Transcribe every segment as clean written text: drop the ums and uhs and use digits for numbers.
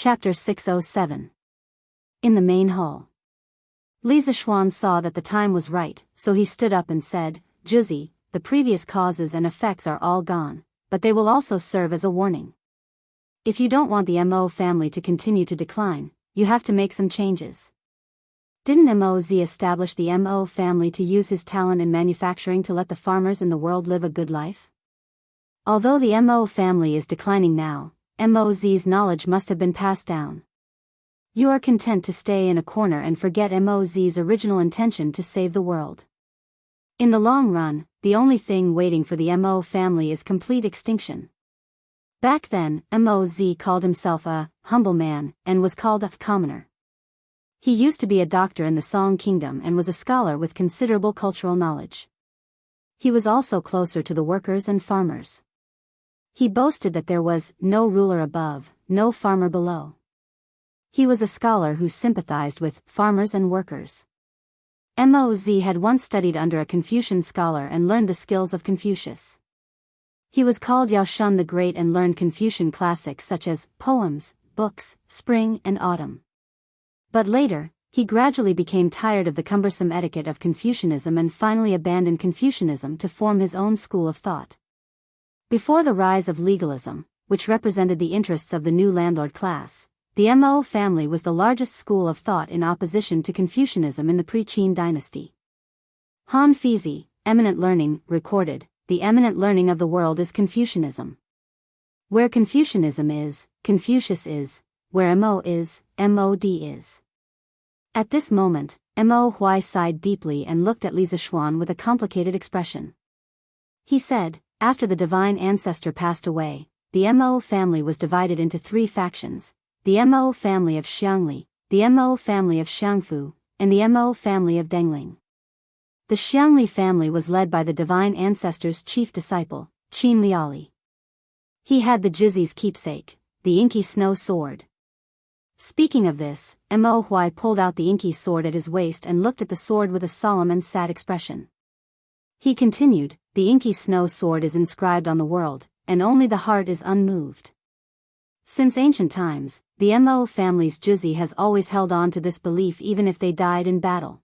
Chapter 607. In the main hall. Li Zixuan saw that the time was right, so he stood up and said, "Juzi, the previous causes and effects are all gone, but they will also serve as a warning. If you don't want the Mo family to continue to decline, you have to make some changes." Didn't Moz establish the Mo family to use his talent in manufacturing to let the farmers in the world live a good life? Although the Mo family is declining now, Moz's knowledge must have been passed down. You are content to stay in a corner and forget Moz's original intention to save the world. In the long run, the only thing waiting for the Mo family is complete extinction. Back then, Moz called himself a humble man and was called a commoner. He used to be a doctor in the Song Kingdom and was a scholar with considerable cultural knowledge. He was also closer to the workers and farmers. He boasted that there was no ruler above, no farmer below. He was a scholar who sympathized with farmers and workers. Moz had once studied under a Confucian scholar and learned the skills of Confucius. He was called Yao Shun the Great and learned Confucian classics such as poems, books, spring and autumn. But later, he gradually became tired of the cumbersome etiquette of Confucianism and finally abandoned Confucianism to form his own school of thought. Before the rise of legalism, which represented the interests of the new landlord class, the Mo family was the largest school of thought in opposition to Confucianism in the pre-Qin dynasty. Han Fizi, Eminent Learning, recorded, "The eminent learning of the world is Confucianism. Where Confucianism is, Confucius is, where Mo is, Mod is." At this moment, Mo Huai sighed deeply and looked at Li Zixuan with a complicated expression. He said, "After the divine ancestor passed away, the Mo family was divided into three factions: the Mo family of Xiangli, the Mo family of Xiangfu, and the Mo family of Dengling. The Xiangli family was led by the divine ancestor's chief disciple, Qin Liali. He had the Jizi's keepsake, the inky snow sword." Speaking of this, Mo Huai pulled out the inky sword at his waist and looked at the sword with a solemn and sad expression. He continued, "The inky snow sword is inscribed on the world, and only the heart is unmoved." Since ancient times, the Mo family's Juzi has always held on to this belief even if they died in battle.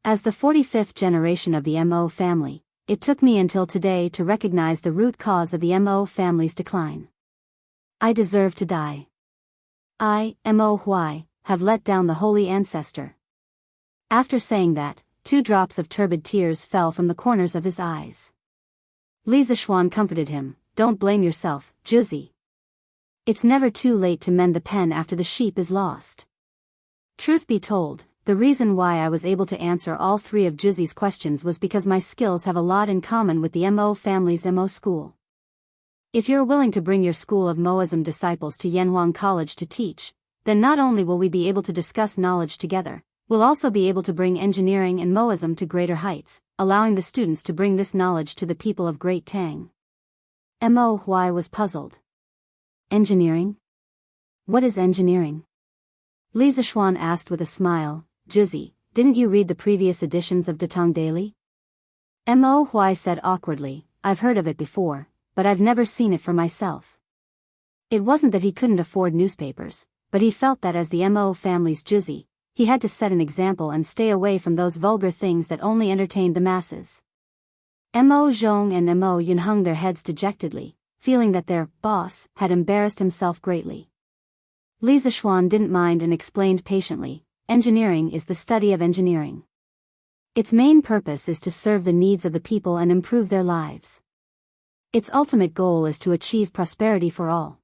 As the 45th generation of the Mo family, it took me until today to recognize the root cause of the Mo family's decline. I deserve to die. I, Mo Huai, have let down the holy ancestor. After saying that, 2 drops of turbid tears fell from the corners of his eyes. Li Zixuan comforted him, "Don't blame yourself, Juzi. It's never too late to mend the pen after the sheep is lost." Truth be told, the reason why I was able to answer all 3 of Juzi's questions was because my skills have a lot in common with the Mo family's Mo school. If you're willing to bring your school of Moism disciples to Yanhuang College to teach, then not only will we be able to discuss knowledge together, we'll also be able to bring engineering and Moism to greater heights, allowing the students to bring this knowledge to the people of Great Tang. Mo Huai was puzzled. Engineering? What is engineering? Li Zixuan asked with a smile. "Juzi, didn't you read the previous editions of Datong Daily?" Mo Huai said awkwardly, "I've heard of it before, but I've never seen it for myself." It wasn't that he couldn't afford newspapers, but he felt that as the Mo family's Juzi, he had to set an example and stay away from those vulgar things that only entertained the masses. Mo Zhong and Mo Yun hung their heads dejectedly, feeling that their boss had embarrassed himself greatly. Li Zixuan didn't mind and explained patiently, "Engineering is the study of engineering. Its main purpose is to serve the needs of the people and improve their lives. Its ultimate goal is to achieve prosperity for all.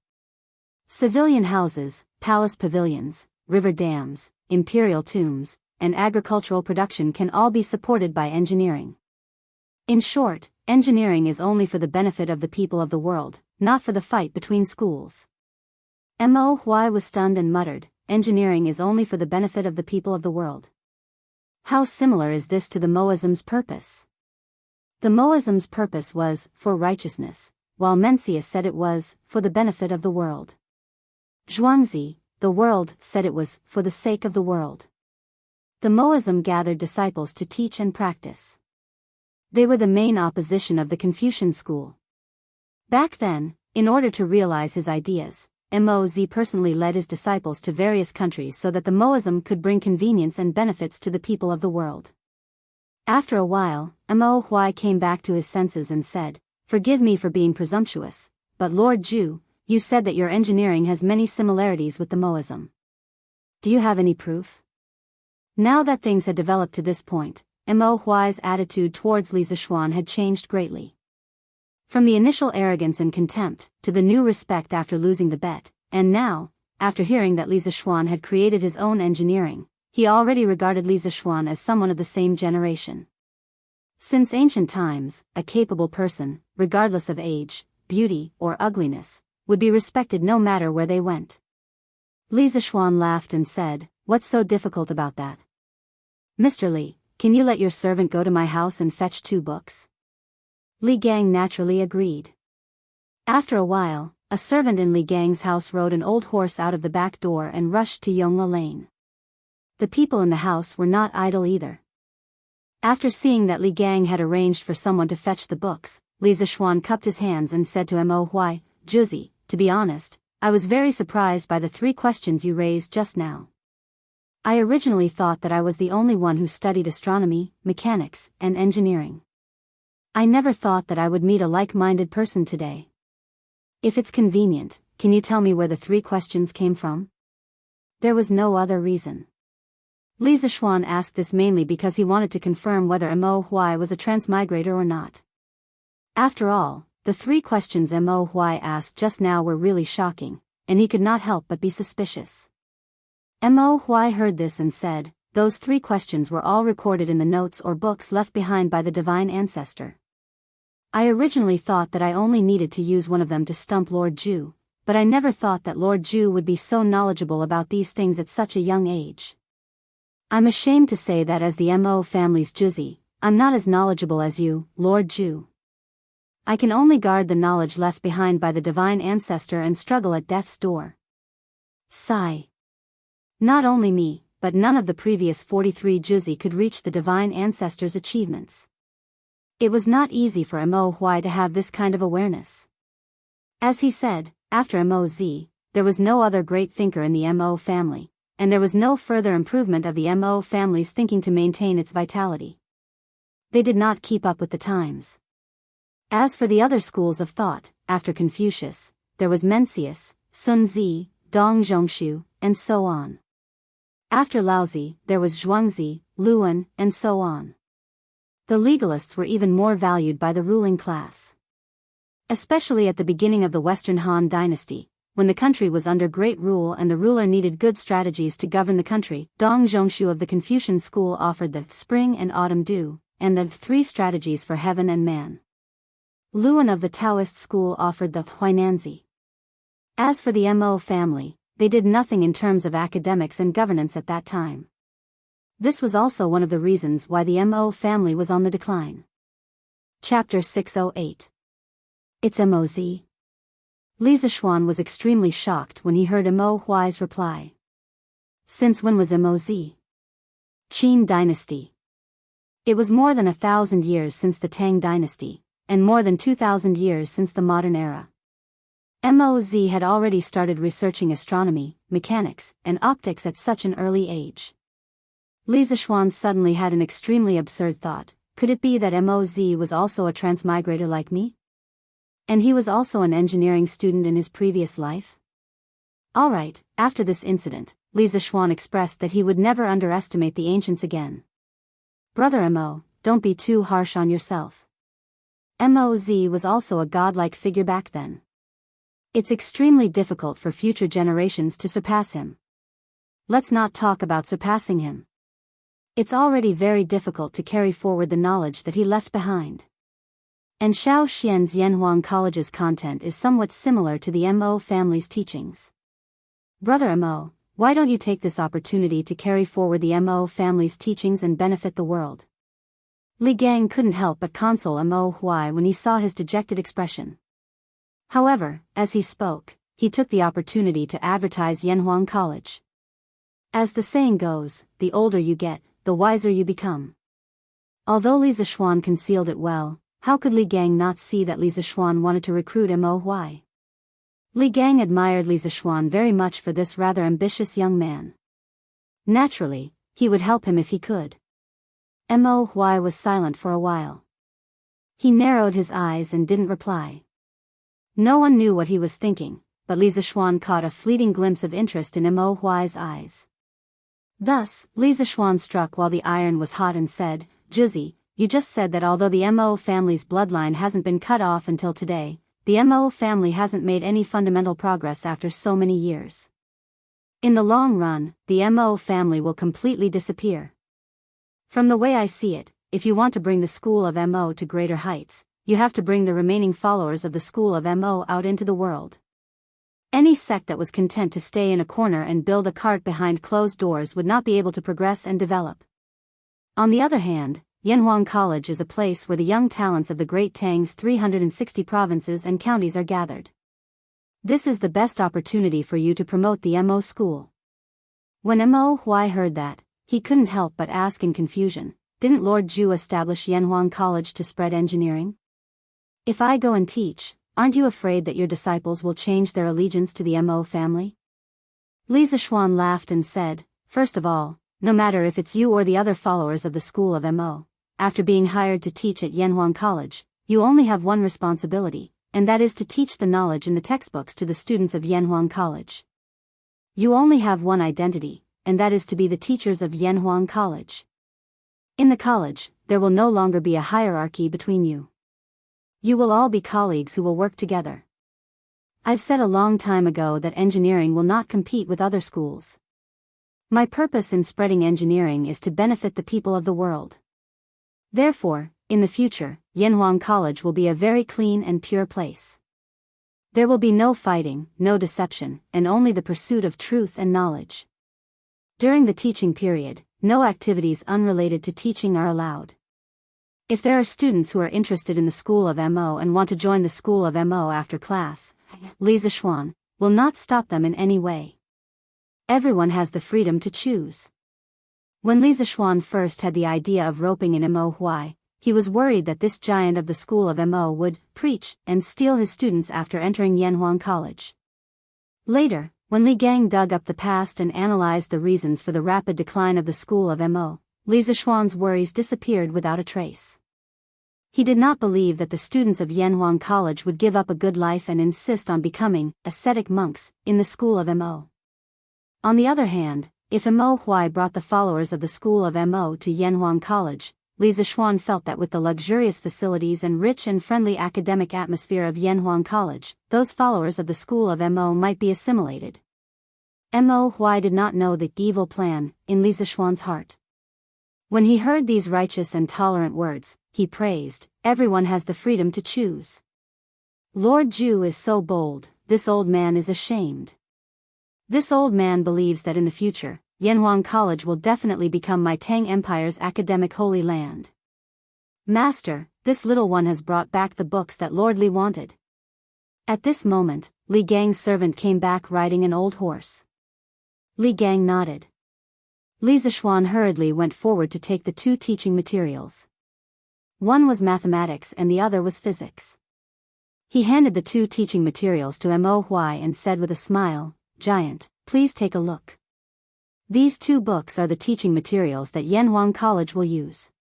Civilian houses, palace pavilions, river dams, imperial tombs, and agricultural production can all be supported by engineering. In short, engineering is only for the benefit of the people of the world, not for the fight between schools." Mo Huai was stunned and muttered, "Engineering is only for the benefit of the people of the world. How similar is this to the Moism's purpose?" The Moism's purpose was for righteousness, while Mencius said it was for the benefit of the world. Zhuangzi, the world, said it was for the sake of the world. The Moism gathered disciples to teach and practice. They were the main opposition of the Confucian school. Back then, in order to realize his ideas, Moz personally led his disciples to various countries so that the Moism could bring convenience and benefits to the people of the world. After a while, Mo came back to his senses and said, "Forgive me for being presumptuous, but Lord Ju, you said that your engineering has many similarities with the Moism. Do you have any proof?" Now that things had developed to this point, Mo's attitude towards Li Zishuan had changed greatly. From the initial arrogance and contempt, to the new respect after losing the bet, and now, after hearing that Li Zishuan had created his own engineering, he already regarded Li Zishuan as someone of the same generation. Since ancient times, a capable person, regardless of age, beauty, or ugliness, would be respected no matter where they went. Li Zishuan laughed and said, "What's so difficult about that? Mr. Li, can you let your servant go to my house and fetch 2 books? Li Gang naturally agreed. After a while, a servant in Li Gang's house rode an old horse out of the back door and rushed to Yongla Lane. The people in the house were not idle either. After seeing that Li Gang had arranged for someone to fetch the books, Li Zishuan cupped his hands and said to Mo, "Juzi, to be honest, I was very surprised by the 3 questions you raised just now. I originally thought that I was the only one who studied astronomy, mechanics, and engineering. I never thought that I would meet a like-minded person today. If it's convenient, can you tell me where the 3 questions came from?" There was no other reason. Li Zishuan asked this mainly because he wanted to confirm whether Mo was a transmigrator or not. After all, the 3 questions Mo asked just now were really shocking, and he could not help but be suspicious. Mo heard this and said, "Those 3 questions were all recorded in the notes or books left behind by the divine ancestor. I originally thought that I only needed to use one of them to stump Lord Ju, but I never thought that Lord Ju would be so knowledgeable about these things at such a young age. I'm ashamed to say that as the Mo family's Juzi, I'm not as knowledgeable as you, Lord Ju. I can only guard the knowledge left behind by the divine ancestor and struggle at death's door." Sigh. Not only me, but none of the previous 43 Juzi could reach the divine ancestor's achievements. It was not easy for Mo to have this kind of awareness. As he said, after Moz, there was no other great thinker in the Mo family, and there was no further improvement of the Mo family's thinking to maintain its vitality. They did not keep up with the times. As for the other schools of thought, after Confucius, there was Mencius, Sun Tzu, Dong Zhongshu, and so on. After Laozi, there was Zhuangzi, Luan, and so on. The legalists were even more valued by the ruling class. Especially at the beginning of the Western Han dynasty, when the country was under great rule and the ruler needed good strategies to govern the country, Dong Zhongshu of the Confucian school offered the spring and autumn dew, and the 3 strategies for heaven and man. Luan of the Taoist school offered the Huainanzi. As for the Mo family, they did nothing in terms of academics and governance at that time. This was also one of the reasons why the Mo family was on the decline. Chapter 608. It's Moz. Li Zishuan was extremely shocked when he heard Mo's reply. Since when was Moz? Qin dynasty. It was more than 1,000 years since the Tang dynasty, and more than 2,000 years since the modern era. Moz had already started researching astronomy, mechanics, and optics at such an early age. Li Zishuan suddenly had an extremely absurd thought. Could it be that Moz was also a transmigrator like me? And he was also an engineering student in his previous life? Alright, after this incident, Li Zishuan expressed that he would never underestimate the ancients again. Brother Mo, don't be too harsh on yourself. Moz was also a godlike figure back then. It's extremely difficult for future generations to surpass him. Let's not talk about surpassing him. It's already very difficult to carry forward the knowledge that he left behind. And Shaoxian's Yanhuang College's content is somewhat similar to the Mo family's teachings. Brother Mo, why don't you take this opportunity to carry forward the Mo family's teachings and benefit the world? Li Gang couldn't help but console Mo when he saw his dejected expression. However, as he spoke, he took the opportunity to advertise Yanhuang College. As the saying goes, the older you get, the wiser you become. Although Li Zishuan concealed it well, how could Li Gang not see that Li Zishuan wanted to recruit Mo? Li Gang admired Li Zishuan very much for this rather ambitious young man. Naturally, he would help him if he could. Mo Huai was silent for a while. He narrowed his eyes and didn't reply. No one knew what he was thinking, but Li Zishuan caught a fleeting glimpse of interest in Mo Huai's eyes. Thus, Li Zishuan struck while the iron was hot and said, "Juzi, you just said that although the Mo family's bloodline hasn't been cut off until today, the Mo family hasn't made any fundamental progress after so many years. In the long run, the Mo family will completely disappear. From the way I see it, if you want to bring the school of Mo to greater heights, you have to bring the remaining followers of the school of Mo out into the world. Any sect that was content to stay in a corner and build a cart behind closed doors would not be able to progress and develop. On the other hand, Yanhuang College is a place where the young talents of the Great Tang's 360 provinces and counties are gathered. This is the best opportunity for you to promote the Mo school." When Mo Huai heard that, he couldn't help but ask in confusion, "Didn't Lord Zhu establish Yanhuang College to spread engineering? If I go and teach, aren't you afraid that your disciples will change their allegiance to the Mo family?" Li Zishuan laughed and said, "First of all, no matter if it's you or the other followers of the school of Mo, after being hired to teach at Yanhuang College, you only have one responsibility, and that is to teach the knowledge in the textbooks to the students of Yanhuang College. You only have one identity, and that is to be the teachers of Yanhuang College. In the college, there will no longer be a hierarchy between you. You will all be colleagues who will work together. I've said a long time ago that engineering will not compete with other schools. My purpose in spreading engineering is to benefit the people of the world. Therefore, in the future, Yanhuang College will be a very clean and pure place. There will be no fighting, no deception, and only the pursuit of truth and knowledge. During the teaching period, no activities unrelated to teaching are allowed. If there are students who are interested in the school of Mo and want to join the school of Mo after class, Li Zishuan will not stop them in any way. Everyone has the freedom to choose." When Li Zishuan first had the idea of roping in Mo Huai, he was worried that this giant of the school of Mo would preach and steal his students after entering Yanhuang College. Later, when Li Gang dug up the past and analyzed the reasons for the rapid decline of the school of Mo, Li Zishuan's worries disappeared without a trace. He did not believe that the students of Yanhuang College would give up a good life and insist on becoming ascetic monks in the school of Mo. On the other hand, if Mo Huai brought the followers of the school of Mo to Yanhuang College, Li Zishuan felt that with the luxurious facilities and rich and friendly academic atmosphere of Yanhuang College, those followers of the school of Mo might be assimilated. Mo Huai did not know the evil plan in Li Zishuan's heart. When he heard these righteous and tolerant words, he praised, "Everyone has the freedom to choose. Lord Zhu is so bold, this old man is ashamed. This old man believes that in the future, Yanhuang College will definitely become my Tang Empire's academic holy land. Master, this little one has brought back the books that Lord Li wanted." At this moment, Li Gang's servant came back riding an old horse. Li Gang nodded. Li Zishuan hurriedly went forward to take the two teaching materials. One was mathematics and the other was physics. He handed the two teaching materials to Mo Huai and said with a smile, "Giant, please take a look. These two books are the teaching materials that Yanhuang College will use."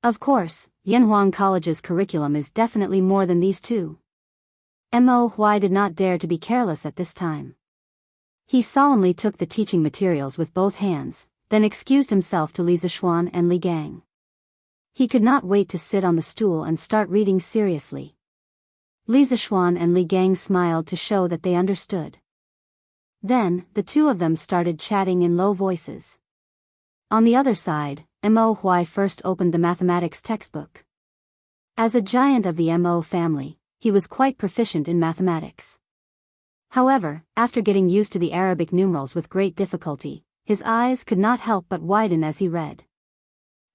Of course, Yanhuang College's curriculum is definitely more than these two. Mo Huai did not dare to be careless at this time. He solemnly took the teaching materials with both hands, then excused himself to Li Zishuan and Li Gang. He could not wait to sit on the stool and start reading seriously. Li Zishuan and Li Gang smiled to show that they understood. Then, the two of them started chatting in low voices. On the other side, Mo Huai first opened the mathematics textbook. As a giant of the Mo family, he was quite proficient in mathematics. However, after getting used to the Arabic numerals with great difficulty, his eyes could not help but widen as he read.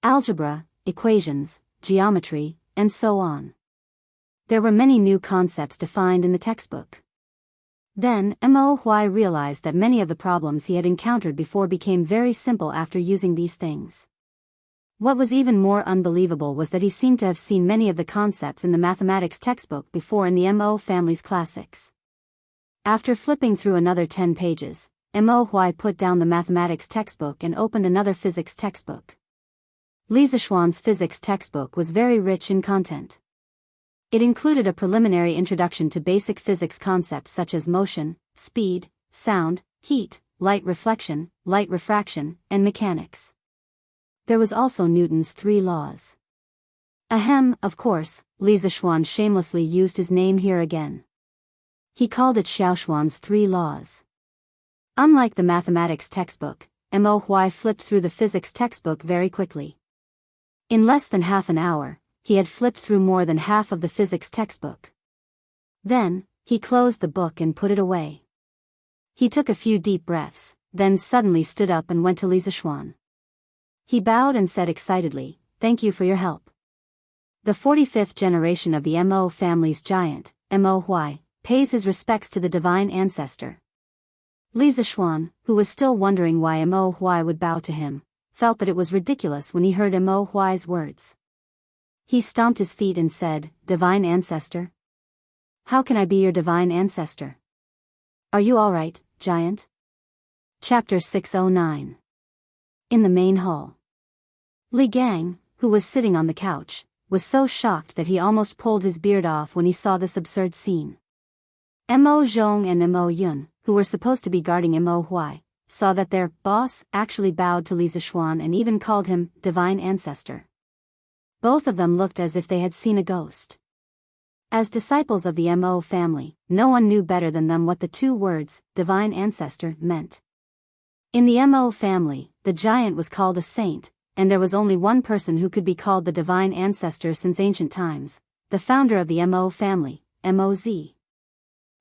Algebra, equations, geometry, and so on. There were many new concepts defined in the textbook. Then, Mo Huai realized that many of the problems he had encountered before became very simple after using these things. What was even more unbelievable was that he seemed to have seen many of the concepts in the mathematics textbook before in the Mo family's classics. After flipping through another 10 pages, Mo Huai put down the mathematics textbook and opened another physics textbook. Li Zishuan's physics textbook was very rich in content. It included a preliminary introduction to basic physics concepts such as motion, speed, sound, heat, light reflection, light refraction, and mechanics. There was also Newton's 3 laws. Ahem, of course, Li Zishuan shamelessly used his name here again. He called it Xiaoshuan's 3 laws. Unlike the mathematics textbook, Mo Huai flipped through the physics textbook very quickly. In less than half an hour, he had flipped through more than half of the physics textbook. Then, he closed the book and put it away. He took a few deep breaths, then suddenly stood up and went to Li Zishuan. He bowed and said excitedly, "Thank you for your help." The 45th generation of the Mo family's giant, Mo Huai, pays his respects to the divine ancestor. Li Zishuan, who was still wondering why Mo Huai would bow to him, felt that it was ridiculous when he heard Mo Huai's words. He stomped his feet and said, "Divine ancestor? How can I be your divine ancestor? Are you all right, giant?" Chapter 609. In the main hall. Li Gang, who was sitting on the couch, was so shocked that he almost pulled his beard off when he saw this absurd scene. Mo Zhong and Mo Yun, who were supposed to be guarding Mo Huai, saw that their boss actually bowed to Li Zishuan and even called him divine ancestor. Both of them looked as if they had seen a ghost. As disciples of the Mo family, no one knew better than them what the 2 words, divine ancestor, meant. In the Mo family, the giant was called a saint, and there was only one person who could be called the divine ancestor since ancient times, the founder of the Mo family, Moz.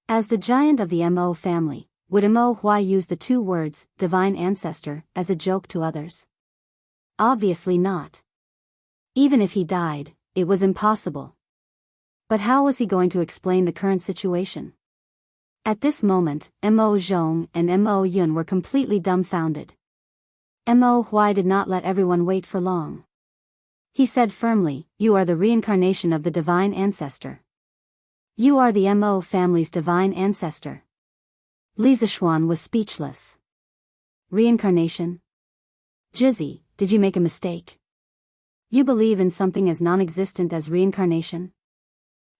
As the giant of the Mo family, would Mo Huai use the 2 words, divine ancestor, as a joke to others? Obviously not. Even if he died, it was impossible. But how was he going to explain the current situation? At this moment, Mo Zhong and Mo Yun were completely dumbfounded. Mo Huai did not let everyone wait for long. He said firmly, "You are the reincarnation of the divine ancestor. You are the Mo family's divine ancestor." Li Zishuan was speechless. Reincarnation? Jizzy, did you make a mistake? You believe in something as non-existent as reincarnation?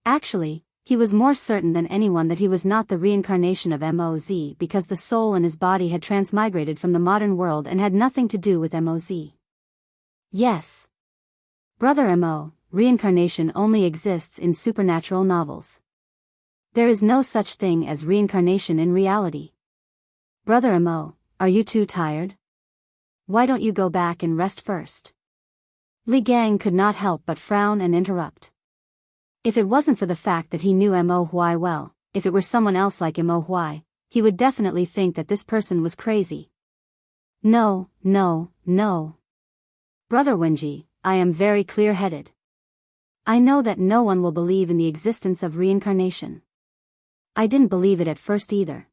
Actually, he was more certain than anyone that he was not the reincarnation of Moz because the soul in his body had transmigrated from the modern world and had nothing to do with Moz. Yes. Brother Mo, reincarnation only exists in supernatural novels. There is no such thing as reincarnation in reality. Brother Mo, are you too tired? Why don't you go back and rest first? Li Gang could not help but frown and interrupt. If it wasn't for the fact that he knew Mo Huai well, if it were someone else like Mo Huai, he would definitely think that this person was crazy. No. Brother Wenji, I am very clear-headed. I know that no one will believe in the existence of reincarnation. I didn't believe it at first either.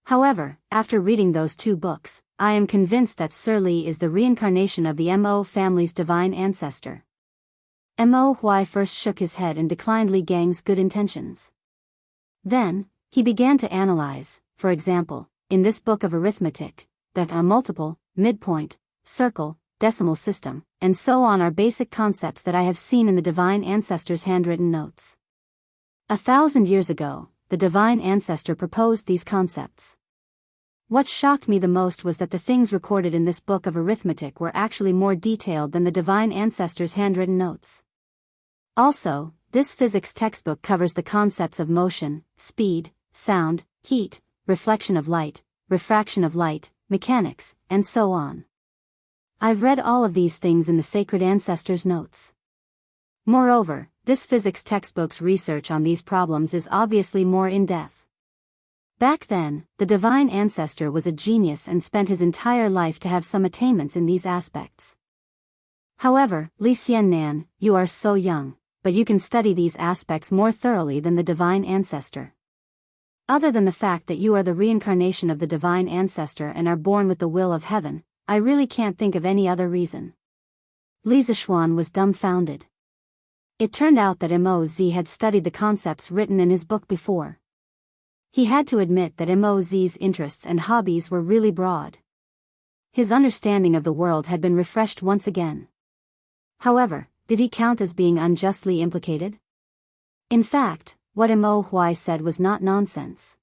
However, after reading those 2 books, I am convinced that Sir Li is the reincarnation of the Mo family's divine ancestor. Mo Huai first shook his head and declined Li Gang's good intentions. Then, he began to analyze, for example, in this book of arithmetic, that a multiple, midpoint, circle, decimal system, and so on are basic concepts that I have seen in the divine ancestor's handwritten notes. 1,000 years ago, the divine ancestor proposed these concepts. What shocked me the most was that the things recorded in this book of arithmetic were actually more detailed than the divine ancestor's handwritten notes. Also, this physics textbook covers the concepts of motion, speed, sound, heat, reflection of light, refraction of light, mechanics, and so on. I've read all of these things in the sacred ancestors' notes. Moreover, this physics textbook's research on these problems is obviously more in-depth. Back then, the divine ancestor was a genius and spent his entire life to have some attainments in these aspects. However, Li Xiannan, you are so young, but you can study these aspects more thoroughly than the divine ancestor. Other than the fact that you are the reincarnation of the divine ancestor and are born with the will of heaven, I really can't think of any other reason. Li Zishuan was dumbfounded. It turned out that Moz had studied the concepts written in his book before. He had to admit that Mo's interests and hobbies were really broad. His understanding of the world had been refreshed once again. However, did he count as being unjustly implicated? In fact, what Mo Huai said was not nonsense.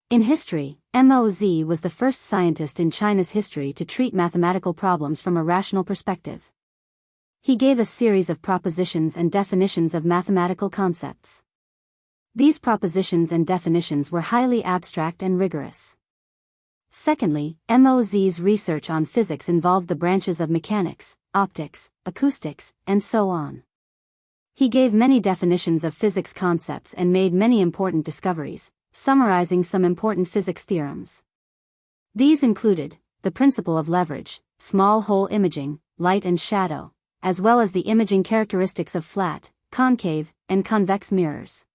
In history, Moz was the first scientist in China's history to treat mathematical problems from a rational perspective. He gave a series of propositions and definitions of mathematical concepts. These propositions and definitions were highly abstract and rigorous. Secondly, Moz's research on physics involved the branches of mechanics, optics, acoustics, and so on. He gave many definitions of physics concepts and made many important discoveries, summarizing some important physics theorems. These included the principle of leverage, small hole imaging, light and shadow, as well as the imaging characteristics of flat, concave, and convex mirrors.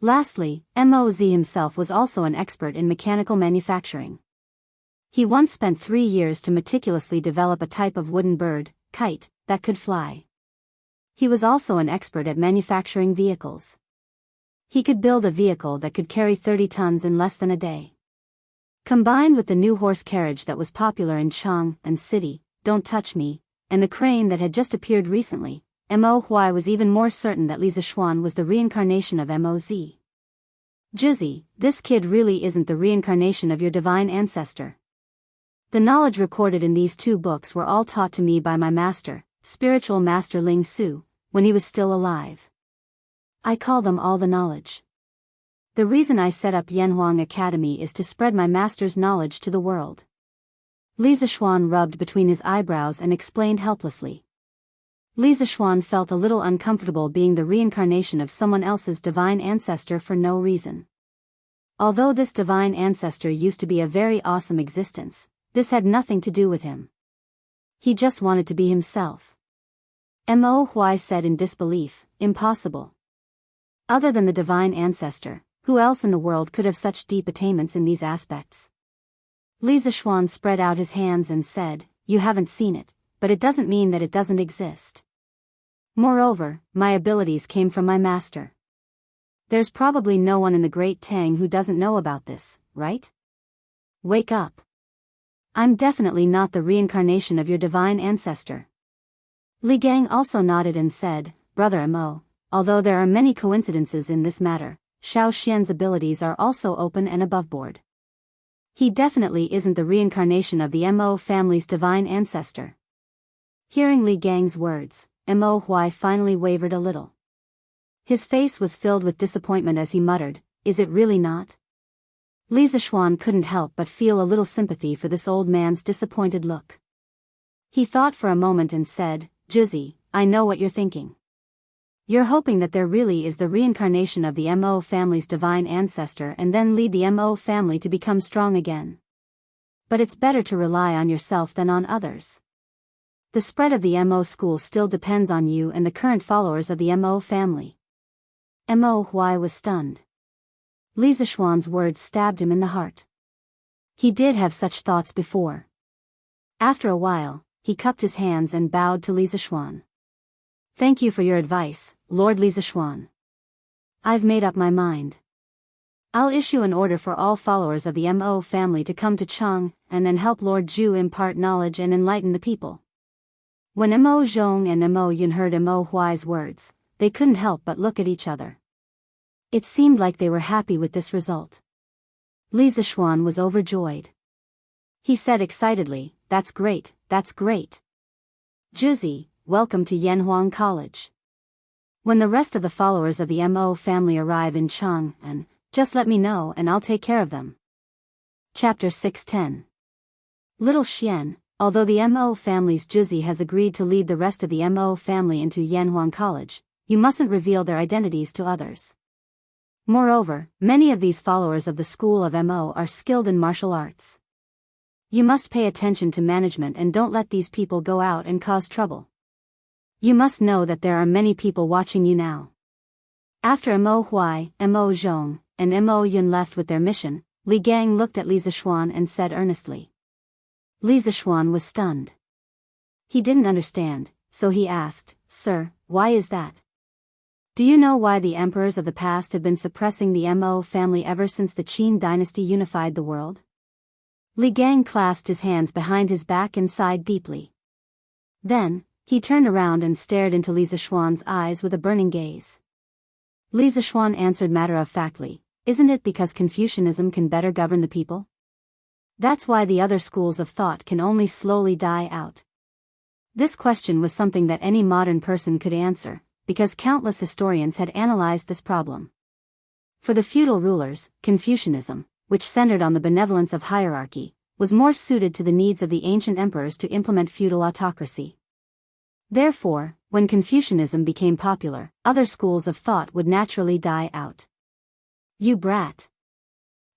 Lastly, Moz himself was also an expert in mechanical manufacturing. He once spent 3 years to meticulously develop a type of wooden bird, kite, that could fly. He was also an expert at manufacturing vehicles. He could build a vehicle that could carry 30 tons in less than a day. Combined with the new horse carriage that was popular in Chang'an City, Don't Touch Me, and the crane that had just appeared recently, Mo Huai was even more certain that Li Zishuan was the reincarnation of Moz. Jizzy, this kid really isn't the reincarnation of your divine ancestor. The knowledge recorded in these 2 books were all taught to me by my master, spiritual master Ling Su, when he was still alive. I call them all the knowledge. The reason I set up Yanhuang Academy is to spread my master's knowledge to the world. Li Zishuan rubbed between his eyebrows and explained helplessly. Li Zishuan felt a little uncomfortable being the reincarnation of someone else's divine ancestor for no reason. Although this divine ancestor used to be a very awesome existence, this had nothing to do with him. He just wanted to be himself. Mo Huai said in disbelief, impossible. Other than the divine ancestor, who else in the world could have such deep attainments in these aspects? Li Zishuan spread out his hands and said, you haven't seen it, but it doesn't mean that it doesn't exist. Moreover, my abilities came from my master. There's probably no one in the Great Tang who doesn't know about this, right? Wake up. I'm definitely not the reincarnation of your divine ancestor. Li Gang also nodded and said, Brother Mo, although there are many coincidences in this matter, Xiao Xian's abilities are also open and aboveboard. He definitely isn't the reincarnation of the Mo family's divine ancestor. Hearing Li Gang's words, Mo Huai finally wavered a little. His face was filled with disappointment as he muttered, is it really not? Li Zishuan couldn't help but feel a little sympathy for this old man's disappointed look. He thought for a moment and said, Jizzy, I know what you're thinking. You're hoping that there really is the reincarnation of the Mo family's divine ancestor and then lead the Mo family to become strong again. But it's better to rely on yourself than on others. The spread of the Mo school still depends on you and the current followers of the Mo family. Mo Huai was stunned. Li Zishuan's words stabbed him in the heart. He did have such thoughts before. After a while, he cupped his hands and bowed to Li Zishuan. Thank you for your advice, Lord Li Zishuan. I've made up my mind. I'll issue an order for all followers of the Mo family to come to Chang'an and help Lord Zhu impart knowledge and enlighten the people. When Mo Zhong and Mo Yun heard Mo Huai's words, they couldn't help but look at each other. It seemed like they were happy with this result. Li Zishuan was overjoyed. He said excitedly, that's great, that's great. Jizzy, welcome to Yanhuang College. When the rest of the followers of the Mo family arrive in Chang'an, just let me know and I'll take care of them. Chapter 610. Little Xian, although the Mo family's Jizzy has agreed to lead the rest of the Mo family into Yanhuang College, you mustn't reveal their identities to others. Moreover, many of these followers of the school of Mo are skilled in martial arts. You must pay attention to management and don't let these people go out and cause trouble. You must know that there are many people watching you now. After Mo Huai, Mo Zhong, and Mo Yun left with their mission, Li Gang looked at Li Zishuan and said earnestly. Li Zishuan was stunned. He didn't understand, so he asked, Sir, why is that? Do you know why the emperors of the past have been suppressing the Mo family ever since the Qin dynasty unified the world? Li Gang clasped his hands behind his back and sighed deeply. Then, he turned around and stared into Li Zishuan's eyes with a burning gaze. Li Zishuan answered matter-of-factly, "Isn't it because Confucianism can better govern the people? That's why the other schools of thought can only slowly die out." This question was something that any modern person could answer, because countless historians had analyzed this problem. For the feudal rulers, Confucianism, which centered on the benevolence of hierarchy, was more suited to the needs of the ancient emperors to implement feudal autocracy. Therefore, when Confucianism became popular, other schools of thought would naturally die out. "You brat."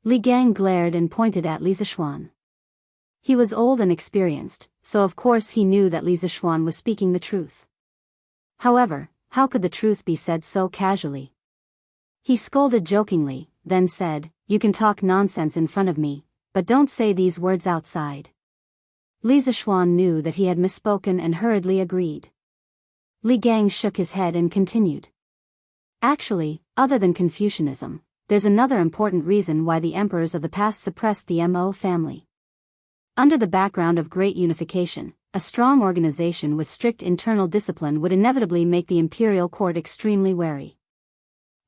Li Gang glared and pointed at Li Zishuan. He was old and experienced, so of course he knew that Li Zishuan was speaking the truth. However, how could the truth be said so casually? He scolded jokingly, then said, "You can talk nonsense in front of me, but don't say these words outside." Li Zishuan knew that he had misspoken and hurriedly agreed. Li Gang shook his head and continued. "Actually, other than Confucianism, there's another important reason why the emperors of the past suppressed the Mo family. Under the background of great unification, a strong organization with strict internal discipline would inevitably make the imperial court extremely wary.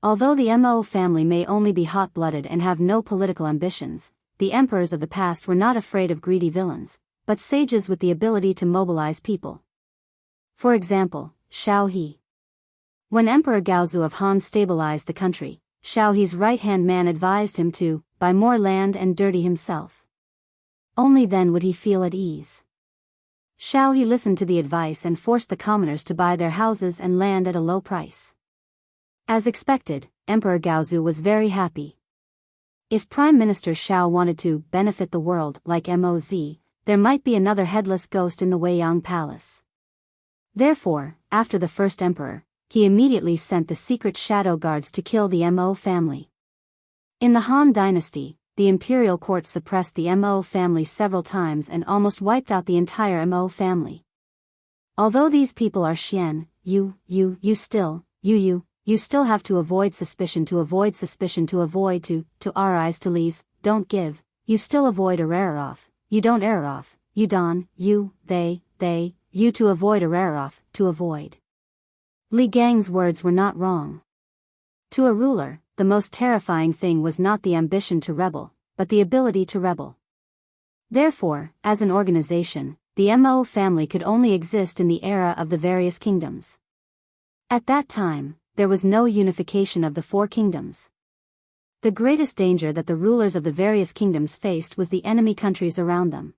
Although the Mo family may only be hot-blooded and have no political ambitions, the emperors of the past were not afraid of greedy villains, but sages with the ability to mobilize people. For example, Shao He. When Emperor Gaozu of Han stabilized the country, Shao He's right-hand man advised him to buy more land and dirty himself. Only then would he feel at ease. Shao He listened to the advice and forced the commoners to buy their houses and land at a low price. As expected, Emperor Gaozu was very happy. If Prime Minister Shao wanted to benefit the world like Moz, there might be another headless ghost in the Weiyang Palace. Therefore, after the first emperor, he immediately sent the secret shadow guards to kill the Mo family. In the Han dynasty, the imperial court suppressed the Mo family several times and almost wiped out the entire Mo family. Although these people are Xian, you still have to avoid suspicion to avoid to our eyes to Li's, don't give, you still avoid Araroff, you don't Araroff, you don, you, they, you to avoid Araroff, to avoid. Li Gang's words were not wrong. To a ruler, the most terrifying thing was not the ambition to rebel, but the ability to rebel. Therefore, as an organization, the Mo family could only exist in the era of the various kingdoms. At that time, there was no unification of the four kingdoms. The greatest danger that the rulers of the various kingdoms faced was the enemy countries around them.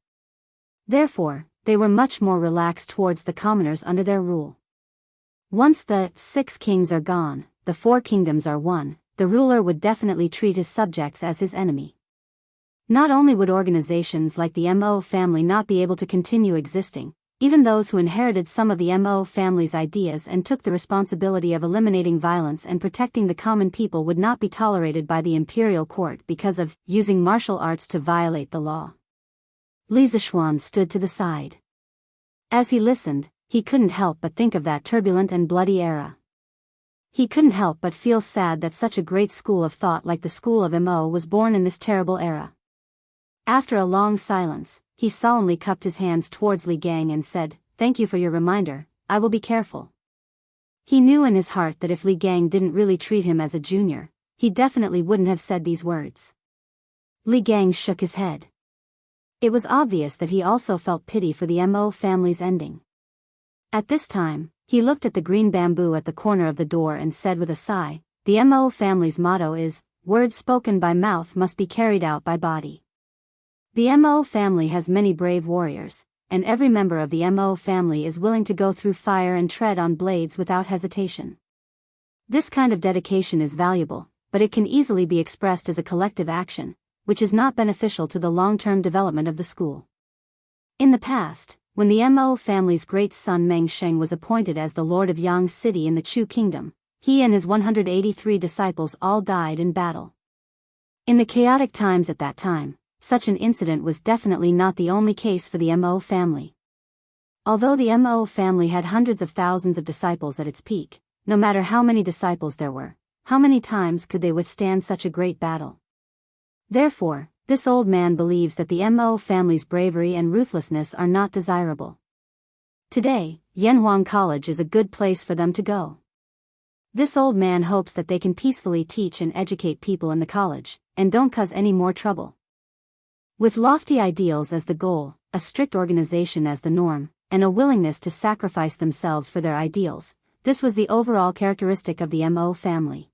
Therefore, they were much more relaxed towards the commoners under their rule. Once the 6 kings are gone, the 4 kingdoms are won, the ruler would definitely treat his subjects as his enemy. Not only would organizations like the Mo family not be able to continue existing, even those who inherited some of the Mo family's ideas and took the responsibility of eliminating violence and protecting the common people would not be tolerated by the imperial court because of using martial arts to violate the law. Li Zishuan stood to the side. As he listened, he couldn't help but think of that turbulent and bloody era. He couldn't help but feel sad that such a great school of thought like the school of Mo was born in this terrible era. After a long silence, he solemnly cupped his hands towards Li Gang and said, "Thank you for your reminder, I will be careful." He knew in his heart that if Li Gang didn't really treat him as a junior, he definitely wouldn't have said these words. Li Gang shook his head. It was obvious that he also felt pity for the Mo family's ending. At this time, he looked at the green bamboo at the corner of the door and said with a sigh, "The Mo family's motto is, words spoken by mouth must be carried out by body." The Mo family has many brave warriors, and every member of the Mo family is willing to go through fire and tread on blades without hesitation. This kind of dedication is valuable, but it can easily be expressed as a collective action, which is not beneficial to the long-term development of the school. In the past, when the Mo family's great son Meng Sheng was appointed as the lord of Yang City in the Chu Kingdom, he and his 183 disciples all died in battle. In the chaotic times at that time, such an incident was definitely not the only case for the Mo family. Although the Mo family had hundreds of thousands of disciples at its peak, no matter how many disciples there were, how many times could they withstand such a great battle? Therefore, this old man believes that the Mo family's bravery and ruthlessness are not desirable. Today, Yanhuang College is a good place for them to go. This old man hopes that they can peacefully teach and educate people in the college, and don't cause any more trouble. With lofty ideals as the goal, a strict organization as the norm, and a willingness to sacrifice themselves for their ideals, this was the overall characteristic of the Mo family.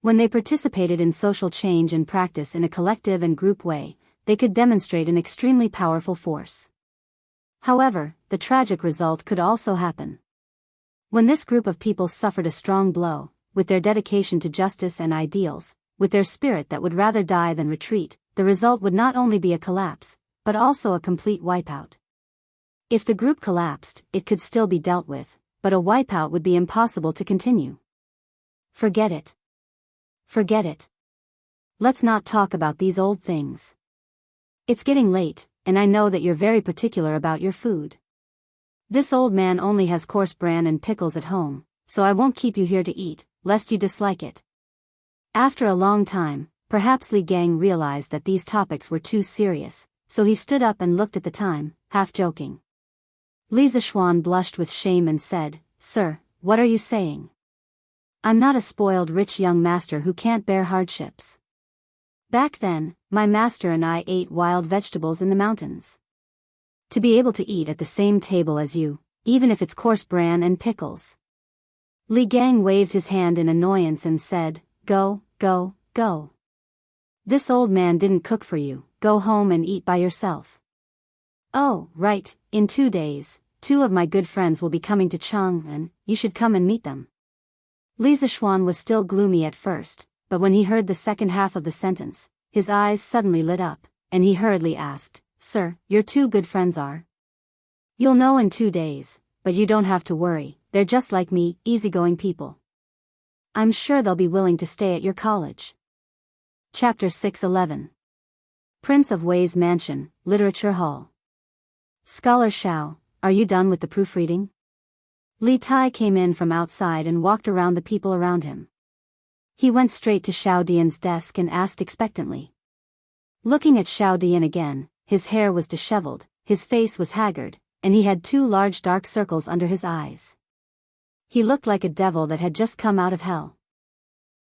When they participated in social change and practice in a collective and group way, they could demonstrate an extremely powerful force. However, the tragic result could also happen. When this group of people suffered a strong blow, with their dedication to justice and ideals, with their spirit that would rather die than retreat, the result would not only be a collapse, but also a complete wipeout. If the group collapsed, it could still be dealt with, but a wipeout would be impossible to continue. Forget it. Forget it. Let's not talk about these old things. It's getting late, and I know that you're very particular about your food. This old man only has coarse bran and pickles at home, so I won't keep you here to eat, lest you dislike it. After a long time, perhaps Li Gang realized that these topics were too serious, so he stood up and looked at the time, half joking. Li Zishuan blushed with shame and said, "Sir, what are you saying? I'm not a spoiled rich young master who can't bear hardships. Back then, my master and I ate wild vegetables in the mountains. To be able to eat at the same table as you, even if it's coarse bran and pickles." Li Gang waved his hand in annoyance and said, "Go, go, go. This old man didn't cook for you, go home and eat by yourself." "Oh, right, in 2 days, 2 of my good friends will be coming to Chang'an, you should come and meet them." Li Zishuan was still gloomy at first, but when he heard the second half of the sentence, his eyes suddenly lit up, and he hurriedly asked, "Sir, your 2 good friends are?" "You'll know in 2 days, but you don't have to worry, they're just like me, easygoing people. I'm sure they'll be willing to stay at your college." Chapter 6:11. Prince of Wei's Mansion, Literature Hall. "Scholar Xiao, are you done with the proofreading?" Li Tai came in from outside and walked around the people around him. He went straight to Xiao Dian's desk and asked expectantly. Looking at Xiao Dian again, his hair was disheveled, his face was haggard, and he had 2 large dark circles under his eyes. He looked like a devil that had just come out of hell.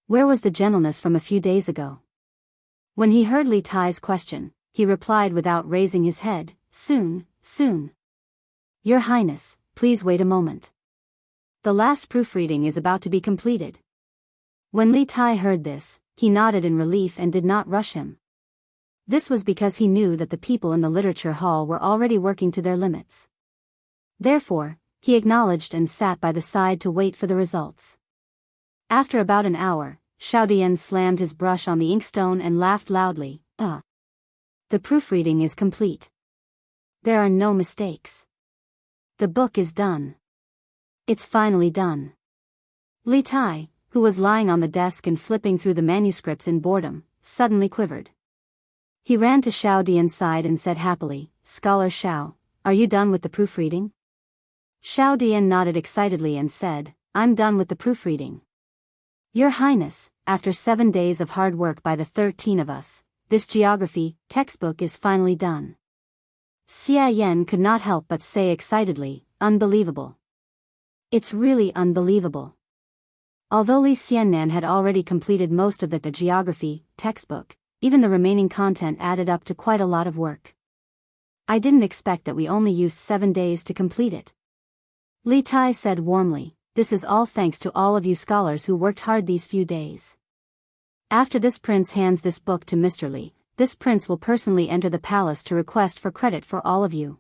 Where was the gentleness from a few days ago? When he heard Li Tai's question, he replied without raising his head, "Soon, soon. Your Highness, please wait a moment. The last proofreading is about to be completed." When Li Tai heard this, he nodded in relief and did not rush him. This was because he knew that the people in the literature hall were already working to their limits. Therefore, he acknowledged and sat by the side to wait for the results. After about an hour, Xiao Dian slammed his brush on the inkstone and laughed loudly, The proofreading is complete. There are no mistakes. The book is done. It's finally done." Li Tai, who was lying on the desk and flipping through the manuscripts in boredom, suddenly quivered. He ran to Xiao Dian's side and said happily, "Scholar Xiao, are you done with the proofreading?" Xiao Dian nodded excitedly and said, "I'm done with the proofreading. Your Highness, after 7 days of hard work by the 13 of us, this geography textbook is finally done." Xia Yan could not help but say excitedly, "Unbelievable. It's really unbelievable." Although Li Xiannan had already completed most of the geography textbook, even the remaining content added up to quite a lot of work. "I didn't expect that we only used 7 days to complete it." Li Tai said warmly, "This is all thanks to all of you scholars who worked hard these few days. After this prince hands this book to Mr. Li, this prince will personally enter the palace to request for credit for all of you."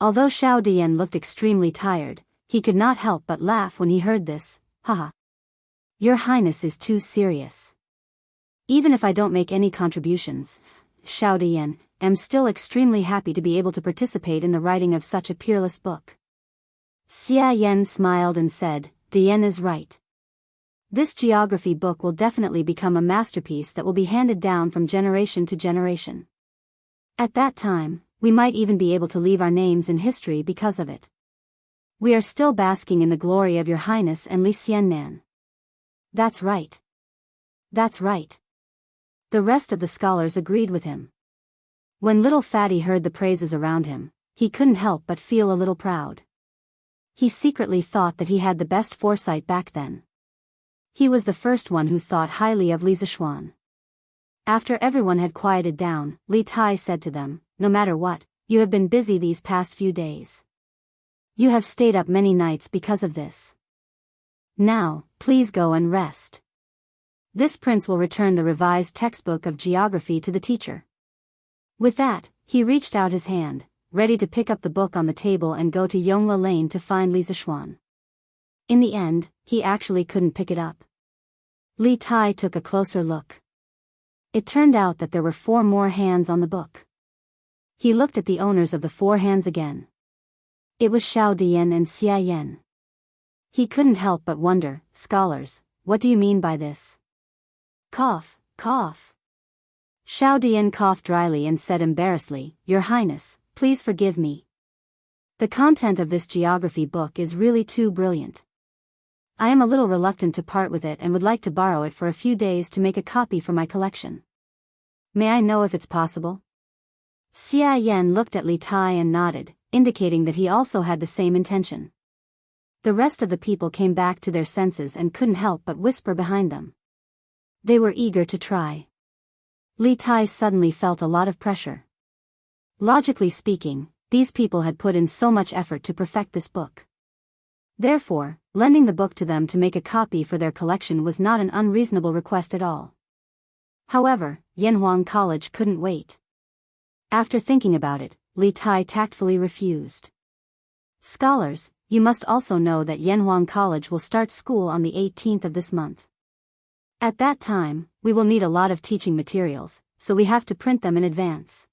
Although Xiao Dian looked extremely tired, he could not help but laugh when he heard this. "Haha. Your Highness is too serious. Even if I don't make any contributions, Xiao Dian, am still extremely happy to be able to participate in the writing of such a peerless book." Xia Yan smiled and said, "Dian is right. This geography book will definitely become a masterpiece that will be handed down from generation to generation. At that time, we might even be able to leave our names in history because of it." We are still basking in the glory of your highness and Li Xiannan. That's right. That's right. The rest of the scholars agreed with him. When little Fatty heard the praises around him, he couldn't help but feel a little proud. He secretly thought that he had the best foresight back then. He was the first one who thought highly of Li Zishuan. After everyone had quieted down, Li Tai said to them, "No matter what, you have been busy these past few days. You have stayed up many nights because of this. Now, please go and rest. This prince will return the revised textbook of geography to the teacher." With that, he reached out his hand, ready to pick up the book on the table and go to Yongla Lane to find Li Zishuan. In the end, he actually couldn't pick it up. Li Tai took a closer look. It turned out that there were 4 more hands on the book. He looked at the owners of the 4 hands again. It was Xiao Dian and Xia Yan. He couldn't help but wonder, "Scholars, what do you mean by this?" Cough, cough. Xiao Dian coughed dryly and said embarrassedly, "Your Highness, please forgive me. The content of this geography book is really too brilliant. I am a little reluctant to part with it and would like to borrow it for a few days to make a copy for my collection. May I know if it's possible?" Xia Yan looked at Li Tai and nodded, indicating that he also had the same intention. The rest of the people came back to their senses and couldn't help but whisper behind them. They were eager to try. Li Tai suddenly felt a lot of pressure. Logically speaking, these people had put in so much effort to perfect this book. Therefore, lending the book to them to make a copy for their collection was not an unreasonable request at all. However, Yanhuang College couldn't wait. After thinking about it, Li Tai tactfully refused. "Scholars, you must also know that Yanhuang College will start school on the 18th of this month. At that time, we will need a lot of teaching materials, so we have to print them in advance.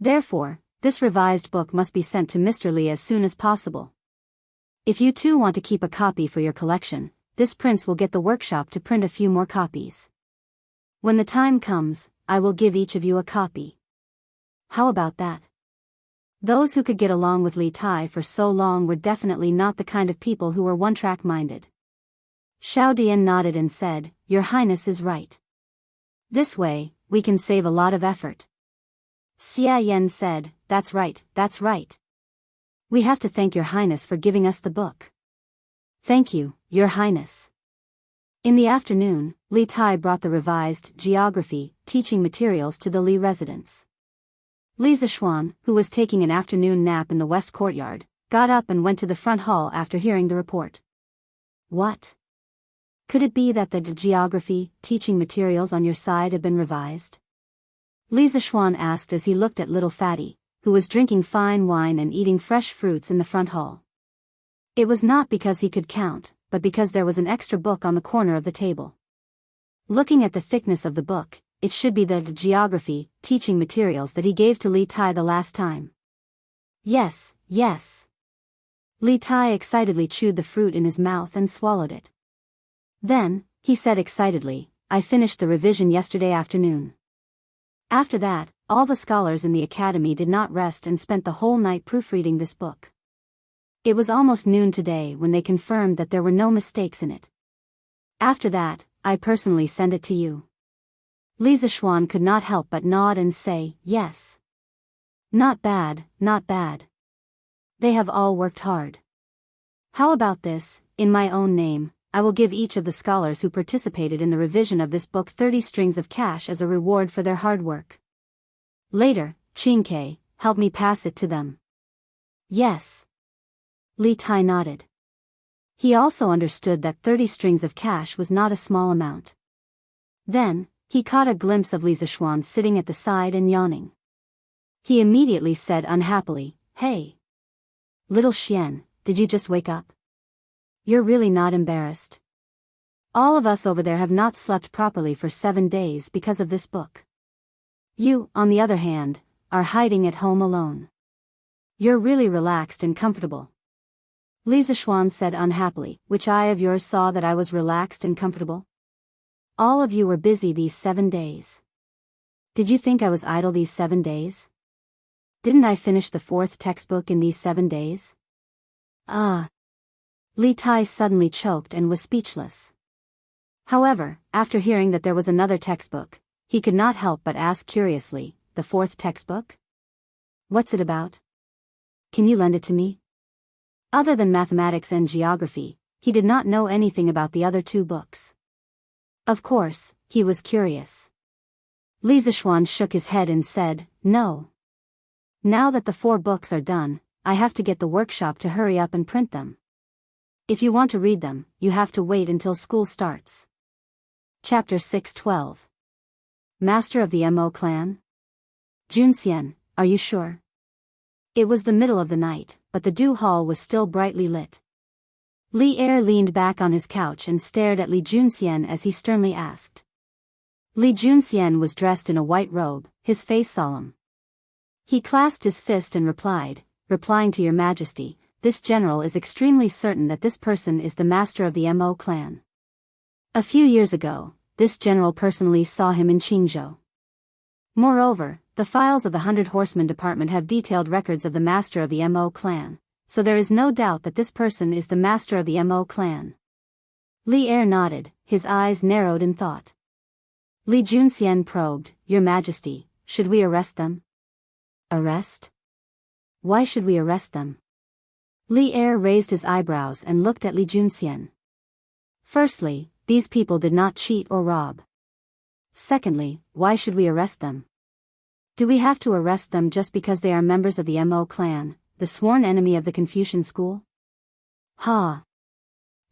Therefore, this revised book must be sent to Mr. Li as soon as possible. If you too want to keep a copy for your collection, this prince will get the workshop to print a few more copies. When the time comes, I will give each of you a copy. How about that?" Those who could get along with Li Tai for so long were definitely not the kind of people who were one-track minded. Xiao Dian nodded and said, "Your Highness is right. This way, we can save a lot of effort." Xia Yan said, "That's right, that's right. We have to thank Your Highness for giving us the book." "Thank you, Your Highness." In the afternoon, Li Tai brought the revised geography teaching materials to the Li residence. Li Zishuan, who was taking an afternoon nap in the west courtyard, got up and went to the front hall after hearing the report. "What? Could it be that the geography teaching materials on your side have been revised?" Li Zishuan asked as he looked at little Fatty, who was drinking fine wine and eating fresh fruits in the front hall. It was not because he could count, but because there was an extra book on the corner of the table. Looking at the thickness of the book, it should be the geography teaching materials that he gave to Li Tai the last time. Yes, yes. Li Tai excitedly chewed the fruit in his mouth and swallowed it. Then, he said excitedly, "I finished the revision yesterday afternoon." After that, all the scholars in the academy did not rest and spent the whole night proofreading this book. It was almost noon today when they confirmed that there were no mistakes in it. "After that, I personally send it to you." Li Zishuan could not help but nod and say, "Yes. Not bad, not bad. They have all worked hard. How about this, in my own name, I will give each of the scholars who participated in the revision of this book 30 strings of cash as a reward for their hard work. Later, Qingke, help me pass it to them." "Yes." Li Tai nodded. He also understood that 30 strings of cash was not a small amount. Then, he caught a glimpse of Li Zishuan sitting at the side and yawning. He immediately said unhappily, "Hey. Little Xian, did you just wake up? You're really not embarrassed? All of us over there have not slept properly for 7 days because of this book. You, on the other hand, are hiding at home alone. You're really relaxed and comfortable." Li Zishuan said unhappily, "Which eye of yours saw that I was relaxed and comfortable? All of you were busy these 7 days. Did you think I was idle these 7 days? Didn't I finish the 4th textbook in these 7 days? Ah. Li Tai suddenly choked and was speechless. However, after hearing that there was another textbook, he could not help but ask curiously, the fourth textbook? What's it about? Can you lend it to me? Other than mathematics and geography, he did not know anything about the other two books. Of course, he was curious. Li Zishuan shook his head and said, no. Now that the 4 books are done, I have to get the workshop to hurry up and print them. If you want to read them, you have to wait until school starts. Chapter 6:12. Master of the Mo Clan? Junxian, are you sure? It was the middle of the night, but the Du Hall was still brightly lit. Li Er leaned back on his couch and stared at Li Junxian as he sternly asked. Li Junxian was dressed in a white robe, his face solemn. He clasped his fist and replying to your majesty, this general is extremely certain that this person is the master of the Mo clan. A few years ago, this general personally saw him in Qingzhou. Moreover, the files of the 100 Horsemen Department have detailed records of the master of the Mo clan, so there is no doubt that this person is the master of the Mo clan. Li Er nodded, his eyes narrowed in thought. Li Junxian probed, Your Majesty, should we arrest them? Arrest? Why should we arrest them? Li Er raised his eyebrows and looked at Li Junxian. Firstly, these people did not cheat or rob. Secondly, why should we arrest them? Do we have to arrest them just because they are members of the Mo clan, the sworn enemy of the Confucian school? Ha!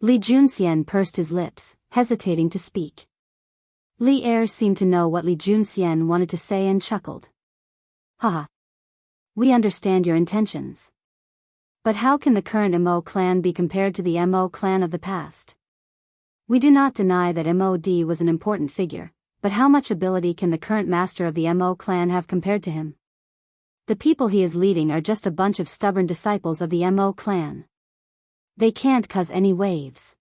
Li Junxian pursed his lips, hesitating to speak. Li Er seemed to know what Li Junxian wanted to say and chuckled. Ha! We understand your intentions. But how can the current Mo clan be compared to the Mo clan of the past? We do not deny that Mod was an important figure, but how much ability can the current master of the Mo clan have compared to him? The people he is leading are just a bunch of stubborn disciples of the Mo clan. They can't cause any waves.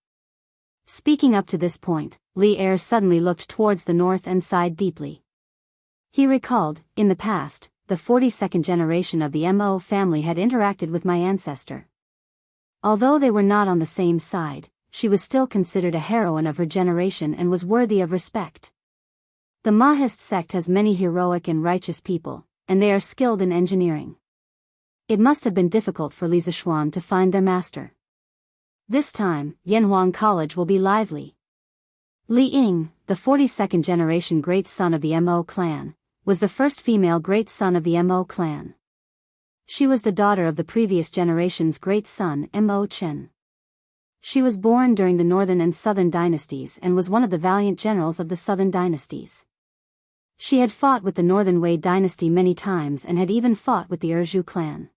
Speaking up to this point, Li Er suddenly looked towards the north and sighed deeply. He recalled, in the past, the 42nd generation of the Mo family had interacted with my ancestor. Although they were not on the same side, she was still considered a heroine of her generation and was worthy of respect. The Mahist sect has many heroic and righteous people, and they are skilled in engineering. It must have been difficult for Li Zishuan to find their master. This time, Yanhuang College will be lively. Li Ying, the 42nd generation great son of the Mo clan, was the first female great son of the Mo clan. She was the daughter of the previous generation's great son Mo Chen. She was born during the Northern and Southern dynasties and was one of the valiant generals of the Southern dynasties. She had fought with the Northern Wei dynasty many times and had even fought with the Erzhu clan.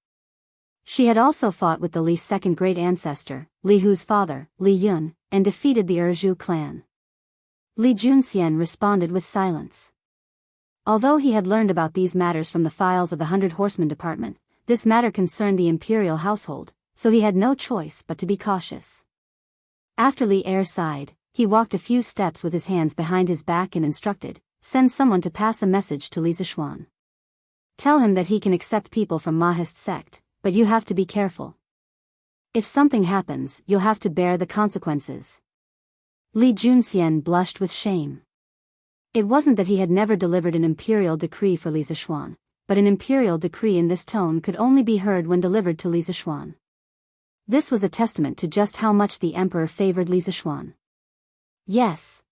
She had also fought with the Li's second great ancestor, Li Hu's father, Li Yun, and defeated the Erzhu clan. Li Junxian responded with silence. Although he had learned about these matters from the files of the 100 Horsemen Department, this matter concerned the imperial household, so he had no choice but to be cautious. After Li Er sighed, he walked a few steps with his hands behind his back and instructed, Send someone to pass a message to Li Zishuan. Tell him that he can accept people from Mahist sect, but you have to be careful. If something happens, you'll have to bear the consequences. Li Junxian blushed with shame. It wasn't that he had never delivered an imperial decree for Li Zishuan, but an imperial decree in this tone could only be heard when delivered to Li Zishuan. This was a testament to just how much the emperor favored Li Zishuan. Yes.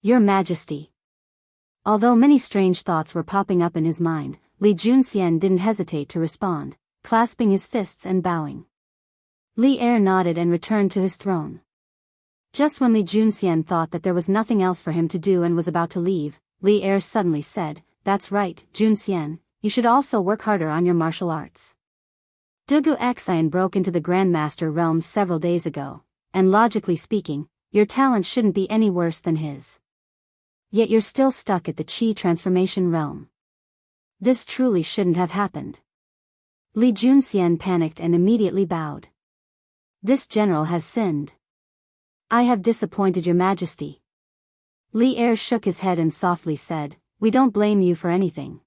Your Majesty. Although many strange thoughts were popping up in his mind, Li Junxian didn't hesitate to respond, clasping his fists and bowing. Li Er nodded and returned to his throne. Just when Li Junxian thought that there was nothing else for him to do and was about to leave, Li Er suddenly said, That's right, Junxian, you should also work harder on your martial arts. Dugu Xian broke into the Grandmaster realm several days ago, and logically speaking, your talent shouldn't be any worse than his. Yet you're still stuck at the Qi transformation realm. This truly shouldn't have happened. Li Junxian panicked and immediately bowed. This general has sinned. I have disappointed your Majesty. Li Er shook his head and softly said, We don't blame you for anything.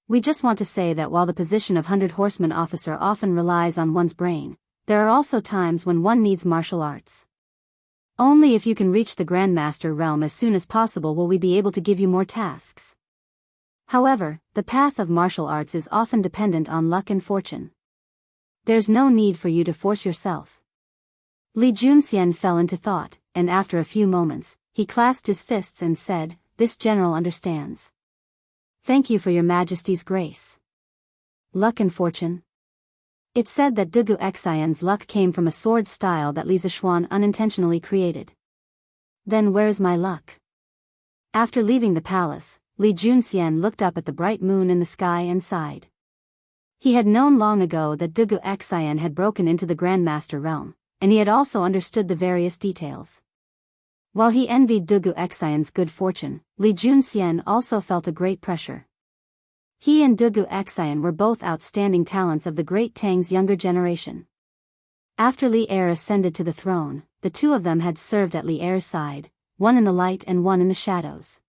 We just want to say that while the position of 100 Horseman officer often relies on one's brain, there are also times when one needs martial arts. Only if you can reach the Grandmaster realm as soon as possible will we be able to give you more tasks. However, the path of martial arts is often dependent on luck and fortune. There's no need for you to force yourself. Li Junxian fell into thought, and after a few moments, he clasped his fists and said, "This general understands. Thank you for your Majesty's grace." Luck and fortune? It's said that Dugu Xian's luck came from a sword style that Li Zishuan unintentionally created. Then where's my luck? After leaving the palace, Li Junxian looked up at the bright moon in the sky and sighed. He had known long ago that Dugu Xian had broken into the Grandmaster realm, and he had also understood the various details. While he envied Dugu Xian's good fortune, Li Junxian also felt a great pressure. He and Dugu Xian were both outstanding talents of the Great Tang's younger generation. After Li Er ascended to the throne, the two of them had served at Li Er's side, one in the light and one in the shadows.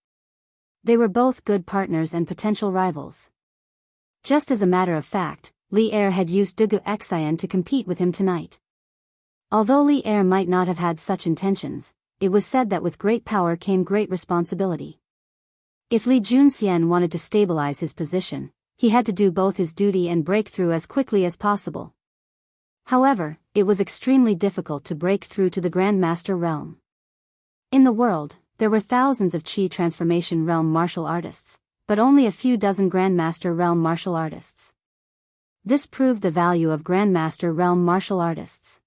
They were both good partners and potential rivals. Just as a matter of fact, Li Er had used Dugu Xian to compete with him tonight. Although Li Er might not have had such intentions, it was said that with great power came great responsibility. If Li Junxian wanted to stabilize his position, he had to do both his duty and break through as quickly as possible. However, it was extremely difficult to break through to the Grandmaster realm. In the world, there were thousands of Qi Transformation realm martial artists, but only a few dozen Grandmaster realm martial artists. This proved the value of Grandmaster realm martial artists.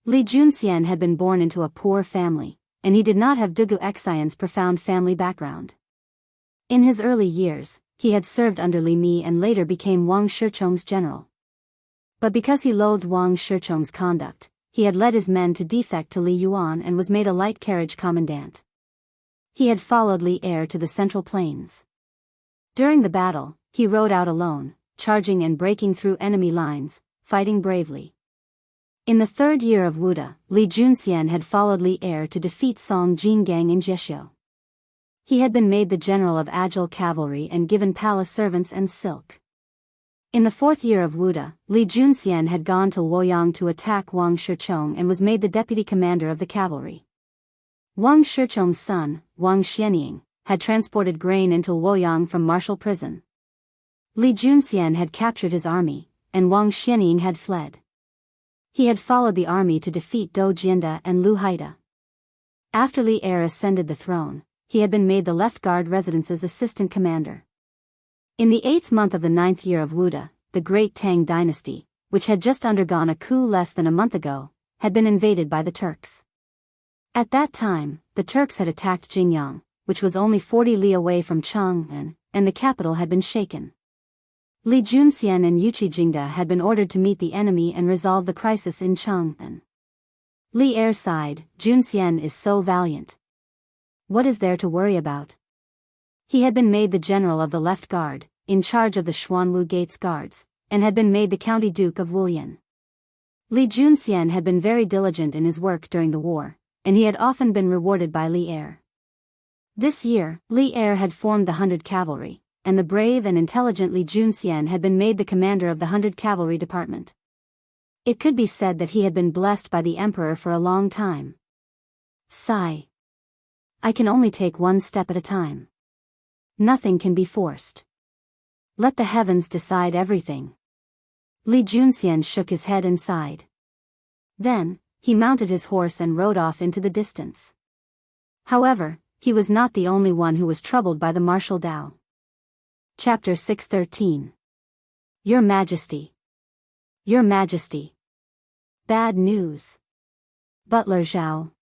Li Junxian had been born into a poor family, and he did not have Dugu Xian's profound family background. In his early years, he had served under Li Mi and later became Wang Shichong's general. But because he loathed Wang Shichong's conduct, he had led his men to defect to Li Yuan and was made a light carriage commandant. He had followed Li Er to the Central Plains. During the battle, he rode out alone, charging and breaking through enemy lines, fighting bravely. In the third year of Wuda, Li Junxian had followed Li Er to defeat Song Jinggang in Jieshou. He had been made the general of agile cavalry and given palace servants and silk. In the fourth year of Wuda, Li Junxian had gone to Luoyang to attack Wang Shichong and was made the deputy commander of the cavalry. Wang Shichong's son, Wang Xianying, had transported grain into Luoyang from martial prison. Li Junxian had captured his army, and Wang Xianying had fled. He had followed the army to defeat Dou Jianda and Lu Haida. After Li Er ascended the throne, he had been made the Left Guard Residence's assistant commander. In the 8th month of the 9th year of Wuda, the Great Tang dynasty, which had just undergone a coup less than a month ago, had been invaded by the Turks. At that time, the Turks had attacked Jingyang, which was only 40 li away from Chang'an, and the capital had been shaken. Li Junxian and Yuqi Jingda had been ordered to meet the enemy and resolve the crisis in Chang'an. Li Er sighed, "Junxian is so valiant. What is there to worry about?" He had been made the general of the Left Guard, in charge of the Xuanwu Gates Guards, and had been made the County Duke of Wulyan. Li Junxian had been very diligent in his work during the war, and he had often been rewarded by Li Er. This year, Li Er had formed the 100 Cavalry, and the brave and intelligent Li Junxian had been made the commander of the 100 Cavalry Department. It could be said that he had been blessed by the Emperor for a long time. Sigh. I can only take one step at a time. Nothing can be forced. Let the heavens decide everything. Li Junxian shook his head and sighed. Then, he mounted his horse and rode off into the distance. However, he was not the only one who was troubled by the martial Tao. Chapter 613. Your Majesty. Your Majesty. Bad news. Butler Zhao.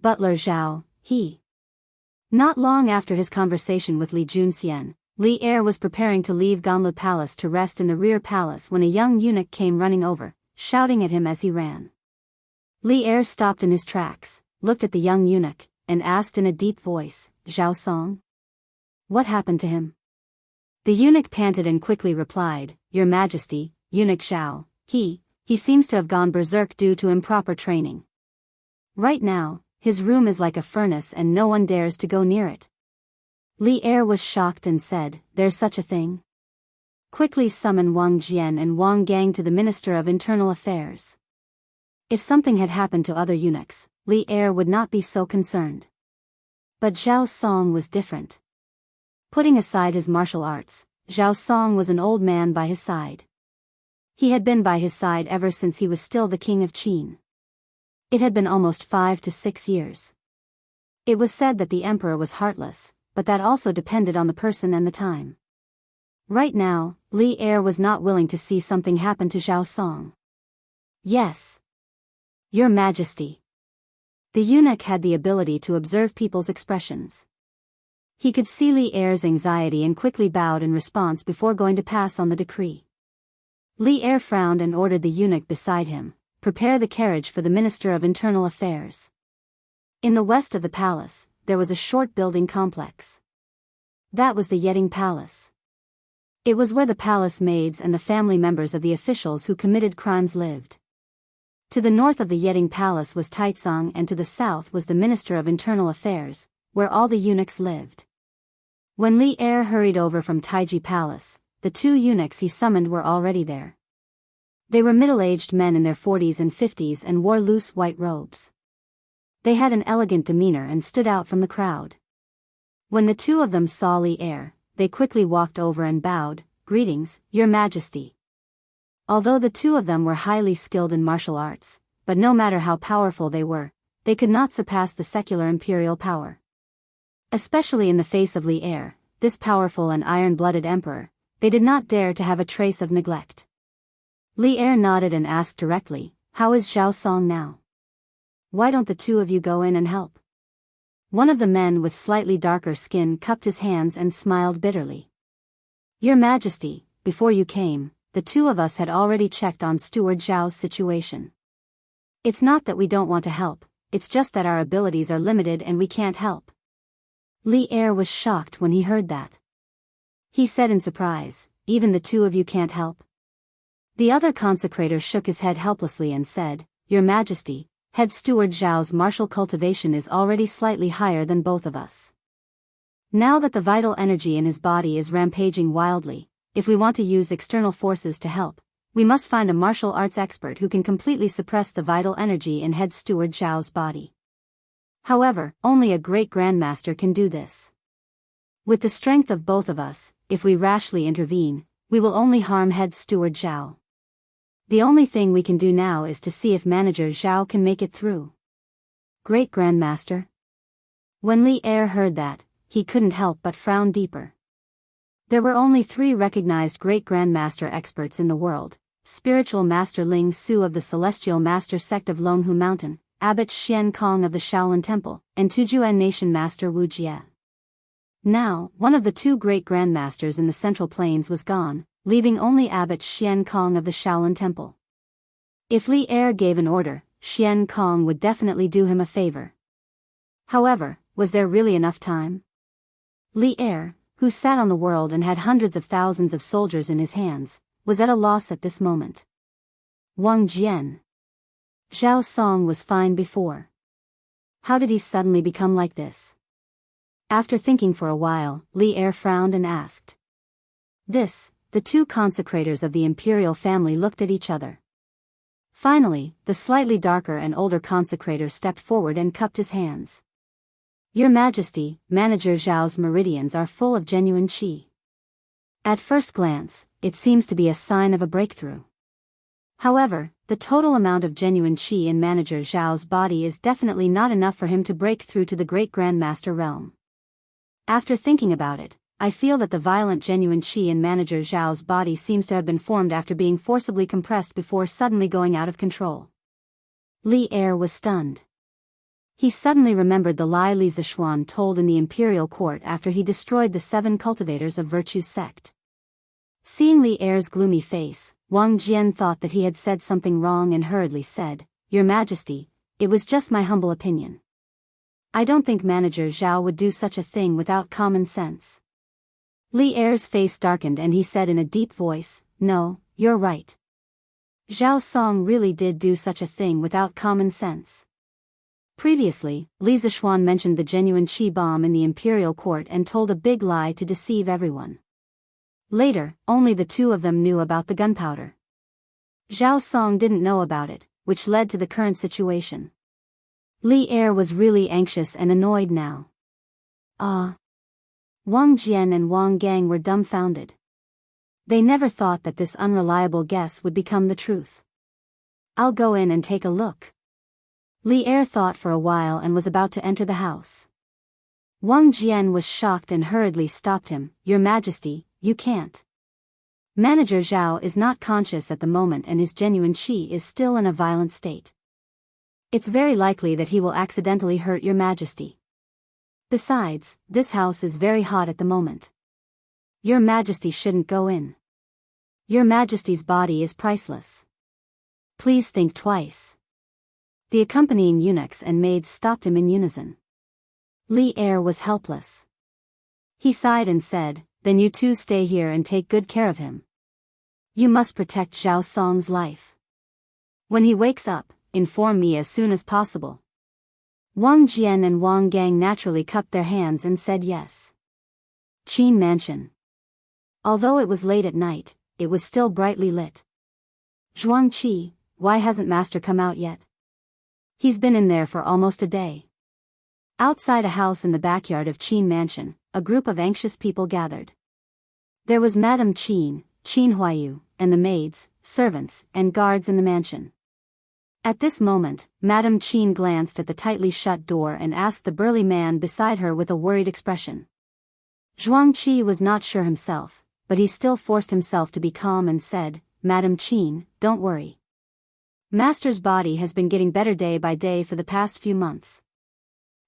Butler Zhao, he. Not long after his conversation with Li Junxian, Li Er was preparing to leave Ganlu Palace to rest in the rear palace when a young eunuch came running over, shouting at him as he ran. Li Er stopped in his tracks, looked at the young eunuch, and asked in a deep voice, "Zhao Song? What happened to him?" The eunuch panted and quickly replied, "Your Majesty, Eunuch Zhao, he seems to have gone berserk due to improper training. Right now, his room is like a furnace and no one dares to go near it." Li Er was shocked and said, "There's such a thing?" Quickly summon Wang Jian and Wang Gang to the Minister of Internal Affairs. If something had happened to other eunuchs, Li Er would not be so concerned. But Zhao Song was different. Putting aside his martial arts, Zhao Song was an old man by his side. He had been by his side ever since he was still the king of Qin. It had been almost 5 to 6 years. It was said that the emperor was heartless, but that also depended on the person and the time. Right now, Li Er was not willing to see something happen to Zhao Song. Yes. Your Majesty. The eunuch had the ability to observe people's expressions. He could see Li Er's anxiety and quickly bowed in response before going to pass on the decree. Li Er frowned and ordered the eunuch beside him, "Prepare the carriage for the Minister of Internal Affairs." In the west of the palace, there was a short building complex. That was the Yeting Palace. It was where the palace maids and the family members of the officials who committed crimes lived. To the north of the Yeting Palace was Taizong, and to the south was the Minister of Internal Affairs, where all the eunuchs lived. When Li Er hurried over from Taiji Palace, the 2 eunuchs he summoned were already there. They were middle-aged men in their 40s and 50s and wore loose white robes. They had an elegant demeanor and stood out from the crowd. When the 2 of them saw Li Er, they quickly walked over and bowed, "Greetings, Your Majesty." Although the 2 of them were highly skilled in martial arts, but no matter how powerful they were, they could not surpass the secular imperial power. Especially in the face of Li Er, this powerful and iron-blooded emperor, they did not dare to have a trace of neglect. Li Er nodded and asked directly, "How is Zhao Song now? Why don't the 2 of you go in and help?" One of the men with slightly darker skin cupped his hands and smiled bitterly. "Your Majesty, before you came, the 2 of us had already checked on Steward Zhao's situation. It's not that we don't want to help, it's just that our abilities are limited and we can't help." Li Er was shocked when he heard that. He said in surprise, "Even the 2 of you can't help?" The other consecrator shook his head helplessly and said, "Your Majesty, Head Steward Zhao's martial cultivation is already slightly higher than both of us. Now that the vital energy in his body is rampaging wildly, if we want to use external forces to help, we must find a martial arts expert who can completely suppress the vital energy in Head Steward Zhao's body. However, only a great grandmaster can do this. With the strength of both of us, if we rashly intervene, we will only harm Head Steward Zhao. The only thing we can do now is to see if Manager Zhao can make it through." "Great Grandmaster?" When Li Er heard that, he couldn't help but frown deeper. There were only 3 recognized Great Grandmaster experts in the world: Spiritual Master Ling Su of the Celestial Master Sect of Longhu Mountain, Abbot Xian Kong of the Shaolin Temple, and Tujuan Nation Master Wu Jie. Now, one of the 2 Great Grandmasters in the Central Plains was gone, leaving only Abbot Xian Kong of the Shaolin Temple. If Li Er gave an order, Xian Kong would definitely do him a favor. However, was there really enough time? Li Er, who sat on the world and had hundreds of thousands of soldiers in his hands, was at a loss at this moment. Wang Jian. Zhao Song was fine before. How did he suddenly become like this? After thinking for a while, Li Er frowned and asked. The 2 consecrators of the imperial family looked at each other. Finally, the slightly darker and older consecrator stepped forward and cupped his hands. "Your Majesty, Manager Zhao's meridians are full of genuine qi. At first glance, it seems to be a sign of a breakthrough. However, the total amount of genuine qi in Manager Zhao's body is definitely not enough for him to break through to the Great Grandmaster realm. After thinking about it, I feel that the violent genuine qi in Manager Zhao's body seems to have been formed after being forcibly compressed before suddenly going out of control." Li Er was stunned. He suddenly remembered the lie Li Zishuan told in the imperial court after he destroyed the 7 cultivators of Virtue sect. Seeing Li Er's gloomy face, Wang Jian thought that he had said something wrong and hurriedly said, "Your Majesty, it was just my humble opinion. I don't think Manager Zhao would do such a thing without common sense." Li Er's face darkened and he said in a deep voice, "No, you're right. Zhao Song really did do such a thing without common sense." Previously, Li Zishuan mentioned the genuine qi bomb in the imperial court and told a big lie to deceive everyone. Later, only the two of them knew about the gunpowder. Zhao Song didn't know about it, which led to the current situation. Li Er was really anxious and annoyed now. Wang Jian and Wang Gang were dumbfounded. They never thought that this unreliable guess would become the truth. I'll go in and take a look. Li Er thought for a while and was about to enter the house. Wang Jian was shocked and hurriedly stopped him. Your Majesty, you can't. Manager Zhao is not conscious at the moment and his genuine qi is still in a violent state. It's very likely that he will accidentally hurt your Majesty. Besides, this house is very hot at the moment. Your Majesty shouldn't go in. Your Majesty's body is priceless. Please think twice. The accompanying eunuchs and maids stopped him in unison. Li Er was helpless. He sighed and said, then you two stay here and take good care of him. You must protect Zhao Song's life. When he wakes up, inform me as soon as possible. Wang Jian and Wang Gang naturally cupped their hands and said yes. Qin Mansion. Although it was late at night, it was still brightly lit. Zhuangqi, why hasn't Master come out yet? He's been in there for almost a day. Outside a house in the backyard of Qin Mansion, a group of anxious people gathered. There was Madame Qin, Qin Huayu, and the maids, servants, and guards in the mansion. At this moment, Madame Qin glanced at the tightly shut door and asked the burly man beside her with a worried expression. Zhuangqi was not sure himself, but he still forced himself to be calm and said, Madame Qin, don't worry. Master's body has been getting better day by day for the past few months.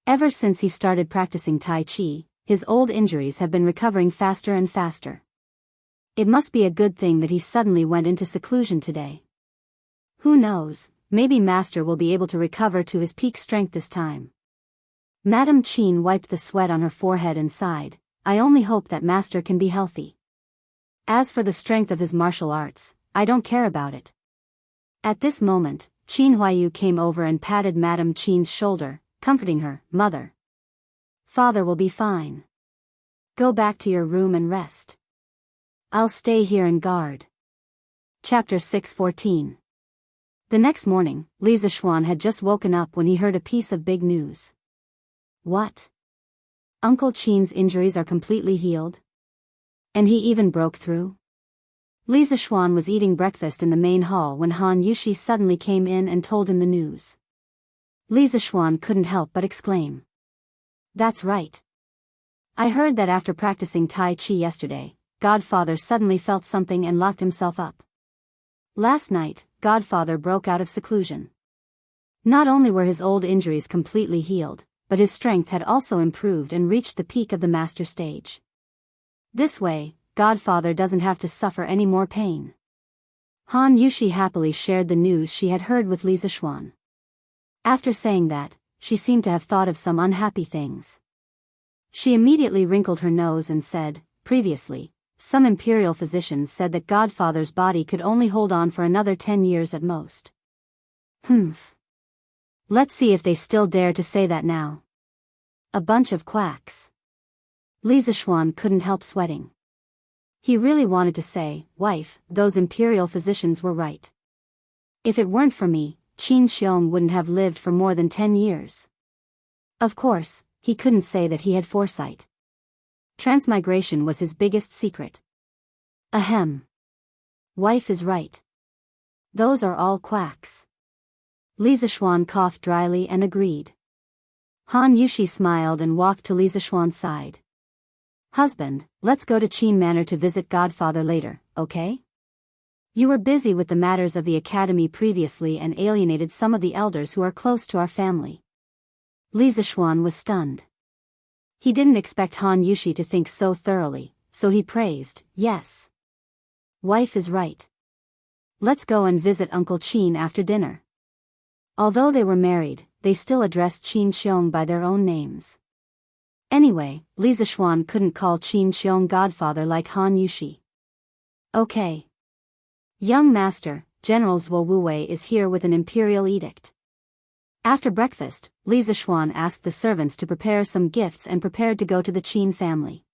Ever since he started practicing Tai Chi, his old injuries have been recovering faster and faster. It must be a good thing that he suddenly went into seclusion today. Who knows, maybe Master will be able to recover to his peak strength this time. Madame Qin wiped the sweat on her forehead and sighed, I only hope that Master can be healthy. As for the strength of his martial arts, I don't care about it. At this moment, Qin Huayu came over and patted Madame Qin's shoulder, comforting her, Mother. Father will be fine. Go back to your room and rest. I'll stay here and guard. Chapter 6:14. The next morning, Li Zishuan had just woken up when he heard a piece of big news. What? Uncle Qin's injuries are completely healed? And he even broke through? Li Zishuan was eating breakfast in the main hall when Han Yushi suddenly came in and told him the news. Li Zishuan couldn't help but exclaim. That's right. I heard that after practicing Tai Chi yesterday, Godfather suddenly felt something and locked himself up. Last night, Godfather broke out of seclusion. Not only were his old injuries completely healed, but his strength had also improved and reached the peak of the master stage. This way, Godfather doesn't have to suffer any more pain. Han Yushi happily shared the news she had heard with Li Zishuan. After saying that, she seemed to have thought of some unhappy things. She immediately wrinkled her nose and said, previously, some imperial physicians said that Godfather's body could only hold on for another 10 years at most. Let's see if they still dare to say that now. A bunch of quacks. Li Zishuan couldn't help sweating. He really wanted to say, wife, those imperial physicians were right. If it weren't for me, Qin Xiong wouldn't have lived for more than 10 years. Of course, he couldn't say that he had foresight. Transmigration was his biggest secret. Ahem. Wife is right. Those are all quacks. Li Zishuan coughed dryly and agreed. Han Yushi smiled and walked to Li Zishuan's side. Husband, let's go to Qin Manor to visit Godfather later, okay? You were busy with the matters of the academy previously and alienated some of the elders who are close to our family. Li Zishuan was stunned. He didn't expect Han Yushi to think so thoroughly, so he praised, yes. Wife is right. Let's go and visit Uncle Qin after dinner. Although they were married, they still addressed Qin Xiong by their own names. Anyway, Li Zishuan couldn't call Qin Xiong Godfather like Han Yushi. Okay. Young Master, General Zhuo Wuwei is here with an imperial edict. After breakfast, Li Zishuan asked the servants to prepare some gifts and prepared to go to the Qin family.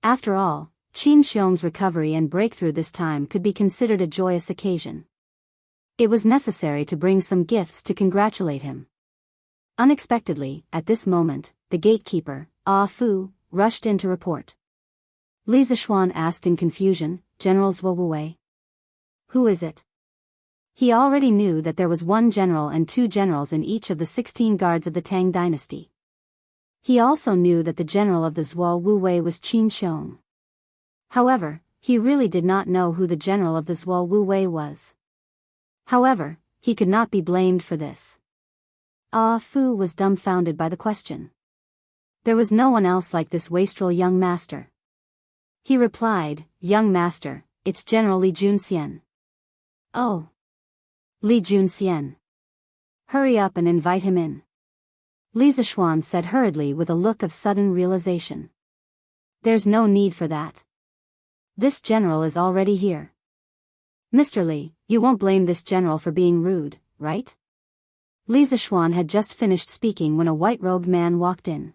After all, Qin Xiong's recovery and breakthrough this time could be considered a joyous occasion. It was necessary to bring some gifts to congratulate him. Unexpectedly, at this moment, the gatekeeper, Ah Fu, rushed in to report. Li Zixuan asked in confusion, General Zhuo Wuwei. Who is it? He already knew that there was one general and 2 generals in each of the 16 guards of the Tang dynasty. He also knew that the general of the Zhuo Wuwei was Qin Xiong. However, he really did not know who the general of the Zhuo Wuwei was. However, he could not be blamed for this. Ah Fu was dumbfounded by the question. There was no one else like this wastrel young master. He replied, Young master, it's General Li Junxian. Oh. Li Junxian. Hurry up and invite him in. Li Zixuan said hurriedly with a look of sudden realization. There's no need for that. This general is already here. Mr. Li, you won't blame this general for being rude, right? Li Zixuan had just finished speaking when a white-robed man walked in.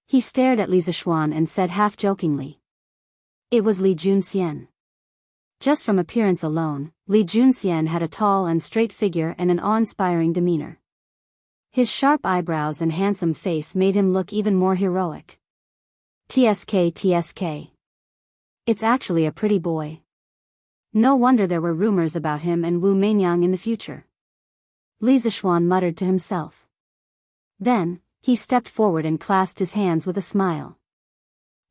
He stared at Li Zixuan and said half-jokingly. It was Li Junxian. Just from appearance alone, Li Junxian had a tall and straight figure and an awe-inspiring demeanor. His sharp eyebrows and handsome face made him look even more heroic. TSK. It's actually a pretty boy. No wonder there were rumors about him and Wu Meinyang in the future. Li Zixuan muttered to himself. Then, he stepped forward and clasped his hands with a smile.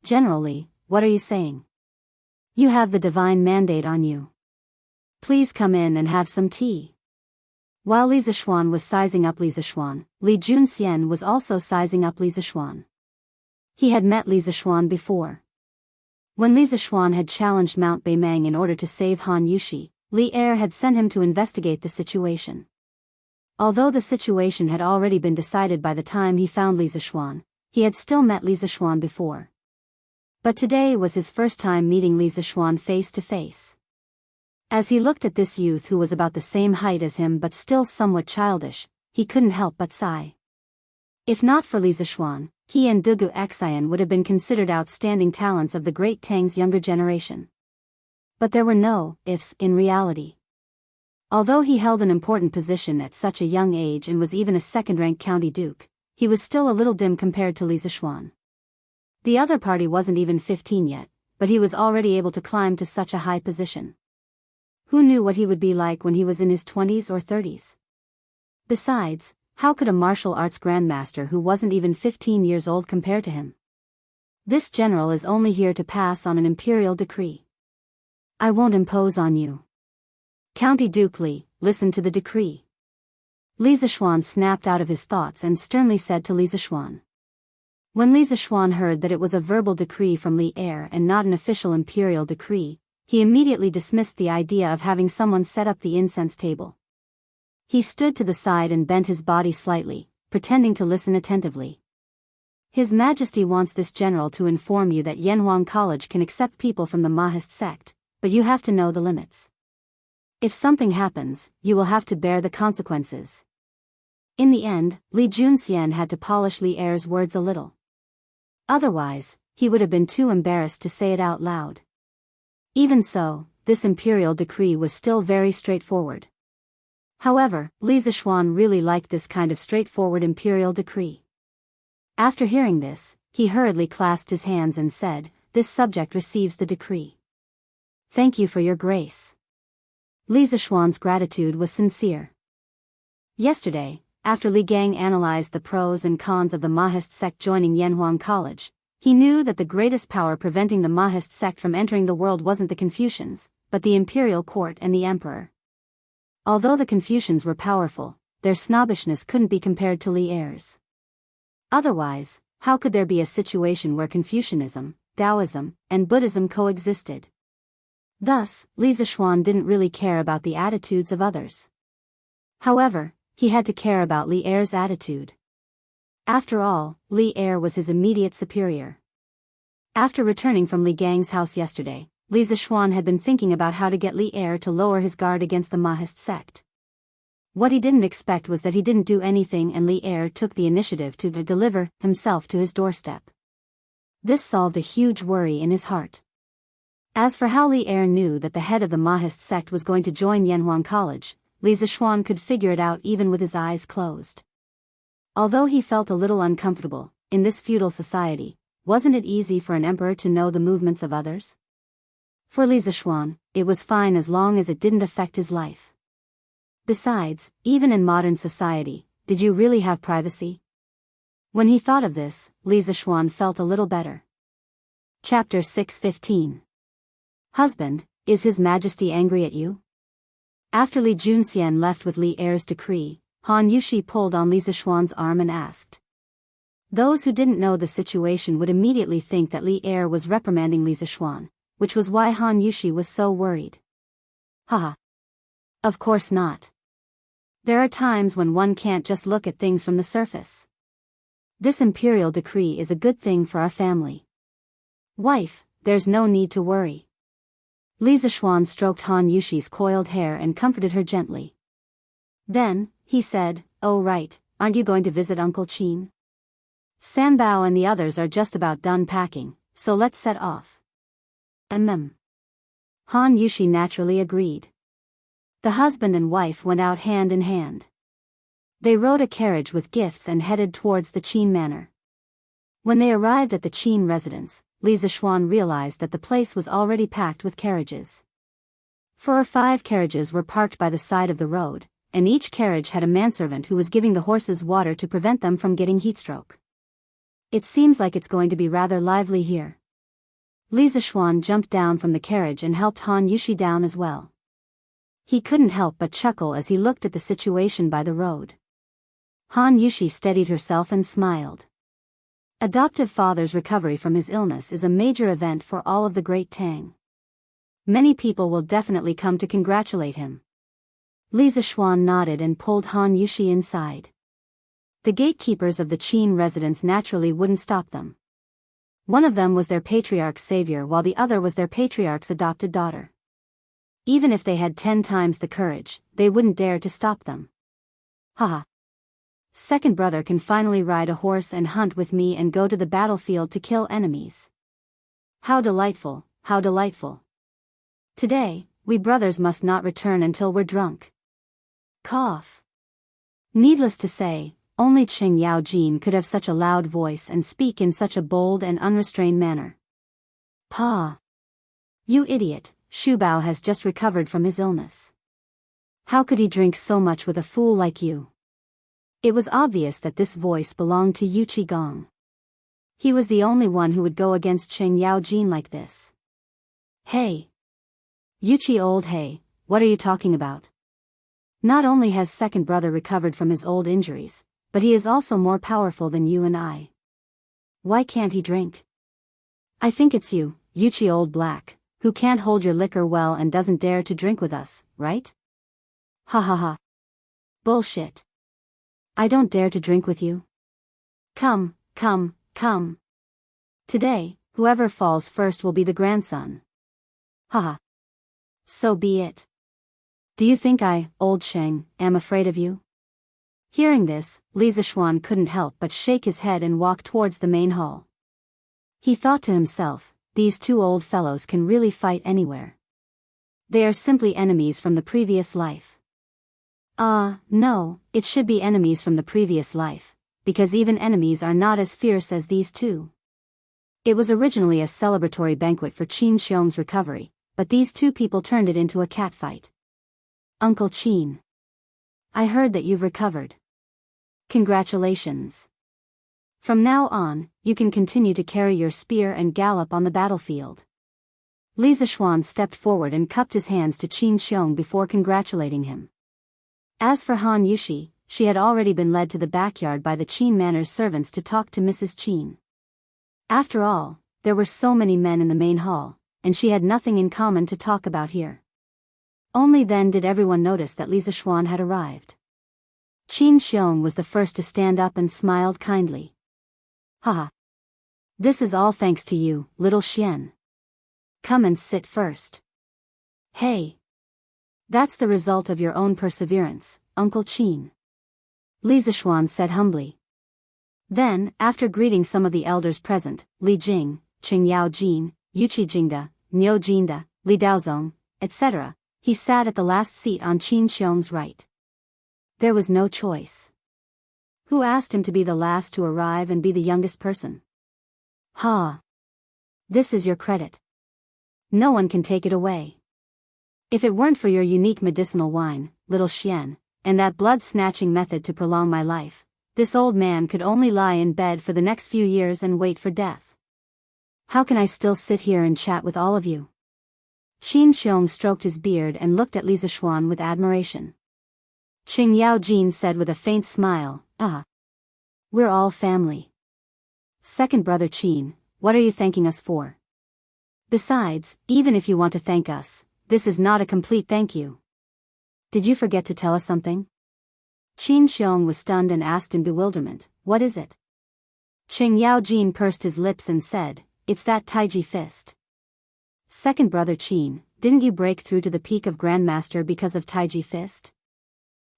General Li, what are you saying? You have the divine mandate on you. Please come in and have some tea. While Li Zixuan was sizing up Li Zixuan, Li Junxian was also sizing up Li Zixuan. He had met Li Zixuan before. When Li Zixuan had challenged Mount Beimeng in order to save Han Yushi, Li Er had sent him to investigate the situation. Although the situation had already been decided by the time he found Li Zixuan, he had still met Li Zixuan before. But today was his first time meeting Li Zixuan face to face. As he looked at this youth who was about the same height as him but still somewhat childish, he couldn't help but sigh. If not for Li Zixuan, he and Dugu Xian would have been considered outstanding talents of the great Tang's younger generation. But there were no ifs in reality. Although he held an important position at such a young age and was even a second-ranked county duke, he was still a little dim compared to Li Zixuan. The other party wasn't even 15 yet, but he was already able to climb to such a high position. Who knew what he would be like when he was in his 20s or 30s? Besides, how could a martial arts grandmaster who wasn't even 15 years old compare to him? This general is only here to pass on an imperial decree. I won't impose on you. County Duke Li, listen to the decree. Li Zixuan snapped out of his thoughts and sternly said to Li Zixuan. When Li Zixuan heard that it was a verbal decree from Li Er and not an official imperial decree, he immediately dismissed the idea of having someone set up the incense table. He stood to the side and bent his body slightly, pretending to listen attentively. His Majesty wants this general to inform you that Yanhuang College can accept people from the Mahist sect, but you have to know the limits. If something happens, you will have to bear the consequences. In the end, Li Junxian had to polish Li Er's words a little. Otherwise, he would have been too embarrassed to say it out loud. Even so, this imperial decree was still very straightforward. However, Li Zixuan really liked this kind of straightforward imperial decree. After hearing this, he hurriedly clasped his hands and said, This subject receives the decree. Thank you for your grace. Li Zixuan's gratitude was sincere. Yesterday, after Li Gang analyzed the pros and cons of the Mahist sect joining Yanhuang College, he knew that the greatest power preventing the Mahist sect from entering the world wasn't the Confucians, but the imperial court and the emperor. Although the Confucians were powerful, their snobbishness couldn't be compared to Li Er's. Otherwise, how could there be a situation where Confucianism, Taoism, and Buddhism coexisted? Thus, Li Zixuan didn't really care about the attitudes of others. However, he had to care about Li Er's attitude. After all, Li Er was his immediate superior. After returning from Li Gang's house yesterday, Li Zixuan had been thinking about how to get Li Er to lower his guard against the Mahist sect. What he didn't expect was that he didn't do anything and Li Er took the initiative to deliver himself to his doorstep. This solved a huge worry in his heart. As for how Li Er knew that the head of the Mahist sect was going to join Yanhuang College, Li Zishuan could figure it out even with his eyes closed. Although he felt a little uncomfortable, in this feudal society, wasn't it easy for an emperor to know the movements of others? For Li Zishuan, it was fine as long as it didn't affect his life. Besides, even in modern society, did you really have privacy? When he thought of this, Li Zishuan felt a little better. Chapter 6:15. Husband, is His Majesty angry at you? After Li Junxian left with Li Er's decree, Han Yushi pulled on Li Zishuan's arm and asked. Those who didn't know the situation would immediately think that Li Er was reprimanding Li Zishuan, which was why Han Yushi was so worried. Haha. Of course not. There are times when one can't just look at things from the surface. This imperial decree is a good thing for our family. Wife, there's no need to worry. Li Zishuan stroked Han Yushi's coiled hair and comforted her gently. Then, he said, oh right, aren't you going to visit Uncle Qin? Sanbao and the others are just about done packing, so let's set off. Han Yushi naturally agreed. The husband and wife went out hand in hand. They rode a carriage with gifts and headed towards the Qin manor. When they arrived at the Qin residence, Li Zishuan realized that the place was already packed with carriages. 4 or 5 carriages were parked by the side of the road, and each carriage had a manservant who was giving the horses water to prevent them from getting heatstroke. It seems like it's going to be rather lively here. Li Zishuan jumped down from the carriage and helped Han Yushi down as well. He couldn't help but chuckle as he looked at the situation by the road. Han Yushi steadied herself and smiled. Adoptive father's recovery from his illness is a major event for all of the Great Tang. Many people will definitely come to congratulate him. Li Zishuan nodded and pulled Han Yushi inside. The gatekeepers of the Qin residence naturally wouldn't stop them. One of them was their patriarch's savior while the other was their patriarch's adopted daughter. Even if they had 10 times the courage, they wouldn't dare to stop them. Haha. Second brother can finally ride a horse and hunt with me and go to the battlefield to kill enemies. How delightful, how delightful. Today, we brothers must not return until we're drunk. Cough. Needless to say, only Qing Yaojin could have such a loud voice and speak in such a bold and unrestrained manner. Pa. You idiot, Shubao has just recovered from his illness. How could he drink so much with a fool like you? It was obvious that this voice belonged to Yu Qigong. He was the only one who would go against Qing Yaojin like this. Hey! Yuchi old hey, what are you talking about? Not only has second brother recovered from his old injuries, but he is also more powerful than you and I. Why can't he drink? I think it's you, Yuchi old black, who can't hold your liquor well and doesn't dare to drink with us, right? Ha ha ha. Bullshit. I don't dare to drink with you. Come, come, come. Today, whoever falls first will be the grandson. Haha. So be it. Do you think I, old Sheng, am afraid of you? Hearing this, Li Zishuan couldn't help but shake his head and walk towards the main hall. He thought to himself, these 2 old fellows can really fight anywhere. They are simply enemies from the previous life. No, it should be enemies from the previous life, because even enemies are not as fierce as these 2. It was originally a celebratory banquet for Qin Xiong's recovery, but these 2 people turned it into a catfight. Uncle Qin. I heard that you've recovered. Congratulations. From now on, you can continue to carry your spear and gallop on the battlefield. Li Zishuan stepped forward and cupped his hands to Qin Xiong before congratulating him. As for Han Yushi, she had already been led to the backyard by the Qin manor's servants to talk to Mrs. Qin. After all, there were so many men in the main hall, and she had nothing in common to talk about here. Only then did everyone notice that Li Zishuan had arrived. Qin Xiong was the first to stand up and smiled kindly. Haha. This is all thanks to you, little Xian. Come and sit first. Hey. That's the result of your own perseverance, Uncle Qin. Li Zishuan said humbly. Then, after greeting some of the elders present, Li Jing, Qing Yaojin, Yuqi Jingda, Niu Jinda, Li Daozong, etc., he sat at the last seat on Qin Xiong's right. There was no choice. Who asked him to be the last to arrive and be the youngest person? Ha! This is your credit. No one can take it away. If it weren't for your unique medicinal wine, little Xian, and that blood-snatching method to prolong my life, this old man could only lie in bed for the next few years and wait for death. How can I still sit here and chat with all of you? Qin Xiong stroked his beard and looked at Li Zishuan with admiration. Qing Yaojin said with a faint smile, we're all family. Second brother Qin, what are you thanking us for? Besides, even if you want to thank us, this is not a complete thank you. Did you forget to tell us something? Qin Xiong was stunned and asked in bewilderment, what is it? Qing Yaojin pursed his lips and said, it's that Taiji fist. Second brother Qin, didn't you break through to the peak of Grandmaster because of Taiji fist?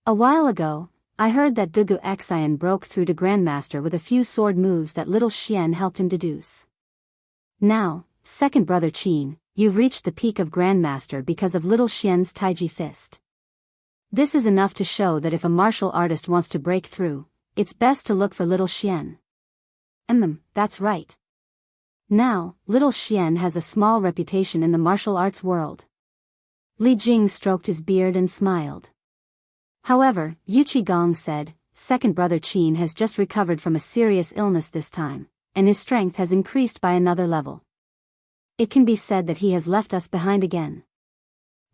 A while ago, I heard that Dugu Xian broke through to Grandmaster with a few sword moves that little Xian helped him deduce. Now, second brother Qin, you've reached the peak of Grandmaster because of little Xian's Taiji fist. This is enough to show that if a martial artist wants to break through, it's best to look for little Xian. That's right. Now, little Xian has a small reputation in the martial arts world. Li Jing stroked his beard and smiled. However, Yu Qigong said, second brother Qin has just recovered from a serious illness this time, and his strength has increased by another level. It can be said that he has left us behind again.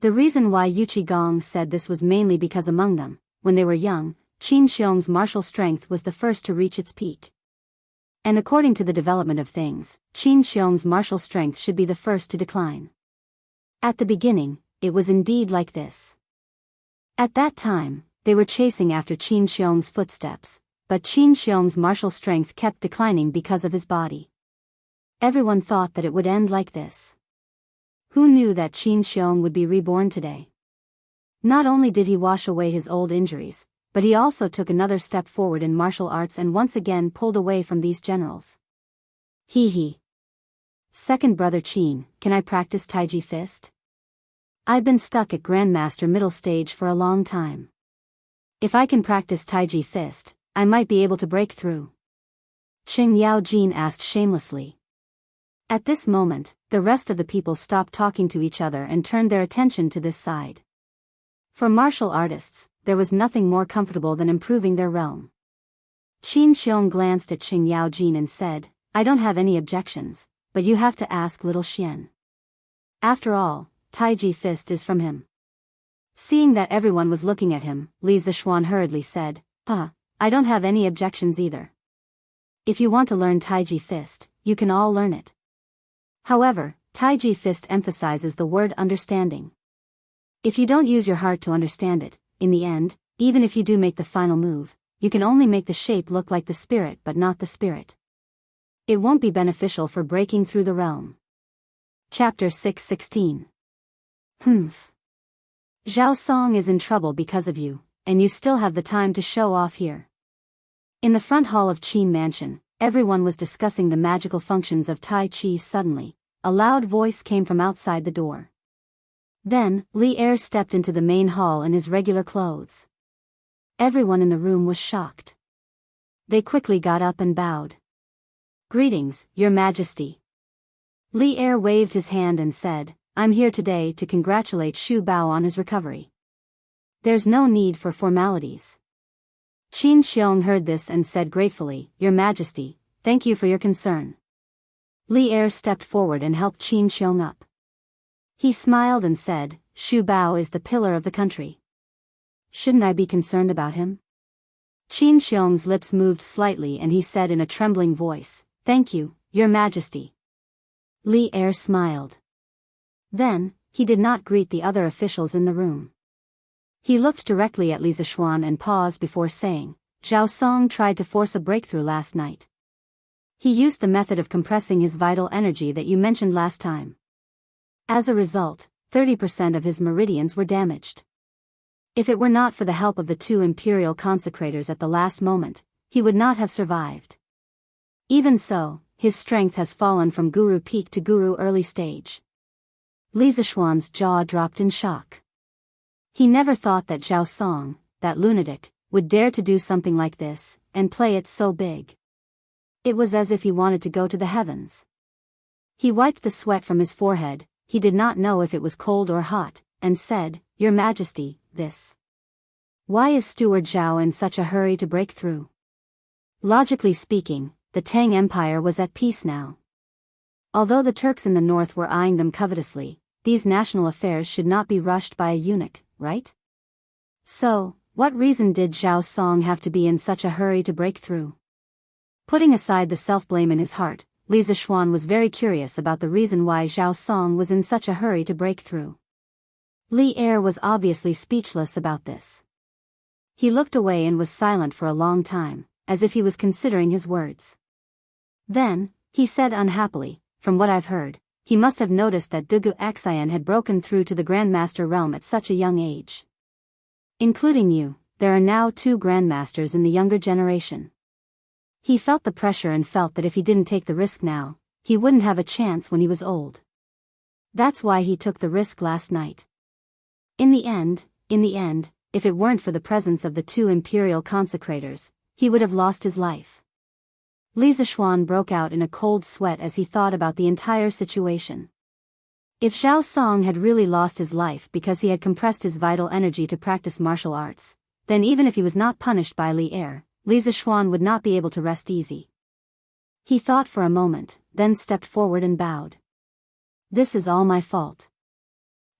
The reason why Yu Qigong said this was mainly because among them, when they were young, Qin Xiong's martial strength was the first to reach its peak. And according to the development of things, Qin Xiong's martial strength should be the first to decline. At the beginning, it was indeed like this. At that time, they were chasing after Qin Xiong's footsteps, but Qin Xiong's martial strength kept declining because of his body. Everyone thought that it would end like this. Who knew that Qin Xiong would be reborn today? Not only did he wash away his old injuries, but he also took another step forward in martial arts and once again pulled away from these generals. He. Second brother Qin, can I practice Taiji fist? I've been stuck at Grandmaster middle stage for a long time. If I can practice Taiji fist, I might be able to break through. Qing Yaojin asked shamelessly. At this moment, the rest of the people stopped talking to each other and turned their attention to this side. For martial artists, there was nothing more comfortable than improving their realm. Qin Xiong glanced at Qing Yaojin and said, I don't have any objections, but you have to ask little Xian. After all, Taiji fist is from him. Seeing that everyone was looking at him, Li Zishuan hurriedly said, I don't have any objections either. If you want to learn Taiji fist, you can all learn it. However, Taiji fist emphasizes the word understanding. If you don't use your heart to understand it, in the end, even if you do make the final move, you can only make the shape look like the spirit but not the spirit. It won't be beneficial for breaking through the realm. Chapter 6:16. Zhao Song is in trouble because of you, and you still have the time to show off here. In the front hall of Qin Mansion, everyone was discussing the magical functions of Tai Chi. Suddenly, a loud voice came from outside the door. Then, Li Er stepped into the main hall in his regular clothes. Everyone in the room was shocked. They quickly got up and bowed. Greetings, Your Majesty. Li Er waved his hand and said, I'm here today to congratulate Xu Bao on his recovery. There's no need for formalities. Qin Xiong heard this and said gratefully, Your Majesty, thank you for your concern. Li Er stepped forward and helped Qin Xiong up. He smiled and said, Xu Bao is the pillar of the country. Shouldn't I be concerned about him? Qin Xiong's lips moved slightly and he said in a trembling voice, Thank you, Your Majesty. Li Er smiled. Then, he did not greet the other officials in the room. He looked directly at Li Zishuan and paused before saying, Zhao Song tried to force a breakthrough last night. He used the method of compressing his vital energy that you mentioned last time. As a result, 30% of his meridians were damaged. If it were not for the help of the two imperial consecrators at the last moment, he would not have survived. Even so, his strength has fallen from Guru Peak to Guru Early Stage. Li Zishuan's jaw dropped in shock. He never thought that Zhao Song, that lunatic, would dare to do something like this, and play it so big. It was as if he wanted to go to the heavens. He wiped the sweat from his forehead, he did not know if it was cold or hot, and said, "Your Majesty, this. Why is Steward Zhao in such a hurry to break through?" Logically speaking, the Tang Empire was at peace now. Although the Turks in the north were eyeing them covetously, these national affairs should not be rushed by a eunuch, right? So, what reason did Zhao Song have to be in such a hurry to break through? Putting aside the self-blame in his heart, Li Zishuan was very curious about the reason why Zhao Song was in such a hurry to break through. Li Er was obviously speechless about this. He looked away and was silent for a long time, as if he was considering his words. Then, he said unhappily, "From what I've heard, he must have noticed that Dugu Xian had broken through to the Grandmaster realm at such a young age. Including you, there are now 2 Grandmasters in the younger generation. He felt the pressure and felt that if he didn't take the risk now, he wouldn't have a chance when he was old. That's why he took the risk last night. In the end, if it weren't for the presence of the 2 imperial consecrators, he would have lost his life." Li Zishuan broke out in a cold sweat as he thought about the entire situation. If Zhao Song had really lost his life because he had compressed his vital energy to practice martial arts, then even if he was not punished by Li Er, Li Zishuan would not be able to rest easy. He thought for a moment, then stepped forward and bowed. "This is all my fault.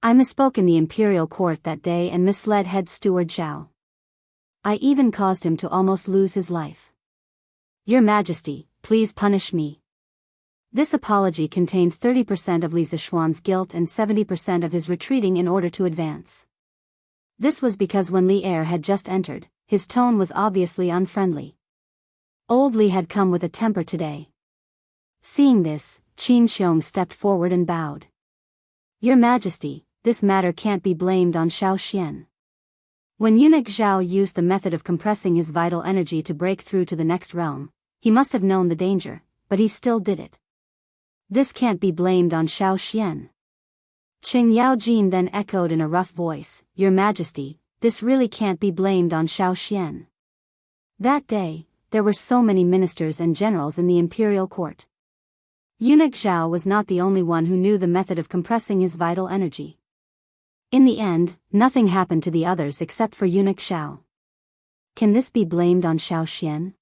I misspoke in the imperial court that day and misled head steward Zhao. I even caused him to almost lose his life. Your Majesty, please punish me." This apology contained 30% of Li Zishuan's guilt and 70% of his retreating in order to advance. This was because when Li Er had just entered, his tone was obviously unfriendly. Old Li had come with a temper today. Seeing this, Qin Xiong stepped forward and bowed. "Your Majesty, this matter can't be blamed on Xiao Xian. When eunuch Zhao used the method of compressing his vital energy to break through to the next realm, he must have known the danger, but he still did it. This can't be blamed on Xiao Xian." Qing Yaojin then echoed in a rough voice, "Your Majesty, this really can't be blamed on Xiao Xian. That day, there were so many ministers and generals in the imperial court. Eunuch Zhao was not the only one who knew the method of compressing his vital energy. In the end, nothing happened to the others except for eunuch Zhao. Can this be blamed on Xiao Xian?"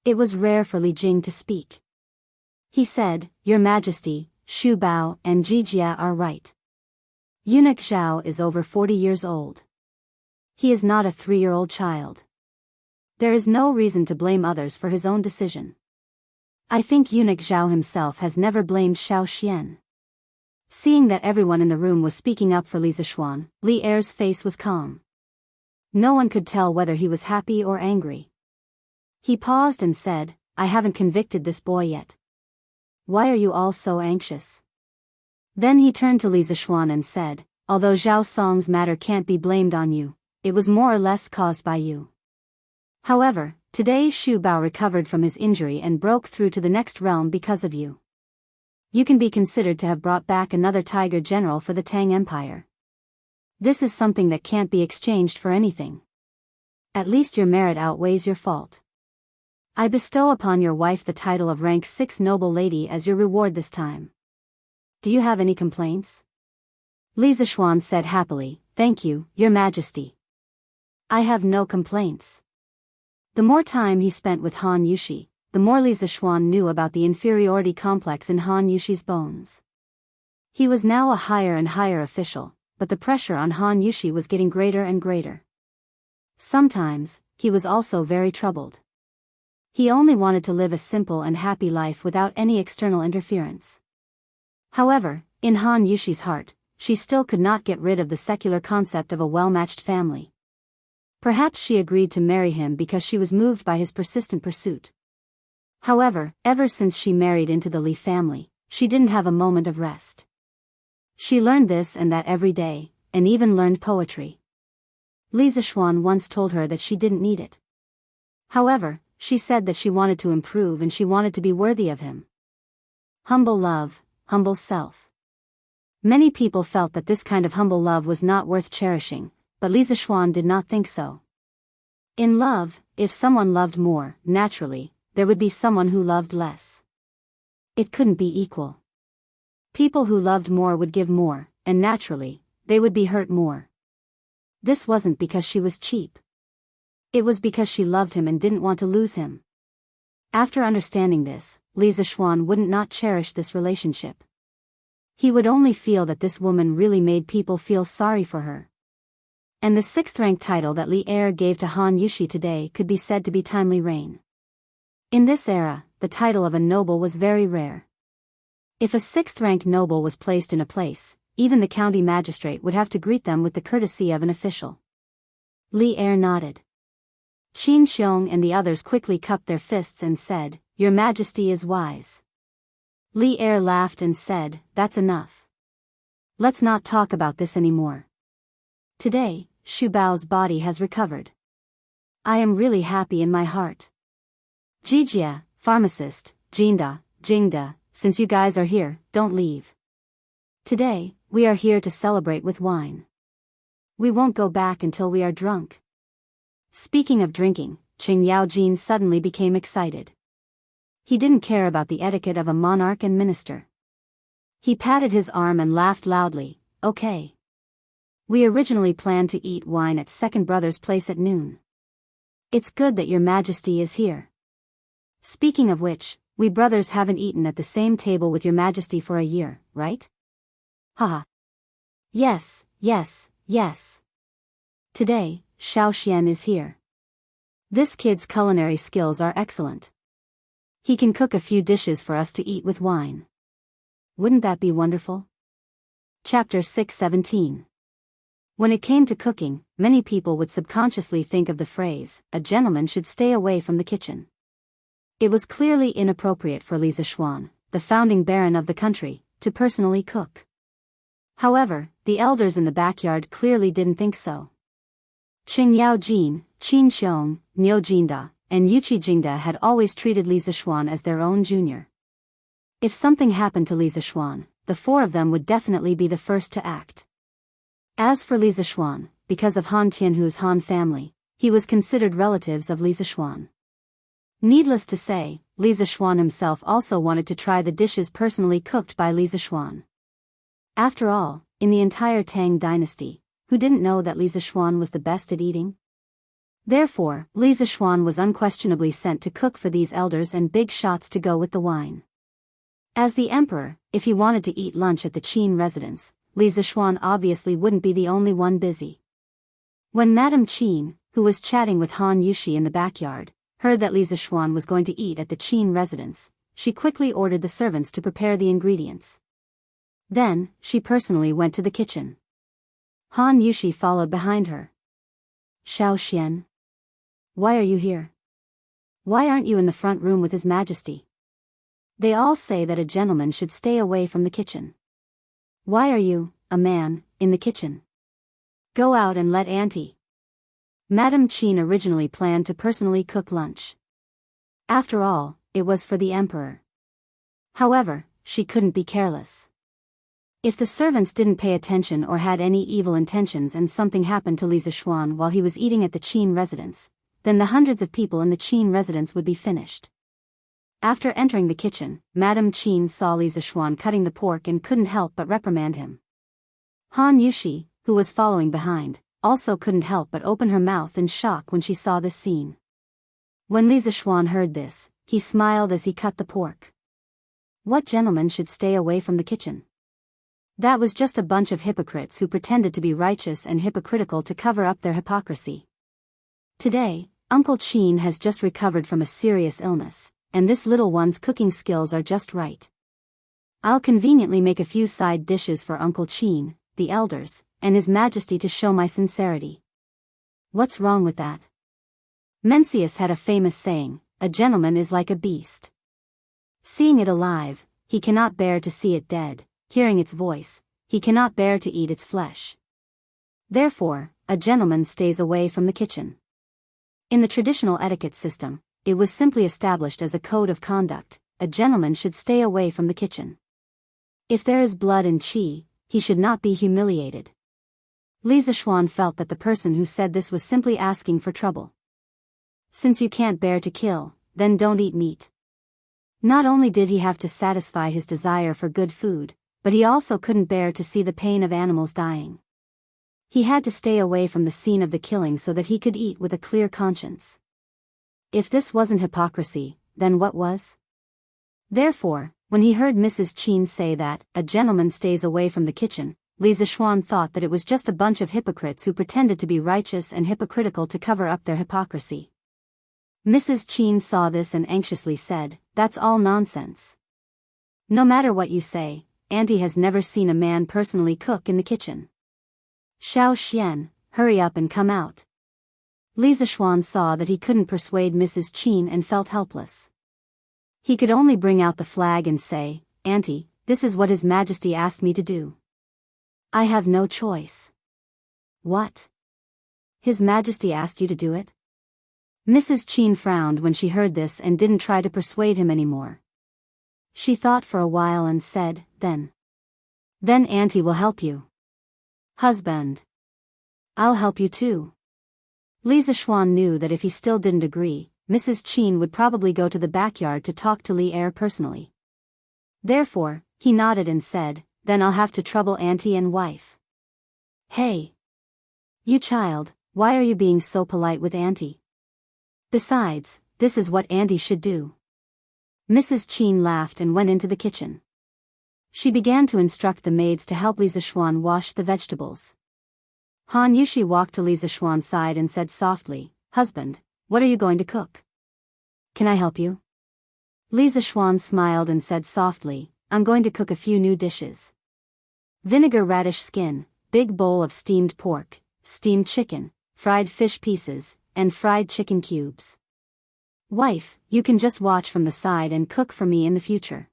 It was rare for Li Jing to speak. He said, "Your Majesty, Xu Bao and Ji Jia are right. Eunuch Zhao is over 40 years old. He is not a 3-year-old child. There is no reason to blame others for his own decision. I think eunuch Zhao himself has never blamed Xiao Xian." Seeing that everyone in the room was speaking up for Li Zishuan, Li Er's face was calm. No one could tell whether he was happy or angry. He paused and said, "I haven't convicted this boy yet. Why are you all so anxious?" Then he turned to Li Zishuan and said, "Although Zhao Song's matter can't be blamed on you, it was more or less caused by you. However, today Xu Bao recovered from his injury and broke through to the next realm because of you. You can be considered to have brought back another tiger general for the Tang Empire. This is something that can't be exchanged for anything. At least your merit outweighs your fault. I bestow upon your wife the title of rank 6 noble lady as your reward this time. Do you have any complaints?" Li Zishuan said happily, "Thank you, Your Majesty. I have no complaints." The more time he spent with Han Yushi, the more Li Zishuan knew about the inferiority complex in Han Yushi's bones. He was now a higher and higher official, but the pressure on Han Yushi was getting greater and greater. Sometimes, he was also very troubled. He only wanted to live a simple and happy life without any external interference. However, in Han Yushi's heart, she still could not get rid of the secular concept of a well-matched family. Perhaps she agreed to marry him because she was moved by his persistent pursuit. However, ever since she married into the Li family, she didn't have a moment of rest. She learned this and that every day, and even learned poetry. Li Zishuan once told her that she didn't need it. However, she said that she wanted to improve and she wanted to be worthy of him. Humble love, humble self. Many people felt that this kind of humble love was not worth cherishing, but Li Zixuan did not think so. In love, if someone loved more, naturally, there would be someone who loved less. It couldn't be equal. People who loved more would give more, and naturally, they would be hurt more. This wasn't because she was cheap. It was because she loved him and didn't want to lose him. After understanding this, Li Zixuan wouldn't not cherish this relationship. He would only feel that this woman really made people feel sorry for her. And the 6th-rank title that Li Er gave to Han Yushi today could be said to be timely reign. In this era, the title of a noble was very rare. If a 6th-rank noble was placed in a place, even the county magistrate would have to greet them with the courtesy of an official. Li Er nodded. Qin Xiong and the others quickly cupped their fists and said, "Your Majesty is wise." Li Er laughed and said, "That's enough. Let's not talk about this anymore. Today, Xu Bao's body has recovered. I am really happy in my heart. Jijia, pharmacist, Jingda, since you guys are here, don't leave. Today, we are here to celebrate with wine. We won't go back until we are drunk." Speaking of drinking, Qing Yaojin suddenly became excited. He didn't care about the etiquette of a monarch and minister. He patted his arm and laughed loudly. "Okay. We originally planned to eat wine at Second Brother's place at noon. It's good that your Majesty is here. Speaking of which, we brothers haven't eaten at the same table with your Majesty for a year, right? Haha. Yes. Today, Xiao Xian is here. This kid's culinary skills are excellent. He can cook a few dishes for us to eat with wine. Wouldn't that be wonderful?" Chapter 6:17. When it came to cooking, many people would subconsciously think of the phrase, "A gentleman should stay away from the kitchen." It was clearly inappropriate for Li Zixuan, the founding baron of the country, to personally cook. However, the elders in the backyard clearly didn't think so. Qing Yaojin, Qin Xiong, Niu Jinda, and Yuqi Jingda had always treated Li Zixuan as their own junior. If something happened to Li Zixuan, the 4 of them would definitely be the first to act. As for Li Zixuan, because of Han Tianhu's Han family, he was considered relatives of Li Zixuan. Needless to say, Li Zixuan himself also wanted to try the dishes personally cooked by Li Zixuan. After all, in the entire Tang dynasty, who didn't know that Li Zixuan was the best at eating? Therefore, Li Zixuan was unquestionably sent to cook for these elders and big shots to go with the wine. As the emperor, if he wanted to eat lunch at the Qin residence, Li Zixuan obviously wouldn't be the only one busy. When Madame Qin, who was chatting with Han Yushi in the backyard, heard that Li Zixuan was going to eat at the Qin residence, she quickly ordered the servants to prepare the ingredients. Then, she personally went to the kitchen. Han Yushi followed behind her. "Xiao Xian. Why are you here? Why aren't you in the front room with His Majesty? They all say that a gentleman should stay away from the kitchen. Why are you, a man, in the kitchen? Go out and let Auntie." Madame Qin originally planned to personally cook lunch. After all, it was for the emperor. However, she couldn't be careless. If the servants didn't pay attention or had any evil intentions and something happened to Li Zixuan while he was eating at the Qin residence, then the hundreds of people in the Qin residence would be finished. After entering the kitchen, Madame Qin saw Li Zixuan cutting the pork and couldn't help but reprimand him. Han Yushi, who was following behind, also couldn't help but open her mouth in shock when she saw this scene. When Li Zixuan heard this, he smiled as he cut the pork. What gentleman should stay away from the kitchen? That was just a bunch of hypocrites who pretended to be righteous and hypocritical to cover up their hypocrisy. Today, Uncle Qin has just recovered from a serious illness, and this little one's cooking skills are just right. I'll conveniently make a few side dishes for Uncle Qin, the elders, and His Majesty to show my sincerity. What's wrong with that? Mencius had a famous saying, "A gentleman is like a beast. Seeing it alive, he cannot bear to see it dead. Hearing its voice, he cannot bear to eat its flesh." Therefore, a gentleman stays away from the kitchen. In the traditional etiquette system, it was simply established as a code of conduct, a gentleman should stay away from the kitchen. If there is blood and qi, he should not be humiliated. Lisa Schwan felt that the person who said this was simply asking for trouble. Since you can't bear to kill, then don't eat meat. Not only did he have to satisfy his desire for good food, but he also couldn't bear to see the pain of animals dying. He had to stay away from the scene of the killing so that he could eat with a clear conscience. If this wasn't hypocrisy, then what was? Therefore, when he heard Mrs. Chin say that a gentleman stays away from the kitchen, Lisa Schwan thought that it was just a bunch of hypocrites who pretended to be righteous and hypocritical to cover up their hypocrisy. Mrs. Chin saw this and anxiously said, "That's all nonsense. No matter what you say, Auntie has never seen a man personally cook in the kitchen. Xiao Xian, hurry up and come out." Lisa Schwan saw that he couldn't persuade Mrs. Chin and felt helpless. He could only bring out the flag and say, "Auntie, this is what His Majesty asked me to do. I have no choice." "What? His Majesty asked you to do it?" Mrs. Chin frowned when she heard this and didn't try to persuade him anymore. She thought for a while and said, Then Auntie will help you." "Husband. I'll help you too." Lisa Schwan knew that if he still didn't agree, Mrs. Chin would probably go to the backyard to talk to Li Er personally. Therefore, he nodded and said, "Then I'll have to trouble Auntie and wife." "Hey! You child, why are you being so polite with Auntie? Besides, this is what Auntie should do." Mrs. Chin laughed and went into the kitchen. She began to instruct the maids to help Lisa Schwan wash the vegetables. Han Yushi walked to Lisa Schwan's side and said softly, "Husband, what are you going to cook? Can I help you?" Lisa Schwan smiled and said softly, "I'm going to cook a few new dishes. Vinegar radish skin, big bowl of steamed pork, steamed chicken, fried fish pieces, and fried chicken cubes. Wife, you can just watch from the side and cook for me in the future.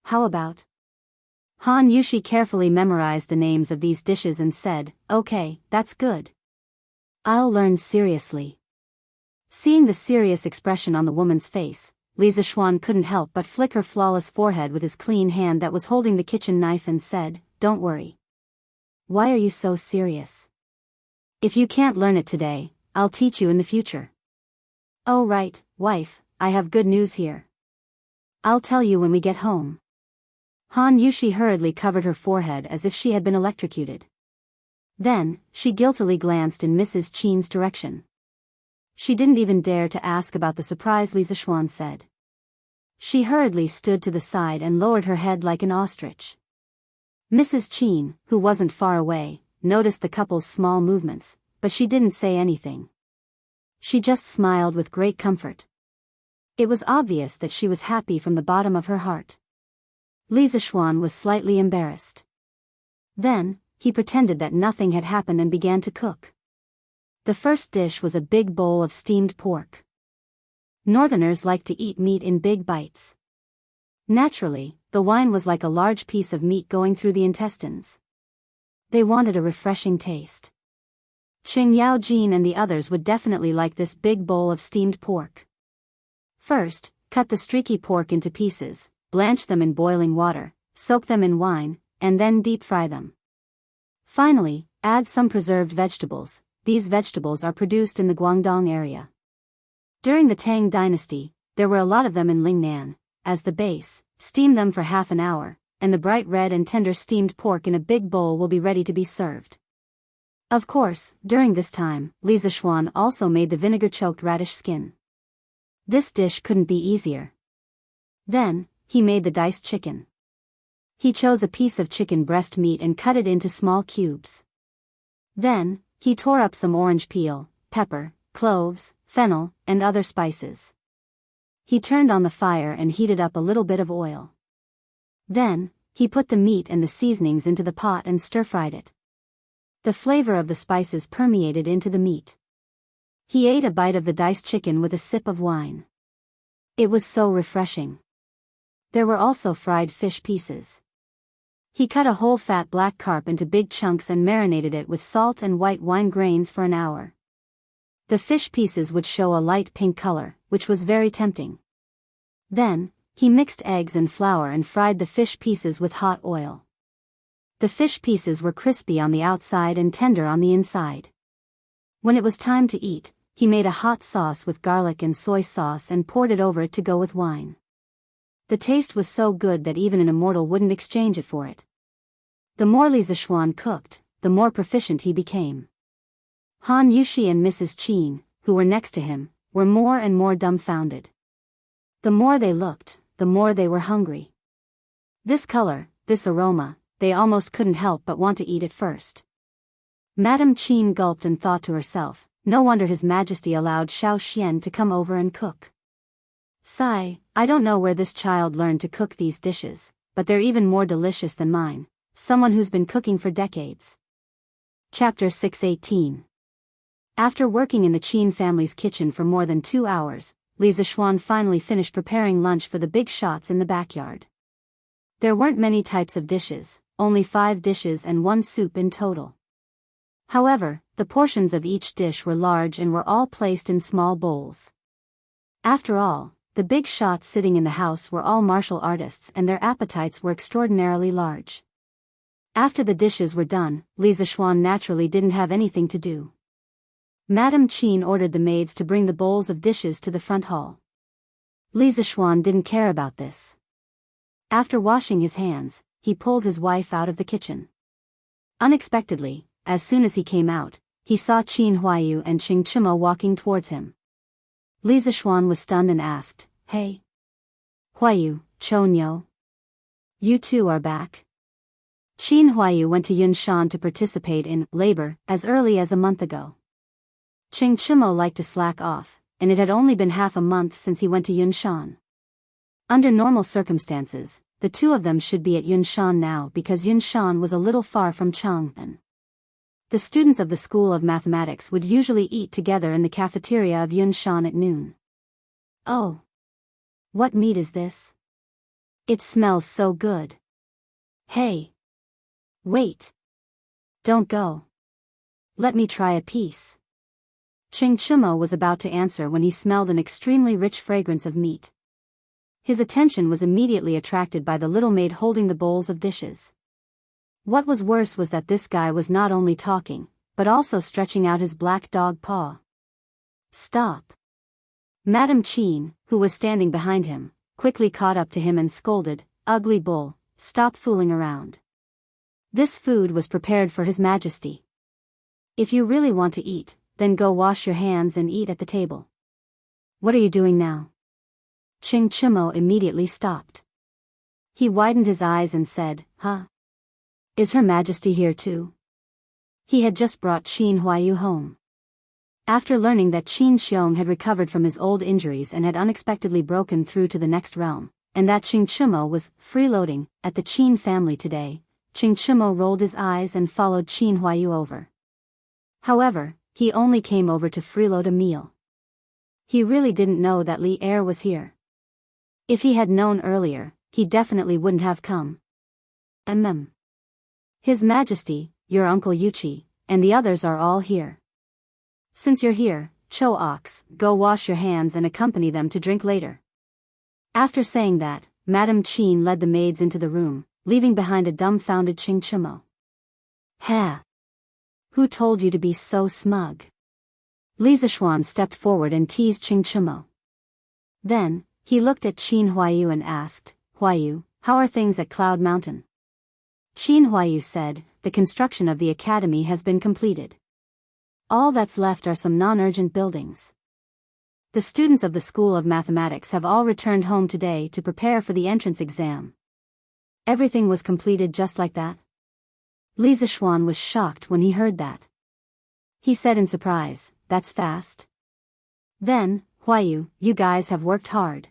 How about?" Han Yushi carefully memorized the names of these dishes and said, "Okay, that's good. I'll learn seriously." Seeing the serious expression on the woman's face, Lisa Schwan couldn't help but flick her flawless forehead with his clean hand that was holding the kitchen knife and said, "Don't worry. Why are you so serious? If you can't learn it today, I'll teach you in the future." "Oh right, wife, I have good news here. I'll tell you when we get home." Han Yushi hurriedly covered her forehead as if she had been electrocuted. Then, she guiltily glanced in Mrs. Chin's direction. She didn't even dare to ask about the surprise Lisa Schwan said. She hurriedly stood to the side and lowered her head like an ostrich. Mrs. Chin, who wasn't far away, noticed the couple's small movements, but she didn't say anything. She just smiled with great comfort. It was obvious that she was happy from the bottom of her heart. Lisa Schwan was slightly embarrassed. Then, he pretended that nothing had happened and began to cook. The first dish was a big bowl of steamed pork. Northerners like to eat meat in big bites. Naturally, the wine was like a large piece of meat going through the intestines. They wanted a refreshing taste. Qing Yao Jin and the others would definitely like this big bowl of steamed pork. First, cut the streaky pork into pieces, blanch them in boiling water, soak them in wine, and then deep fry them. Finally, add some preserved vegetables. These vegetables are produced in the Guangdong area. During the Tang dynasty, there were a lot of them in Lingnan. As the base, steam them for half an hour, and the bright red and tender steamed pork in a big bowl will be ready to be served. Of course, during this time, Lisa Schwan also made the vinegar-choked radish skin. This dish couldn't be easier. Then, he made the diced chicken. He chose a piece of chicken breast meat and cut it into small cubes. Then, he tore up some orange peel, pepper, cloves, fennel, and other spices. He turned on the fire and heated up a little bit of oil. Then, he put the meat and the seasonings into the pot and stir-fried it. The flavor of the spices permeated into the meat. He ate a bite of the diced chicken with a sip of wine. It was so refreshing. There were also fried fish pieces. He cut a whole fat black carp into big chunks and marinated it with salt and white wine grains for an hour. The fish pieces would show a light pink color, which was very tempting. Then, he mixed eggs and flour and fried the fish pieces with hot oil. The fish pieces were crispy on the outside and tender on the inside. When it was time to eat, he made a hot sauce with garlic and soy sauce and poured it over it to go with wine. The taste was so good that even an immortal wouldn't exchange it for it. The more Li Zishuan cooked, the more proficient he became. Han Yushi and Mrs. Qin, who were next to him, were more and more dumbfounded. The more they looked, the more they were hungry. This color, this aroma, they almost couldn't help but want to eat it first. Madame Qin gulped and thought to herself, no wonder His Majesty allowed Xiao Xian to come over and cook. Sigh, I don't know where this child learned to cook these dishes, but they're even more delicious than mine, someone who's been cooking for decades. Chapter 618. After working in the Qin family's kitchen for more than 2 hours, Li Zishuan finally finished preparing lunch for the big shots in the backyard. There weren't many types of dishes, only 5 dishes and 1 soup in total. However, the portions of each dish were large and were all placed in small bowls. After all, the big shots sitting in the house were all martial artists and their appetites were extraordinarily large. After the dishes were done, Li Zishuan naturally didn't have anything to do. Madame Qin ordered the maids to bring the bowls of dishes to the front hall. Li Zishuan didn't care about this. After washing his hands, he pulled his wife out of the kitchen. Unexpectedly, as soon as he came out, he saw Qin Huayu and Qing Chimo walking towards him. Li Zishuan was stunned and asked, "Hey, Huayu, Chonyo, you two are back?" Qin Huayu went to Yunshan to participate in labor as early as a month ago. Qing Chimo liked to slack off, and it had only been half a month since he went to Yunshan. Under normal circumstances, the two of them should be at Yunshan now because Yunshan was a little far from Chang'an. The students of the School of Mathematics would usually eat together in the cafeteria of Yunshan at noon. Oh! What meat is this? It smells so good. Hey! Wait! Don't go. Let me try a piece. Qing Chimo was about to answer when he smelled an extremely rich fragrance of meat. His attention was immediately attracted by the little maid holding the bowls of dishes. What was worse was that this guy was not only talking, but also stretching out his black dog paw. Stop! Madame Qin, who was standing behind him, quickly caught up to him and scolded, "Ugly bull, stop fooling around. This food was prepared for His Majesty. If you really want to eat, then go wash your hands and eat at the table." "What are you doing now?" Qing Chimo immediately stopped. He widened his eyes and said, "Huh? Is Her Majesty here too?" He had just brought Qin Huayu home. After learning that Qin Xiong had recovered from his old injuries and had unexpectedly broken through to the next realm, and that Qing Chimo was freeloading at the Qin family today, Qing Chimo rolled his eyes and followed Qin Huayu over. However, he only came over to freeload a meal. He really didn't know that Li Er was here. If he had known earlier, he definitely wouldn't have come. His Majesty, your Uncle Yuchi, and the others are all here. Since you're here, Cho Ox, go wash your hands and accompany them to drink later. After saying that, Madame Qin led the maids into the room, leaving behind a dumbfounded Qing Chimo. "Ha! Who told you to be so smug?" Li Zishuan stepped forward and teased Qing Chimo. Then, he looked at Qin Huayu and asked, "Huayu, how are things at Cloud Mountain?" Qin Huayu said, "The construction of the academy has been completed. All that's left are some non-urgent buildings. The students of the School of Mathematics have all returned home today to prepare for the entrance exam." Everything was completed just like that? Li Zishuan was shocked when he heard that. He said in surprise, "That's fast. Then, Huayu, you guys have worked hard."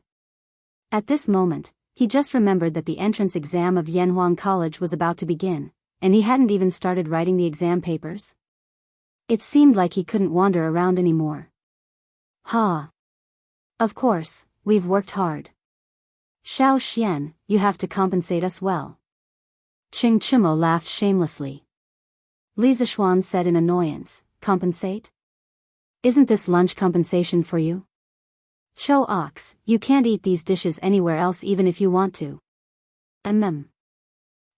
At this moment, he just remembered that the entrance exam of Yanhuang College was about to begin, and he hadn't even started writing the exam papers. It seemed like he couldn't wander around anymore. "Ha! Of course, we've worked hard. Xiao Xian, you have to compensate us well." Qing Chimo laughed shamelessly. Li Zishuan said in annoyance, "Compensate? Isn't this lunch compensation for you? Cho Ox, you can't eat these dishes anywhere else even if you want to."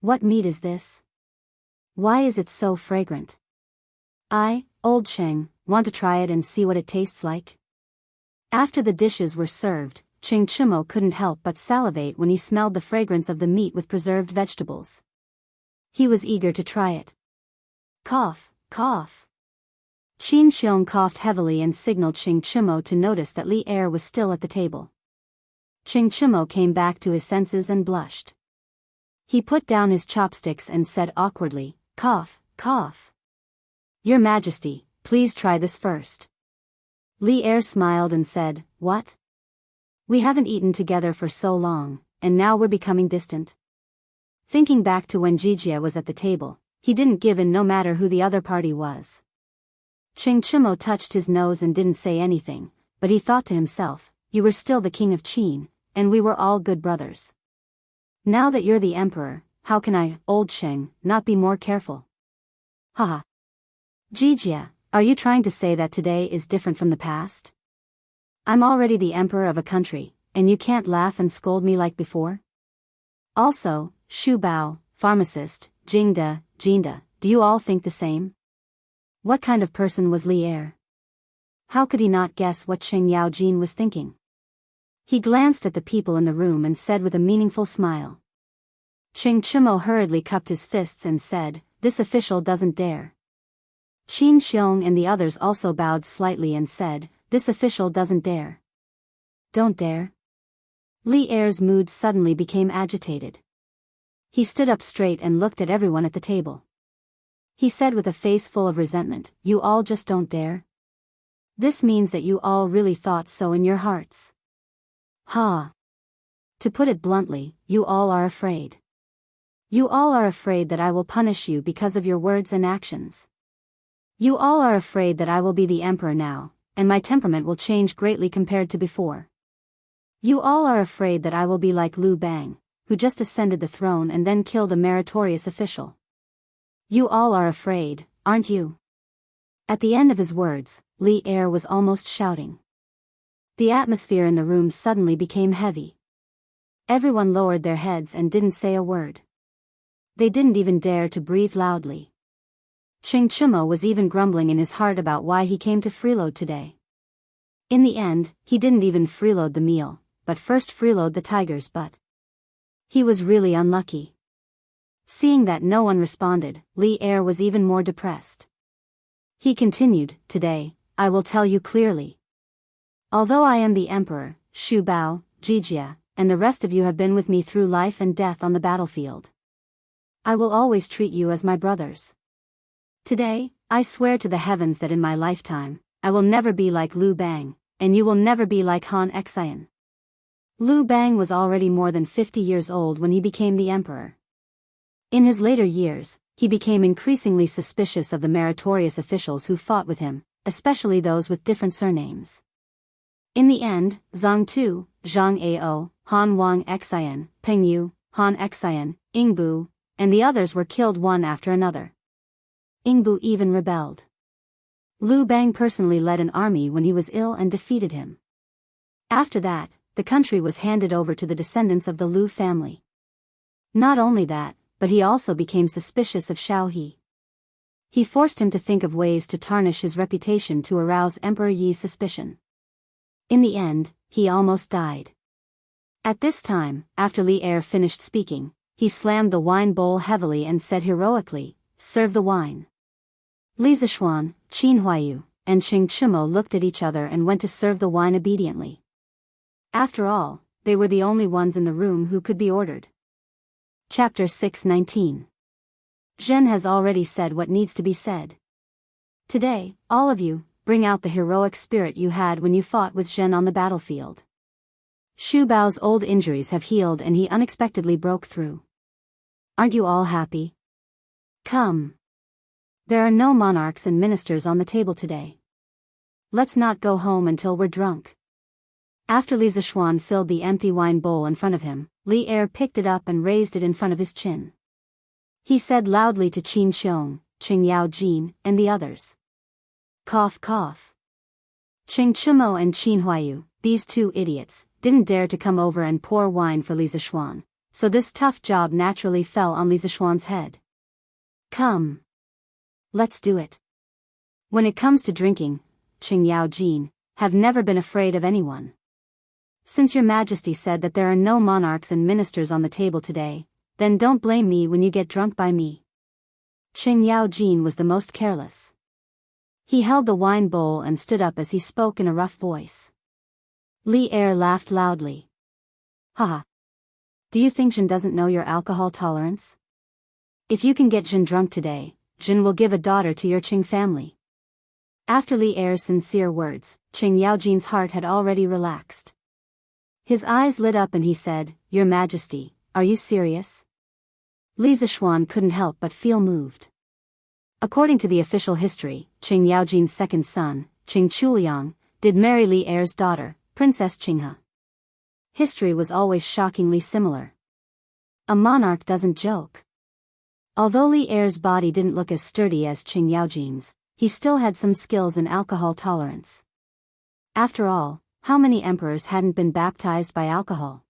What meat is this? Why is it so fragrant? I, old Cheng, want to try it and see what it tastes like. After the dishes were served, Ching Chumo couldn't help but salivate when he smelled the fragrance of the meat with preserved vegetables. He was eager to try it. Cough, cough. Qin Xiong coughed heavily and signaled Ching Chumo to notice that Li Er was still at the table. Ching Chumo came back to his senses and blushed. He put down his chopsticks and said awkwardly, "Cough, cough. Your Majesty, please try this first." Li Er smiled and said, "What? We haven't eaten together for so long, and now we're becoming distant." Thinking back to when Jijia was at the table, he didn't give in no matter who the other party was. Ching Chumo touched his nose and didn't say anything, but he thought to himself, "You were still the king of Qin, and we were all good brothers. Now that you're the emperor, how can I, old Cheng, not be more careful?" Haha. Jijia, are you trying to say that today is different from the past? I'm already the emperor of a country, and you can't laugh and scold me like before? Also, Shu Bao, pharmacist, Jingda, Jinda, do you all think the same? What kind of person was Li Er? How could he not guess what Cheng Yao Jin was thinking? He glanced at the people in the room and said with a meaningful smile. Ching Chumo hurriedly cupped his fists and said, "This official doesn't dare." Qin Xiong and the others also bowed slightly and said, "This official doesn't dare." Don't dare? Li Er's mood suddenly became agitated. He stood up straight and looked at everyone at the table. He said with a face full of resentment, "You all just don't dare? This means that you all really thought so in your hearts. Ha! To put it bluntly, you all are afraid. You all are afraid that I will punish you because of your words and actions. You all are afraid that I will be the emperor now, and my temperament will change greatly compared to before. You all are afraid that I will be like Liu Bang, who just ascended the throne and then killed a meritorious official. You all are afraid, aren't you?" At the end of his words, Li Er was almost shouting. The atmosphere in the room suddenly became heavy. Everyone lowered their heads and didn't say a word. They didn't even dare to breathe loudly. Ching Chumo was even grumbling in his heart about why he came to freeload today. In the end, he didn't even freeload the meal, but first freeload the tiger's butt. He was really unlucky. Seeing that no one responded, Li Er was even more depressed. He continued, "Today, I will tell you clearly. Although I am the emperor, Shu Bao, Jijia, and the rest of you have been with me through life and death on the battlefield, I will always treat you as my brothers. Today, I swear to the heavens that in my lifetime, I will never be like Liu Bang, and you will never be like Han Xian." Liu Bang was already more than 50 years old when he became the emperor. In his later years, he became increasingly suspicious of the meritorious officials who fought with him, especially those with different surnames. In the end, Zhang Tu, Zhang Ao, Han Wang Xian, Peng Yu, Han Xian, Ingbu, and the others were killed one after another. Ingbu even rebelled. Liu Bang personally led an army when he was ill and defeated him. After that, the country was handed over to the descendants of the Liu family. Not only that, but he also became suspicious of Xiao He. He forced him to think of ways to tarnish his reputation to arouse Emperor Yi's suspicion. In the end, he almost died. At this time, after Li Er finished speaking, he slammed the wine bowl heavily and said heroically, "Serve the wine." Li Zishuan, Qin Huayu, and Ching Chumo looked at each other and went to serve the wine obediently. After all, they were the only ones in the room who could be ordered. Chapter 619. Zhen has already said what needs to be said. Today, all of you, bring out the heroic spirit you had when you fought with Zhen on the battlefield. Shu Bao's old injuries have healed and he unexpectedly broke through. Aren't you all happy? Come. There are no monarchs and ministers on the table today. Let's not go home until we're drunk. After Li Zishuan filled the empty wine bowl in front of him, Li Er picked it up and raised it in front of his chin. He said loudly to Qin Xiong, Ching Yao Jin, and the others. Cough cough. Ching Chumo and Qin Huayu, these two idiots, didn't dare to come over and pour wine for Li Zishuan, so this tough job naturally fell on Li Zishuan's head. Come. Let's do it. When it comes to drinking, Qing Yao Jin, have never been afraid of anyone. Since your majesty said that there are no monarchs and ministers on the table today, then don't blame me when you get drunk by me. Qing Yao Jin was the most careless. He held the wine bowl and stood up as he spoke in a rough voice. Li Er laughed loudly. Haha. Do you think Jin doesn't know your alcohol tolerance? If you can get Jin drunk today, Jin will give a daughter to your Qing family. After Li Er's sincere words, Qing Yao Jin's heart had already relaxed. His eyes lit up and he said, Your Majesty, are you serious? Li Zishuan couldn't help but feel moved. According to the official history, Qing Yao Jin's second son, Qing Chuliang, did marry Li Er's daughter, Princess Qinghe. History was always shockingly similar. A monarch doesn't joke. Although Li Er's body didn't look as sturdy as Qing Yao Jin's, he still had some skills in alcohol tolerance. After all, how many emperors hadn't been baptized by alcohol?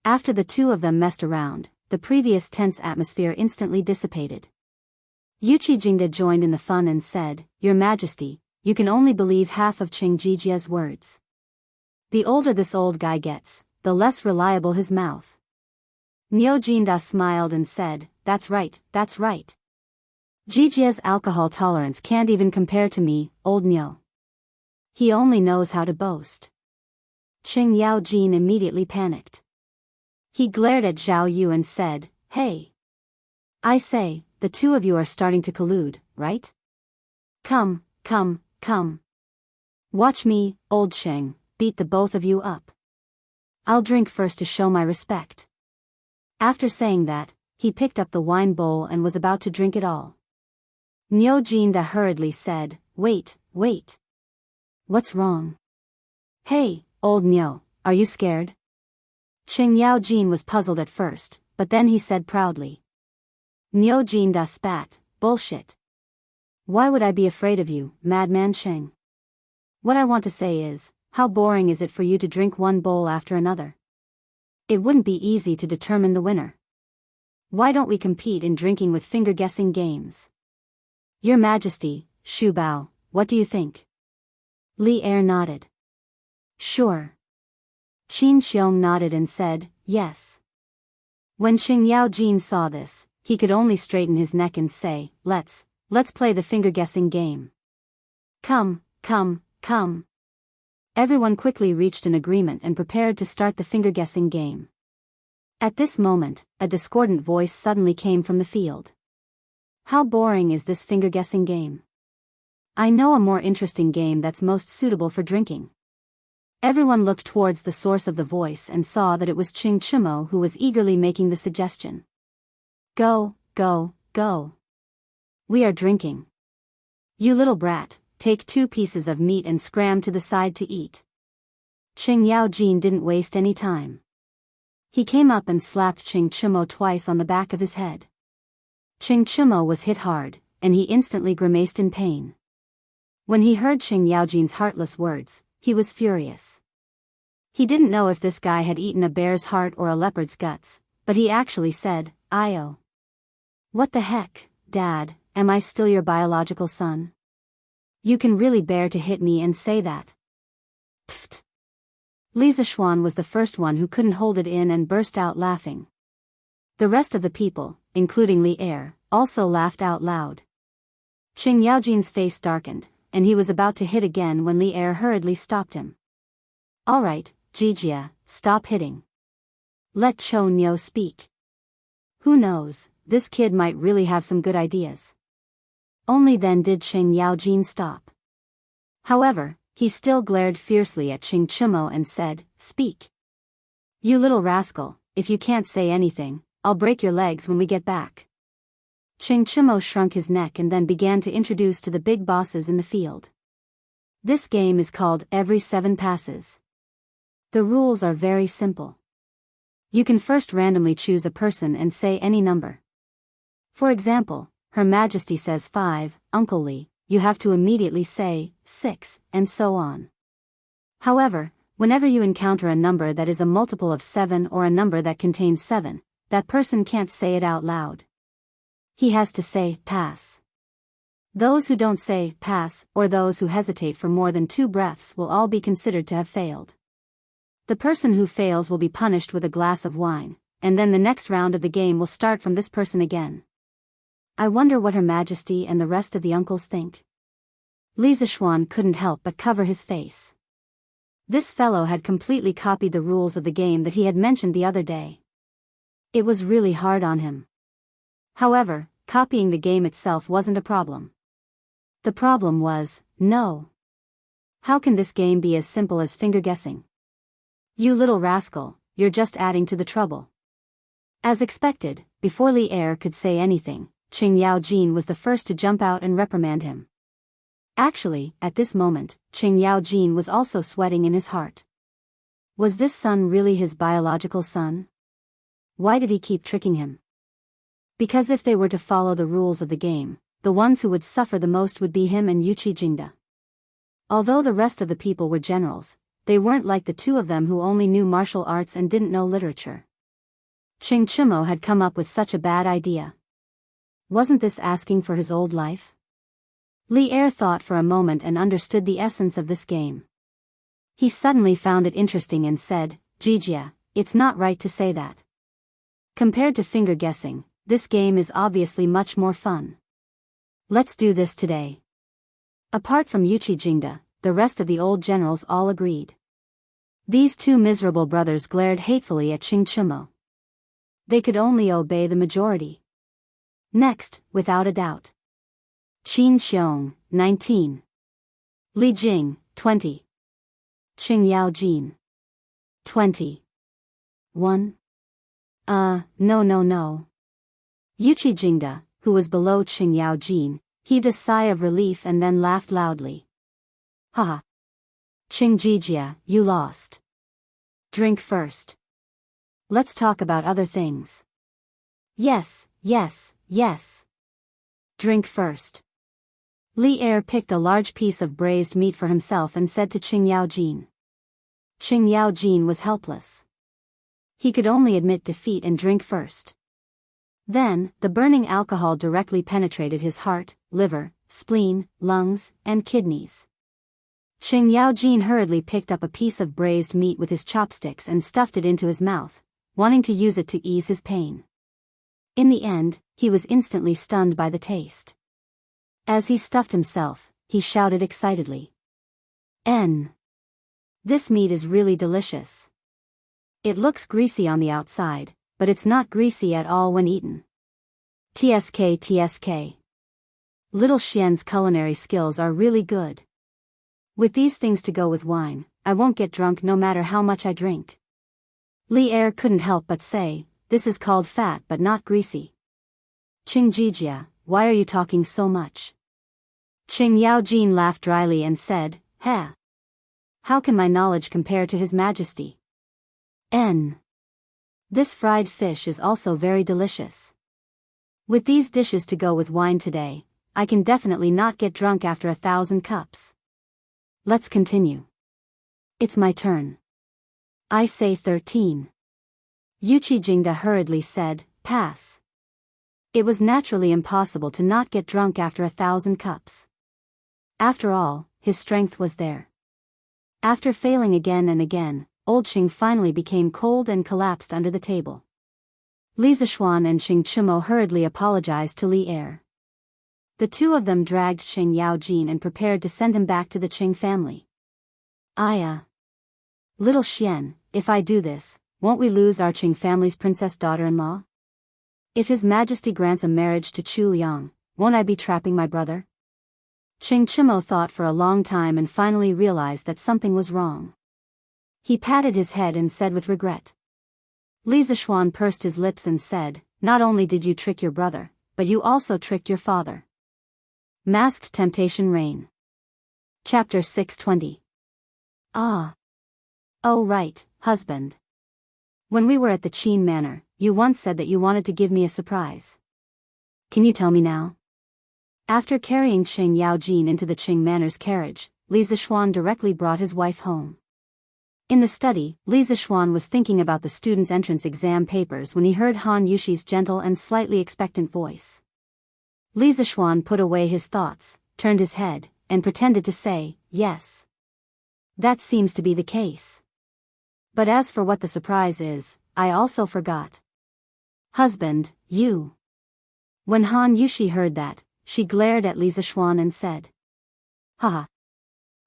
After the two of them messed around, the previous tense atmosphere instantly dissipated. Yuqi Jingde joined in the fun and said, Your Majesty, you can only believe half of Qing Jijia's words. The older this old guy gets, the less reliable his mouth. Niu Jinda smiled and said, That's right, that's right. Jijia's alcohol tolerance can't even compare to me, old Niu. He only knows how to boast. Qing Yao Jin immediately panicked. He glared at Zhao Yu and said, Hey. I say, the two of you are starting to collude, right? Come. Watch me, old Qing, beat the both of you up. I'll drink first to show my respect. After saying that, he picked up the wine bowl and was about to drink it all. Niu Jinda hurriedly said, Wait. What's wrong? Hey, old Niu, are you scared? Qing Yao Jin was puzzled at first, but then he said proudly. Niu Jinda spat, Bullshit. Why would I be afraid of you, madman Qing? What I want to say is, how boring is it for you to drink one bowl after another? It wouldn't be easy to determine the winner. Why don't we compete in drinking with finger-guessing games? Your Majesty, Shu Bao, what do you think? Li Er nodded. Sure. Qin Xiong nodded and said, Yes. When Qing Yao Jin saw this, he could only straighten his neck and say, Let's play the finger-guessing game. Come. Everyone quickly reached an agreement and prepared to start the finger-guessing game. At this moment, a discordant voice suddenly came from the field. How boring is this finger-guessing game? I know a more interesting game that's most suitable for drinking. Everyone looked towards the source of the voice and saw that it was Qing Chimo who was eagerly making the suggestion. Go. We are drinking. You little brat, take 2 pieces of meat and scram to the side to eat. Qing Yao Jin didn't waste any time. He came up and slapped Qing Chimo twice on the back of his head. Qing Chimo was hit hard, and he instantly grimaced in pain. When he heard Qing Yao Jin's heartless words, he was furious. He didn't know if this guy had eaten a bear's heart or a leopard's guts, but he actually said, Io. What the heck, Dad, am I still your biological son? You can really bear to hit me and say that. Pfft. Li Zishuan was the first one who couldn't hold it in and burst out laughing. The rest of the people, including Li Er, also laughed out loud. Qing Yao Jin's face darkened, and he was about to hit again when Li Er hurriedly stopped him. All right, Jijia, stop hitting. Let Cho Nyo speak. Who knows, this kid might really have some good ideas. Only then did Qing Yao Jin stop. However, he still glared fiercely at Qing Chimo and said, Speak. You little rascal, if you can't say anything, I'll break your legs when we get back. Qing Chimo shrunk his neck and then began to introduce to the big bosses in the field. This game is called Every 7 Passes. The rules are very simple. You can first randomly choose a person and say any number. For example, Her Majesty says 5, Uncle Li, you have to immediately say 6, and so on. However, whenever you encounter a number that is a multiple of 7 or a number that contains 7, that person can't say it out loud. he has to say, pass. Those who don't say, pass, or those who hesitate for more than 2 breaths will all be considered to have failed. The person who fails will be punished with a glass of wine, and then the next round of the game will start from this person again. I wonder what Her Majesty and the rest of the uncles think. Li Zishuan couldn't help but cover his face. This fellow had completely copied the rules of the game that he had mentioned the other day. It was really hard on him. However, copying the game itself wasn't a problem. The problem was, no. How can this game be as simple as finger guessing? You little rascal, you're just adding to the trouble. As expected, before Li Er could say anything, Qing Yaojin was the first to jump out and reprimand him. Actually, at this moment, Qing Yaojin was also sweating in his heart. Was this son really his biological son? Why did he keep tricking him? Because if they were to follow the rules of the game, the ones who would suffer the most would be him and Yuqi Jingda. Although the rest of the people were generals, they weren't like the 2 of them who only knew martial arts and didn't know literature. Qing Chimo had come up with such a bad idea. Wasn't this asking for his old life? Li Er thought for a moment and understood the essence of this game. He suddenly found it interesting and said, Jijia, it's not right to say that. Compared to finger guessing, this game is obviously much more fun. Let's do this today. Apart from Yuqi Jingda, the rest of the old generals all agreed. These 2 miserable brothers glared hatefully at Qing Chimo. They could only obey the majority. Next, without a doubt. Qin Xiong, 19. Li Jing, 20. Qing Yaojin, 20. 1. No. Yuqi Jingda, who was below Qing Yaojin, heaved a sigh of relief and then laughed loudly. Haha. Qing Jijia, you lost. Drink first. Let's talk about other things. Yes. Drink first. Li Er picked a large piece of braised meat for himself and said to Qing Yaojin. Qing Yaojin was helpless. He could only admit defeat and drink first. Then, the burning alcohol directly penetrated his heart, liver, spleen, lungs, and kidneys. Qing Yaojin hurriedly picked up a piece of braised meat with his chopsticks and stuffed it into his mouth, wanting to use it to ease his pain. In the end, he was instantly stunned by the taste. As he stuffed himself, he shouted excitedly. This meat is really delicious. It looks greasy on the outside, but it's not greasy at all when eaten. TSK. Little Xian's culinary skills are really good. With these things to go with wine, I won't get drunk no matter how much I drink. Li Er couldn't help but say, this is called fat but not greasy. Qing Jijia, why are you talking so much? Qing Yaojin laughed dryly and said, Heh. How can my knowledge compare to His Majesty? This fried fish is also very delicious. With these dishes to go with wine today, I can definitely not get drunk after 1,000 cups. Let's continue. It's my turn. I say 13. Yuqi Jingda hurriedly said, pass. It was naturally impossible to not get drunk after 1,000 cups. After all, his strength was there. After failing again and again, old Qing finally became cold and collapsed under the table. Li Zishuan and Qing Chimo hurriedly apologized to Li Er. The 2 of them dragged Qing Yaojin and prepared to send him back to the Qing family. Little Xian, if I do this, won't we lose our Qing family's princess daughter-in-law? If His Majesty grants a marriage to Chu Liang, won't I be trapping my brother? Qing Chimo thought for a long time and finally realized that something was wrong. He patted his head and said with regret. Li Zishuan pursed his lips and said, not only did you trick your brother, but you also tricked your father. Masked Temptation Reign. Chapter 620. Oh right, husband. When we were at the Qin Manor, you once said that you wanted to give me a surprise. Can you tell me now? After carrying Qing Yaojin into the Qing Manor's carriage, Li Zishuan directly brought his wife home. In the study, Li Zishuan was thinking about the students' entrance exam papers when he heard Han Yushi's gentle and slightly expectant voice. Li Zixuan put away his thoughts, turned his head, and pretended to say, yes. That seems to be the case. But as for what the surprise is, I also forgot. Husband, you. When Han Yushi heard that, she glared at Li Zixuan and said, haha.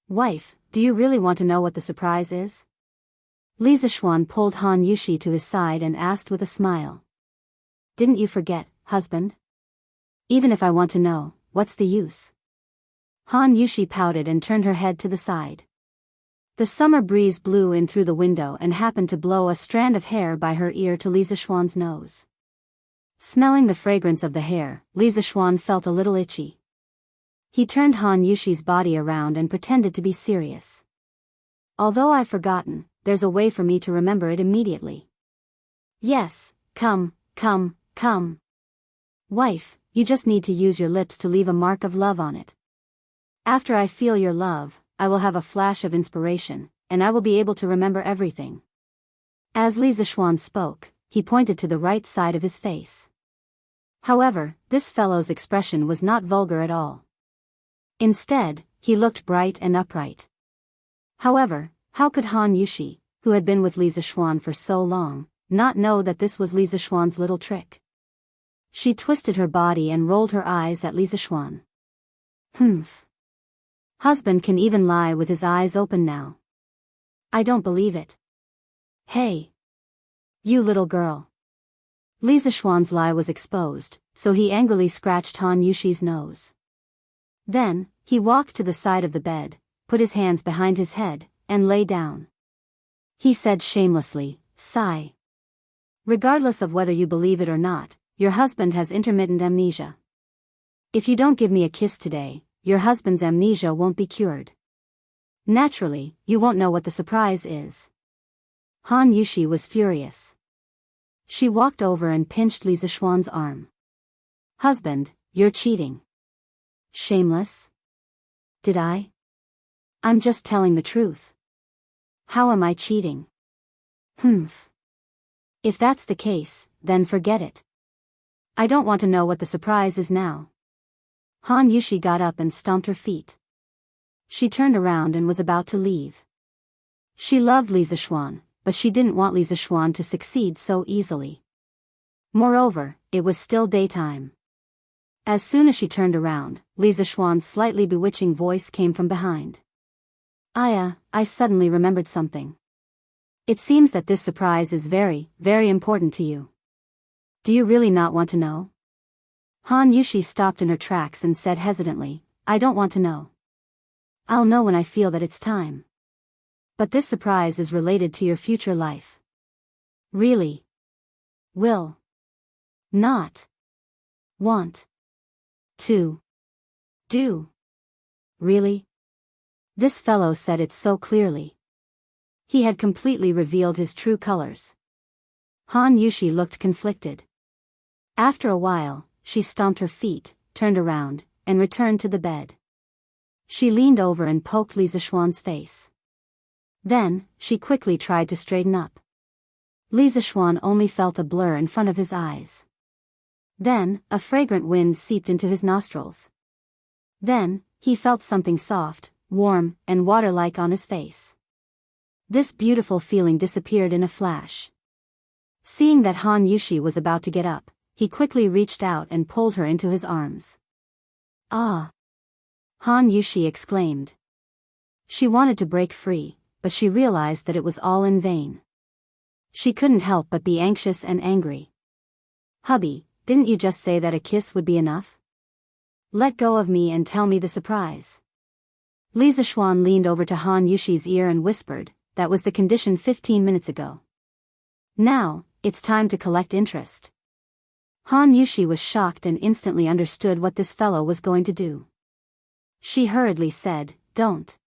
Wife, do you really want to know what the surprise is? Li Zixuan pulled Han Yushi to his side and asked with a smile. Didn't you forget, husband? Even if I want to know, what's the use? Han Yushi pouted and turned her head to the side. The summer breeze blew in through the window and happened to blow a strand of hair by her ear to Li Zixuan's nose. Smelling the fragrance of the hair, Li Zixuan felt a little itchy. He turned Han Yushi's body around and pretended to be serious. Although I've forgotten, there's a way for me to remember it immediately. Yes, come. Wife, you just need to use your lips to leave a mark of love on it. After I feel your love, I will have a flash of inspiration, and I will be able to remember everything. As Li Zixuan spoke, he pointed to the right side of his face. However, this fellow's expression was not vulgar at all. Instead, he looked bright and upright. However, how could Han Yushi, who had been with Li Zixuan for so long, not know that this was Li Zixuan's little trick? She twisted her body and rolled her eyes at Li Zixuan. Humph. Husband can even lie with his eyes open now. I don't believe it. Hey. You little girl. Li Zixuan's lie was exposed, so he angrily scratched Han Yushi's nose. Then, he walked to the side of the bed, put his hands behind his head, and lay down. He said shamelessly, sigh. Regardless of whether you believe it or not, your husband has intermittent amnesia. If you don't give me a kiss today, your husband's amnesia won't be cured. Naturally, you won't know what the surprise is. Han Yushi was furious. She walked over and pinched Li Zixuan's arm. Husband, you're cheating. Shameless? Did I? I'm just telling the truth. How am I cheating? Humph. If that's the case, then forget it. I don't want to know what the surprise is now. Han Yushi got up and stomped her feet. She turned around and was about to leave. She loved Li Zixuan, but she didn't want Li Zixuan to succeed so easily. Moreover, it was still daytime. As soon as she turned around, Li Zixuan's slightly bewitching voice came from behind. I suddenly remembered something. It seems that this surprise is very, very important to you. Do you really not want to know? Han Yushi stopped in her tracks and said hesitantly, I don't want to know. I'll know when I feel that it's time. But this surprise is related to your future life. Really? Will not want to do. Really? This fellow said it so clearly. He had completely revealed his true colors. Han Yushi looked conflicted. After a while, she stomped her feet, turned around, and returned to the bed. She leaned over and poked Li Zixuan's face. Then, she quickly tried to straighten up. Li Zixuan only felt a blur in front of his eyes. Then, a fragrant wind seeped into his nostrils. Then, he felt something soft, warm, and water-like on his face. This beautiful feeling disappeared in a flash. Seeing that Han Yushi was about to get up, he quickly reached out and pulled her into his arms. Ah! Han Yushi exclaimed. She wanted to break free, but she realized that it was all in vain. She couldn't help but be anxious and angry. Hubby, didn't you just say that a kiss would be enough? Let go of me and tell me the surprise. Li Zixuan leaned over to Han Yushi's ear and whispered, that was the condition 15 minutes ago. Now, it's time to collect interest. Han Yushi was shocked and instantly understood what this fellow was going to do. She hurriedly said, don't.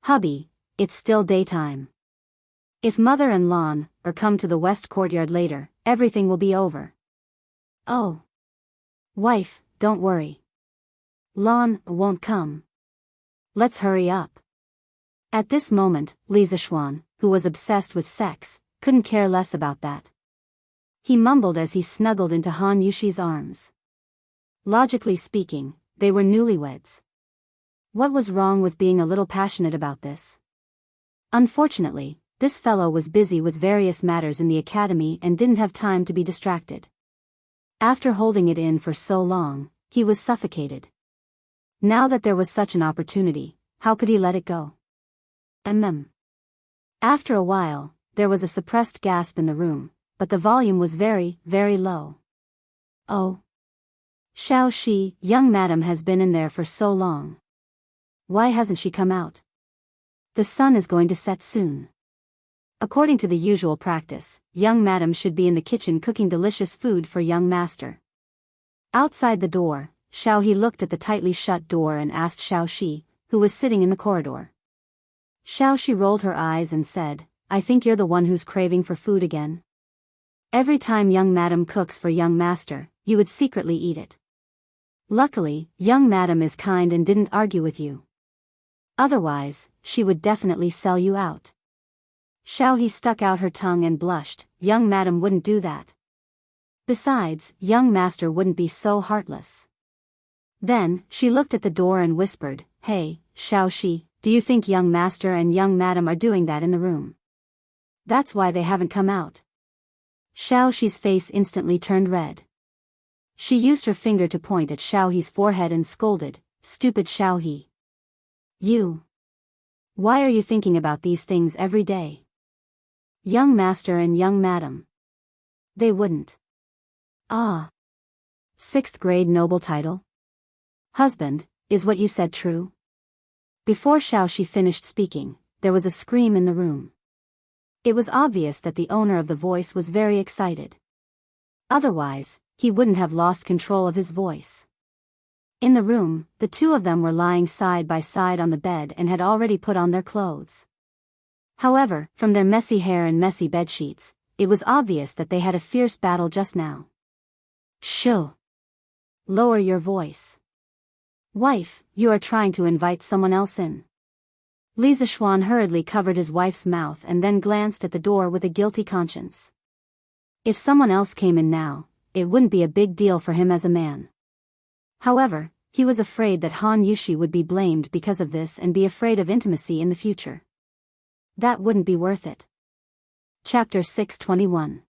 Hubby, it's still daytime. If Mother and Lon come to the west courtyard later, everything will be over. Oh. Wife, don't worry. Lon won't come. Let's hurry up. At this moment, Li Zixuan, who was obsessed with sex, couldn't care less about that. He mumbled as he snuggled into Han Yushi's arms. Logically speaking, they were newlyweds. What was wrong with being a little passionate about this? Unfortunately, this fellow was busy with various matters in the academy and didn't have time to be distracted. After holding it in for so long, he was suffocated. Now that there was such an opportunity, how could he let it go? After a while, there was a suppressed gasp in the room, but the volume was very, very low. Oh. Xiao Shi, young madam has been in there for so long. Why hasn't she come out? The sun is going to set soon. According to the usual practice, young madam should be in the kitchen cooking delicious food for young master. Outside the door, Xiao He looked at the tightly shut door and asked Xiao Shi, who was sitting in the corridor. Xiao Shi rolled her eyes and said, I think you're the one who's craving for food again. Every time young madam cooks for young master, you would secretly eat it. Luckily, young madam is kind and didn't argue with you. Otherwise, she would definitely sell you out. Xiao He stuck out her tongue and blushed. Young madam wouldn't do that. Besides, young master wouldn't be so heartless. Then, she looked at the door and whispered, Hey, Xiao Shi, do you think young master and young madam are doing that in the room? That's why they haven't come out. Xiao Shi's face instantly turned red. She used her finger to point at Xiao He's forehead and scolded, Stupid Xiao He. You. Why are you thinking about these things every day? Young master and young madam. They wouldn't. Ah. 6th grade noble title? Husband, is what you said true? Before Xiao Shi finished speaking, there was a scream in the room. It was obvious that the owner of the voice was very excited. Otherwise, he wouldn't have lost control of his voice. In the room, the two of them were lying side by side on the bed and had already put on their clothes. However, from their messy hair and messy bedsheets, it was obvious that they had a fierce battle just now. Shh. Lower your voice. Wife, you are trying to invite someone else in. Li Zishuan hurriedly covered his wife's mouth and then glanced at the door with a guilty conscience. If someone else came in now, it wouldn't be a big deal for him as a man. However, he was afraid that Han Yushi would be blamed because of this and be afraid of intimacy in the future. That wouldn't be worth it. Chapter 621.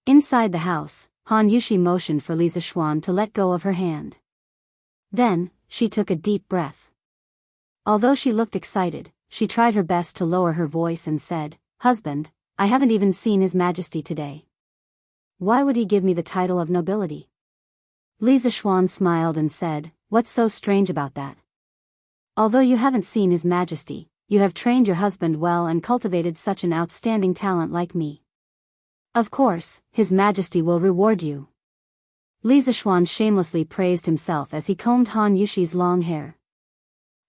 Inside the house, Han Yushi motioned for Li Zishuan to let go of her hand. Then, she took a deep breath. Although she looked excited, she tried her best to lower her voice and said, Husband, I haven't even seen His Majesty today. Why would he give me the title of nobility? Li Zishuan smiled and said, What's so strange about that? Although you haven't seen His Majesty, you have trained your husband well and cultivated such an outstanding talent like me. Of course, His Majesty will reward you. Li Zishuan shamelessly praised himself as he combed Han Yushi's long hair.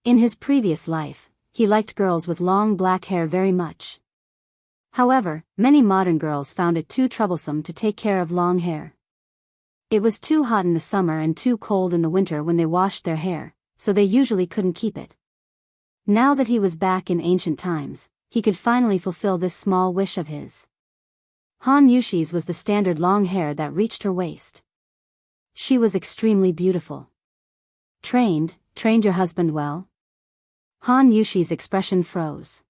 In his previous life, he liked girls with long black hair very much. However, many modern girls found it too troublesome to take care of long hair. It was too hot in the summer and too cold in the winter when they washed their hair, so they usually couldn't keep it. Now that he was back in ancient times, he could finally fulfill this small wish of his. Han Yushi's was the standard long hair that reached her waist. She was extremely beautiful. Trained your husband well? Han Yushi's expression froze.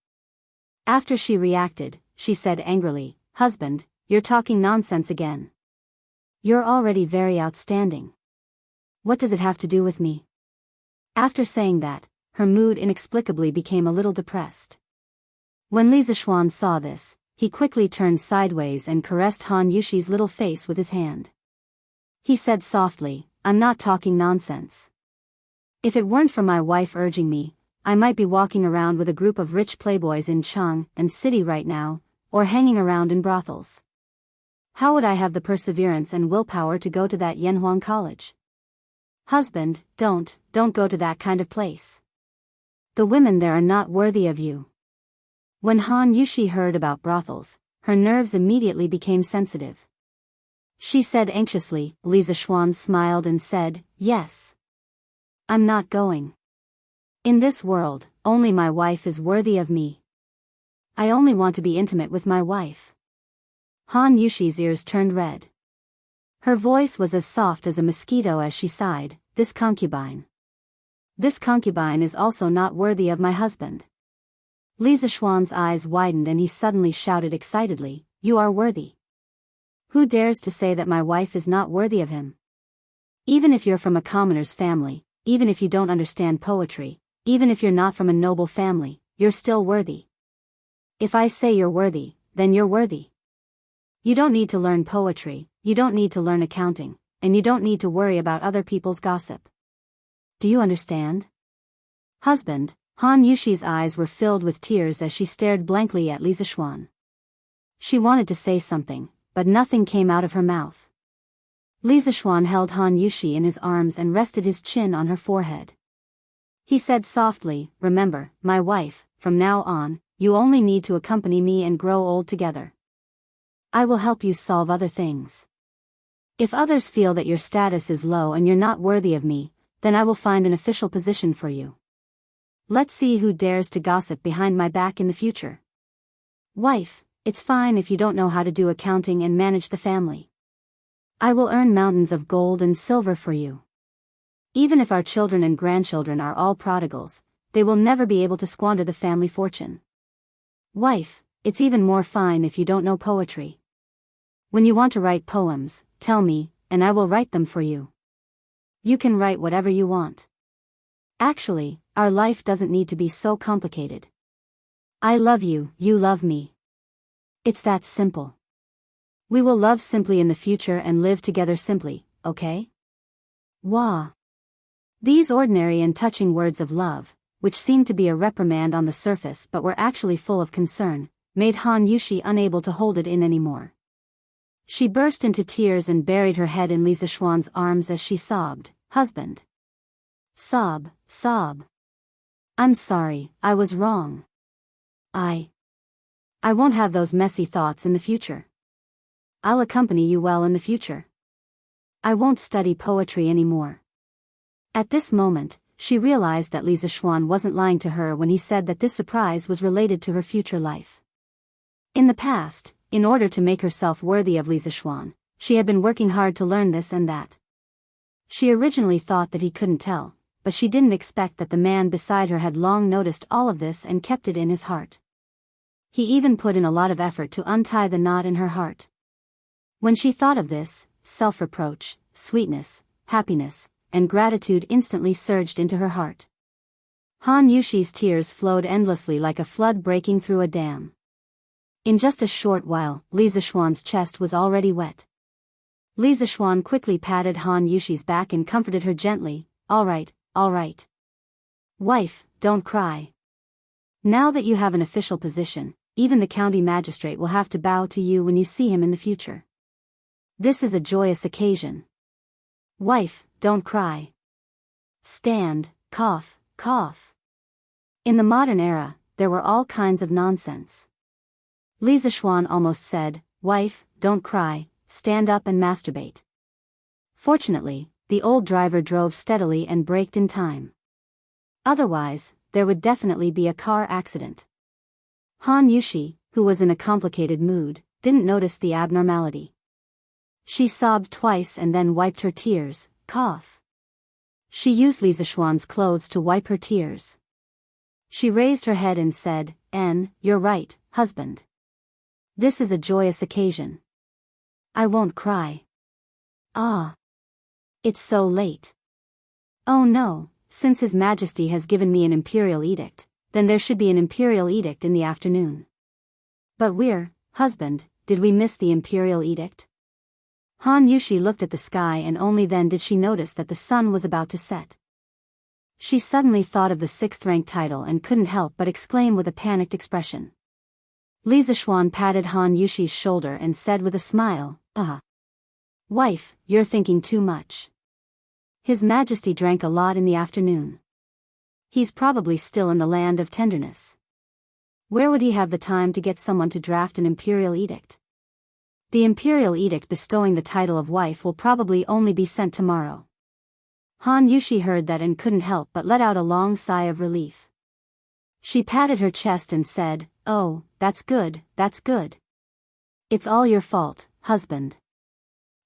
After she reacted, she said angrily, Husband, you're talking nonsense again. You're already very outstanding. What does it have to do with me? After saying that, her mood inexplicably became a little depressed. When Li Zishuan saw this, he quickly turned sideways and caressed Han Yushi's little face with his hand. He said softly, I'm not talking nonsense. If it weren't for my wife urging me, I might be walking around with a group of rich playboys in Chang and City right now, or hanging around in brothels. How would I have the perseverance and willpower to go to that Yanhuang college? Husband, don't go to that kind of place. The women there are not worthy of you. When Han Yushi heard about brothels, her nerves immediately became sensitive. She said anxiously. Li Zishuan smiled and said, Yes. I'm not going. In this world, only my wife is worthy of me. I only want to be intimate with my wife. Han Yushi's ears turned red. Her voice was as soft as a mosquito as she sighed, This concubine is also not worthy of my husband. Li Zishuan's eyes widened and he suddenly shouted excitedly, You are worthy. Who dares to say that my wife is not worthy of him? Even if you're from a commoner's family, even if you don't understand poetry, even if you're not from a noble family, you're still worthy. If I say you're worthy, then you're worthy. You don't need to learn poetry, you don't need to learn accounting, and you don't need to worry about other people's gossip. Do you understand? Husband, Han Yushi's eyes were filled with tears as she stared blankly at Li Zishuan. She wanted to say something, but nothing came out of her mouth. Li Zishuan held Han Yushi in his arms and rested his chin on her forehead. He said softly, Remember, my wife, from now on, you only need to accompany me and grow old together. I will help you solve other things. If others feel that your status is low and you're not worthy of me, then I will find an official position for you. Let's see who dares to gossip behind my back in the future. Wife, it's fine if you don't know how to do accounting and manage the family. I will earn mountains of gold and silver for you. Even if our children and grandchildren are all prodigals, they will never be able to squander the family fortune. Wife, it's even more fine if you don't know poetry. When you want to write poems, tell me, and I will write them for you. You can write whatever you want. Actually, our life doesn't need to be so complicated. I love you, you love me. It's that simple. We will love simply in the future and live together simply, okay? Wah. These ordinary and touching words of love, which seemed to be a reprimand on the surface but were actually full of concern, made Han Yushi unable to hold it in anymore. She burst into tears and buried her head in Li Zishuan's arms as she sobbed, Husband. Sob. I'm sorry, I was wrong. I won't have those messy thoughts in the future. I'll accompany you well in the future. I won't study poetry anymore. At this moment, she realized that Li Zishuan wasn't lying to her when he said that this surprise was related to her future life. In the past, in order to make herself worthy of Li Zishuan, she had been working hard to learn this and that. She originally thought that he couldn't tell, but she didn't expect that the man beside her had long noticed all of this and kept it in his heart. He even put in a lot of effort to untie the knot in her heart. When she thought of this, self-reproach, sweetness, happiness, and gratitude instantly surged into her heart. Han Yushi's tears flowed endlessly like a flood breaking through a dam. In just a short while, Li Zishuan's chest was already wet. Li Zishuan quickly patted Han Yushi's back and comforted her gently, All right. Wife, don't cry. Now that you have an official position, even the county magistrate will have to bow to you when you see him in the future. This is a joyous occasion. Wife, don't cry. Stand, cough. In the modern era, there were all kinds of nonsense. Li Zishuan almost said, Wife, don't cry, stand up and masturbate. Fortunately, the old driver drove steadily and braked in time. Otherwise, there would definitely be a car accident. Han Yushi, who was in a complicated mood, didn't notice the abnormality. She sobbed twice and then wiped her tears, cough. She used Li Zishuan's clothes to wipe her tears. She raised her head and said, You're right, husband. This is a joyous occasion. I won't cry. Ah. It's so late. Oh no, since His Majesty has given me an imperial edict, then there should be an imperial edict in the afternoon. But husband, did we miss the imperial edict? Han Yushi looked at the sky and only then did she notice that the sun was about to set. She suddenly thought of the 6th rank title and couldn't help but exclaim with a panicked expression. Li Zishuan patted Han Yushi's shoulder and said with a smile, Wife, you're thinking too much. His Majesty drank a lot in the afternoon. He's probably still in the land of tenderness. Where would he have the time to get someone to draft an imperial edict? The imperial edict bestowing the title of wife will probably only be sent tomorrow. Han Yushi heard that and couldn't help but let out a long sigh of relief. She patted her chest and said, Oh, that's good. It's all your fault, husband.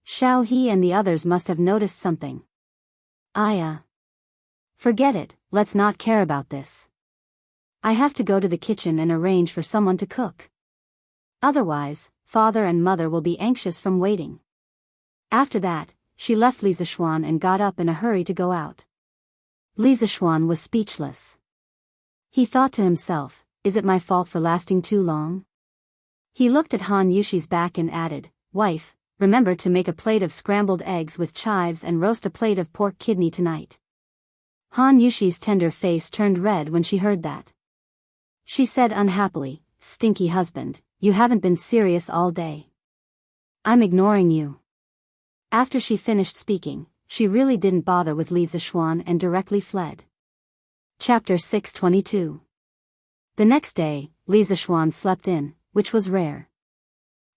Xiao He and the others must have noticed something. Forget it, let's not care about this. I have to go to the kitchen and arrange for someone to cook. Otherwise, father and mother will be anxious from waiting. After that, she left Li Zixuan and got up in a hurry to go out. Li Zixuan was speechless. He thought to himself, is it my fault for lasting too long? He looked at Han Yushi's back and added, wife, remember to make a plate of scrambled eggs with chives and roast a plate of pork kidney tonight. Han Yushi's tender face turned red when she heard that. She said unhappily, stinky husband, you haven't been serious all day. I'm ignoring you. After she finished speaking, she really didn't bother with Li Zixuan and directly fled. Chapter 622. The next day, Li Zixuan slept in, which was rare.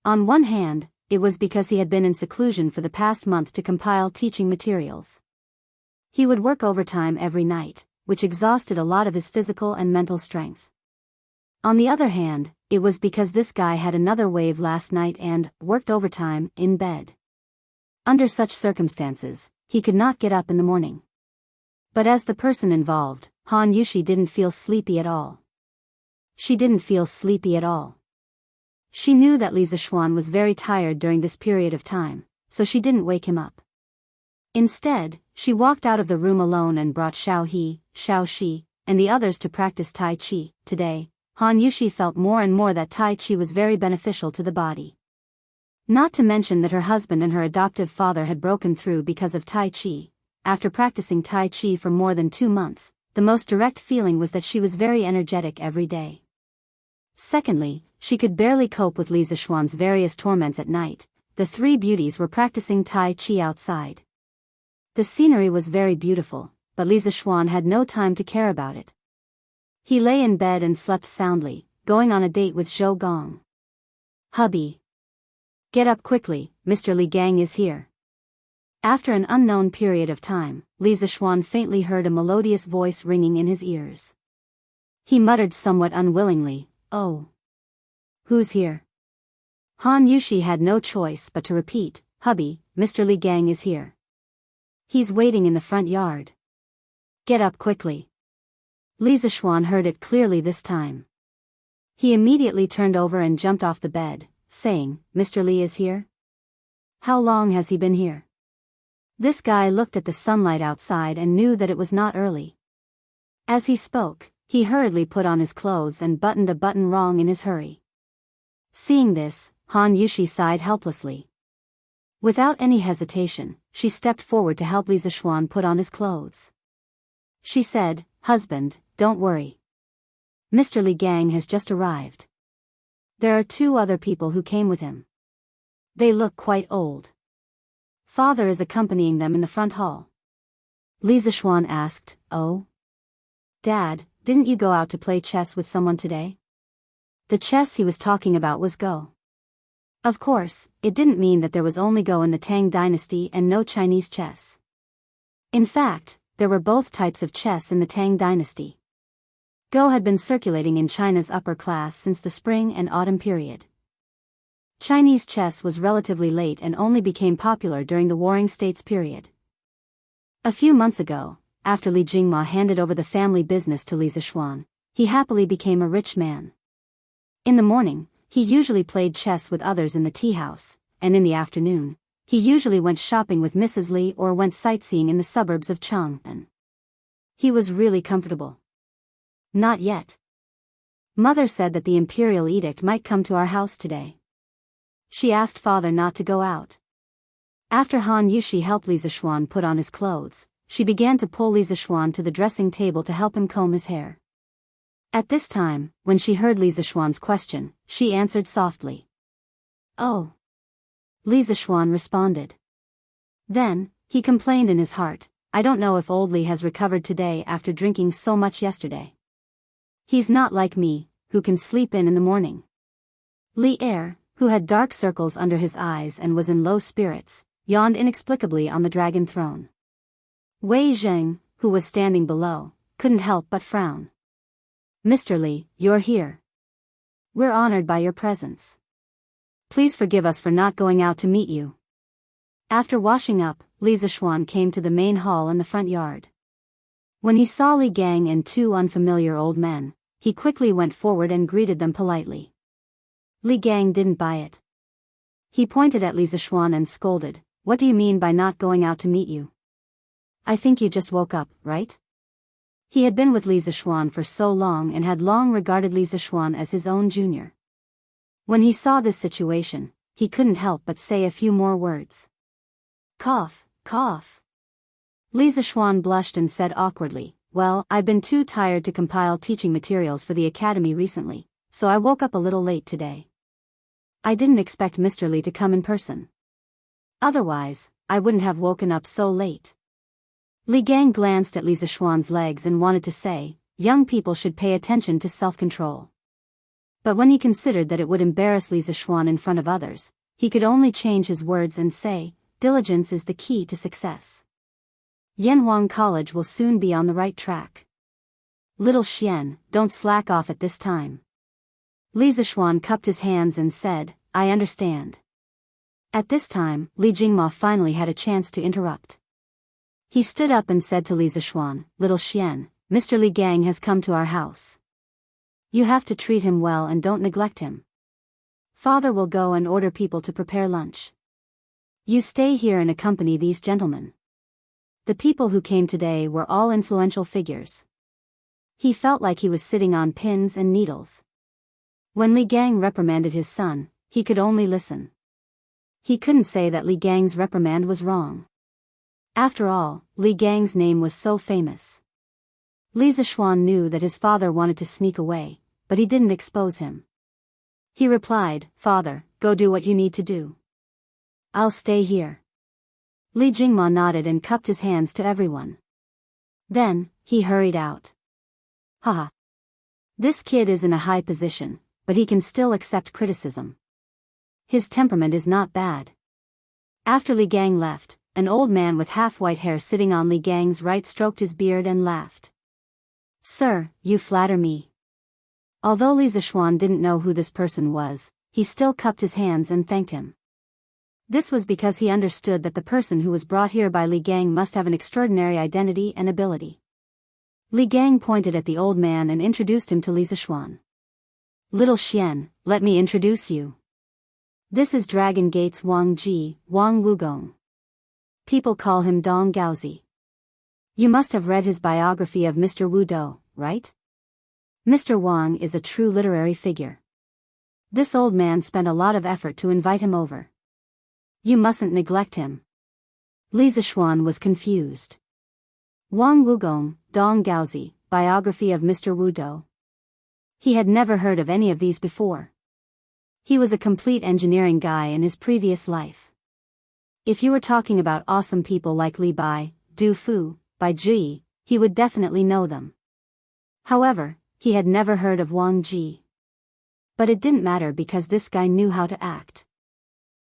On one hand, it was because he had been in seclusion for the past month to compile teaching materials. He would work overtime every night, which exhausted a lot of his physical and mental strength. On the other hand, it was because this guy had another wave last night and worked overtime in bed. Under such circumstances, he could not get up in the morning. But as the person involved, Han Yushi didn't feel sleepy at all. She didn't feel sleepy at all. She knew that Li Zixuan was very tired during this period of time, so she didn't wake him up. Instead, she walked out of the room alone and brought Xiao He, Xiao Shi, and the others to practice Tai Chi. Today, Han Yushi felt more and more that Tai Chi was very beneficial to the body. Not to mention that her husband and her adoptive father had broken through because of Tai Chi. After practicing Tai Chi for more than 2 months, the most direct feeling was that she was very energetic every day. Secondly, she could barely cope with Li Zixuan's various torments at night. The 3 beauties were practicing Tai Chi outside. The scenery was very beautiful, but Li Zixuan had no time to care about it. He lay in bed and slept soundly, going on a date with Zhou Gong. Hubby. Get up quickly, Mr. Li Gang is here. After an unknown period of time, Li Zixuan faintly heard a melodious voice ringing in his ears. He muttered somewhat unwillingly, oh. Who's here? Han Yushi had no choice but to repeat, hubby, Mr. Li Gang is here. He's waiting in the front yard. Get up quickly. Li Zixuan heard it clearly this time. He immediately turned over and jumped off the bed, saying, Mr. Li is here? How long has he been here? This guy looked at the sunlight outside and knew that it was not early. As he spoke, he hurriedly put on his clothes and buttoned a button wrong in his hurry. Seeing this, Han Yushi sighed helplessly. Without any hesitation, she stepped forward to help Li Zixuan put on his clothes. She said, husband, don't worry. Mr. Li Gang has just arrived. There are 2 other people who came with him. They look quite old. Father is accompanying them in the front hall. Li Zixuan asked, oh? Dad, didn't you go out to play chess with someone today? The chess he was talking about was Go. Of course, it didn't mean that there was only Go in the Tang dynasty and no Chinese chess. In fact, there were both types of chess in the Tang dynasty. Go had been circulating in China's upper class since the spring and autumn period. Chinese chess was relatively late and only became popular during the Warring States period. A few months ago, after Li Jingma handed over the family business to Li Zixuan, he happily became a rich man. In the morning, he usually played chess with others in the tea house, and in the afternoon, he usually went shopping with Mrs. Li or went sightseeing in the suburbs of Chang'an. He was really comfortable. Not yet. Mother said that the imperial edict might come to our house today. She asked father not to go out. After Han Yushi helped Li Zixuan put on his clothes, she began to pull Li Zixuan to the dressing table to help him comb his hair. At this time, when she heard Li Zixuan's question, she answered softly. Oh. Li Zixuan responded. Then, he complained in his heart, I don't know if old Li has recovered today after drinking so much yesterday. He's not like me, who can sleep in the morning. Li Er, who had dark circles under his eyes and was in low spirits, yawned inexplicably on the dragon throne. Wei Zheng, who was standing below, couldn't help but frown. Mr. Li, you're here. We're honored by your presence. Please forgive us for not going out to meet you. After washing up, Li Zishuan came to the main hall in the front yard. When he saw Li Gang and two unfamiliar old men, he quickly went forward and greeted them politely. Li Gang didn't buy it. He pointed at Li Zishuan and scolded, "What do you mean by not going out to meet you? I think you just woke up, right?" He had been with Li Zishuan for so long and had long regarded Li Zishuan as his own junior. When he saw this situation, he couldn't help but say a few more words. Cough, cough. Li Zishuan blushed and said awkwardly, "Well, I've been too tired to compile teaching materials for the academy recently, so I woke up a little late today. I didn't expect Mr. Li to come in person. Otherwise, I wouldn't have woken up so late." Li Gang glanced at Li Zishuan's legs and wanted to say, young people should pay attention to self-control. But when he considered that it would embarrass Li Zishuan in front of others, he could only change his words and say, "Diligence is the key to success. Yanhuang College will soon be on the right track. Little Xian, don't slack off at this time." Li Zishuan cupped his hands and said, "I understand." At this time, Li Jingma finally had a chance to interrupt. He stood up and said to Li Zishuan, "Little Xian, Mr. Li Gang has come to our house. You have to treat him well and don't neglect him. Father will go and order people to prepare lunch. You stay here and accompany these gentlemen." The people who came today were all influential figures. He felt like he was sitting on pins and needles. When Li Gang reprimanded his son, he could only listen. He couldn't say that Li Gang's reprimand was wrong. After all, Li Gang's name was so famous. Li Zishuan knew that his father wanted to sneak away, but he didn't expose him. He replied, "Father, go do what you need to do. I'll stay here." Li Jingma nodded and cupped his hands to everyone. Then, he hurried out. Haha. This kid is in a high position, but he can still accept criticism. His temperament is not bad. After Li Gang left, an old man with half-white hair sitting on Li Gang's right stroked his beard and laughed. "Sir, you flatter me." Although Li Zishuan didn't know who this person was, he still cupped his hands and thanked him. This was because he understood that the person who was brought here by Li Gang must have an extraordinary identity and ability. Li Gang pointed at the old man and introduced him to Li Zishuan. "Little Xian, let me introduce you. This is Dragon Gate's Wang Ji, Wang Wugong. People call him Dong Gaozi. You must have read his biography of Mr. Wu Dou, right? Mr. Wang is a true literary figure. This old man spent a lot of effort to invite him over. You mustn't neglect him." Li Zishuan was confused. Wang Wugong, Dong Gaozi, biography of Mr. Wu Dou. He had never heard of any of these before. He was a complete engineering guy in his previous life. If you were talking about awesome people like Li Bai, Du Fu, Bai Ji, he would definitely know them. However, he had never heard of Wang Ji. But it didn't matter because this guy knew how to act.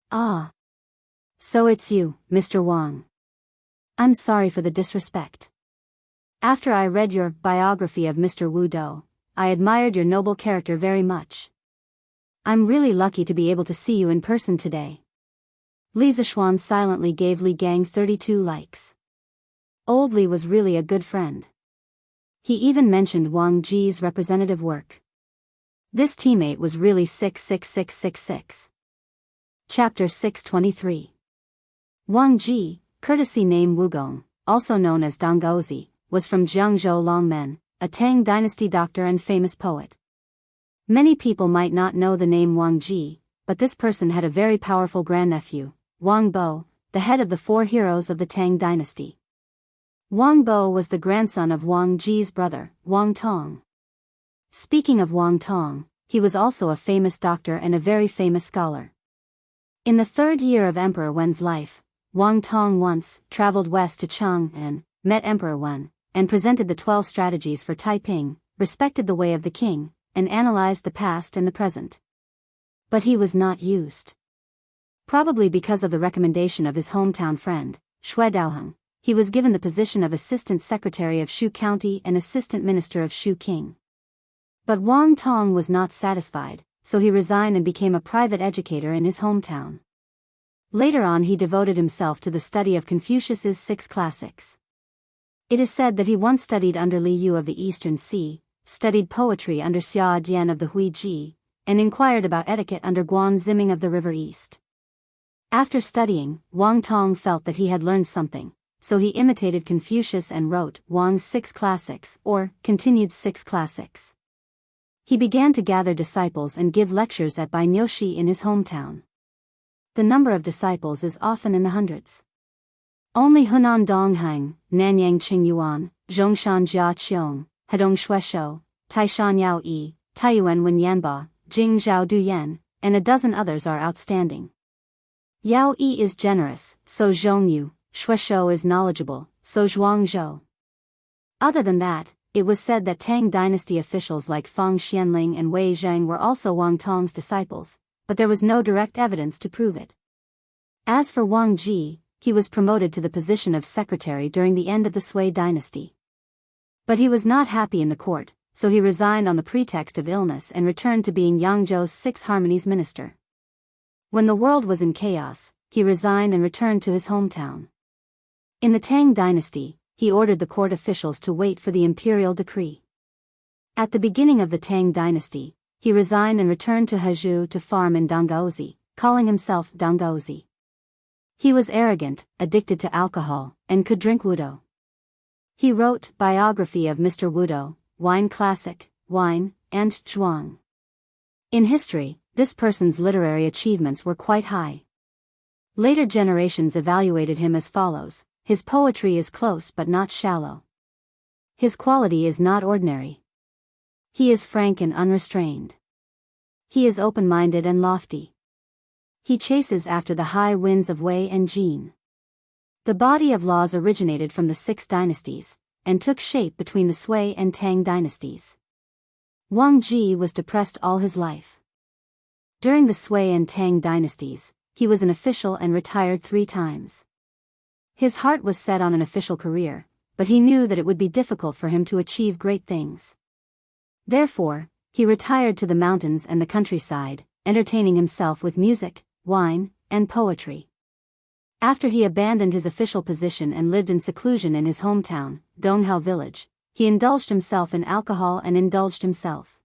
"Ah. So it's you, Mr. Wang. I'm sorry for the disrespect. After I read your biography of Mr. Wu Dou, I admired your noble character very much. I'm really lucky to be able to see you in person today." Li Zishuan silently gave Li Gang 32 likes. Old Li was really a good friend. He even mentioned Wang Ji's representative work. This teammate was really 66666. Chapter 623. Wang Ji, courtesy name Wugong, also known as Donggaozi, was from Jiangzhou Longmen, a Tang dynasty doctor and famous poet. Many people might not know the name Wang Ji, but this person had a very powerful grandnephew, Wang Bo, the head of the four heroes of the Tang dynasty. Wang Bo was the grandson of Wang Ji's brother, Wang Tong. Speaking of Wang Tong, he was also a famous doctor and a very famous scholar. In the third year of Emperor Wen's life, Wang Tong once traveled west to Chang'an, met Emperor Wen, and presented the 12 strategies for Taiping, respected the way of the king, and analyzed the past and the present. But he was not used. Probably because of the recommendation of his hometown friend, Xue Daoheng, he was given the position of Assistant Secretary of Shu County and Assistant Minister of Shu King. But Wang Tong was not satisfied, so he resigned and became a private educator in his hometown. Later on he devoted himself to the study of Confucius's 6 classics. It is said that he once studied under Li Yu of the Eastern Sea, studied poetry under Xia Dian of the Huiji, and inquired about etiquette under Guan Ziming of the River East. After studying, Wang Tong felt that he had learned something, so he imitated Confucius and wrote Wang's 6 classics, or continued 6 classics. He began to gather disciples and give lectures at Bainyoshi in his hometown. The number of disciples is often in the hundreds. Only Hunan Donghang, Nanyang Qingyuan, Zhongshan Jia Qiong, Hedong Shueshou, Taishan Yao Yi, Taiyuan Wen Yanba, Jing Zhao Duyan, and a dozen others are outstanding. Yao Yi is generous, so Zhongyu, Shueshou is knowledgeable, so Zhuangzhou. Other than that, it was said that Tang dynasty officials like Fang Xianling and Wei Zhang were also Wang Tong's disciples, but there was no direct evidence to prove it. As for Wang Ji, he was promoted to the position of secretary during the end of the Sui dynasty. But he was not happy in the court, so he resigned on the pretext of illness and returned to being Yangzhou's 6 harmonies minister. When the world was in chaos, he resigned and returned to his hometown. In the Tang dynasty, he ordered the court officials to wait for the imperial decree. At the beginning of the Tang dynasty, he resigned and returned to Hezhou to farm in Donggaozi, calling himself Donggaozi. He was arrogant, addicted to alcohol, and could drink wudo. He wrote Biography of Mr. Wudo, Wine Classic, Wine, and Zhuang. In history, this person's literary achievements were quite high. Later generations evaluated him as follows: his poetry is close but not shallow. His quality is not ordinary. He is frank and unrestrained. He is open-minded and lofty. He chases after the high winds of Wei and Jin. The body of laws originated from the 6 dynasties, and took shape between the Sui and Tang dynasties. Wang Ji was depressed all his life. During the Sui and Tang dynasties, he was an official and retired 3 times. His heart was set on an official career, but he knew that it would be difficult for him to achieve great things. Therefore, he retired to the mountains and the countryside, entertaining himself with music, wine, and poetry. After he abandoned his official position and lived in seclusion in his hometown, Donghao village, he indulged himself in alcohol and indulged himself.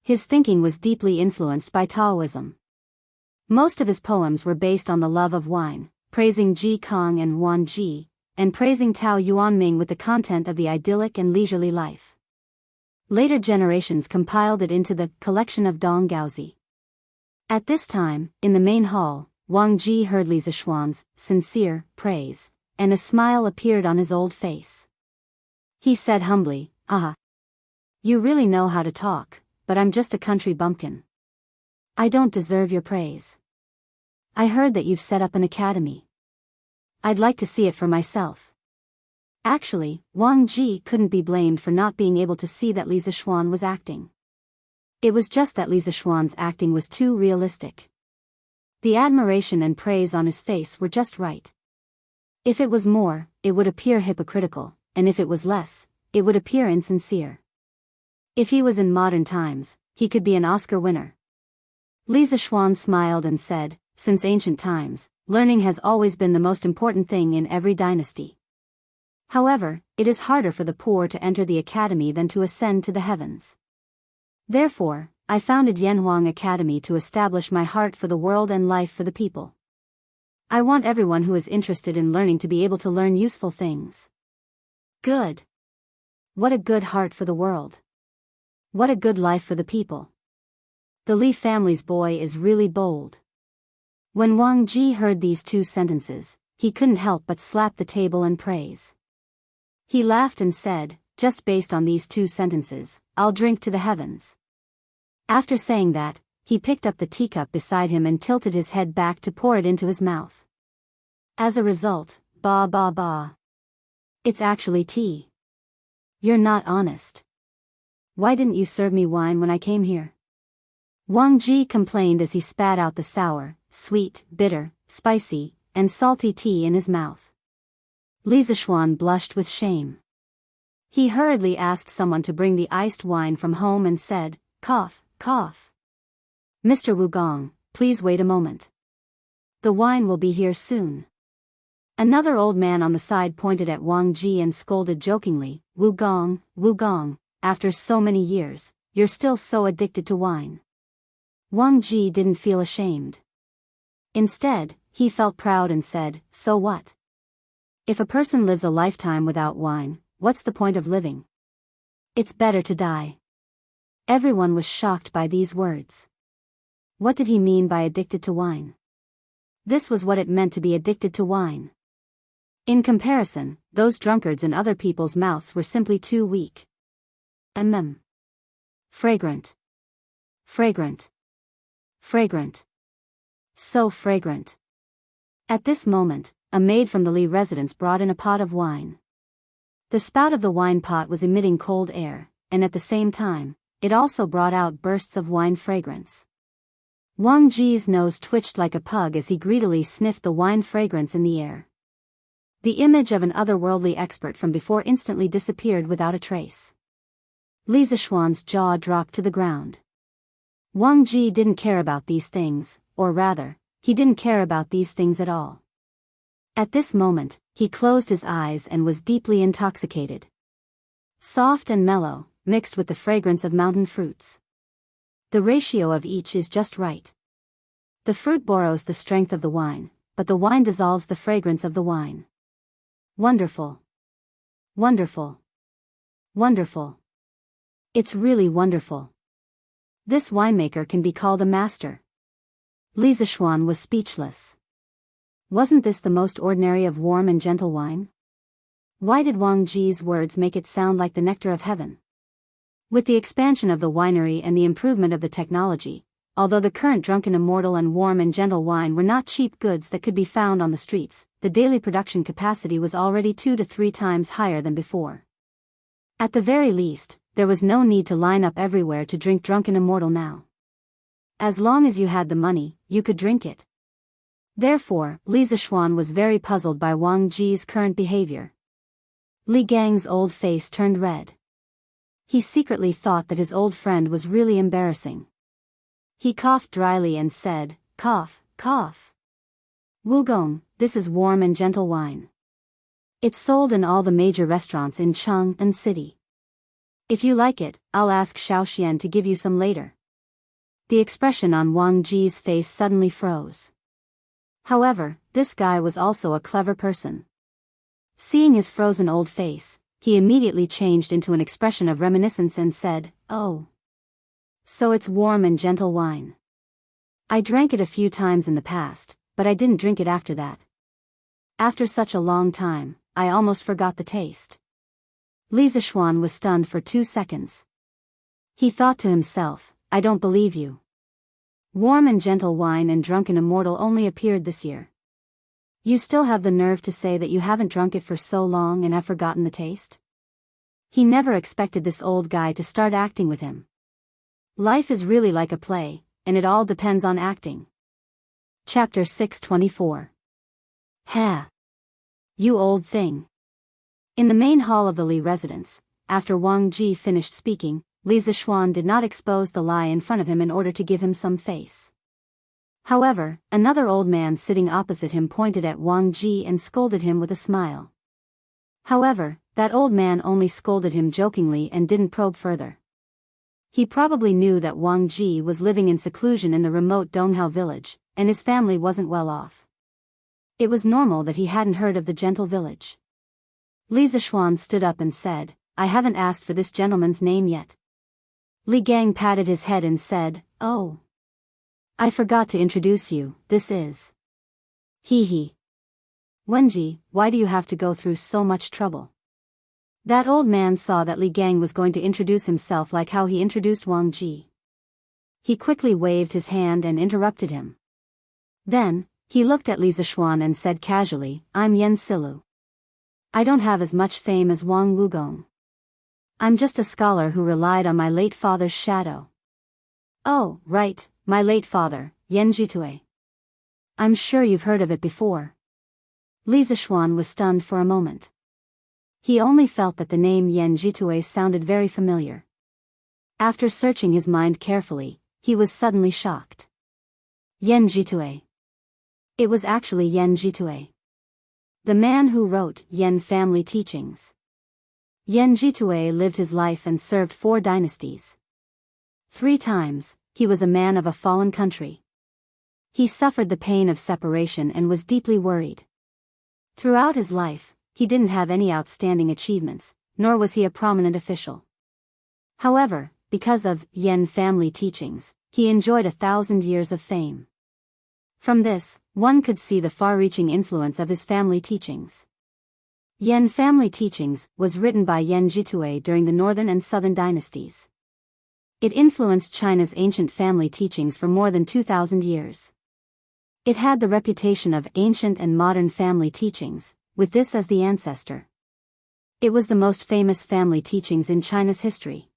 His thinking was deeply influenced by Taoism. Most of his poems were based on the love of wine, praising Ji Kong and Wan Ji, and praising Tao Yuanming with the content of the idyllic and leisurely life. Later generations compiled it into the collection of Donggaozi. At this time, in the main hall, Wang Ji heard Li Zishuan's sincere praise, and a smile appeared on his old face. He said humbly, "Ah, you really know how to talk, but I'm just a country bumpkin. I don't deserve your praise. I heard that you've set up an academy. I'd like to see it for myself." Actually, Wang Ji couldn't be blamed for not being able to see that Li Zishuan was acting. It was just that Li Zishuan's acting was too realistic. The admiration and praise on his face were just right. If it was more, it would appear hypocritical, and if it was less, it would appear insincere. If he was in modern times, he could be an Oscar winner. Li Zishuan smiled and said, "Since ancient times, learning has always been the most important thing in every dynasty. However, it is harder for the poor to enter the academy than to ascend to the heavens. Therefore, I founded Yanhuang Academy to establish my heart for the world and life for the people. I want everyone who is interested in learning to be able to learn useful things." Good. What a good heart for the world. What a good life for the people. The Li family's boy is really bold. When Wang Ji heard these 2 sentences, he couldn't help but slap the table and praise. He laughed and said, "Just based on these 2 sentences, I'll drink to the heavens." After saying that, he picked up the teacup beside him and tilted his head back to pour it into his mouth. As a result, ba ba ba. It's actually tea. You're not honest. Why didn't you serve me wine when I came here? Wang Ji complained as he spat out the sour, sweet, bitter, spicy, and salty tea in his mouth. Li Zishuan blushed with shame. He hurriedly asked someone to bring the iced wine from home and said, "Cough, cough. Mr. Wugong, please wait a moment." The wine will be here soon. Another old man on the side pointed at Wang Ji and scolded jokingly, Wu Gong, after so many years, you're still so addicted to wine. Wang Ji didn't feel ashamed. Instead, he felt proud and said, so what? If a person lives a lifetime without wine, what's the point of living? It's better to die. Everyone was shocked by these words. What did he mean by addicted to wine? This was what it meant to be addicted to wine. In comparison, those drunkards in other people's mouths were simply too weak. Fragrant. Fragrant. Fragrant. So fragrant. At this moment, a maid from the Li residence brought in a pot of wine. The spout of the wine pot was emitting cold air, and at the same time, it also brought out bursts of wine fragrance. Wang Ji's nose twitched like a pug as he greedily sniffed the wine fragrance in the air. The image of an otherworldly expert from before instantly disappeared without a trace. Li Zishuan's jaw dropped to the ground. Wang Ji didn't care about these things, or rather, he didn't care about these things at all. At this moment, he closed his eyes and was deeply intoxicated. Soft and mellow, mixed with the fragrance of mountain fruits. The ratio of each is just right. The fruit borrows the strength of the wine, but the wine dissolves the fragrance of the wine. Wonderful. Wonderful. Wonderful. It's really wonderful. This winemaker can be called a master. Li Zishuan was speechless. Wasn't this the most ordinary of warm and gentle wine? Why did Wang Ji's words make it sound like the nectar of heaven? With the expansion of the winery and the improvement of the technology, although the current drunken immortal and warm and gentle wine were not cheap goods that could be found on the streets, the daily production capacity was already 2 to 3 times higher than before. At the very least, there was no need to line up everywhere to drink drunken immortal now. As long as you had the money, you could drink it. Therefore, Li Zishuan was very puzzled by Wang Ji's current behavior. Li Gang's old face turned red. He secretly thought that his old friend was really embarrassing. He coughed dryly and said, cough, cough. Wugong, this is warm and gentle wine. It's sold in all the major restaurants in Chang'an City. If you like it, I'll ask Xiaoxian to give you some later. The expression on Wang Ji's face suddenly froze. However, this guy was also a clever person. Seeing his frozen old face, he immediately changed into an expression of reminiscence and said, oh. So it's warm and gentle wine. I drank it a few times in the past, but I didn't drink it after that. After such a long time, I almost forgot the taste. Li Zishuan was stunned for 2 seconds. He thought to himself, I don't believe you. Warm and gentle wine and drunken immortal only appeared this year. You still have the nerve to say that you haven't drunk it for so long and have forgotten the taste? He never expected this old guy to start acting with him. Life is really like a play, and it all depends on acting. Chapter 624. Ha! You old thing. In the main hall of the Li residence, after Wang Ji finished speaking, Li Zishuan did not expose the lie in front of him in order to give him some face. However, another old man sitting opposite him pointed at Wang Ji and scolded him with a smile. However, that old man only scolded him jokingly and didn't probe further. He probably knew that Wang Ji was living in seclusion in the remote Donghao village, and his family wasn't well off. It was normal that he hadn't heard of the gentle village. Li Zishuan stood up and said, I haven't asked for this gentleman's name yet. Li Gang patted his head and said, oh. I forgot to introduce you, this is. Hee. Wenji, why do you have to go through so much trouble? That old man saw that Li Gang was going to introduce himself like how he introduced Wang Ji. He quickly waved his hand and interrupted him. Then, he looked at Li Zishuan and said casually, I'm Yen Silu. I don't have as much fame as Wang Wugong. I'm just a scholar who relied on my late father's shadow. Oh, right, my late father, Yen Jitue. I'm sure you've heard of it before. Li Zishuan was stunned for a moment. He only felt that the name Yen Jitue sounded very familiar. After searching his mind carefully, he was suddenly shocked. Yen Jitue. It was actually Yan Jitue, the man who wrote Yan Family Teachings. Yan Jitue lived his life and served 4 dynasties. 3 times, he was a man of a fallen country. He suffered the pain of separation and was deeply worried. Throughout his life, he didn't have any outstanding achievements, nor was he a prominent official. However, because of Yan Family Teachings, he enjoyed 1,000 years of fame. From this, one could see the far-reaching influence of his family teachings. Yan Family Teachings was written by Yan Jitue during the northern and southern dynasties. It influenced China's ancient family teachings for more than 2,000 years. It had the reputation of ancient and modern family teachings, with this as the ancestor. It was the most famous family teachings in China's history.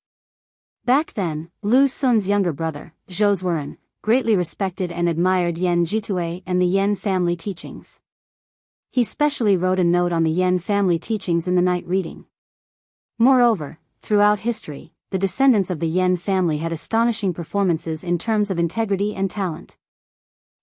Back then, Lu Xun's younger brother, Zhou Zuoren, greatly respected and admired Yan Jitue and the Yan family teachings. He specially wrote a note on the Yan family teachings in the night reading. Moreover, throughout history, the descendants of the Yan family had astonishing performances in terms of integrity and talent.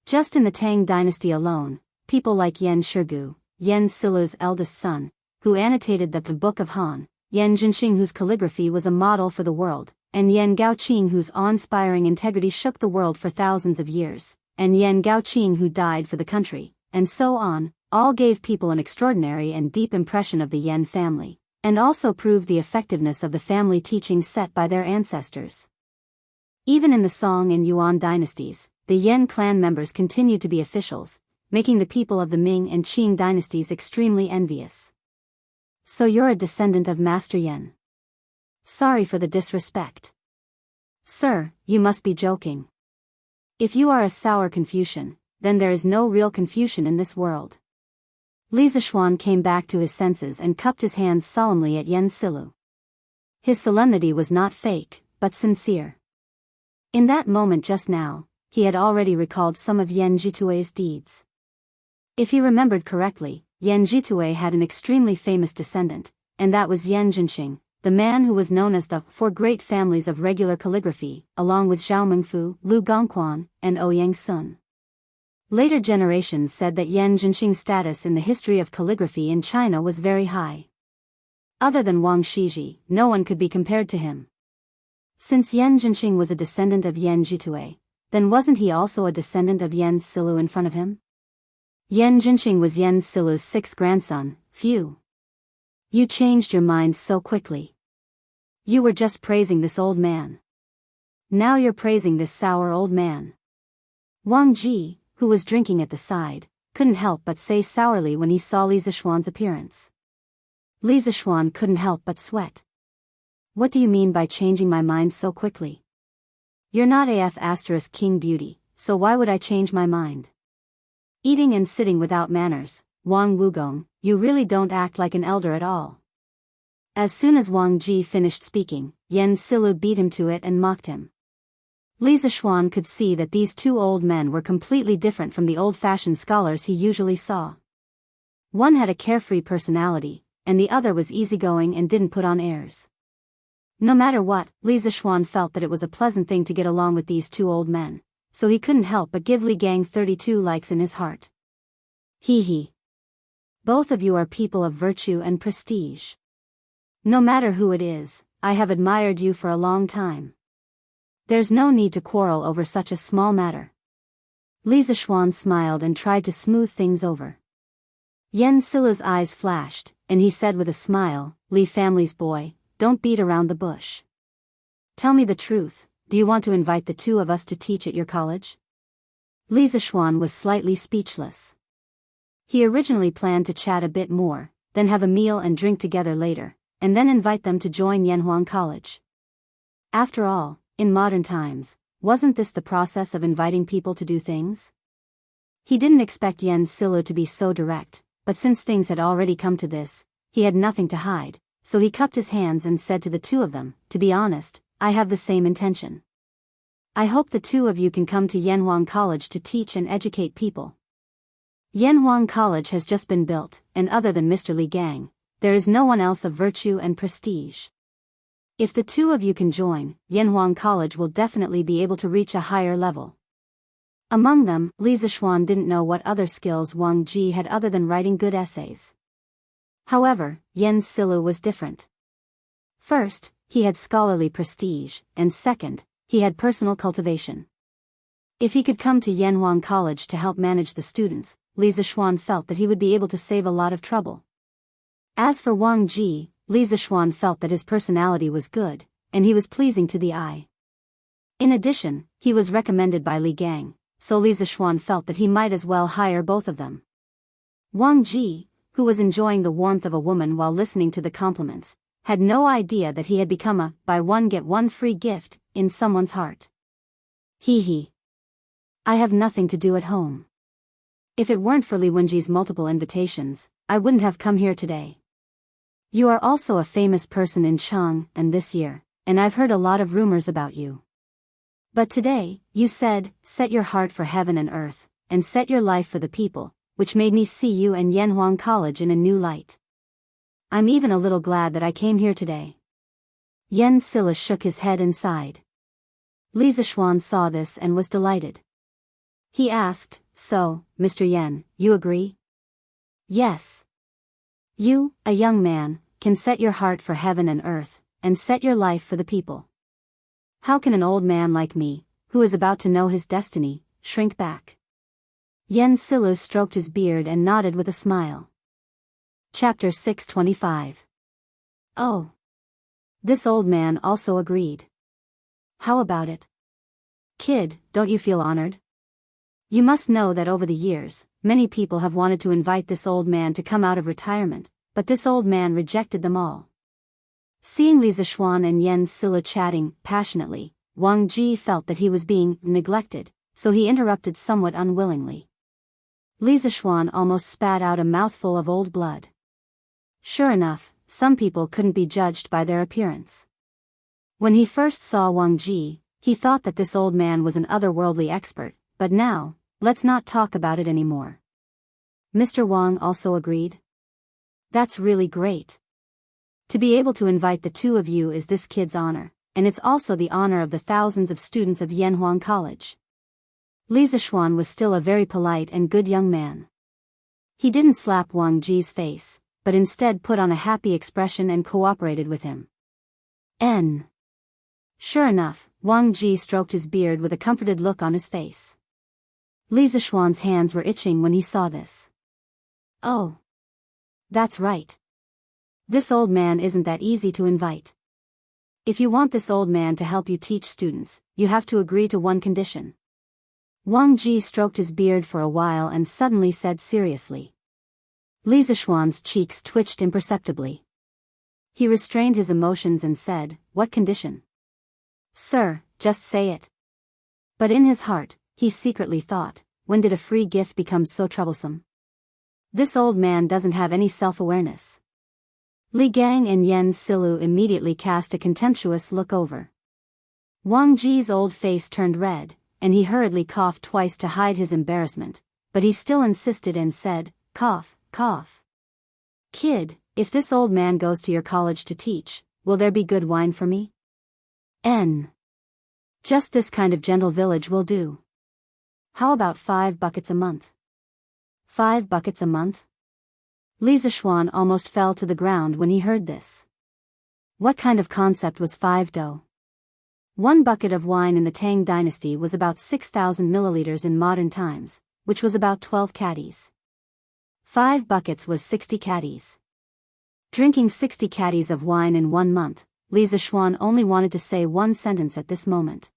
Just in the Tang dynasty alone, people like Yan Shiguo, Yan Silu's eldest son, who annotated the Book of Han, Yan Jinxing whose calligraphy was a model for the world, and Yan Gaoqing whose awe-inspiring integrity shook the world for thousands of years, and Yan Gaoqing who died for the country, and so on, all gave people an extraordinary and deep impression of the Yan family, and also proved the effectiveness of the family teachings set by their ancestors. Even in the Song and Yuan dynasties, the Yan clan members continued to be officials, making the people of the Ming and Qing dynasties extremely envious. So you're a descendant of Master Yan. Sorry for the disrespect. Sir, you must be joking. If you are a sour Confucian, then there is no real Confucian in this world. Li Zishuan came back to his senses and cupped his hands solemnly at Yan Silu. His solemnity was not fake, but sincere. In that moment just now, he had already recalled some of Yan Jitue's deeds. If he remembered correctly, Yan Jitue had an extremely famous descendant, and that was Yan Jinxing, the man who was known as the 4 great families of regular calligraphy, along with Zhao Mengfu, Lu Gongquan, and Ouyang Sun. Later generations said that Yan Jinxing's status in the history of calligraphy in China was very high. Other than Wang Shiji, no one could be compared to him. Since Yan Jinxing was a descendant of Yan Jitue, then wasn't he also a descendant of Yan Silu in front of him? Yan Jinxing was Yan Silu's 6th grandson. Phew. You changed your mind so quickly. You were just praising this old man. Now you're praising this sour old man. Wang Ji, who was drinking at the side, couldn't help but say sourly when he saw Li Zishuan's appearance. Li Zishuan couldn't help but sweat. What do you mean by changing my mind so quickly? You're not AF** King Beauty, so why would I change my mind? Eating and sitting without manners, Wang Wugong, you really don't act like an elder at all. As soon as Wang Ji finished speaking, Yan Silu beat him to it and mocked him. Li Zishuan could see that these 2 old men were completely different from the old-fashioned scholars he usually saw. One had a carefree personality, and the other was easygoing and didn't put on airs. No matter what, Li Zishuan felt that it was a pleasant thing to get along with these 2 old men, so he couldn't help but give Li Gang 32 likes in his heart. Hee hee. Both of you are people of virtue and prestige. No matter who it is, I have admired you for a long time. There's no need to quarrel over such a small matter. Li Zishuan smiled and tried to smooth things over. Yan Silu's eyes flashed, and he said with a smile, Li family's boy, don't beat around the bush. Tell me the truth, do you want to invite the 2 of us to teach at your college? Li Zishuan was slightly speechless. He originally planned to chat a bit more, then have a meal and drink together later, and then invite them to join Yanhuang College. After all, in modern times, wasn't this the process of inviting people to do things? He didn't expect Yan Silu to be so direct, but since things had already come to this, he had nothing to hide, so he cupped his hands and said to the 2 of them, to be honest, I have the same intention. I hope the 2 of you can come to Yanhuang College to teach and educate people. Yanhuang College has just been built, and other than Mr. Li Gang, there is no one else of virtue and prestige. If the 2 of you can join, Yanhuang College will definitely be able to reach a higher level. Among them, Li Zixuan didn't know what other skills Wang Ji had other than writing good essays. However, Yan Silu was different. First, he had scholarly prestige, and second, he had personal cultivation. If he could come to Yanhuang College to help manage the students, Li Zixuan felt that he would be able to save a lot of trouble. As for Wang Ji, Li Zixuan felt that his personality was good, and he was pleasing to the eye. In addition, he was recommended by Li Gang, so Li Zixuan felt that he might as well hire both of them. Wang Ji, who was enjoying the warmth of a woman while listening to the compliments, had no idea that he had become a buy one get one free gift in someone's heart. Hee. I have nothing to do at home. If it weren't for Li Wenji's multiple invitations, I wouldn't have come here today. You are also a famous person in Chang and this year, and I've heard a lot of rumors about you. But today, you said, set your heart for heaven and earth, and set your life for the people, which made me see you and Yanhuang College in a new light. I'm even a little glad that I came here today. Yan Sila shook his head and sighed. Li Zixuan saw this and was delighted. He asked, so, Mr. Yan, you agree? Yes. You, a young man, can set your heart for heaven and earth, and set your life for the people. How can an old man like me, who is about to know his destiny, shrink back? Yan Silu stroked his beard and nodded with a smile. Chapter 625. Oh. This old man also agreed. How about it? Kid, don't you feel honored? You must know that over the years, many people have wanted to invite this old man to come out of retirement, but this old man rejected them all. Seeing Li Zixuan and Yan Sila chatting passionately, Wang Ji felt that he was being neglected, so he interrupted somewhat unwillingly. Li Zixuan almost spat out a mouthful of old blood. Sure enough, some people couldn't be judged by their appearance. When he first saw Wang Ji, he thought that this old man was an otherworldly expert, but now, let's not talk about it anymore. Mr. Wang also agreed. That's really great. To be able to invite the two of you is this kid's honor, and it's also the honor of the thousands of students of Yanhuang College. Li Zixuan was still a very polite and good young man. He didn't slap Wang Ji's face, but instead put on a happy expression and cooperated with him. Sure enough, Wang Ji stroked his beard with a comforted look on his face. Li Zixuan's hands were itching when he saw this. Oh. That's right. This old man isn't that easy to invite. If you want this old man to help you teach students, you have to agree to one condition. Wang Ji stroked his beard for a while and suddenly said seriously. Li Zixuan's cheeks twitched imperceptibly. He restrained his emotions and said, what condition? Sir, just say it. But in his heart, he secretly thought, when did a free gift become so troublesome? This old man doesn't have any self-awareness. Li Gang and Yan Silu immediately cast a contemptuous look over. Wang Ji's old face turned red, and he hurriedly coughed twice to hide his embarrassment, but he still insisted and said, cough, cough. Kid, if this old man goes to your college to teach, will there be good wine for me? Just this kind of gentle village will do. How about 5 buckets a month? 5 buckets a month? Li Zixuan almost fell to the ground when he heard this. What kind of concept was 5 dough? 1 bucket of wine in the Tang dynasty was about 6,000 milliliters in modern times, which was about 12 caddies. 5 buckets was 60 caddies. Drinking 60 caddies of wine in 1 month, Li Zixuan only wanted to say one sentence at this moment.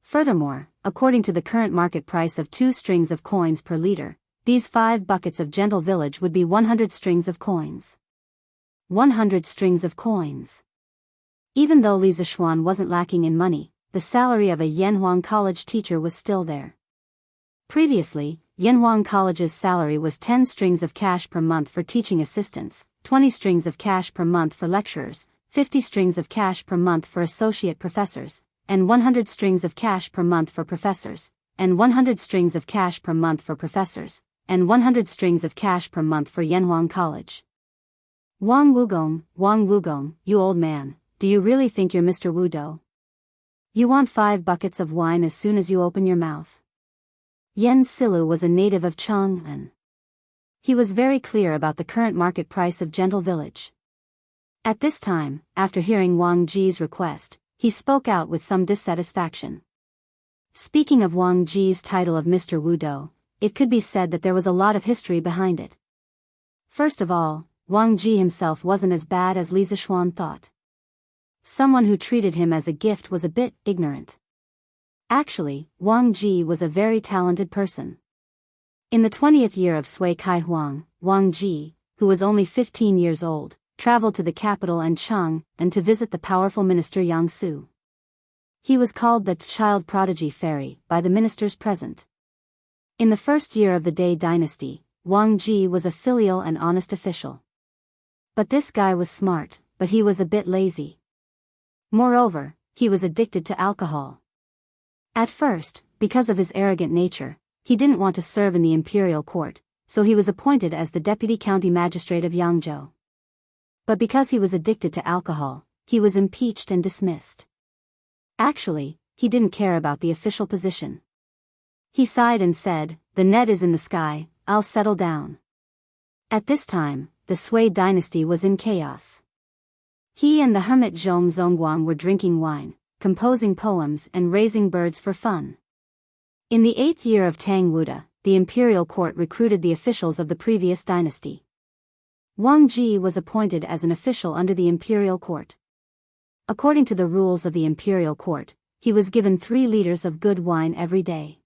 Furthermore, according to the current market price of 2 strings of coins per liter, these 5 buckets of gentle village would be 100 strings of coins. 100 strings of coins. Even though Li Zixuan wasn't lacking in money, the salary of a Yanhuang College teacher was still there. Previously, Yanhuang College's salary was 10 strings of cash per month for teaching assistants, 20 strings of cash per month for lecturers, 50 strings of cash per month for associate professors, and 100 strings of cash per month for professors, and 100 strings of cash per month for professors, and 100 strings of cash per month for Yanhuang College. Wang Wugong, you old man, do you really think you're Mr. Wu Dou? You want 5 buckets of wine as soon as you open your mouth. Yen Silu was a native of Chang'an. He was very clear about the current market price of Gentle Village. At this time, after hearing Wang Ji's request, he spoke out with some dissatisfaction. Speaking of Wang Ji's title of Mr. Wudo, it could be said that there was a lot of history behind it. First of all, Wang Ji himself wasn't as bad as Li Zixuan thought. Someone who treated him as a gift was a bit ignorant. Actually, Wang Ji was a very talented person. In the 20th year of Sui Kai Huang, Wang Ji, who was only 15 years old, traveled to the capital and Chang'an to visit the powerful minister Yang Su. He was called the child prodigy fairy by the ministers present. In the first year of the Dai dynasty, Wang Ji was a filial and honest official. But this guy was smart, but he was a bit lazy. Moreover, he was addicted to alcohol. At first, because of his arrogant nature, he didn't want to serve in the imperial court, so he was appointed as the deputy county magistrate of Yangzhou. But because he was addicted to alcohol, he was impeached and dismissed. Actually, he didn't care about the official position. He sighed and said, "The net is in the sky, I'll settle down." At this time, the Sui dynasty was in chaos. He and the hermit Zhong Zongguang were drinking wine, composing poems and raising birds for fun. In the 8th year of Tang Wuda, the imperial court recruited the officials of the previous dynasty. Wang Ji was appointed as an official under the imperial court. According to the rules of the imperial court, he was given 3 liters of good wine every day.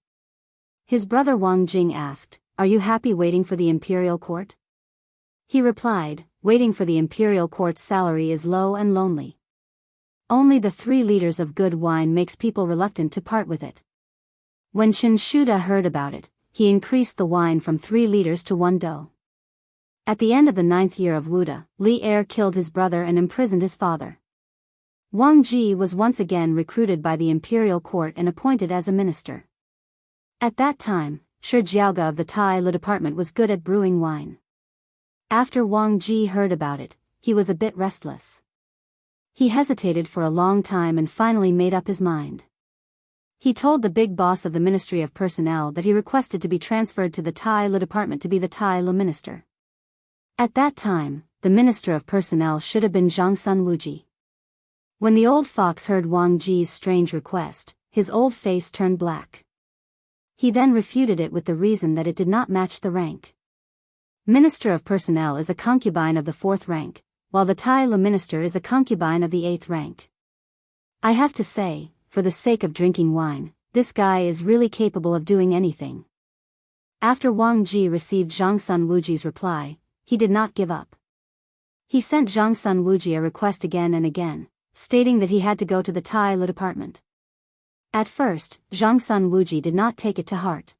His brother Wang Jing asked, "Are you happy waiting for the imperial court?" He replied, "Waiting for the imperial court's salary is low and lonely. Only the 3 liters of good wine makes people reluctant to part with it." When Chen Shuda heard about it, he increased the wine from 3 liters to 1 do. At the end of the 9th year of Wuda, Li Er killed his brother and imprisoned his father. Wang Ji was once again recruited by the imperial court and appointed as a minister. At that time, Shi Jiaoge of the Tai Li department was good at brewing wine. After Wang Ji heard about it, he was a bit restless. He hesitated for a long time and finally made up his mind. He told the big boss of the Ministry of Personnel that he requested to be transferred to the Tai Li department to be the Tai Li minister. At that time, the Minister of Personnel should have been Zhang Sun Wuji. When the old fox heard Wang Ji's strange request, his old face turned black. He then refuted it with the reason that it did not match the rank. Minister of Personnel is a concubine of the 4th rank, while the Tai Li minister is a concubine of the 8th rank. I have to say, for the sake of drinking wine, this guy is really capable of doing anything. After Wang Ji received Zhang Sun Wuji's reply, he did not give up. He sent Zhang Sun Wuji a request again and again, stating that he had to go to the Tai Li department. At first, Zhang Sun Wuji did not take it to heart.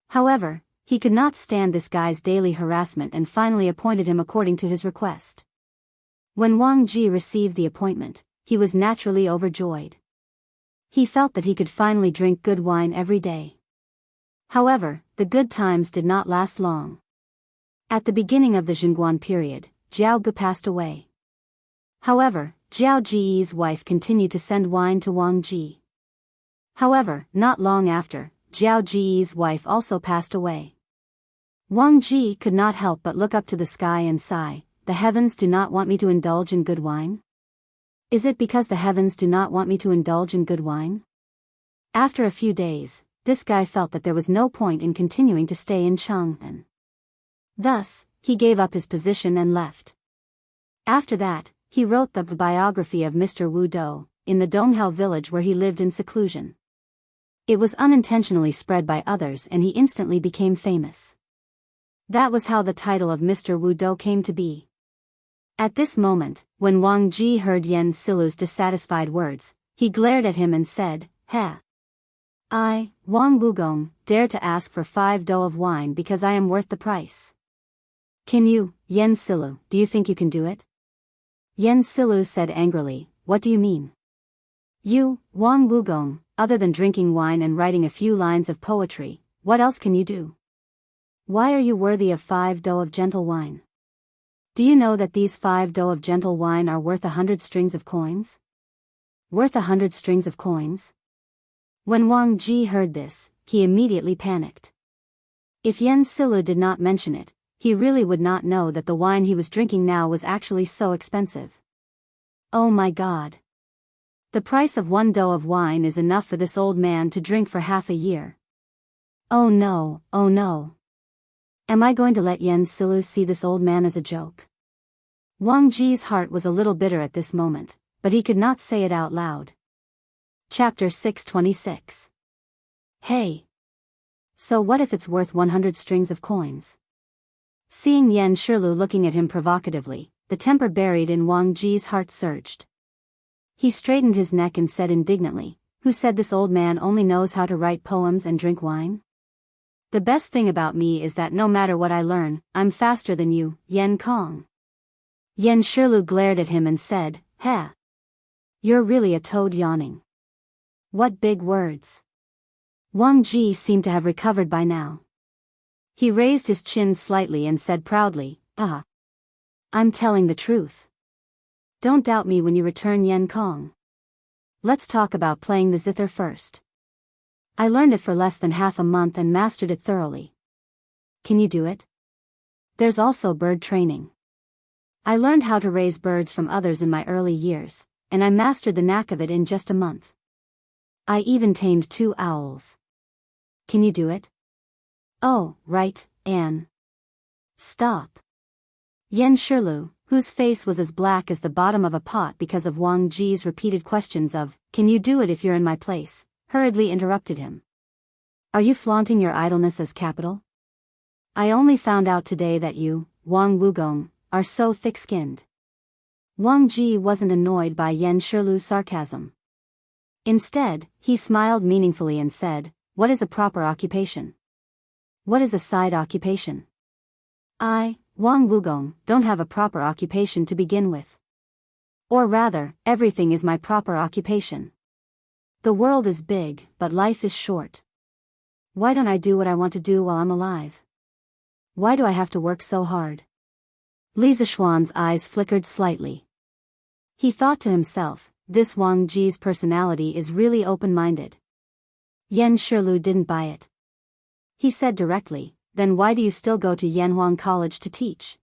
However, he could not stand this guy's daily harassment and finally appointed him according to his request. When Wang Ji received the appointment, he was naturally overjoyed. He felt that he could finally drink good wine every day. However, the good times did not last long. At the beginning of the Jingguan period, Jiao Gu passed away. However, Jiao Ji's wife continued to send wine to Wang Ji. However, not long after, Jiao Ji's wife also passed away. Wang Ji could not help but look up to the sky and sigh, "The heavens do not want me to indulge in good wine? Is it because the heavens do not want me to indulge in good wine?" After a few days, this guy felt that there was no point in continuing to stay in Chang'an. Thus, he gave up his position and left. After that, he wrote the biography of Mr. Wu Do, in the Donghao village where he lived in seclusion. It was unintentionally spread by others and he instantly became famous. That was how the title of Mr. Wu Do came to be. At this moment, when Wang Ji heard Yen Silu's dissatisfied words, he glared at him and said, "Ha! I, Wang Wugong, dare to ask for 5 do of wine because I am worth the price. Can you, Yen Silu, do you think you can do it?" Yen Silu said angrily, "What do you mean? You, Wang Wugong, other than drinking wine and writing a few lines of poetry, what else can you do? Why are you worthy of 5 do of gentle wine? Do you know that these 5 do of gentle wine are worth 100 strings of coins? Worth 100 strings of coins? When Wang Ji heard this, he immediately panicked. If Yen Silu did not mention it, he really would not know that the wine he was drinking now was actually so expensive. Oh my God. The price of 1 do of wine is enough for this old man to drink for half a year. Oh no, oh no. Am I going to let Yen Silu see this old man as a joke? Wang Ji's heart was a little bitter at this moment, but he could not say it out loud. Chapter 626. Hey. So what if it's worth 100 strings of coins? Seeing Yen Shilu looking at him provocatively, the temper buried in Wang Ji's heart surged. He straightened his neck and said indignantly, "Who said this old man only knows how to write poems and drink wine? The best thing about me is that no matter what I learn, I'm faster than you, Yen Kong." Yen Shilu glared at him and said, "Heh. You're really a toad yawning. What big words." Wang Ji seemed to have recovered by now. He raised his chin slightly and said proudly, I'm telling the truth. Don't doubt me when you return, Yen Kong. Let's talk about playing the zither first. I learned it for less than half a month and mastered it thoroughly. Can you do it? There's also bird training. I learned how to raise birds from others in my early years, and I mastered the knack of it in just a month. I even tamed 2 owls. Can you do it? Oh, right, Anne. Stop. Yen Shilu, whose face was as black as the bottom of a pot because of Wang Ji's repeated questions of, "Can you do it if you're in my place?" hurriedly interrupted him. Are you flaunting your idleness as capital? I only found out today that you, Wang Wugong, are so thick-skinned. Wang Ji wasn't annoyed by Yen Shilu's sarcasm. Instead, he smiled meaningfully and said, "What is a proper occupation? What is a side occupation? I, Wang Wugong, don't have a proper occupation to begin with. Or rather, everything is my proper occupation. The world is big, but life is short. Why don't I do what I want to do while I'm alive? Why do I have to work so hard?" Li Zishuan's eyes flickered slightly. He thought to himself, this Wang Ji's personality is really open-minded. Yen Shilu didn't buy it. He said directly, "Then why do you still go to Yanhuang College to teach?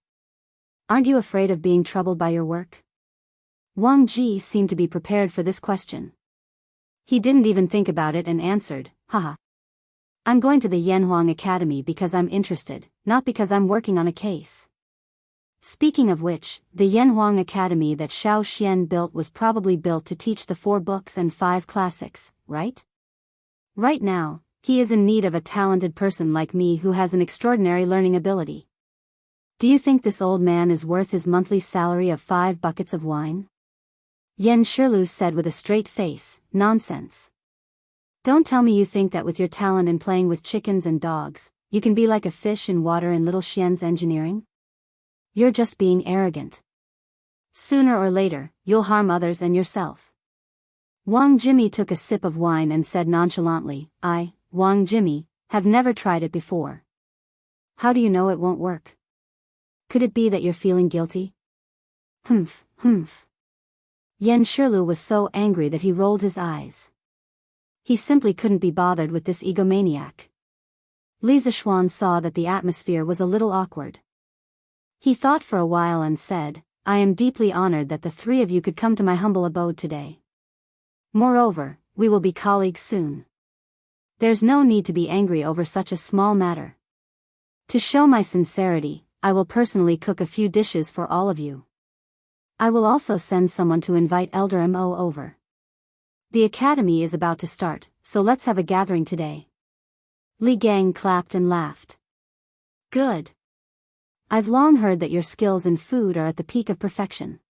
Aren't you afraid of being troubled by your work?" Wang Ji seemed to be prepared for this question. He didn't even think about it and answered, "Haha. I'm going to the Yanhuang Academy because I'm interested, not because I'm working on a case." Speaking of which, the Yanhuang Academy that Xiao Xian built was probably built to teach the 4 books and 5 classics, right? Right now, he is in need of a talented person like me who has an extraordinary learning ability. Do you think this old man is worth his monthly salary of 5 buckets of wine? Yen Shilu said with a straight face, "Nonsense. Don't tell me you think that with your talent in playing with chickens and dogs, you can be like a fish in water in little Xian's engineering? You're just being arrogant. Sooner or later, you'll harm others and yourself." Wang Jimmy took a sip of wine and said nonchalantly, "I, Wang Jimmy, have never tried it before. How do you know it won't work? Could it be that you're feeling guilty?" Humph. Yen Shilu was so angry that he rolled his eyes. He simply couldn't be bothered with this egomaniac. Li Zishuan saw that the atmosphere was a little awkward. He thought for a while and said, "I am deeply honored that the 3 of you could come to my humble abode today. Moreover, we will be colleagues soon. There's no need to be angry over such a small matter. To show my sincerity, I will personally cook a few dishes for all of you. I will also send someone to invite Elder Mo over. The academy is about to start, so let's have a gathering today." Li Gang clapped and laughed. "Good. I've long heard that your skills in food are at the peak of perfection.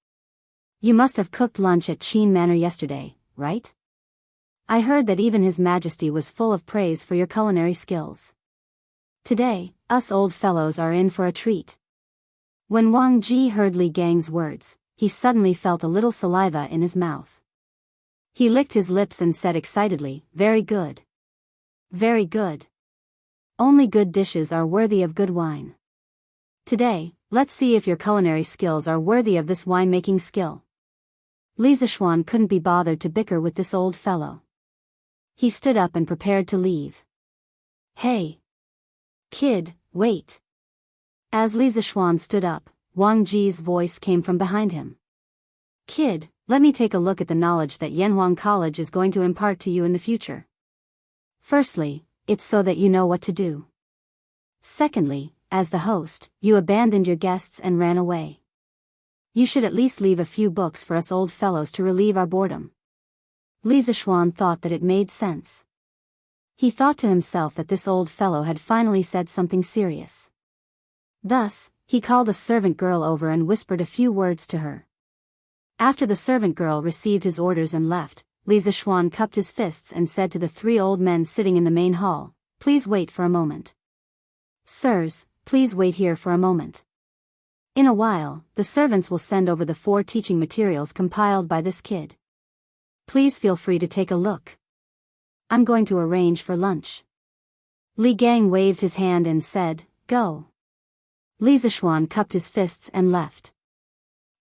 You must have cooked lunch at Qin Manor yesterday, right? I heard that even His Majesty was full of praise for your culinary skills. Today, us old fellows are in for a treat." When Wang Ji heard Li Gang's words, he suddenly felt a little saliva in his mouth. He licked his lips and said excitedly, "Very good. Very good. Only good dishes are worthy of good wine. Today, let's see if your culinary skills are worthy of this wine-making skill." Li Zishuan couldn't be bothered to bicker with this old fellow. He stood up and prepared to leave. Hey! Kid, wait! As Li Zixuan stood up, Wang Ji's voice came from behind him. Kid, let me take a look at the knowledge that Yanhuang College is going to impart to you in the future. Firstly, it's so that you know what to do. Secondly, as the host, you abandoned your guests and ran away. You should at least leave a few books for us old fellows to relieve our boredom. Li Zixuan thought that it made sense. He thought to himself that this old fellow had finally said something serious. Thus, he called a servant girl over and whispered a few words to her. After the servant girl received his orders and left, Li Zixuan cupped his fists and said to the three old men sitting in the main hall, "Please wait for a moment. Sirs, please wait here for a moment. In a while, the servants will send over the 4 teaching materials compiled by this kid. Please feel free to take a look. I'm going to arrange for lunch." Li Gang waved his hand and said, "Go." Li Zixuan cupped his fists and left.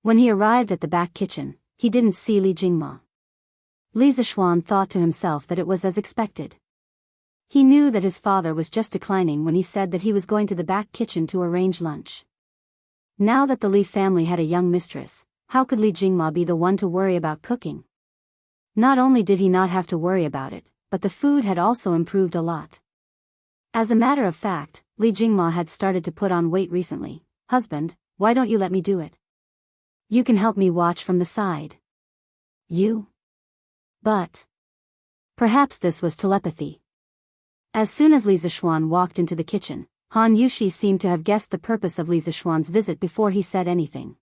When he arrived at the back kitchen, he didn't see Li Jingma. Li Zixuan thought to himself that it was as expected. He knew that his father was just declining when he said that he was going to the back kitchen to arrange lunch. Now that the Li family had a young mistress, how could Li Jingma be the one to worry about cooking? Not only did he not have to worry about it, but the food had also improved a lot. As a matter of fact, Li Jingma had started to put on weight recently. "Husband, why don't you let me do it? You can help me watch from the side." "You?" But perhaps this was telepathy. As soon as Li Zixuan walked into the kitchen, Han Yushi seemed to have guessed the purpose of Li Zixuan's visit before he said anything.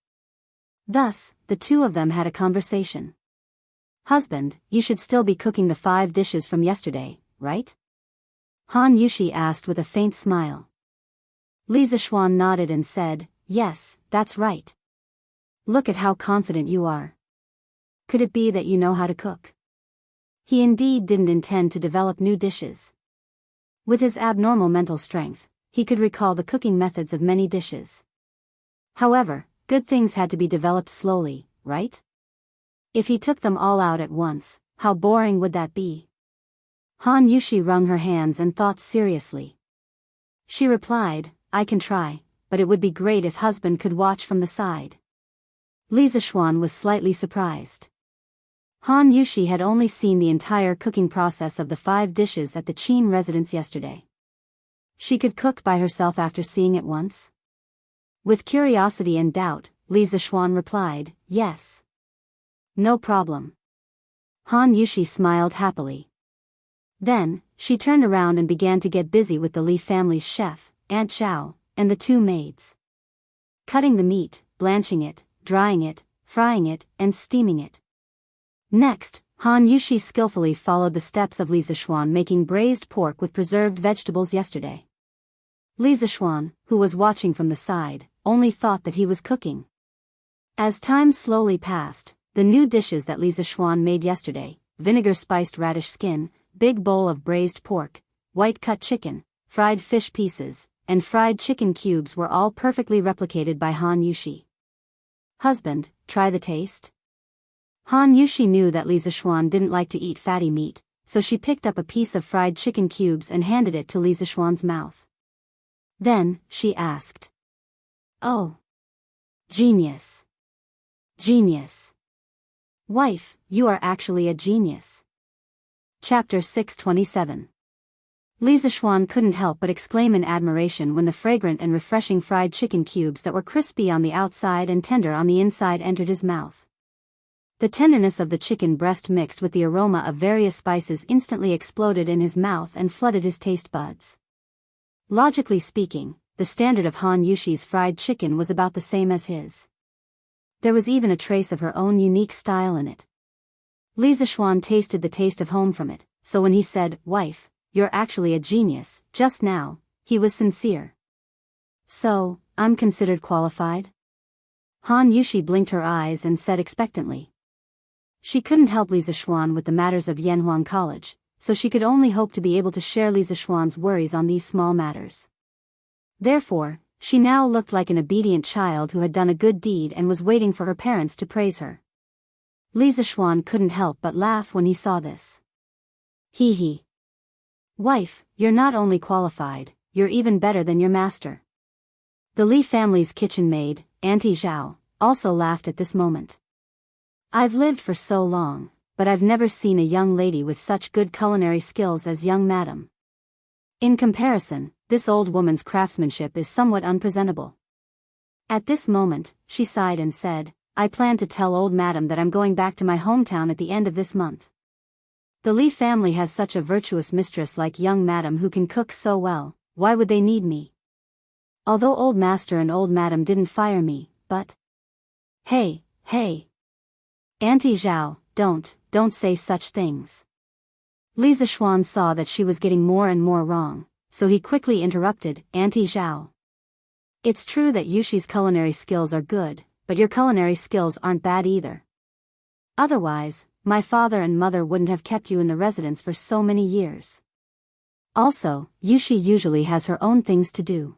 Thus, the two of them had a conversation. "Husband, you should still be cooking the 5 dishes from yesterday, right?" Han Yushi asked with a faint smile. Li Zixuan nodded and said, "Yes, that's right. Look at how confident you are. Could it be that you know how to cook?" He indeed didn't intend to develop new dishes. With his abnormal mental strength, he could recall the cooking methods of many dishes. However, good things had to be developed slowly, right? If he took them all out at once, how boring would that be? Han Yushi wrung her hands and thought seriously. She replied, "I can try, but it would be great if husband could watch from the side." Li Zixuan was slightly surprised. Han Yushi had only seen the entire cooking process of the 5 dishes at the Qin residence yesterday. She could cook by herself after seeing it once? With curiosity and doubt, Li Zixuan replied, "Yes. No problem." Han Yushi smiled happily. Then, she turned around and began to get busy with the Li family's chef, Aunt Zhao, and the 2 maids. Cutting the meat, blanching it, drying it, frying it, and steaming it. Next, Han Yushi skillfully followed the steps of Li Zixuan making braised pork with preserved vegetables yesterday. Li Zixuan, who was watching from the side, only thought that he was cooking. As time slowly passed, the new dishes that Li Zixuan made yesterday, vinegar-spiced radish skin, big bowl of braised pork, white-cut chicken, fried fish pieces, and fried chicken cubes were all perfectly replicated by Han Yushi. "Husband, try the taste." Han Yushi knew that Li Zixuan didn't like to eat fatty meat, so she picked up a piece of fried chicken cubes and handed it to Li Zixuan's mouth. Then, she asked, "Oh. Genius. Genius. Wife, you are actually a genius." Chapter 627. Li Zixuan couldn't help but exclaim in admiration when the fragrant and refreshing fried chicken cubes that were crispy on the outside and tender on the inside entered his mouth. The tenderness of the chicken breast mixed with the aroma of various spices instantly exploded in his mouth and flooded his taste buds. Logically speaking, the standard of Han Yushi's fried chicken was about the same as his. There was even a trace of her own unique style in it. Li Zixuan tasted the taste of home from it, so when he said, "Wife, you're actually a genius," just now, he was sincere. "So, I'm considered qualified?" Han Yushi blinked her eyes and said expectantly. She couldn't help Li Zixuan with the matters of Yanhuang College, so she could only hope to be able to share Li Zixuan's worries on these small matters. Therefore, she now looked like an obedient child who had done a good deed and was waiting for her parents to praise her. Li Zixuan couldn't help but laugh when he saw this. Hee hee. Wife, you're not only qualified, you're even better than your master. The Li family's kitchen maid, Auntie Zhao, also laughed at this moment. I've lived for so long, but I've never seen a young lady with such good culinary skills as young madam. In comparison, this old woman's craftsmanship is somewhat unpresentable. At this moment, she sighed and said, I plan to tell old madam that I'm going back to my hometown at the end of this month. The Li family has such a virtuous mistress like young madam who can cook so well, why would they need me? Although old master and old madam didn't fire me, but... Hey. Auntie Zhao, don't say such things. Li Zishuan saw that she was getting more and more wrong, so he quickly interrupted, Auntie Zhao. It's true that Yushi's culinary skills are good, but your culinary skills aren't bad either. Otherwise, my father and mother wouldn't have kept you in the residence for so many years. Also, Yushi usually has her own things to do.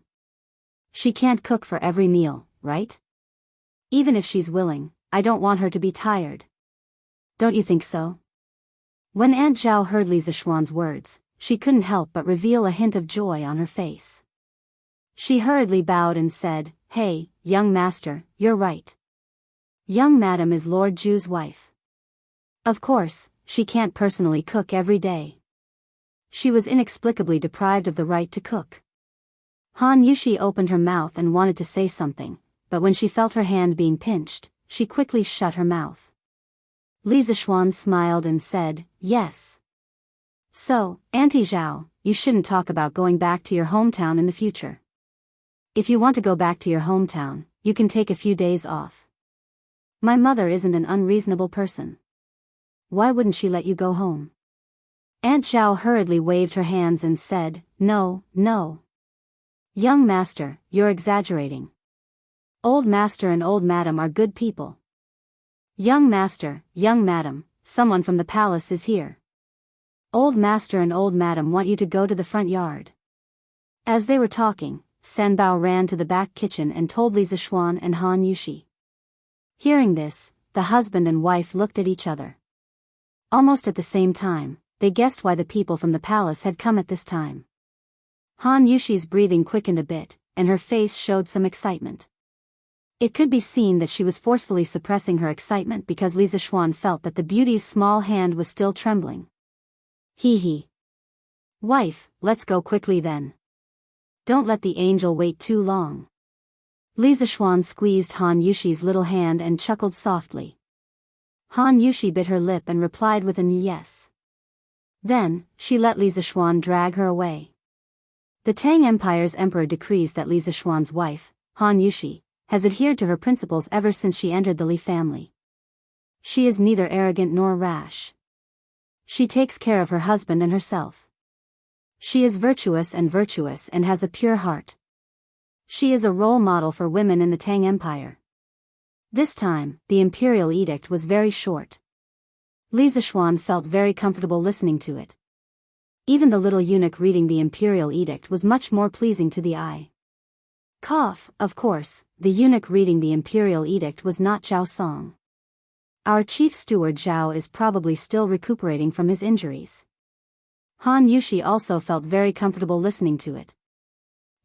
She can't cook for every meal, right? Even if she's willing, I don't want her to be tired. Don't you think so? When Aunt Zhao heard Li Zishuan's words, she couldn't help but reveal a hint of joy on her face. She hurriedly bowed and said, Hey, young master, you're right. Young madam is Lord Ju's wife. Of course, she can't personally cook every day. She was inexplicably deprived of the right to cook. Han Yushi opened her mouth and wanted to say something, but when she felt her hand being pinched, she quickly shut her mouth. Li Zishuan smiled and said, Yes. So, Auntie Zhao, you shouldn't talk about going back to your hometown in the future. If you want to go back to your hometown, you can take a few days off. My mother isn't an unreasonable person. Why wouldn't she let you go home? Aunt Zhao hurriedly waved her hands and said, No. Young master, you're exaggerating. Old master and old madam are good people. Young master, young madam, someone from the palace is here. Old master and old madam want you to go to the front yard. As they were talking, Sanbao ran to the back kitchen and told Li Zishuan and Han Yushi. Hearing this, the husband and wife looked at each other. Almost at the same time, they guessed why the people from the palace had come at this time. Han Yushi's breathing quickened a bit, and her face showed some excitement. It could be seen that she was forcefully suppressing her excitement because Li Zishuan felt that the beauty's small hand was still trembling. Hee hee. Wife, let's go quickly then. Don't let the angel wait too long. Li Zishuan squeezed Han Yushi's little hand and chuckled softly. Han Yushi bit her lip and replied with an yes. Then, she let Li Zishuan drag her away. The Tang Empire's emperor decrees that Li Zishuan's wife, Han Yushi, has adhered to her principles ever since she entered the Li family. She is neither arrogant nor rash. She takes care of her husband and herself. She is virtuous and has a pure heart. She is a role model for women in the Tang Empire. This time, the imperial edict was very short. Li Zishuan felt very comfortable listening to it. Even the little eunuch reading the imperial edict was much more pleasing to the eye. Of course, the eunuch reading the imperial edict was not Zhao Song. Our chief steward Zhao is probably still recuperating from his injuries. Han Yushi also felt very comfortable listening to it.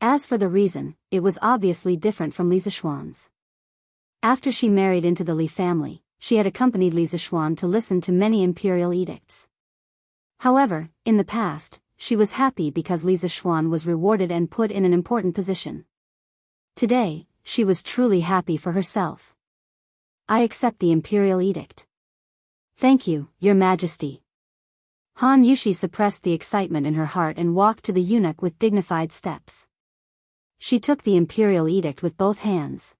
As for the reason, it was obviously different from Li Zishuan's. After she married into the Li family, she had accompanied Li Zishuan to listen to many imperial edicts. However, in the past, she was happy because Li Zishuan was rewarded and put in an important position. Today, she was truly happy for herself. I accept the imperial edict. Thank you, your majesty. Han Yushi suppressed the excitement in her heart and walked to the eunuch with dignified steps. She took the imperial edict with both hands.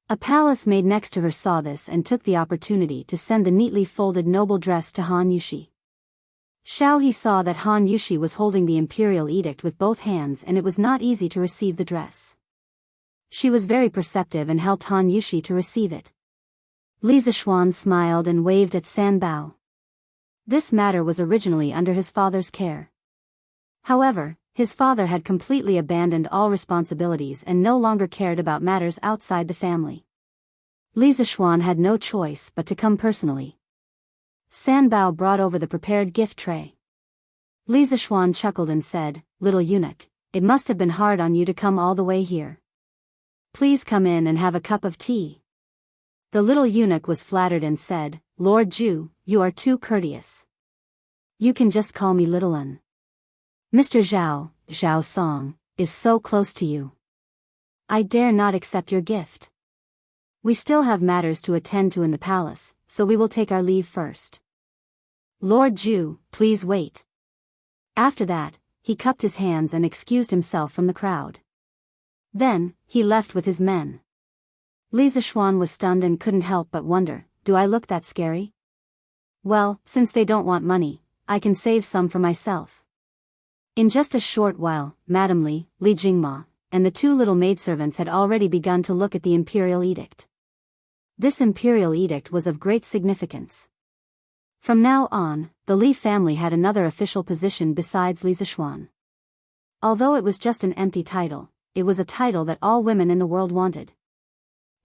A palace maid next to her saw this and took the opportunity to send the neatly folded noble dress to Han Yushi. Xiao He saw that Han Yushi was holding the imperial edict with both hands and it was not easy to receive the dress. She was very perceptive and helped Han Yushi to receive it. Li Zishuan smiled and waved at Sanbao. This matter was originally under his father's care. However, his father had completely abandoned all responsibilities and no longer cared about matters outside the family. Li Zishuan had no choice but to come personally. Sanbao brought over the prepared gift tray. Li Zishuan chuckled and said, "Little eunuch, it must have been hard on you to come all the way here. Please come in and have a cup of tea." The little eunuch was flattered and said, "Lord Zhu, you are too courteous. You can just call me Little Un. Mr. Zhao, Zhao Song, is so close to you. I dare not accept your gift. We still have matters to attend to in the palace, so we will take our leave first. Lord Zhu, please wait." After that, he cupped his hands and excused himself from the crowd. Then, he left with his men. Li Zishuan was stunned and couldn't help but wonder, do I look that scary? Well, since they don't want money, I can save some for myself. In just a short while, Madame Li Jingma, and the two little maidservants had already begun to look at the imperial edict. This imperial edict was of great significance. From now on, the Li family had another official position besides Li Zishuan. Although it was just an empty title, it was a title that all women in the world wanted.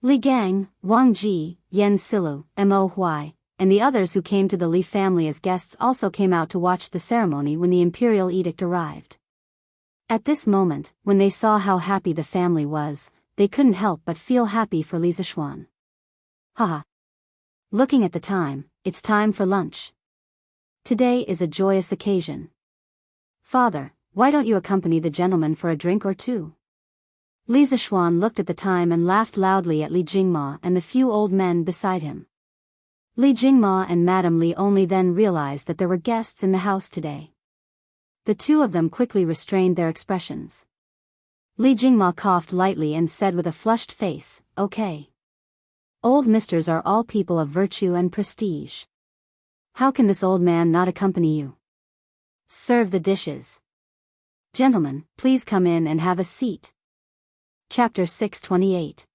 Li Gang, Wang Ji, Yan Silu, Mo Huai, and the others who came to the Li family as guests also came out to watch the ceremony when the imperial edict arrived. At this moment, when they saw how happy the family was, they couldn't help but feel happy for Li Zishuan. Haha. Looking at the time, it's time for lunch. Today is a joyous occasion. Father, why don't you accompany the gentleman for a drink or two? Li Zishuan looked at the time and laughed loudly at Li Jingma and the few old men beside him. Li Jingma and Madame Li only then realized that there were guests in the house today. The two of them quickly restrained their expressions. Li Jingma coughed lightly and said with a flushed face, "Okay. Old misters are all people of virtue and prestige. How can this old man not accompany you? Serve the dishes. Gentlemen, please come in and have a seat." Chapter 628.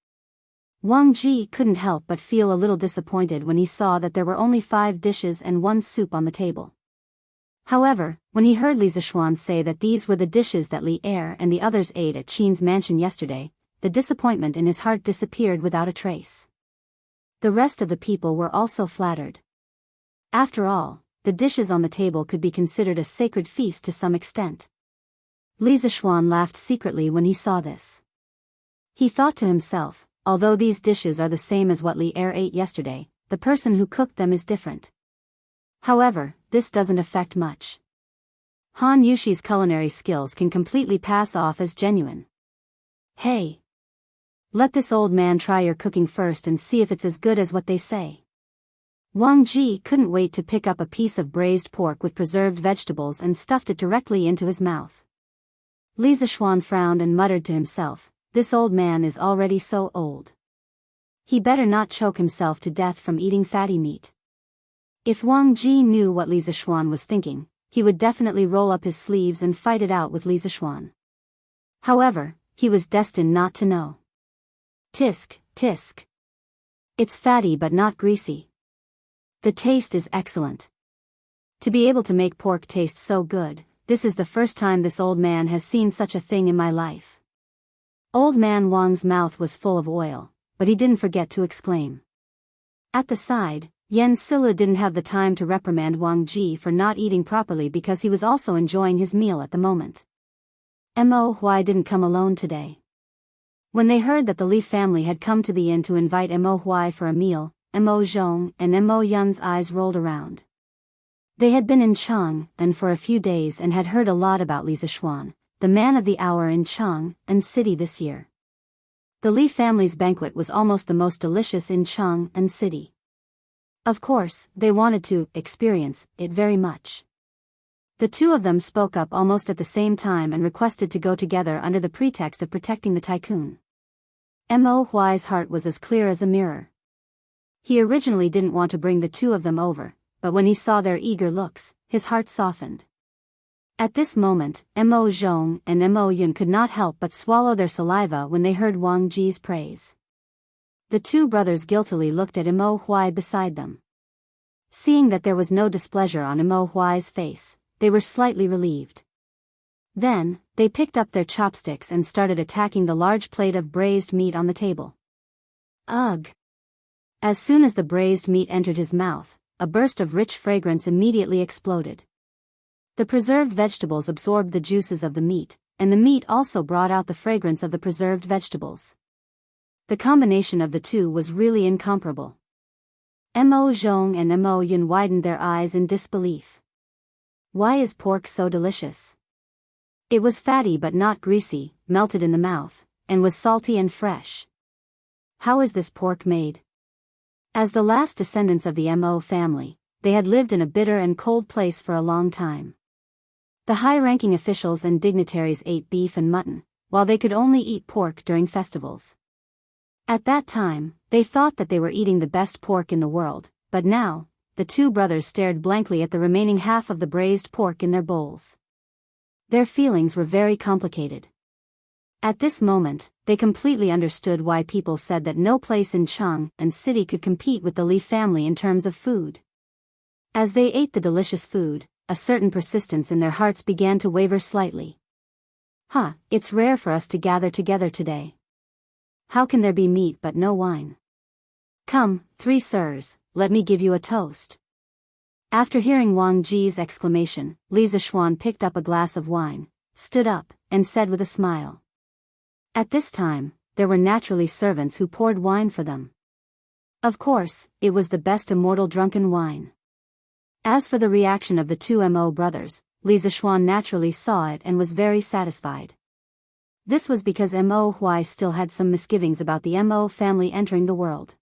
Wang Ji couldn't help but feel a little disappointed when he saw that there were only 5 dishes and 1 soup on the table. However, when he heard Li Zishuan say that these were the dishes that Li Er and the others ate at Qin's mansion yesterday, the disappointment in his heart disappeared without a trace. The rest of the people were also flattered. After all, the dishes on the table could be considered a sacred feast to some extent. Li Zishuan laughed secretly when he saw this. He thought to himself, although these dishes are the same as what Li Er ate yesterday, the person who cooked them is different. However, this doesn't affect much. Han Yushi's culinary skills can completely pass off as genuine. Hey! Let this old man try your cooking first and see if it's as good as what they say. Wang Ji couldn't wait to pick up a piece of braised pork with preserved vegetables and stuffed it directly into his mouth. Li Zishuan frowned and muttered to himself, "This old man is already so old. He better not choke himself to death from eating fatty meat." If Wang Ji knew what Li Zishuan was thinking, he would definitely roll up his sleeves and fight it out with Li Zishuan. However, he was destined not to know. Tisk, tisk. It's fatty but not greasy. The taste is excellent. To be able to make pork taste so good, this is the first time this old man has seen such a thing in my life. Old man Wang's mouth was full of oil, but he didn't forget to exclaim. At the side, Yan Silu didn't have the time to reprimand Wang Ji for not eating properly because he was also enjoying his meal at the moment. Mo Huai didn't come alone today. When they heard that the Li family had come to the inn to invite Mo Huai for a meal, Mo Zhong and Mo Yun's eyes rolled around. They had been in Cheng and for a few days and had heard a lot about Li Zishuan, the man of the hour in Cheng and city this year. The Li family's banquet was almost the most delicious in Cheng and city. Of course, they wanted to experience it very much. The two of them spoke up almost at the same time and requested to go together under the pretext of protecting the tycoon. Mo Huai's heart was as clear as a mirror. He originally didn't want to bring the two of them over, but when he saw their eager looks, his heart softened. At this moment, Mo Zhong and Mo Yun could not help but swallow their saliva when they heard Wang Ji's praise. The two brothers guiltily looked at Mo Huai beside them. Seeing that there was no displeasure on Mo Huai's face, they were slightly relieved. Then, they picked up their chopsticks and started attacking the large plate of braised meat on the table. Ugh! As soon as the braised meat entered his mouth, a burst of rich fragrance immediately exploded. The preserved vegetables absorbed the juices of the meat, and the meat also brought out the fragrance of the preserved vegetables. The combination of the two was really incomparable. Mo Zhong and Mo Yun widened their eyes in disbelief. Why is pork so delicious? It was fatty but not greasy, melted in the mouth, and was salty and fresh. How is this pork made? As the last descendants of the Mo family, they had lived in a bitter and cold place for a long time. The high-ranking officials and dignitaries ate beef and mutton, while they could only eat pork during festivals. At that time, they thought that they were eating the best pork in the world, but now, the two brothers stared blankly at the remaining half of the braised pork in their bowls. Their feelings were very complicated. At this moment, they completely understood why people said that no place in Chang and city could compete with the Li family in terms of food. As they ate the delicious food, a certain persistence in their hearts began to waver slightly. It's rare for us to gather together today. How can there be meat but no wine? Come, 3 sirs, let me give you a toast. After hearing Wang Ji's exclamation, Li Zishuan picked up a glass of wine, stood up, and said with a smile. At this time, there were naturally servants who poured wine for them. Of course, it was the best immortal drunken wine. As for the reaction of the two Mo brothers, Li Zishuan naturally saw it and was very satisfied. This was because Mo Huai still had some misgivings about the Mo family entering the world.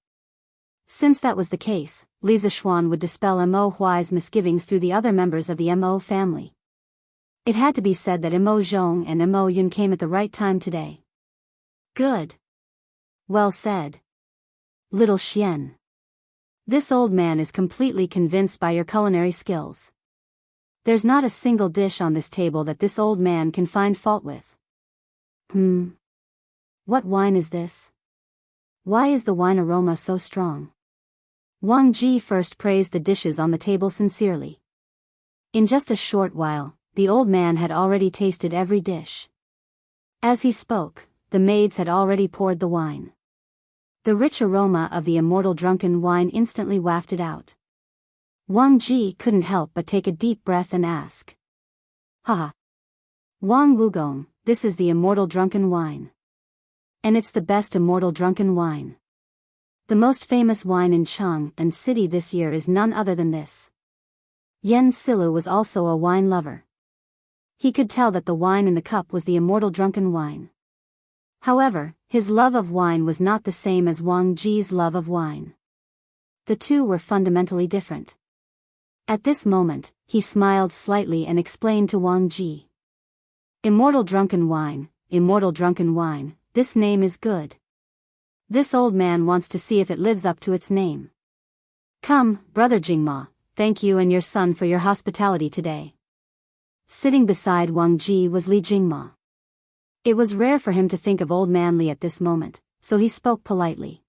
Since that was the case, Li Zishuan would dispel Mo Huai's misgivings through the other members of the Mo family. It had to be said that Mo Zhong and Mo Yun came at the right time today. Good. Well said. Little Xian. This old man is completely convinced by your culinary skills. There's not a single dish on this table that this old man can find fault with. What wine is this? Why is the wine aroma so strong? Wang Ji first praised the dishes on the table sincerely. In just a short while, the old man had already tasted every dish. As he spoke, the maids had already poured the wine. The rich aroma of the immortal drunken wine instantly wafted out. Wang Ji couldn't help but take a deep breath and ask. Wang Wugong, this is the immortal drunken wine. And it's the best immortal drunken wine. The most famous wine in Chang and city this year is none other than this. Yan Silu was also a wine lover. He could tell that the wine in the cup was the immortal drunken wine. However, his love of wine was not the same as Wang Ji's love of wine. The two were fundamentally different. At this moment, he smiled slightly and explained to Wang Ji. Immortal drunken wine, this name is good. This old man wants to see if it lives up to its name. Come, brother Jingma, thank you and your son for your hospitality today. Sitting beside Wang Ji was Li Jingma. It was rare for him to think of old man Li at this moment, so he spoke politely.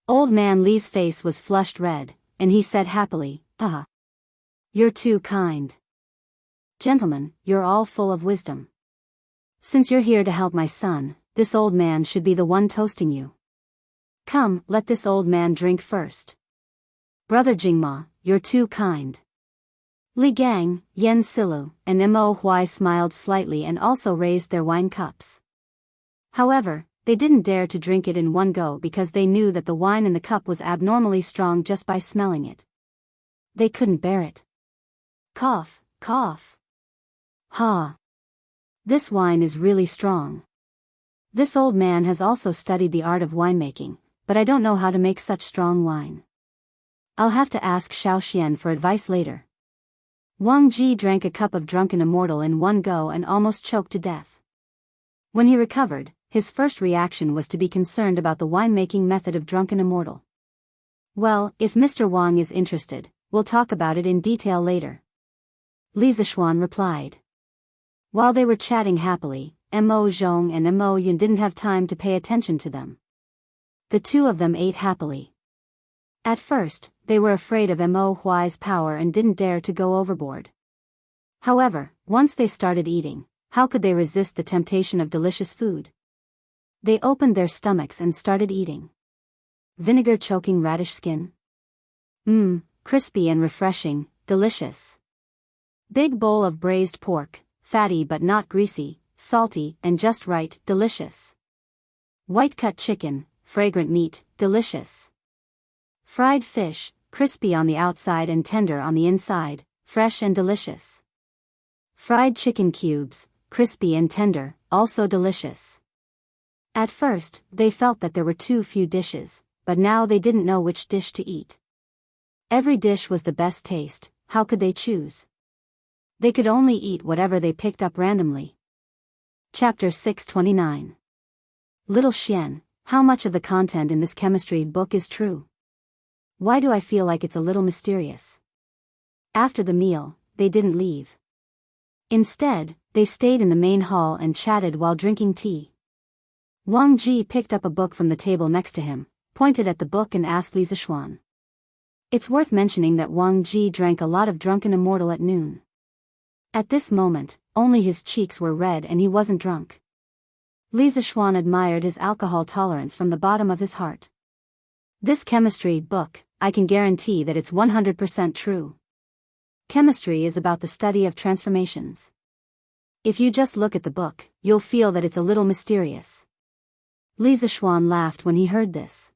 Old man Li's face was flushed red, and he said happily, You're too kind. Gentlemen, you're all full of wisdom. Since you're here to help my son, this old man should be the one toasting you. Come, let this old man drink first. Brother Jingma, you're too kind. Li Gang, Yan Silu, and Mo Huai smiled slightly and also raised their wine cups. However, they didn't dare to drink it in one go because they knew that the wine in the cup was abnormally strong just by smelling it. They couldn't bear it. Cough, cough. This wine is really strong. This old man has also studied the art of winemaking, but I don't know how to make such strong wine. I'll have to ask Xiaoxian for advice later. Wang Ji drank a cup of drunken immortal in one go and almost choked to death. When he recovered, his first reaction was to be concerned about the winemaking method of drunken immortal. Well, if Mr. Wang is interested, we'll talk about it in detail later. Li Zishuan replied. While they were chatting happily, Mo Zhong and Mo Yun didn't have time to pay attention to them. The two of them ate happily. At first, they were afraid of Mo Huai's power and didn't dare to go overboard. However, once they started eating, how could they resist the temptation of delicious food? They opened their stomachs and started eating. Vinegar choking radish skin. Crispy and refreshing, delicious. Big bowl of braised pork, fatty but not greasy, salty and just right, delicious. White cut chicken, fragrant meat, delicious. Fried fish, crispy on the outside and tender on the inside, fresh and delicious. Fried chicken cubes, crispy and tender, also delicious. At first, they felt that there were too few dishes, but now they didn't know which dish to eat. Every dish was the best taste, how could they choose? They could only eat whatever they picked up randomly. Chapter 629. Little Xian, how much of the content in this chemistry book is true? Why do I feel like it's a little mysterious? After the meal, they didn't leave. Instead, they stayed in the main hall and chatted while drinking tea. Wang Ji picked up a book from the table next to him, pointed at the book and asked Li Zishuan. It's worth mentioning that Wang Ji drank a lot of Drunken Immortal at noon. At this moment, only his cheeks were red and he wasn't drunk. Li Zishuan admired his alcohol tolerance from the bottom of his heart. This chemistry book, I can guarantee that it's 100% true. Chemistry is about the study of transformations. If you just look at the book, you'll feel that it's a little mysterious. Li Zishuan laughed when he heard this.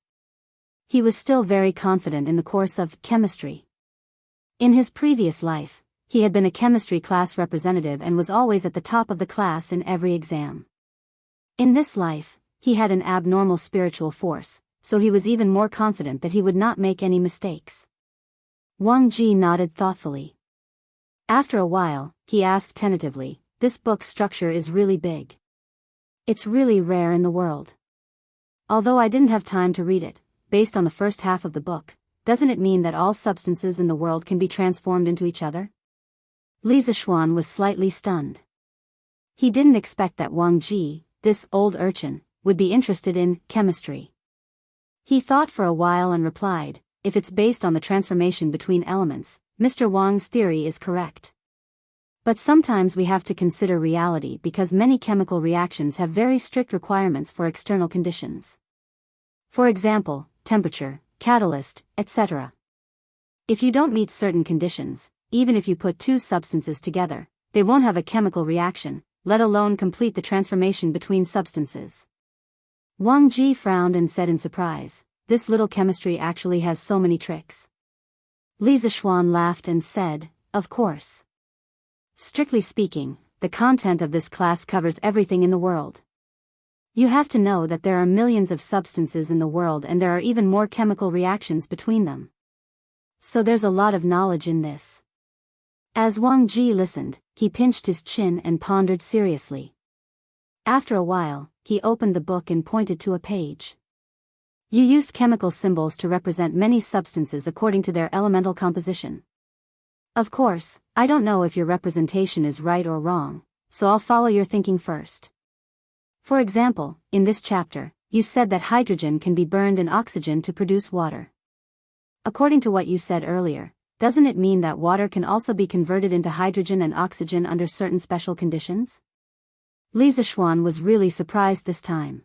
He was still very confident in the course of chemistry. In his previous life, he had been a chemistry class representative and was always at the top of the class in every exam. In this life, he had an abnormal spiritual force, so he was even more confident that he would not make any mistakes. Wang Ji nodded thoughtfully. After a while, he asked tentatively, "This book's structure is really big. It's really rare in the world. Although I didn't have time to read it, based on the first half of the book, doesn't it mean that all substances in the world can be transformed into each other?" Li Zishuan was slightly stunned. He didn't expect that Wang Ji, this old urchin, would be interested in chemistry. He thought for a while and replied, "If it's based on the transformation between elements, Mr. Wang's theory is correct. But sometimes we have to consider reality because many chemical reactions have very strict requirements for external conditions. For example, temperature, catalyst, etc. If you don't meet certain conditions, even if you put two substances together, they won't have a chemical reaction, let alone complete the transformation between substances." Wang Ji frowned and said in surprise, "This little chemistry actually has so many tricks." Li Zishuan laughed and said, "Of course. Strictly speaking, the content of this class covers everything in the world. You have to know that there are millions of substances in the world and there are even more chemical reactions between them. So there's a lot of knowledge in this." As Wang Ji listened, he pinched his chin and pondered seriously. After a while, he opened the book and pointed to a page. "You used chemical symbols to represent many substances according to their elemental composition. Of course, I don't know if your representation is right or wrong, so I'll follow your thinking first. For example, in this chapter, you said that hydrogen can be burned in oxygen to produce water. According to what you said earlier, doesn't it mean that water can also be converted into hydrogen and oxygen under certain special conditions?" Li Zishuan was really surprised this time.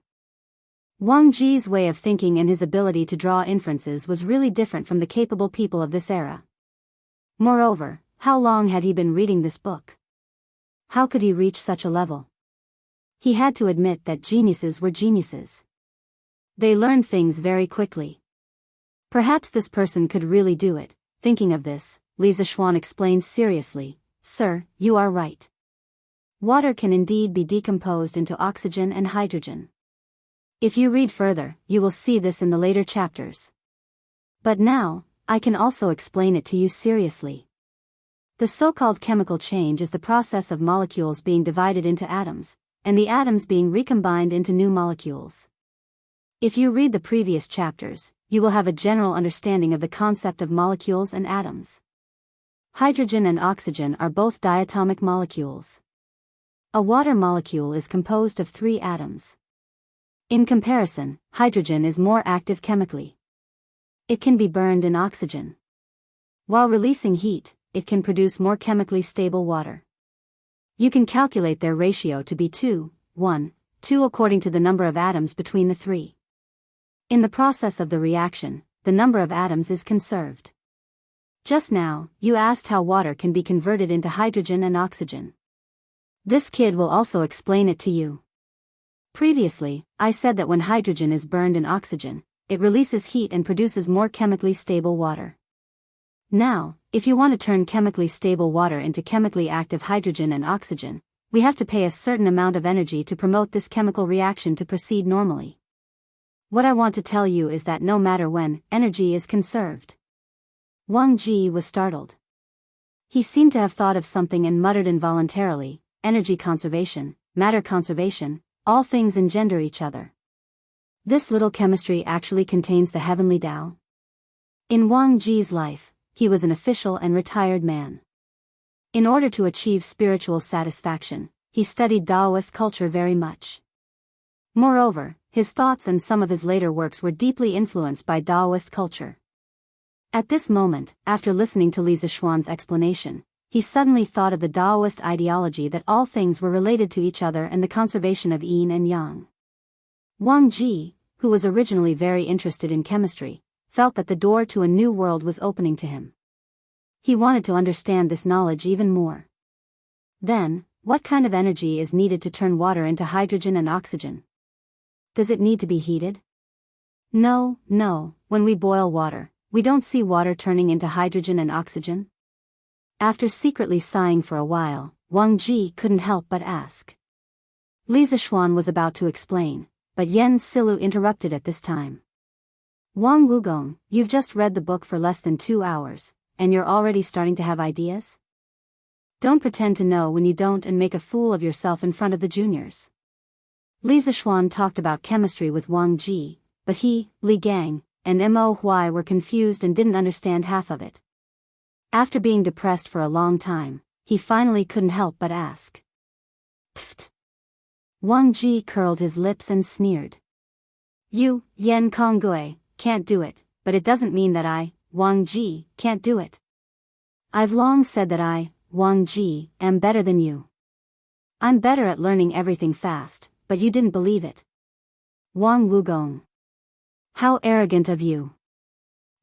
Wang Ji's way of thinking and his ability to draw inferences was really different from the capable people of this era. Moreover, how long had he been reading this book? How could he reach such a level? He had to admit that geniuses were geniuses. They learned things very quickly. Perhaps this person could really do it. Thinking of this, Li Zishuan explained seriously, "Sir, you are right. Water can indeed be decomposed into oxygen and hydrogen. If you read further, you will see this in the later chapters. But now, I can also explain it to you seriously. The so-called chemical change is the process of molecules being divided into atoms, and the atoms being recombined into new molecules. If you read the previous chapters, you will have a general understanding of the concept of molecules and atoms. Hydrogen and oxygen are both diatomic molecules. A water molecule is composed of 3 atoms. In comparison, hydrogen is more active chemically. It can be burned in oxygen. While releasing heat, it can produce more chemically stable water. You can calculate their ratio to be 2:1:2 according to the number of atoms between the 3. In the process of the reaction, the number of atoms is conserved. Just now, you asked how water can be converted into hydrogen and oxygen. This kid will also explain it to you. Previously, I said that when hydrogen is burned in oxygen, it releases heat and produces more chemically stable water. Now, if you want to turn chemically stable water into chemically active hydrogen and oxygen, we have to pay a certain amount of energy to promote this chemical reaction to proceed normally. What I want to tell you is that no matter when, energy is conserved. Wang Ji was startled. He seemed to have thought of something and muttered involuntarily, energy conservation, matter conservation, all things engender each other. This little chemistry actually contains the heavenly Tao. In Wang Ji's life, he was an official and retired man. In order to achieve spiritual satisfaction, he studied Taoist culture very much. Moreover, his thoughts and some of his later works were deeply influenced by Taoist culture. At this moment, after listening to Li Zixuan's explanation, he suddenly thought of the Taoist ideology that all things were related to each other and the conservation of yin and yang. Wang Ji, who was originally very interested in chemistry, felt that the door to a new world was opening to him. He wanted to understand this knowledge even more. Then, what kind of energy is needed to turn water into hydrogen and oxygen? Does it need to be heated? No, when we boil water, we don't see water turning into hydrogen and oxygen. After secretly sighing for a while, Wang Ji couldn't help but ask. Li Zixuan was about to explain, but Yen Silu interrupted at this time. Wang Wugong, you've just read the book for less than 2 hours, and you're already starting to have ideas? Don't pretend to know when you don't and make a fool of yourself in front of the juniors. Li Zixuan talked about chemistry with Wang Ji, but he, Li Gang, and Mo Huai were confused and didn't understand half of it. After being depressed for a long time, he finally couldn't help but ask. Pfft. Wang Ji curled his lips and sneered. You, Yen Konggui, can't do it, but it doesn't mean that I, Wang Ji, can't do it. I've long said that I, Wang Ji, am better than you. I'm better at learning everything fast, but you didn't believe it. Wang Wugong. How arrogant of you.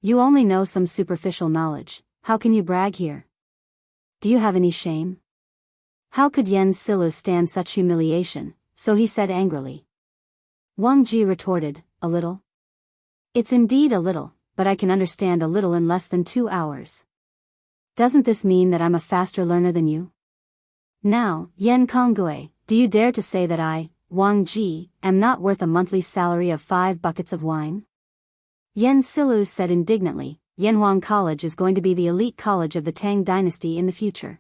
You only know some superficial knowledge, how can you brag here? Do you have any shame? How could Yen Silu stand such humiliation? So he said angrily. Wang Ji retorted, a little. It's indeed a little, but I can understand a little in less than 2 hours. Doesn't this mean that I'm a faster learner than you? Now, Yen Konggui, do you dare to say that I, Wang Ji, am not worth a monthly salary of 5 buckets of wine? Yen Silu said indignantly, Yanhuang College is going to be the elite college of the Tang dynasty in the future.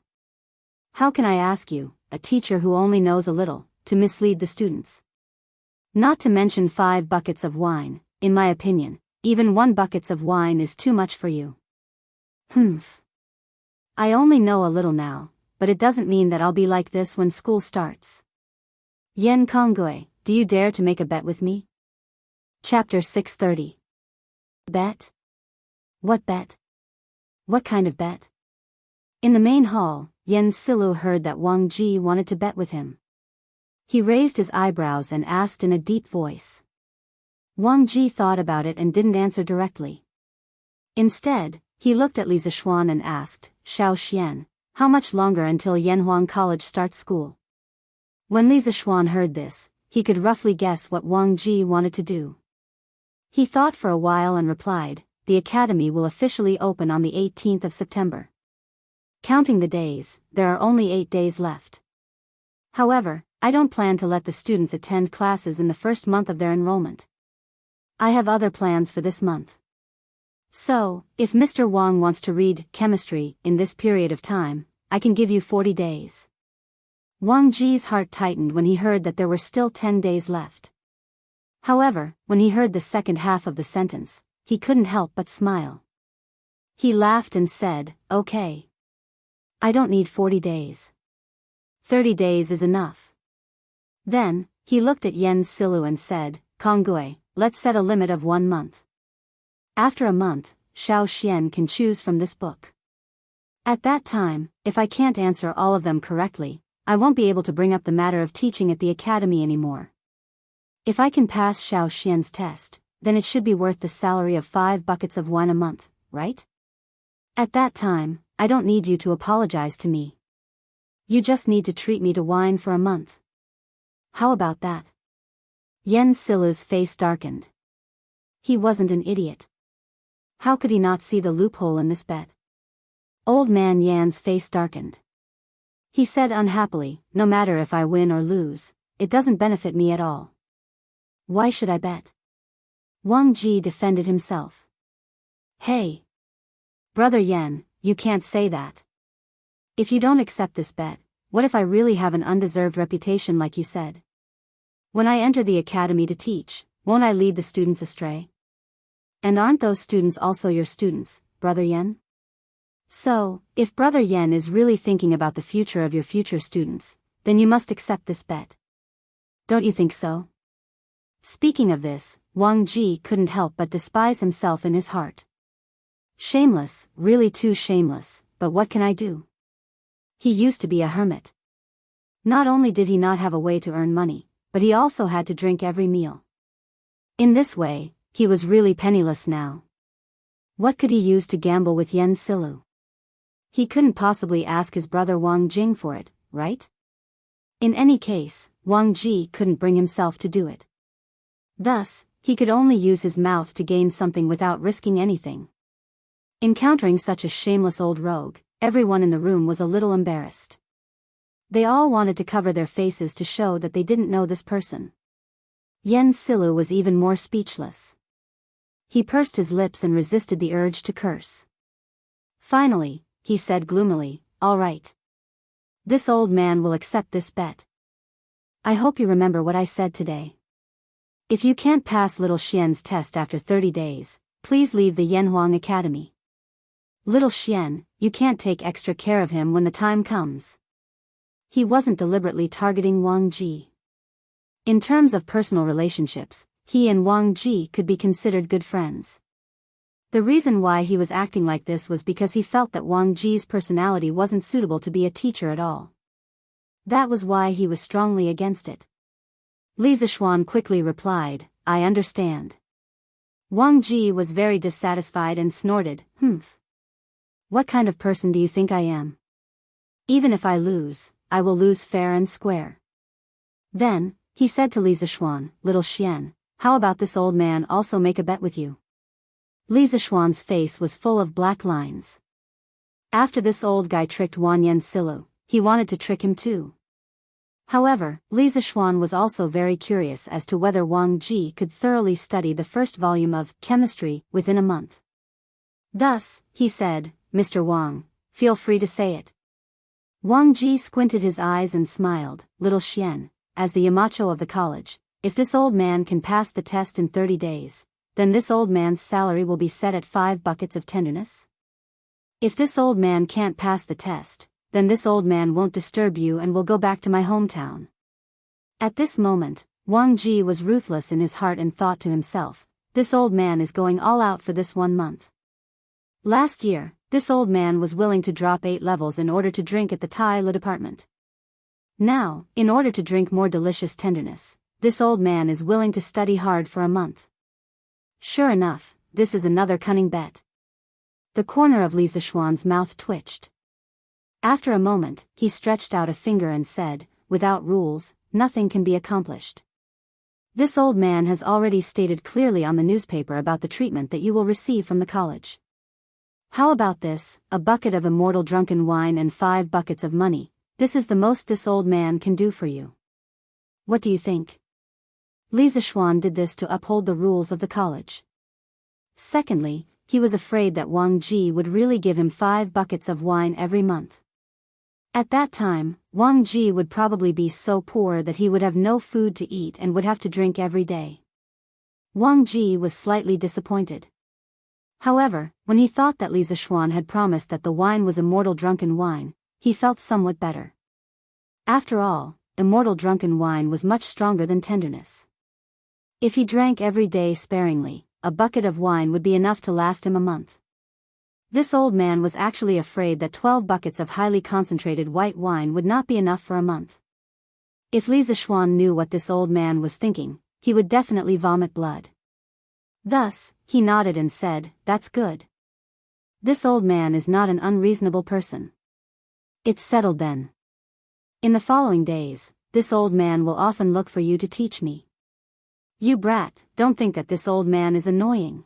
How can I ask you, a teacher who only knows a little, to mislead the students? Not to mention 5 buckets of wine, in my opinion, even 1 bucket of wine is too much for you. Humph. I only know a little now, but it doesn't mean that I'll be like this when school starts. Yen Konggui, do you dare to make a bet with me? Chapter 630. Bet? What bet? What kind of bet? In the main hall, Yen Silu heard that Wang Ji wanted to bet with him. He raised his eyebrows and asked in a deep voice. Wang Ji thought about it and didn't answer directly. Instead, he looked at Li Zixuan and asked, Xiao Xian, how much longer until Yanhuang College starts school? When Li Zixuan heard this, he could roughly guess what Wang Ji wanted to do. He thought for a while and replied, the academy will officially open on the 18th of September. Counting the days, there are only 8 days left. However, I don't plan to let the students attend classes in the first month of their enrollment. I have other plans for this month. So, if Mr. Wang wants to read chemistry in this period of time, I can give you 40 days. Wang Ji's heart tightened when he heard that there were still 10 days left. However, when he heard the second half of the sentence, he couldn't help but smile. He laughed and said, okay. I don't need 40 days. 30 days is enough. Then, he looked at Yen Silu and said, Konggui, let's set a limit of 1 month. After a month, Xiao Xian can choose from this book. At that time, if I can't answer all of them correctly, I won't be able to bring up the matter of teaching at the academy anymore. If I can pass Xiao Xian's test, then it should be worth the salary of 5 buckets of wine a month, right? At that time, I don't need you to apologize to me. You just need to treat me to wine for a month. How about that? Yen Silu's face darkened. He wasn't an idiot. How could he not see the loophole in this bet? Old man Yan's face darkened. He said unhappily, no matter if I win or lose, it doesn't benefit me at all. Why should I bet? Wang Ji defended himself. Hey! Brother Yen, you can't say that. If you don't accept this bet, what if I really have an undeserved reputation like you said? When I enter the academy to teach, won't I lead the students astray? And aren't those students also your students, Brother Yen? So, if Brother Yen is really thinking about the future of your future students, then you must accept this bet. Don't you think so? Speaking of this, Wang Ji couldn't help but despise himself in his heart. Shameless, really too shameless, but what can I do? He used to be a hermit. Not only did he not have a way to earn money, but he also had to drink every meal. In this way, he was really penniless now. What could he use to gamble with Yen Silu? He couldn't possibly ask his brother Wang Jing for it, right? In any case, Wang Ji couldn't bring himself to do it. Thus, he could only use his mouth to gain something without risking anything. Encountering such a shameless old rogue, everyone in the room was a little embarrassed. They all wanted to cover their faces to show that they didn't know this person. Yen Silu was even more speechless. He pursed his lips and resisted the urge to curse. Finally, he said gloomily, "All right. This old man will accept this bet. I hope you remember what I said today. If you can't pass little Xian's test after 30 days, please leave the Yanhuang Academy. Little Xian, you can't take extra care of him when the time comes." He wasn't deliberately targeting Wang Ji. In terms of personal relationships, he and Wang Ji could be considered good friends. The reason why he was acting like this was because he felt that Wang Ji's personality wasn't suitable to be a teacher at all. That was why he was strongly against it. Li Zishuan quickly replied, "I understand." Wang Ji was very dissatisfied and snorted, "Humph. What kind of person do you think I am? Even if I lose, I will lose fair and square." Then, he said to Li Zishuan, "Little Xian, how about this old man also make a bet with you?" Li Zishuan's face was full of black lines. After this old guy tricked Wan Yen Silu, he wanted to trick him too. However, Li Zishuan was also very curious as to whether Wang Ji could thoroughly study the first volume of chemistry within a month. Thus, he said, "Mr. Wang, feel free to say it." Wang Ji squinted his eyes and smiled, "Little Xian, as the Yamacho of the college, if this old man can pass the test in 30 days, then this old man's salary will be set at 5 buckets of tenderness. If this old man can't pass the test, then this old man won't disturb you and will go back to my hometown." At this moment, Wang Ji was ruthless in his heart and thought to himself, "This old man is going all out for this 1 month. Last year, this old man was willing to drop 8 levels in order to drink at the Tai Le department. Now, in order to drink more delicious tenderness, this old man is willing to study hard for a month. Sure enough, this is another cunning bet." The corner of Li Zishuan's mouth twitched. After a moment, he stretched out a finger and said, "Without rules, nothing can be accomplished. This old man has already stated clearly on the newspaper about the treatment that you will receive from the college. How about this, a bucket of immortal drunken wine and 5 buckets of money? This is the most this old man can do for you. What do you think?" Li Zishuan did this to uphold the rules of the college. Secondly, he was afraid that Wang Ji would really give him 5 buckets of wine every month. At that time, Wang Ji would probably be so poor that he would have no food to eat and would have to drink every day. Wang Ji was slightly disappointed. However, when he thought that Li Zishuan had promised that the wine was immortal drunken wine, he felt somewhat better. After all, immortal drunken wine was much stronger than tenderness. If he drank every day sparingly, a bucket of wine would be enough to last him a month. This old man was actually afraid that 12 buckets of highly concentrated white wine would not be enough for a month. If Li Zishuan knew what this old man was thinking, he would definitely vomit blood. Thus, he nodded and said, "That's good. This old man is not an unreasonable person. It's settled then. In the following days, this old man will often look for you to teach me. You brat, don't think that this old man is annoying.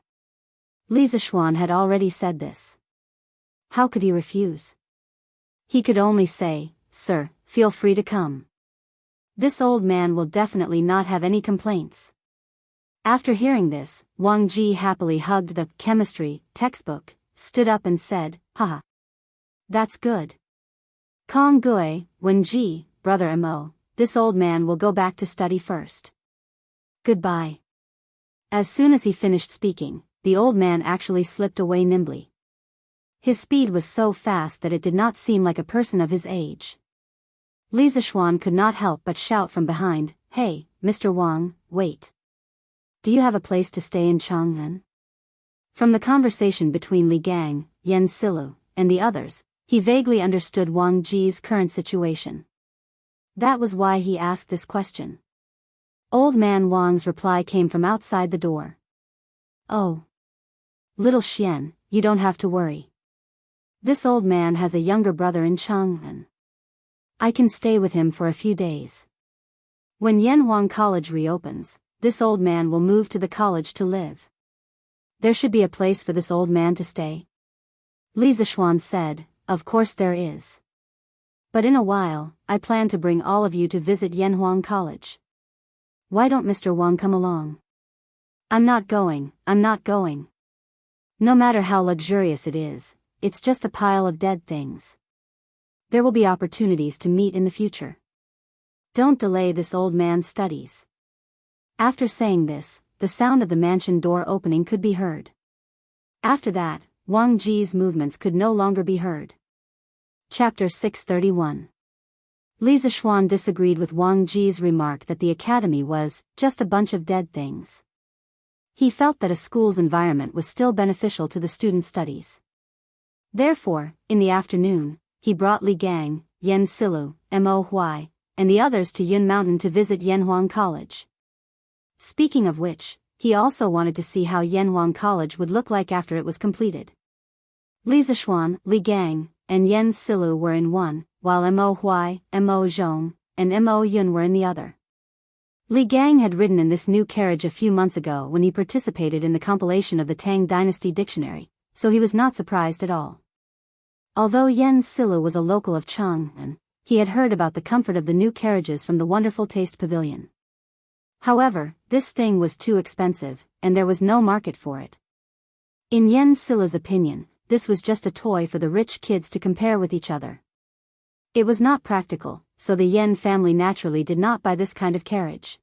Lisa Schwan had already said this. How could he refuse? He could only say, "Sir, feel free to come. This old man will definitely not have any complaints." After hearing this, Wang Ji happily hugged the chemistry textbook, stood up and said, "Haha. That's good. Kong Gui, Wen Ji, brother Mo, this old man will go back to study first. Goodbye." As soon as he finished speaking, the old man actually slipped away nimbly. His speed was so fast that it did not seem like a person of his age. Li Zixuan could not help but shout from behind, "Hey, Mr. Wang, wait. Do you have a place to stay in Chang'an?" From the conversation between Li Gang, Yen Silu, and the others, he vaguely understood Wang Ji's current situation. That was why he asked this question. Old man Wang's reply came from outside the door. "Oh. Little Xian, you don't have to worry. This old man has a younger brother in Chang'an. I can stay with him for a few days. When Yanhuang College reopens, this old man will move to the college to live. There should be a place for this old man to stay." Li Zixuan said, "Of course there is. But in a while, I plan to bring all of you to visit Yanhuang College. Why don't Mr. Wang come along?" I'm not going. No matter how luxurious it is, it's just a pile of dead things. There will be opportunities to meet in the future. Don't delay this old man's studies." After saying this, the sound of the mansion door opening could be heard. After that, Wang Ji's movements could no longer be heard. Chapter 631. Li Zixuan disagreed with Wang Ji's remark that the academy was just a bunch of dead things. He felt that a school's environment was still beneficial to the students' studies. Therefore, in the afternoon, he brought Li Gang, Yen Silu, Mo Huai, and the others to Yun Mountain to visit Yanhuang College. Speaking of which, he also wanted to see how Yanhuang College would look like after it was completed. Li Zixuan, Li Gang, and Yen Silu were in one, while Mo Huai, Mo Zhong, and Mo Yun were in the other. Li Gang had ridden in this new carriage a few months ago when he participated in the compilation of the Tang Dynasty Dictionary, so he was not surprised at all. Although Yen Silu was a local of Chang'an, he had heard about the comfort of the new carriages from the Wonderful Taste Pavilion. However, this thing was too expensive, and there was no market for it. In Yen Silu's opinion, this was just a toy for the rich kids to compare with each other. It was not practical, so the Yen family naturally did not buy this kind of carriage.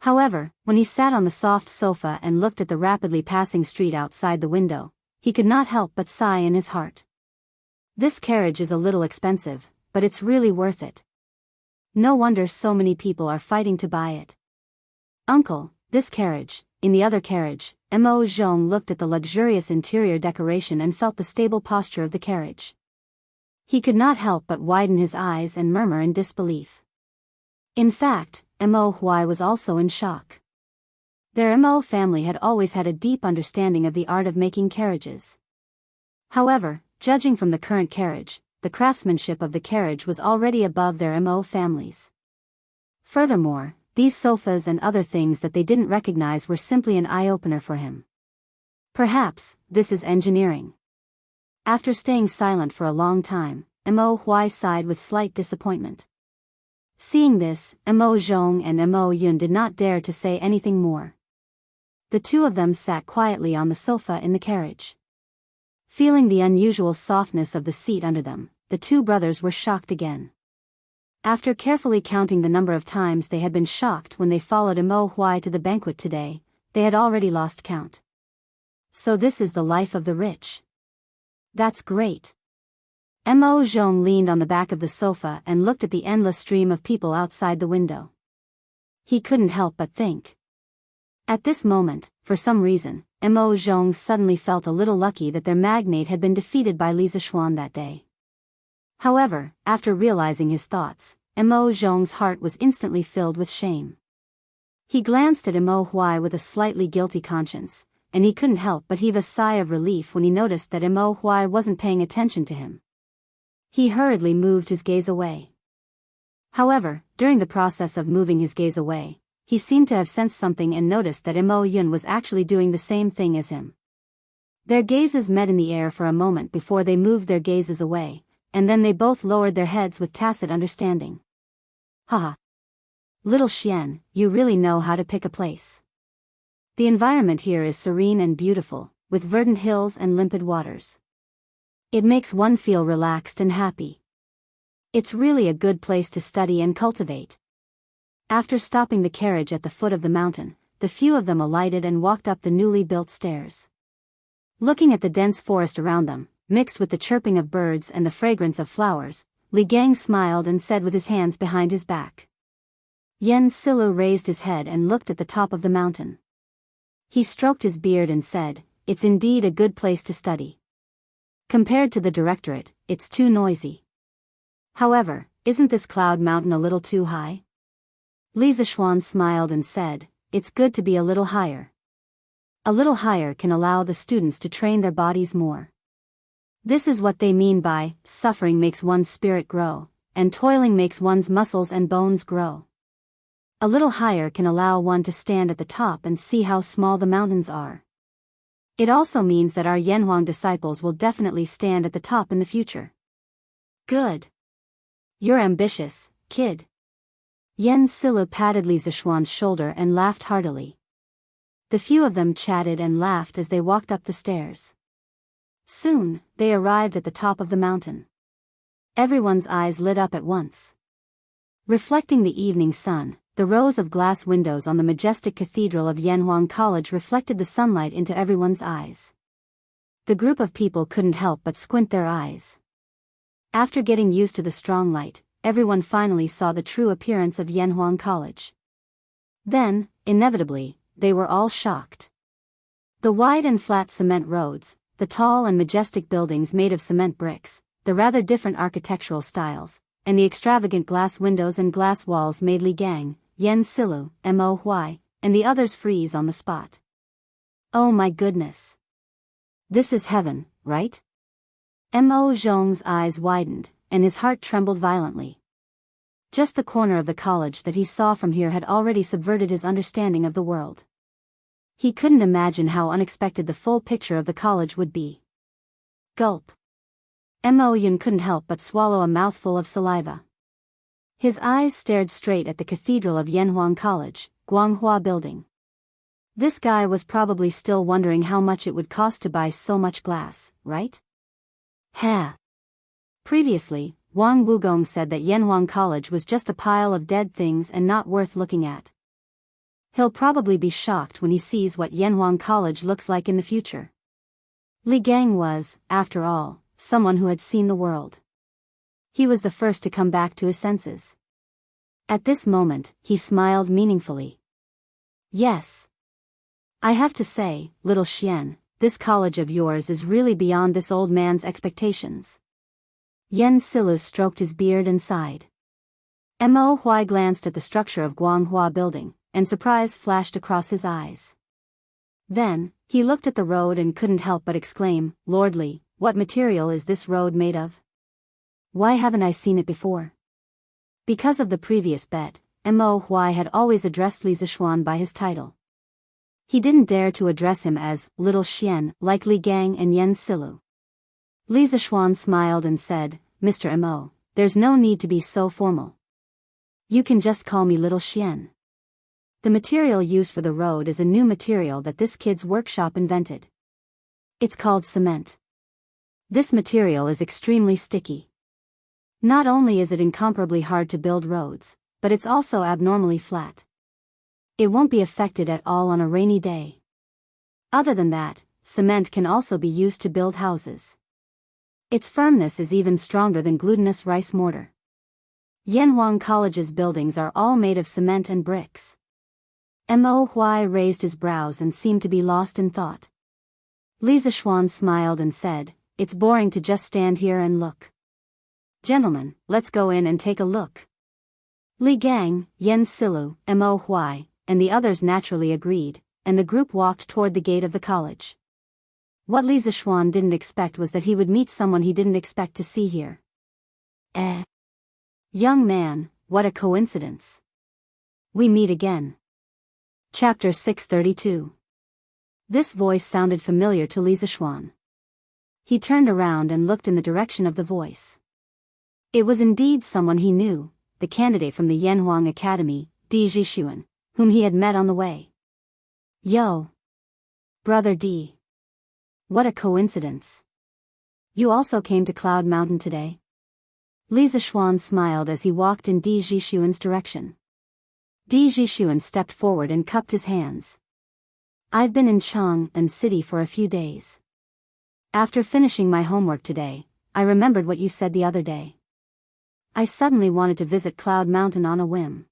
However, when he sat on the soft sofa and looked at the rapidly passing street outside the window, he could not help but sigh in his heart. This carriage is a little expensive, but it's really worth it. No wonder so many people are fighting to buy it. "Uncle, this carriage." In the other carriage, Mo Zhong looked at the luxurious interior decoration and felt the stable posture of the carriage. He could not help but widen his eyes and murmur in disbelief. In fact, Mo Huai was also in shock. Their Mo family had always had a deep understanding of the art of making carriages. However, judging from the current carriage, the craftsmanship of the carriage was already above their Mo families. Furthermore, these sofas and other things that they didn't recognize were simply an eye-opener for him. Perhaps, this is engineering. After staying silent for a long time, Mo Huai sighed with slight disappointment. Seeing this, Mo Zhong and Mo Yun did not dare to say anything more. The two of them sat quietly on the sofa in the carriage. Feeling the unusual softness of the seat under them, the two brothers were shocked again. After carefully counting the number of times they had been shocked when they followed Mo Huai to the banquet today, they had already lost count. So this is the life of the rich. That's great. Mo Zhong leaned on the back of the sofa and looked at the endless stream of people outside the window. He couldn't help but think. At this moment, for some reason, Mo Zhong suddenly felt a little lucky that their magnate had been defeated by Li Zixuan that day. However, after realizing his thoughts, Mo Zhong's heart was instantly filled with shame. He glanced at Mo Huai with a slightly guilty conscience, and he couldn't help but heave a sigh of relief when he noticed that Mo Huai wasn't paying attention to him. He hurriedly moved his gaze away. However, during the process of moving his gaze away, he seemed to have sensed something and noticed that Mo Yun was actually doing the same thing as him. Their gazes met in the air for a moment before they moved their gazes away, and then they both lowered their heads with tacit understanding. Haha. Little Xian, you really know how to pick a place. The environment here is serene and beautiful, with verdant hills and limpid waters. It makes one feel relaxed and happy. It's really a good place to study and cultivate. After stopping the carriage at the foot of the mountain, the few of them alighted and walked up the newly built stairs. Looking at the dense forest around them, mixed with the chirping of birds and the fragrance of flowers, Li Gang smiled and said with his hands behind his back. Yen Silu raised his head and looked at the top of the mountain. He stroked his beard and said, "It's indeed a good place to study. Compared to the directorate, it's too noisy. However, isn't this cloud mountain a little too high?" Li Zishuan smiled and said, "It's good to be a little higher. A little higher can allow the students to train their bodies more. This is what they mean by, suffering makes one's spirit grow, and toiling makes one's muscles and bones grow. A little higher can allow one to stand at the top and see how small the mountains are. It also means that our Yanhuang disciples will definitely stand at the top in the future." "Good. You're ambitious, kid." Yen Silu patted Li Zishuan's shoulder and laughed heartily. The few of them chatted and laughed as they walked up the stairs. Soon, they arrived at the top of the mountain. Everyone's eyes lit up at once. Reflecting the evening sun, the rows of glass windows on the majestic cathedral of Yanhuang College reflected the sunlight into everyone's eyes. The group of people couldn't help but squint their eyes. After getting used to the strong light, everyone finally saw the true appearance of Yanhuang College. Then, inevitably, they were all shocked. The wide and flat cement roads, the tall and majestic buildings made of cement bricks, the rather different architectural styles, and the extravagant glass windows and glass walls made Li Gang, Yen Silu, Mo Huai, and the others freeze on the spot. "Oh my goodness. This is heaven, right?" Mo Zhong's eyes widened, and his heart trembled violently. Just the corner of the college that he saw from here had already subverted his understanding of the world. He couldn't imagine how unexpected the full picture of the college would be. Gulp. Mo Yun couldn't help but swallow a mouthful of saliva. His eyes stared straight at the cathedral of Yanhuang College, Guanghua Building. This guy was probably still wondering how much it would cost to buy so much glass, right? Ha! Previously, Wang Wugong said that Yanhuang College was just a pile of dead things and not worth looking at. He'll probably be shocked when he sees what Yanhuang College looks like in the future. Li Gang was, after all, someone who had seen the world. He was the first to come back to his senses. At this moment, he smiled meaningfully. "Yes. I have to say, little Xian, this college of yours is really beyond this old man's expectations." Yen Silu stroked his beard and sighed. Mo Huai glanced at the structure of Guanghua Building, and surprise flashed across his eyes. Then, he looked at the road and couldn't help but exclaim, "Lord Li, what material is this road made of? Why haven't I seen it before?" Because of the previous bet, Mo Huai had always addressed Li Zishuan by his title. He didn't dare to address him as Little Xian like Li Gang and Yen Silu. Li Zishuan smiled and said, "Mr. Mo, there's no need to be so formal. You can just call me Little Xian. The material used for the road is a new material that this kid's workshop invented. It's called cement. This material is extremely sticky. Not only is it incomparably hard to build roads, but it's also abnormally flat. It won't be affected at all on a rainy day. Other than that, cement can also be used to build houses. Its firmness is even stronger than glutinous rice mortar. Yanhuang College's buildings are all made of cement and bricks." Mo Huai raised his brows and seemed to be lost in thought. Li Zishuan smiled and said, "It's boring to just stand here and look. Gentlemen, let's go in and take a look." Li Gang, Yen Silu, Mo Huai, and the others naturally agreed, and the group walked toward the gate of the college. What Li Zixuan didn't expect was that he would meet someone he didn't expect to see here. Young man, what a coincidence. We meet again. Chapter 632. This voice sounded familiar to Li Zixuan. He turned around and looked in the direction of the voice. It was indeed someone he knew, the candidate from the Yanhuang Academy, Di Zhixuan, whom he had met on the way. Yo! Brother Di. What a coincidence. You also came to Cloud Mountain today? Li Zixuan smiled as he walked in Di Zhixuan's direction. Di Zhixuan stepped forward and cupped his hands. I've been in Chang'an City for a few days. After finishing my homework today, I remembered what you said the other day. I suddenly wanted to visit Cloud Mountain on a whim.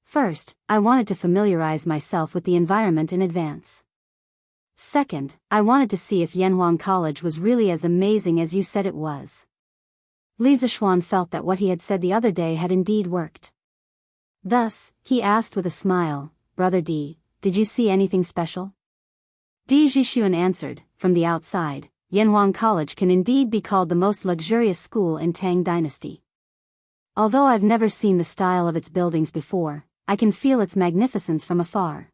First, I wanted to familiarize myself with the environment in advance. Second, I wanted to see if Yanhuang College was really as amazing as you said it was. Li Zixuan felt that what he had said the other day had indeed worked. Thus, he asked with a smile, Brother Di, did you see anything special? Di Zhixuan answered, from the outside, Yanhuang College can indeed be called the most luxurious school in Tang Dynasty. Although I've never seen the style of its buildings before, I can feel its magnificence from afar.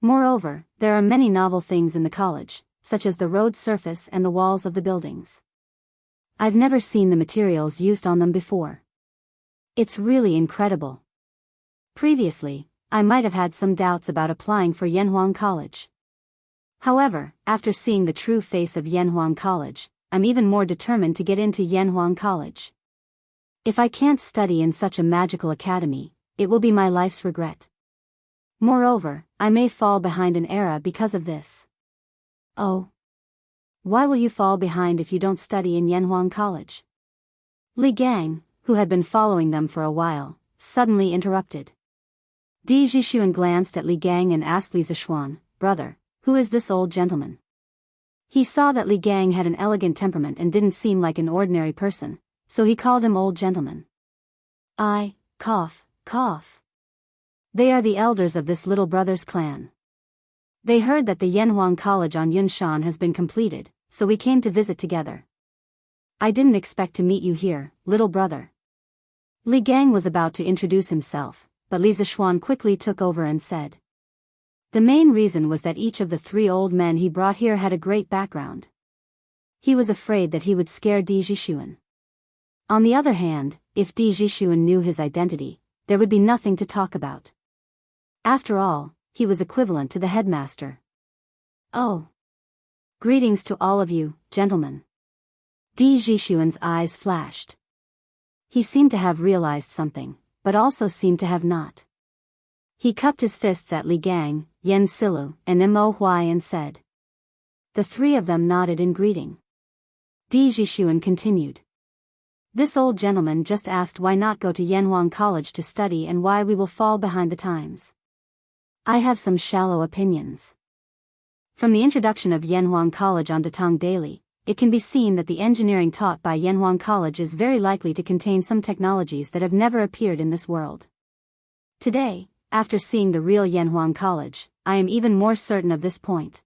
Moreover, there are many novel things in the college, such as the road surface and the walls of the buildings. I've never seen the materials used on them before. It's really incredible. Previously, I might have had some doubts about applying for Yanhuang College. However, after seeing the true face of Yanhuang College, I'm even more determined to get into Yanhuang College. If I can't study in such a magical academy, it will be my life's regret. Moreover, I may fall behind an era because of this. Oh. Why will you fall behind if you don't study in Yanhuang College? Li Gang, who had been following them for a while, suddenly interrupted. Di Zhixuan glanced at Li Gang and asked Li Zixuan, Brother, who is this old gentleman? He saw that Li Gang had an elegant temperament and didn't seem like an ordinary person, so he called him old gentleman. Cough. They are the elders of this little brother's clan. They heard that the Yanhuang College on Yunshan has been completed, so we came to visit together. I didn't expect to meet you here, little brother. Li Gang was about to introduce himself, but Li Zixuan quickly took over and said. The main reason was that each of the three old men he brought here had a great background. He was afraid that he would scare Di Zhixuan. On the other hand, if Di Zhixuan knew his identity, there would be nothing to talk about. After all, he was equivalent to the headmaster. Oh. Greetings to all of you, gentlemen. Di Zhixuan's eyes flashed. He seemed to have realized something, but also seemed to have not. He cupped his fists at Li Gang, Yen Silu, and Mo Huai and said. The three of them nodded in greeting. Di Zhixuan continued. This old gentleman just asked why not go to Yanhuang College to study and why we will fall behind the times. I have some shallow opinions. From the introduction of Yanhuang College on Datong Daily, it can be seen that the engineering taught by Yanhuang College is very likely to contain some technologies that have never appeared in this world. Today, after seeing the real Yanhuang College, I am even more certain of this point.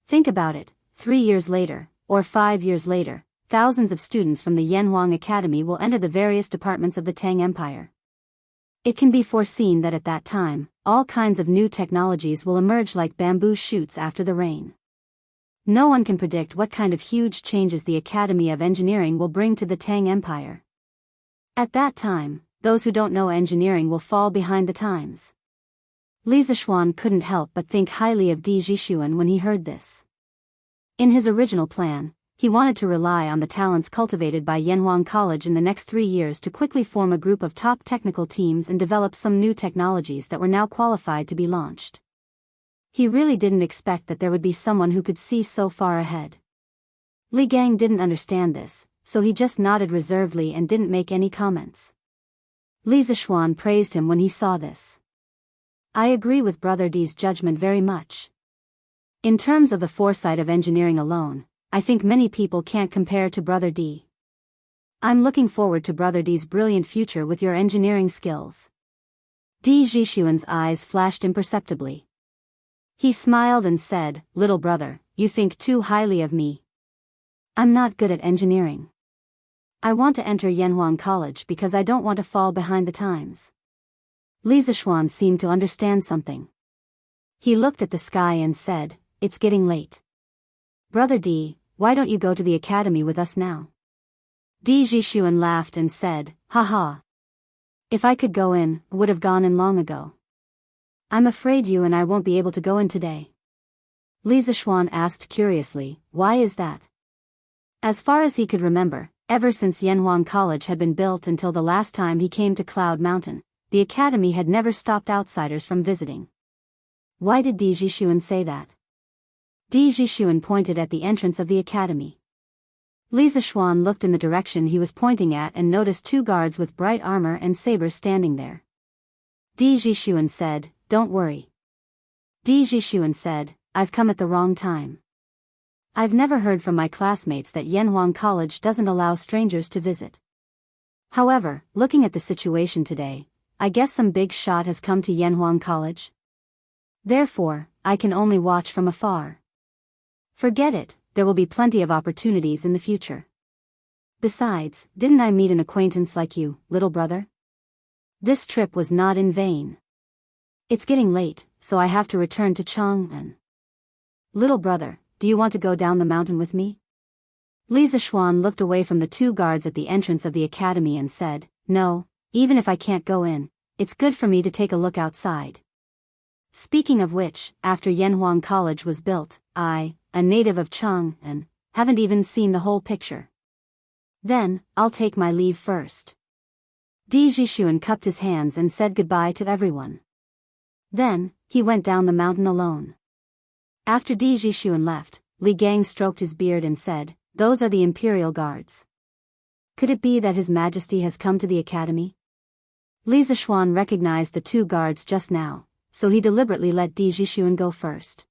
Think about it, 3 years later, or 5 years later, thousands of students from the Yanhuang Academy will enter the various departments of the Tang Empire. It can be foreseen that at that time, all kinds of new technologies will emerge like bamboo shoots after the rain. No one can predict what kind of huge changes the Academy of Engineering will bring to the Tang Empire. At that time, those who don't know engineering will fall behind the times. Li Zixuan couldn't help but think highly of Di Zhixuan when he heard this. In his original plan, he wanted to rely on the talents cultivated by Yanhuang College in the next 3 years to quickly form a group of top technical teams and develop some new technologies that were now qualified to be launched. He really didn't expect that there would be someone who could see so far ahead. Li Gang didn't understand this, so he just nodded reservedly and didn't make any comments. Li Zixuan praised him when he saw this. I agree with Brother Di's judgment very much. In terms of the foresight of engineering alone, I think many people can't compare to Brother Di. I'm looking forward to Brother Di's brilliant future with your engineering skills. Di Zhixuan's eyes flashed imperceptibly. He smiled and said, "Little brother, you think too highly of me. I'm not good at engineering. I want to enter Yanhuan College because I don't want to fall behind the times." Li Zishuan seemed to understand something. He looked at the sky and said, "It's getting late. Brother D, why don't you go to the academy with us now?" Di Jishuan laughed and said, "Haha. If I could go in, would have gone in long ago. I'm afraid you and I won't be able to go in today." Li Zishuan asked curiously, "Why is that?" As far as he could remember, ever since Yanhuan College had been built until the last time he came to Cloud Mountain, the academy had never stopped outsiders from visiting. Why did Di Jishuan say that? Di Jishuan pointed at the entrance of the academy. Li Zishuan looked in the direction he was pointing at and noticed 2 guards with bright armor and sabers standing there. Di Jishuan said, "Don't worry." Di Jishuan said, "I've come at the wrong time. I've never heard from my classmates that Yanhuan College doesn't allow strangers to visit. However, looking at the situation today, I guess some big shot has come to Yanhuan College. Therefore, I can only watch from afar. Forget it, there will be plenty of opportunities in the future. Besides, didn't I meet an acquaintance like you, little brother? This trip was not in vain. It's getting late, so I have to return to Chang'an. Little brother, do you want to go down the mountain with me?" Li Zishuan looked away from the 2 guards at the entrance of the academy and said, "No, even if I can't go in, it's good for me to take a look outside. Speaking of which, after Yanhuan College was built, I, a native of Chang'an, haven't even seen the whole picture. Then, I'll take my leave first." Di Jishuan cupped his hands and said goodbye to everyone. Then, he went down the mountain alone. After Di Jishuan left, Li Gang stroked his beard and said, "Those are the Imperial Guards. Could it be that His Majesty has come to the academy?" Li Zishuan recognized the 2 guards just now, so he deliberately let Di Jishuan go first.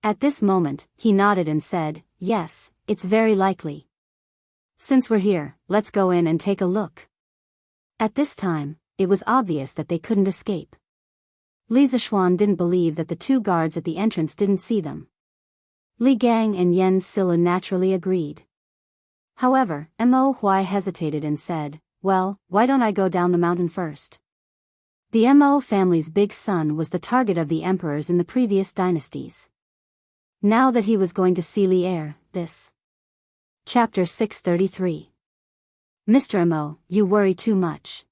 At this moment, he nodded and said, "Yes, it's very likely. Since we're here, let's go in and take a look." At this time, it was obvious that they couldn't escape. Li Zishuan didn't believe that the 2 guards at the entrance didn't see them. Li Gang and Yen Silla naturally agreed. However, Mo Huai hesitated and said, "Well, why don't I go down the mountain first?" The Mo family's big son was the target of the emperors in the previous dynasties. Now that he was going to see Li Er, this. Chapter 633. "Mr. Mo, you worry too much."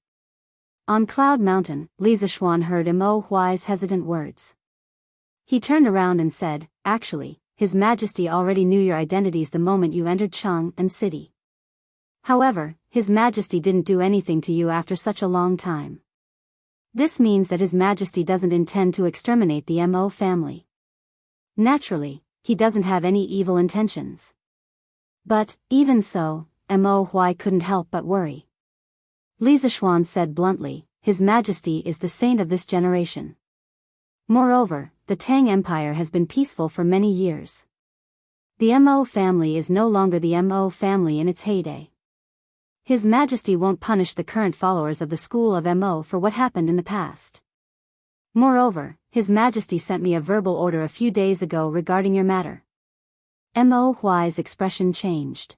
On Cloud Mountain, Li Zishuan heard Mo Huai's hesitant words. He turned around and said, "Actually, His Majesty already knew your identities the moment you entered Chang'an City. However, His Majesty didn't do anything to you after such a long time. This means that His Majesty doesn't intend to exterminate the Mo family. Naturally, he doesn't have any evil intentions. But, even so, Mo Huai couldn't help but worry. Li Zishuan said bluntly, "His Majesty is the saint of this generation. Moreover, the Tang Empire has been peaceful for many years. The Mo family is no longer the Mo family in its heyday. His Majesty won't punish the current followers of the school of Mo for what happened in the past. Moreover, His Majesty sent me a verbal order a few days ago regarding your matter." Mo Huai's expression changed.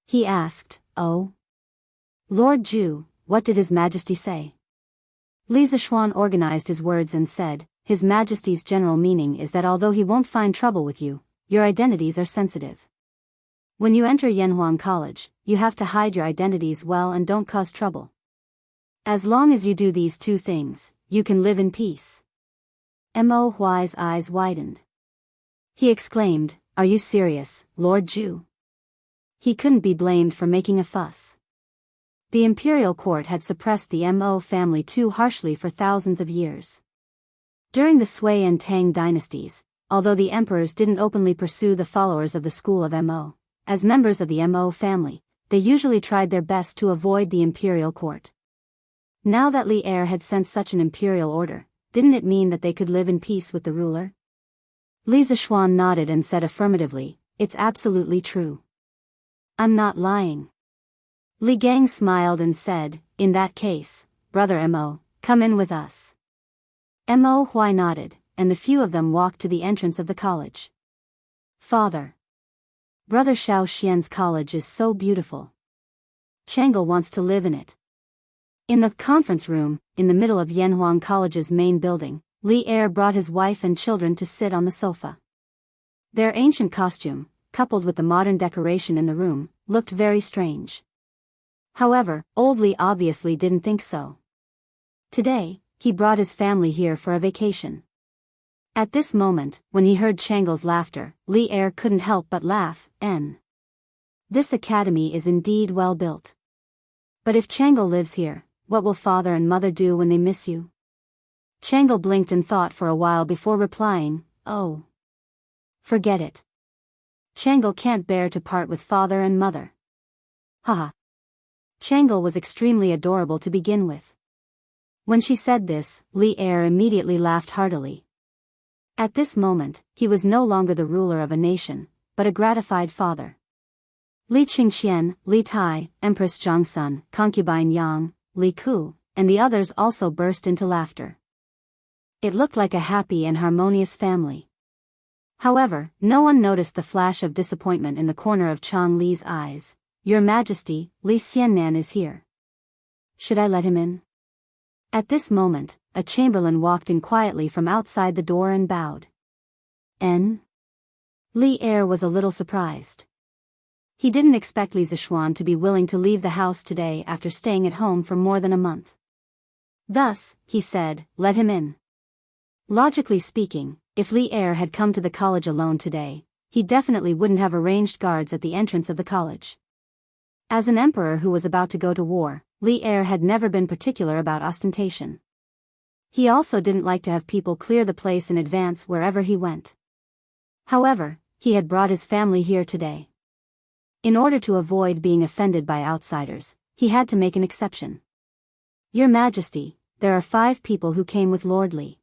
He asked, "Oh? Lord Zhu, what did His Majesty say?" Li Zishuan organized his words and said, "His Majesty's general meaning is that although he won't find trouble with you, your identities are sensitive. When you enter Yanhuan College, you have to hide your identities well and don't cause trouble. As long as you do these 2 things, you can live in peace." Mo Huai's eyes widened. He exclaimed, "Are you serious, Lord Zhu?" He couldn't be blamed for making a fuss. The imperial court had suppressed the Mo family too harshly for thousands of years. During the Sui and Tang dynasties, although the emperors didn't openly pursue the followers of the school of Mo, as members of the Mo family, they usually tried their best to avoid the imperial court. Now that Li Er had sent such an imperial order, didn't it mean that they could live in peace with the ruler? Li Zishuan nodded and said affirmatively, "It's absolutely true. I'm not lying." Li Gang smiled and said, "In that case, Brother Mo, come in with us." Mo Huai nodded, and the few of them walked to the entrance of the college. Father. Brother Xiao Xian's college is so beautiful. Chang'e wants to live in it. In the conference room, in the middle of Yanhuang College's main building, Li Er brought his wife and children to sit on the sofa. Their ancient costume, coupled with the modern decoration in the room, looked very strange. However, old Li obviously didn't think so. Today, he brought his family here for a vacation. At this moment, when he heard Chang'e's laughter, Li Er couldn't help but laugh. This academy is indeed well built. But if Chang'e lives here, what will father and mother do when they miss you? Chang'e blinked and thought for a while before replying, oh. Forget it. Chang'e can't bear to part with father and mother. Haha. Chang'e was extremely adorable to begin with. When she said this, Li Er immediately laughed heartily. At this moment, he was no longer the ruler of a nation, but a gratified father. Li Qingxian, Li Tai, Empress Zhangsun, concubine Yang, Li Ku, and the others also burst into laughter. It looked like a happy and harmonious family. However, no one noticed the flash of disappointment in the corner of Chang Li's eyes. Your Majesty, Li Xiannan is here. Should I let him in? At this moment, a chamberlain walked in quietly from outside the door and bowed. Li Er was a little surprised. He didn't expect Li Zishuan to be willing to leave the house today after staying at home for more than a month. Thus, he said, let him in. Logically speaking, if Li Er had come to the college alone today, he definitely wouldn't have arranged guards at the entrance of the college. As an emperor who was about to go to war, Li Er had never been particular about ostentation. He also didn't like to have people clear the place in advance wherever he went. However, he had brought his family here today. In order to avoid being offended by outsiders, he had to make an exception. Your Majesty, there are 5 people who came with Lord Li.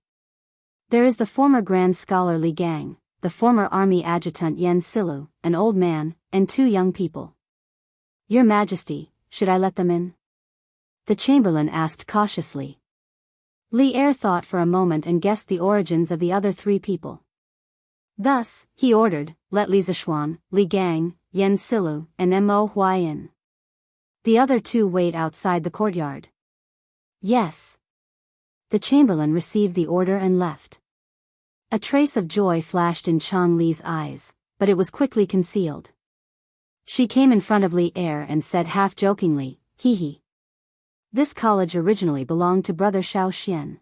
There is the former Grand Scholar Li Gang, the former Army Adjutant Yen Silu, an old man, and 2 young people. Your Majesty, should I let them in? The chamberlain asked cautiously. Li Er thought for a moment and guessed the origins of the other 3 people. Thus, he ordered, let Li Zishuan, Li Gang, Yen Silu, and Mo Huai in. The other 2 wait outside the courtyard. Yes. The chamberlain received the order and left. A trace of joy flashed in Chang Li's eyes, but it was quickly concealed. She came in front of Li Er and said half-jokingly, hee. This college originally belonged to Brother Xiao Xian.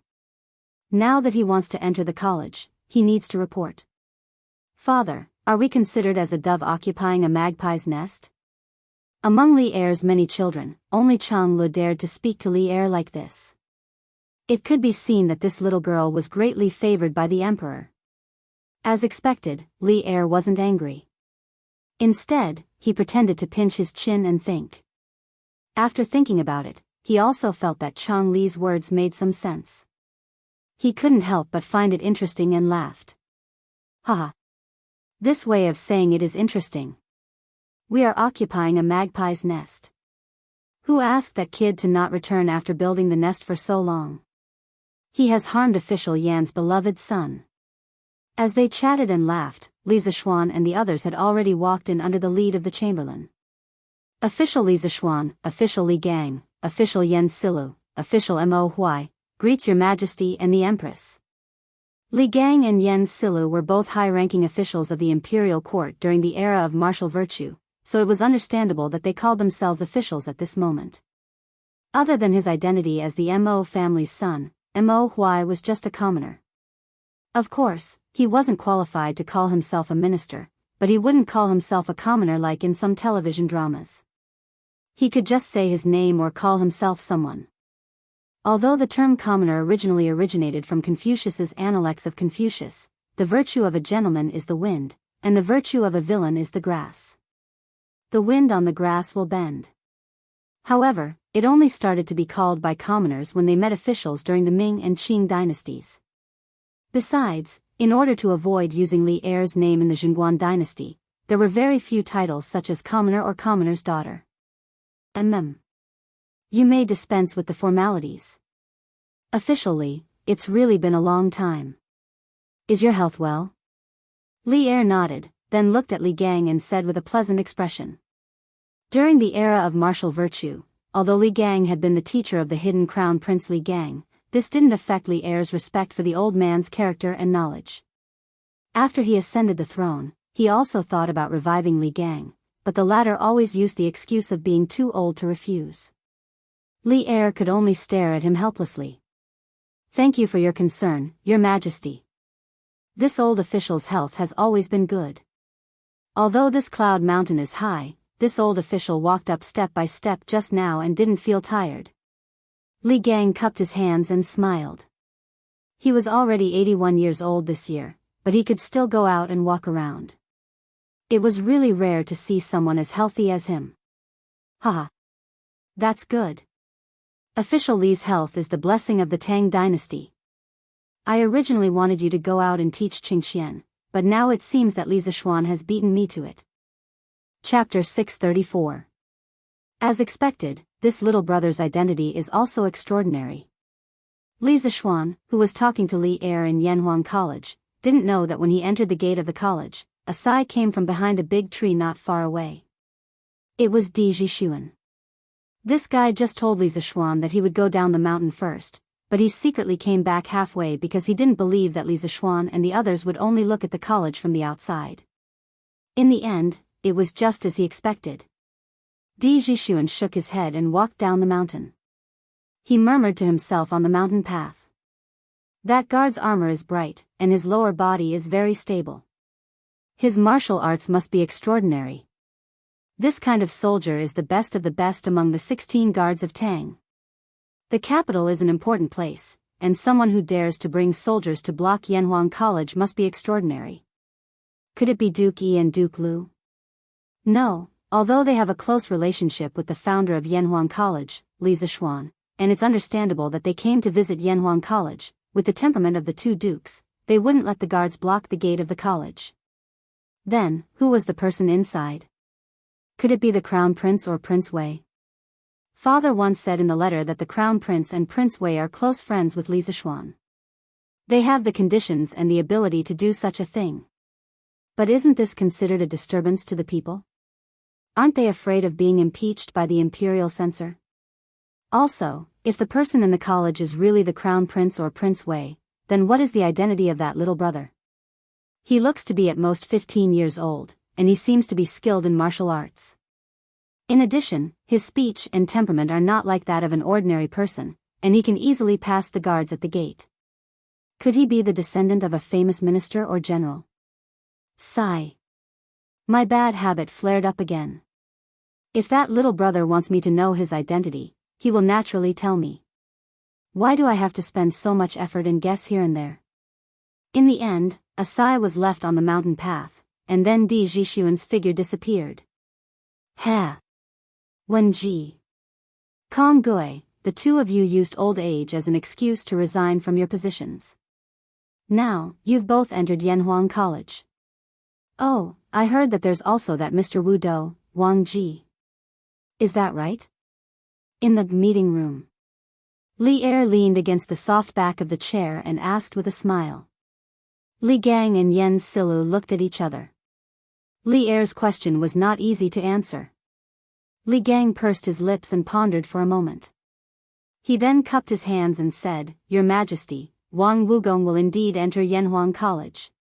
Now that he wants to enter the college, he needs to report. Father, are we considered as a dove occupying a magpie's nest? Among Li Er's many children, only Chang Lu dared to speak to Li Er like this. It could be seen that this little girl was greatly favored by the emperor. As expected, Li Er wasn't angry. Instead, he pretended to pinch his chin and think. After thinking about it, he also felt that Chang Li's words made some sense. He couldn't help but find it interesting and laughed. Haha. This way of saying it is interesting. We are occupying a magpie's nest. Who asked that kid to not return after building the nest for so long? He has harmed official Yan's beloved son. As they chatted and laughed, Li Zishuan and the others had already walked in under the lead of the chamberlain. Official Li Zishuan, official Li Gang, official Yen Silu, official Mo Huai, greets your Majesty and the Empress. Li Gang and Yen Silu were both high-ranking officials of the imperial court during the era of martial virtue, so it was understandable that they called themselves officials at this moment. Other than his identity as the Mo family's son, Mo Huai was just a commoner. Of course, he wasn't qualified to call himself a minister, but he wouldn't call himself a commoner like in some television dramas. He could just say his name or call himself someone. Although the term commoner originally originated from Confucius's Analects of Confucius, the virtue of a gentleman is the wind, and the virtue of a villain is the grass. The wind on the grass will bend. However, it only started to be called by commoners when they met officials during the Ming and Qing dynasties. Besides, in order to avoid using Li Er's name in the Jingguan dynasty, there were very few titles such as commoner or commoner's daughter. You may dispense with the formalities. Officially, it's really been a long time. Is your health well? Li Er nodded, then looked at Li Gang and said with a pleasant expression. During the era of martial virtue, although Li Gang had been the teacher of the hidden crown prince Li Gang, this didn't affect Li Er's respect for the old man's character and knowledge. After he ascended the throne, he also thought about reviving Li Gang, but the latter always used the excuse of being too old to refuse. Li Er could only stare at him helplessly. Thank you for your concern, Your Majesty. This old official's health has always been good. Although this cloud mountain is high, this old official walked up step by step just now and didn't feel tired. Li Gang cupped his hands and smiled. He was already 81 years old this year, but he could still go out and walk around. It was really rare to see someone as healthy as him. Haha. That's good. Official Li's health is the blessing of the Tang dynasty. I originally wanted you to go out and teach Qingxian, but now it seems that Li Zishuan has beaten me to it. Chapter 634. As expected, this little brother's identity is also extraordinary. Li Zishuan, who was talking to Li Er in Yanhuang College, didn't know that when he entered the gate of the college, a sigh came from behind a big tree not far away. It was Di Zhishuan. This guy just told Li Zishuan that he would go down the mountain first, but he secretly came back halfway because he didn't believe that Li Zishuan and the others would only look at the college from the outside. In the end, it was just as he expected. Di Zhishuan shook his head and walked down the mountain. He murmured to himself on the mountain path. That guard's armor is bright, and his lower body is very stable. His martial arts must be extraordinary. This kind of soldier is the best of the best among the 16 guards of Tang. The capital is an important place, and someone who dares to bring soldiers to block Yanhuang College must be extraordinary. Could it be Duke Yi and Duke Lu? No, although they have a close relationship with the founder of Yanhuang College, Li Zishuan, and it's understandable that they came to visit Yanhuang College, with the temperament of the two dukes, they wouldn't let the guards block the gate of the college. Then, who was the person inside? Could it be the Crown Prince or Prince Wei? Father once said in the letter that the Crown Prince and Prince Wei are close friends with Li Zishuan. They have the conditions and the ability to do such a thing. But isn't this considered a disturbance to the people? Aren't they afraid of being impeached by the imperial censor? Also, if the person in the college is really the Crown Prince or Prince Wei, then what is the identity of that little brother? He looks to be at most 15 years old, and he seems to be skilled in martial arts. In addition, his speech and temperament are not like that of an ordinary person, and he can easily pass the guards at the gate. Could he be the descendant of a famous minister or general? Sigh. My bad habit flared up again. If that little brother wants me to know his identity, he will naturally tell me. Why do I have to spend so much effort and guess here and there? In the end, a sigh was left on the mountain path, and then Di Zhishuan's figure disappeared. Ha! Wen Ji. Kong Gui, the two of you used old age as an excuse to resign from your positions. Now, you've both entered Yanhuang College. Oh, I heard that there's also that Mr. Wu Dou, Wang Ji. Is that right? In the meeting room. Li Er leaned against the soft back of the chair and asked with a smile. Li Gang and Yen Silu looked at each other. Li Er's question was not easy to answer. Li Gang pursed his lips and pondered for a moment. He then cupped his hands and said, Your Majesty, Wang Wugong will indeed enter Yanhuang College.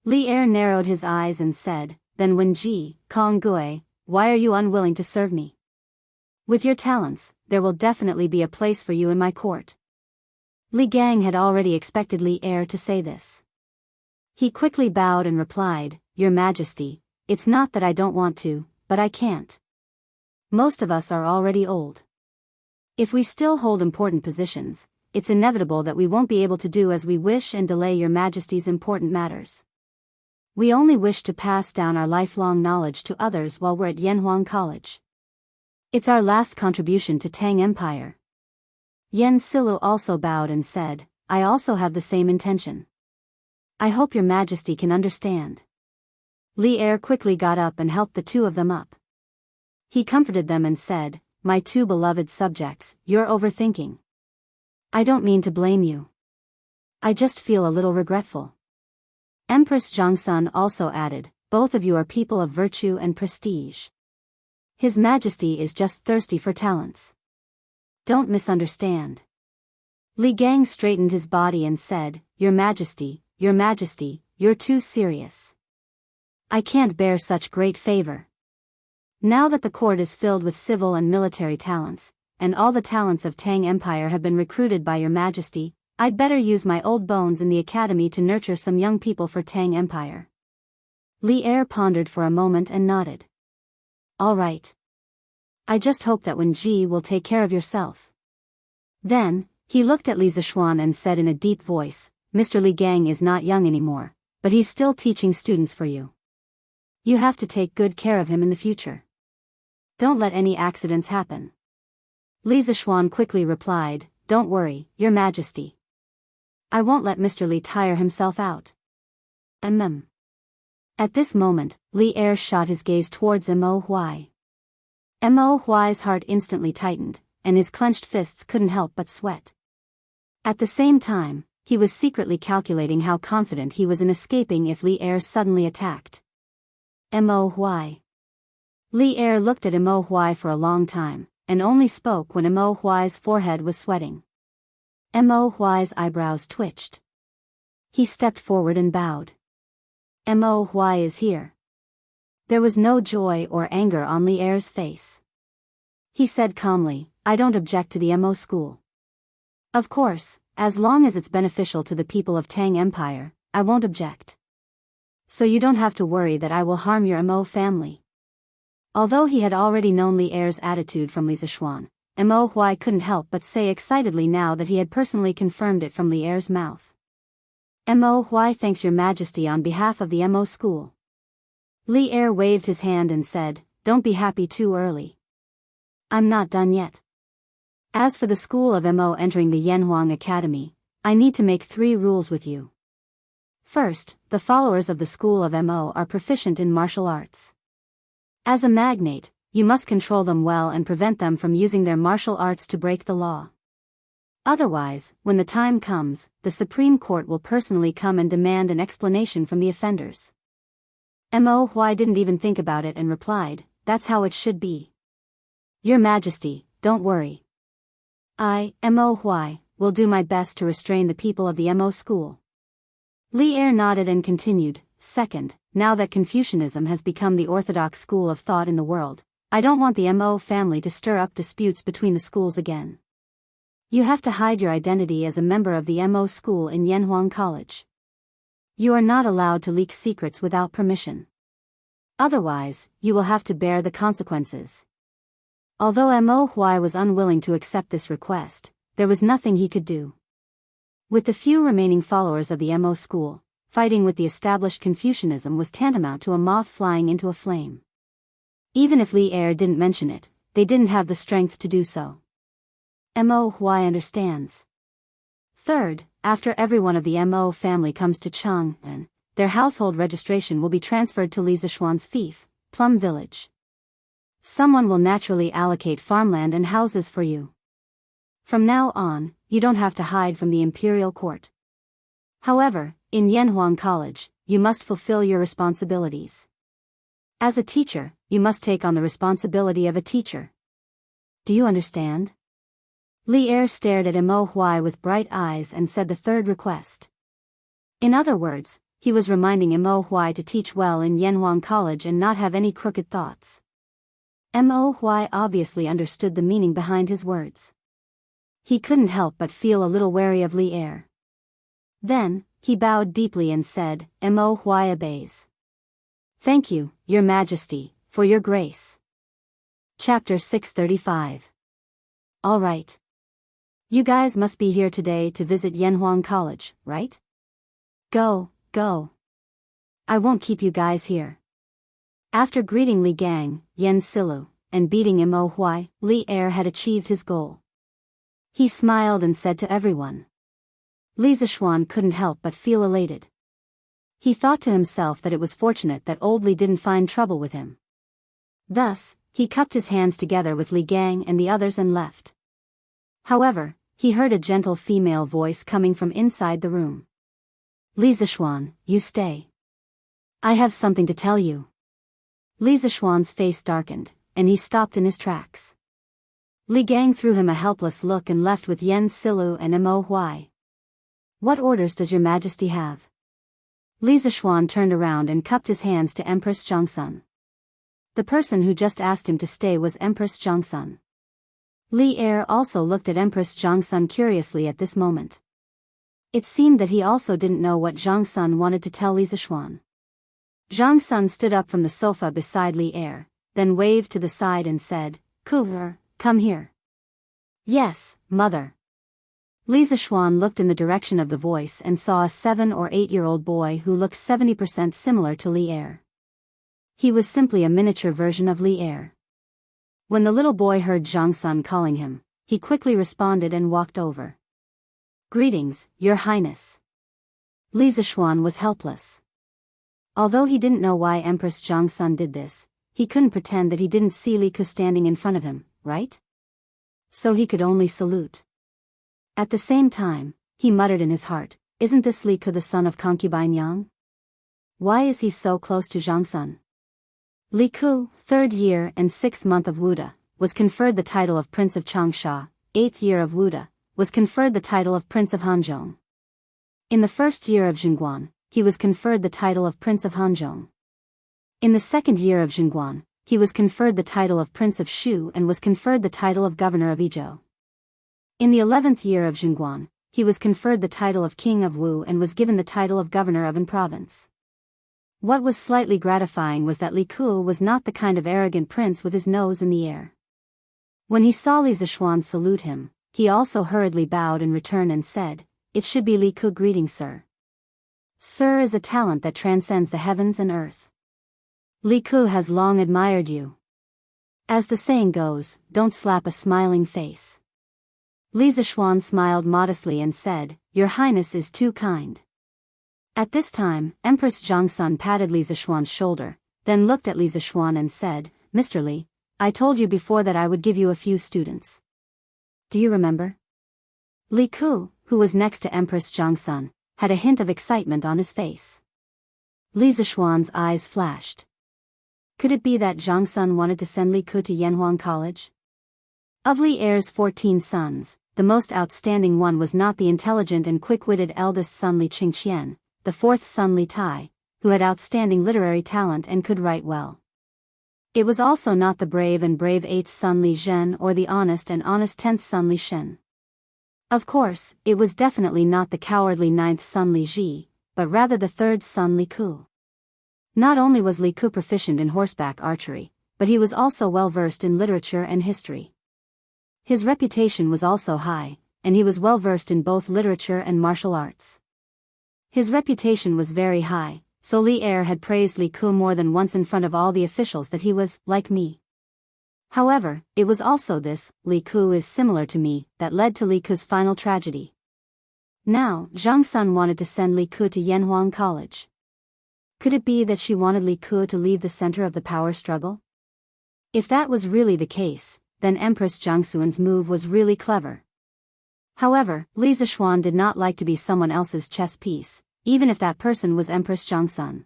Li Er narrowed his eyes and said, Then Wen Ji, Kong Gui, why are you unwilling to serve me? With your talents, there will definitely be a place for you in my court. Li Gang had already expected Li Er to say this. He quickly bowed and replied, Your Majesty, it's not that I don't want to, but I can't. Most of us are already old. If we still hold important positions, it's inevitable that we won't be able to do as we wish and delay Your Majesty's important matters. We only wish to pass down our lifelong knowledge to others while we're at Yanhuang College. It's our last contribution to Tang Empire. Yen Silu also bowed and said, I also have the same intention. I hope Your Majesty can understand. Li Er quickly got up and helped the two of them up. He comforted them and said, My two beloved subjects, you're overthinking. I don't mean to blame you. I just feel a little regretful. Empress Zhongsun also added, both of you are people of virtue and prestige. His Majesty is just thirsty for talents. Don't misunderstand. Li Gang straightened his body and said, Your Majesty, you're too serious. I can't bear such great favor. Now that the court is filled with civil and military talents, and all the talents of Tang Empire have been recruited by your Majesty, I'd better use my old bones in the academy to nurture some young people for Tang Empire. Li Er pondered for a moment and nodded. All right. I just hope that Wen Ji will take care of yourself. Then, he looked at Li Zishuan and said in a deep voice, Mr. Li Gang is not young anymore, but he's still teaching students for you. You have to take good care of him in the future. Don't let any accidents happen. Li Zishuan quickly replied, Don't worry, Your Majesty. I won't let Mr. Li tire himself out. At this moment, Li Er shot his gaze towards Mo Huai. Mo Huai's heart instantly tightened, and his clenched fists couldn't help but sweat. At the same time, he was secretly calculating how confident he was in escaping if Li Er suddenly attacked. Mo Huai. Li Er looked at Mo Huai for a long time, and only spoke when Mo Huai's forehead was sweating. Mo Huai's eyebrows twitched. He stepped forward and bowed. Mo Huai is here. There was no joy or anger on Li Er's face. He said calmly, I don't object to the Mo school. Of course, as long as it's beneficial to the people of Tang Empire, I won't object. So you don't have to worry that I will harm your Mo family. Although he had already known Li Er's attitude from Li Zishuan, Mo Huai couldn't help but say excitedly now that he had personally confirmed it from Li Er's mouth. Mo Huai thanks your Majesty on behalf of the Mo school. Li Er waved his hand and said, Don't be happy too early. I'm not done yet. As for the school of Mo entering the Yanhuang Academy, I need to make 3 rules with you. First, the followers of the school of Mo are proficient in martial arts. As a magnate, you must control them well and prevent them from using their martial arts to break the law. Otherwise, when the time comes, the Supreme Court will personally come and demand an explanation from the offenders. Mo Huai didn't even think about it and replied, That's how it should be. Your Majesty, don't worry. I, Mo Huai, will do my best to restrain the people of the Mo school. Li Er nodded and continued, Second, now that Confucianism has become the orthodox school of thought in the world, I don't want the Mo family to stir up disputes between the schools again. You have to hide your identity as a member of the Mo school in Yanhuang College. You are not allowed to leak secrets without permission. Otherwise, you will have to bear the consequences. Although Mo Huai was unwilling to accept this request, there was nothing he could do. With the few remaining followers of the Mo school, fighting with the established Confucianism was tantamount to a moth flying into a flame. Even if Li Er didn't mention it, they didn't have the strength to do so. Mo Huai understands. Third, after every one of the Mo family comes to Chang'an, their household registration will be transferred to Li Zishuan's fief, Plum Village. Someone will naturally allocate farmland and houses for you. From now on, you don't have to hide from the imperial court. However, in Yanhuang College, you must fulfill your responsibilities. As a teacher, you must take on the responsibility of a teacher. Do you understand? Li Er stared at Mo Huai with bright eyes and said the third request. In other words, he was reminding Mo Huai to teach well in Yanhuang College and not have any crooked thoughts. Mo Huai obviously understood the meaning behind his words. He couldn't help but feel a little wary of Li Er. Then, he bowed deeply and said, Mo Huai obeys. Thank you, Your Majesty, for your grace. Chapter 635. All right. You guys must be here today to visit Yanhuang College, right? Go. I won't keep you guys here. After greeting Li Gang, Yen Silu, and beating Mo Huai, Li Er had achieved his goal. He smiled and said to everyone. Li Zishuan couldn't help but feel elated. He thought to himself that it was fortunate that old Li didn't find trouble with him. Thus, he cupped his hands together with Li Gang and the others and left. However, he heard a gentle female voice coming from inside the room. Li Zishuan, you stay. I have something to tell you. Li Zishuan's face darkened, and he stopped in his tracks. Li Gang threw him a helpless look and left with Yen Silu and Mo Huai. What orders does your majesty have? Li Zishuan turned around and cupped his hands to Empress Zhongsun. The person who just asked him to stay was Empress Zhongsun. Li Er also looked at Empress Zhongsun curiously at this moment. It seemed that he also didn't know what Zhongsun wanted to tell Li Zishuan. Zhongsun stood up from the sofa beside Li Er, then waved to the side and said, "Kuver, come here." "Yes, mother." Li Zishuan looked in the direction of the voice and saw a 7 or 8-year-old boy who looked 70% similar to Li Er. He was simply a miniature version of Li Er. When the little boy heard Zhongsun calling him, he quickly responded and walked over. "Greetings, Your Highness." Li Zishuan was helpless. Although he didn't know why Empress Zhongsun did this, he couldn't pretend that he didn't see Li Ku standing in front of him, right? So he could only salute. At the same time, he muttered in his heart, "Isn't this Li Ku the son of concubine Yang? Why is he so close to Zhongsun?" Li Ku, 3rd year and 6th month of Wuda, was conferred the title of Prince of Changsha. 8th year of Wuda, was conferred the title of Prince of Hanzhong. In the 1st year of Zhengguan, he was conferred the title of Prince of Hanzhong. In the 2nd year of Zhengguan, he was conferred the title of Prince of Shu and was conferred the title of Governor of Izhou. In the 11th year of Zhengguan, he was conferred the title of King of Wu and was given the title of Governor of an province. What was slightly gratifying was that Li Ku was not the kind of arrogant prince with his nose in the air. When he saw Li Zishuan salute him, he also hurriedly bowed in return and said, "It should be Li Ku greeting, sir. Sir is a talent that transcends the heavens and earth. Li Ku has long admired you. As the saying goes, don't slap a smiling face." Li Zishuan smiled modestly and said, "Your Highness is too kind." At this time, Empress Zhongsun patted Li Zishuan's shoulder, then looked at Li Zishuan and said, "Mr. Li, I told you before that I would give you a few students. Do you remember?" Li Ku, who was next to Empress Zhongsun, had a hint of excitement on his face. Li Zishuan's eyes flashed. Could it be that Zhongsun wanted to send Li Ku to Yanhuang College? Of Li Er's 14 sons, the most outstanding one was not the intelligent and quick-witted eldest son Li Qingqian, the 4th son Li Tai, who had outstanding literary talent and could write well. It was also not the brave 8th son Li Zhen or the honest 10th son Li Shen. Of course, it was definitely not the cowardly 9th son Li Ji, but rather the 3rd son Li Ku. Not only was Li Ku proficient in horseback archery, but he was also well versed in literature and history. His reputation was also high, and he was well versed in both literature and martial arts. His reputation was very high, so Li Er had praised Li Ku more than once in front of all the officials that he was, like me. However, it was also this, "Li Ku is similar to me," that led to Li Ku's final tragedy. Now, Zhongsun wanted to send Li Ku to Yanhuang College. Could it be that she wanted Li Ku to leave the center of the power struggle? If that was really the case, then Empress Zhongsun's move was really clever. However, Li Zishuan did not like to be someone else's chess piece, even if that person was Empress Zhongsun.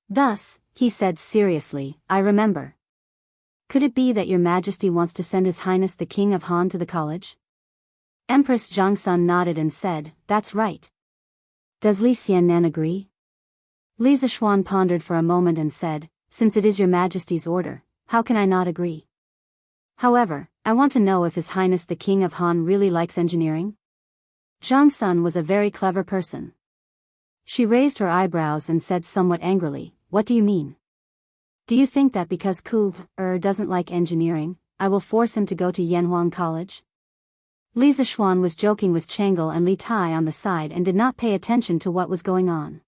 Thus, he said seriously, "I remember. Could it be that your majesty wants to send His Highness the King of Han to the college?" Empress Zhongsun nodded and said, "That's right. Does Li Xiannan agree?" Li Zishuan pondered for a moment and said, "Since it is your majesty's order, how can I not agree? However, I want to know if His Highness the King of Han really likes engineering." Zhongsun was a very clever person. She raised her eyebrows and said somewhat angrily, "What do you mean? Do you think that because Ku-er doesn't like engineering, I will force him to go to Yanhuang College?" Li Zishuan was joking with Chang'e and Li Tai on the side and did not pay attention to what was going on.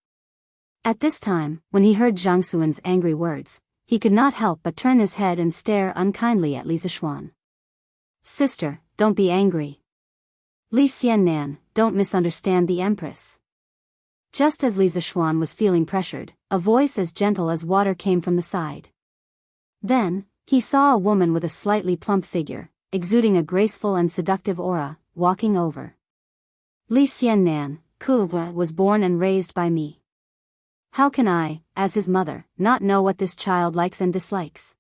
At this time, when he heard Zhang Suan's angry words, he could not help but turn his head and stare unkindly at Li Zishuan. "Sister, don't be angry. Li Xiannan, don't misunderstand the Empress." Just as Li Zishuan was feeling pressured, a voice as gentle as water came from the side. Then, he saw a woman with a slightly plump figure, exuding a graceful and seductive aura, walking over. "Li Xiannan, Ku was born and raised by me. How can I, as his mother, not know what this child likes and dislikes?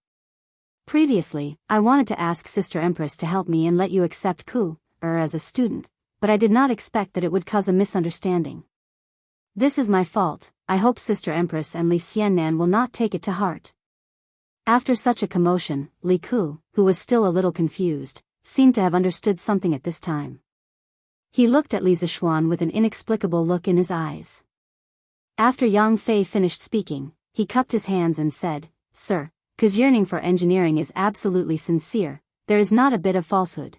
Previously, I wanted to ask Sister Empress to help me and let you accept Ku as a student, but I did not expect that it would cause a misunderstanding. This is my fault. I hope Sister Empress and Li Xiannan will not take it to heart. After such a commotion, Li Ku, who was still a little confused, seemed to have understood something at this time. He looked at Li Zishuan with an inexplicable look in his eyes. After Yang Fei finished speaking, he cupped his hands and said, "Sir, Ku's yearning for engineering is absolutely sincere, there is not a bit of falsehood."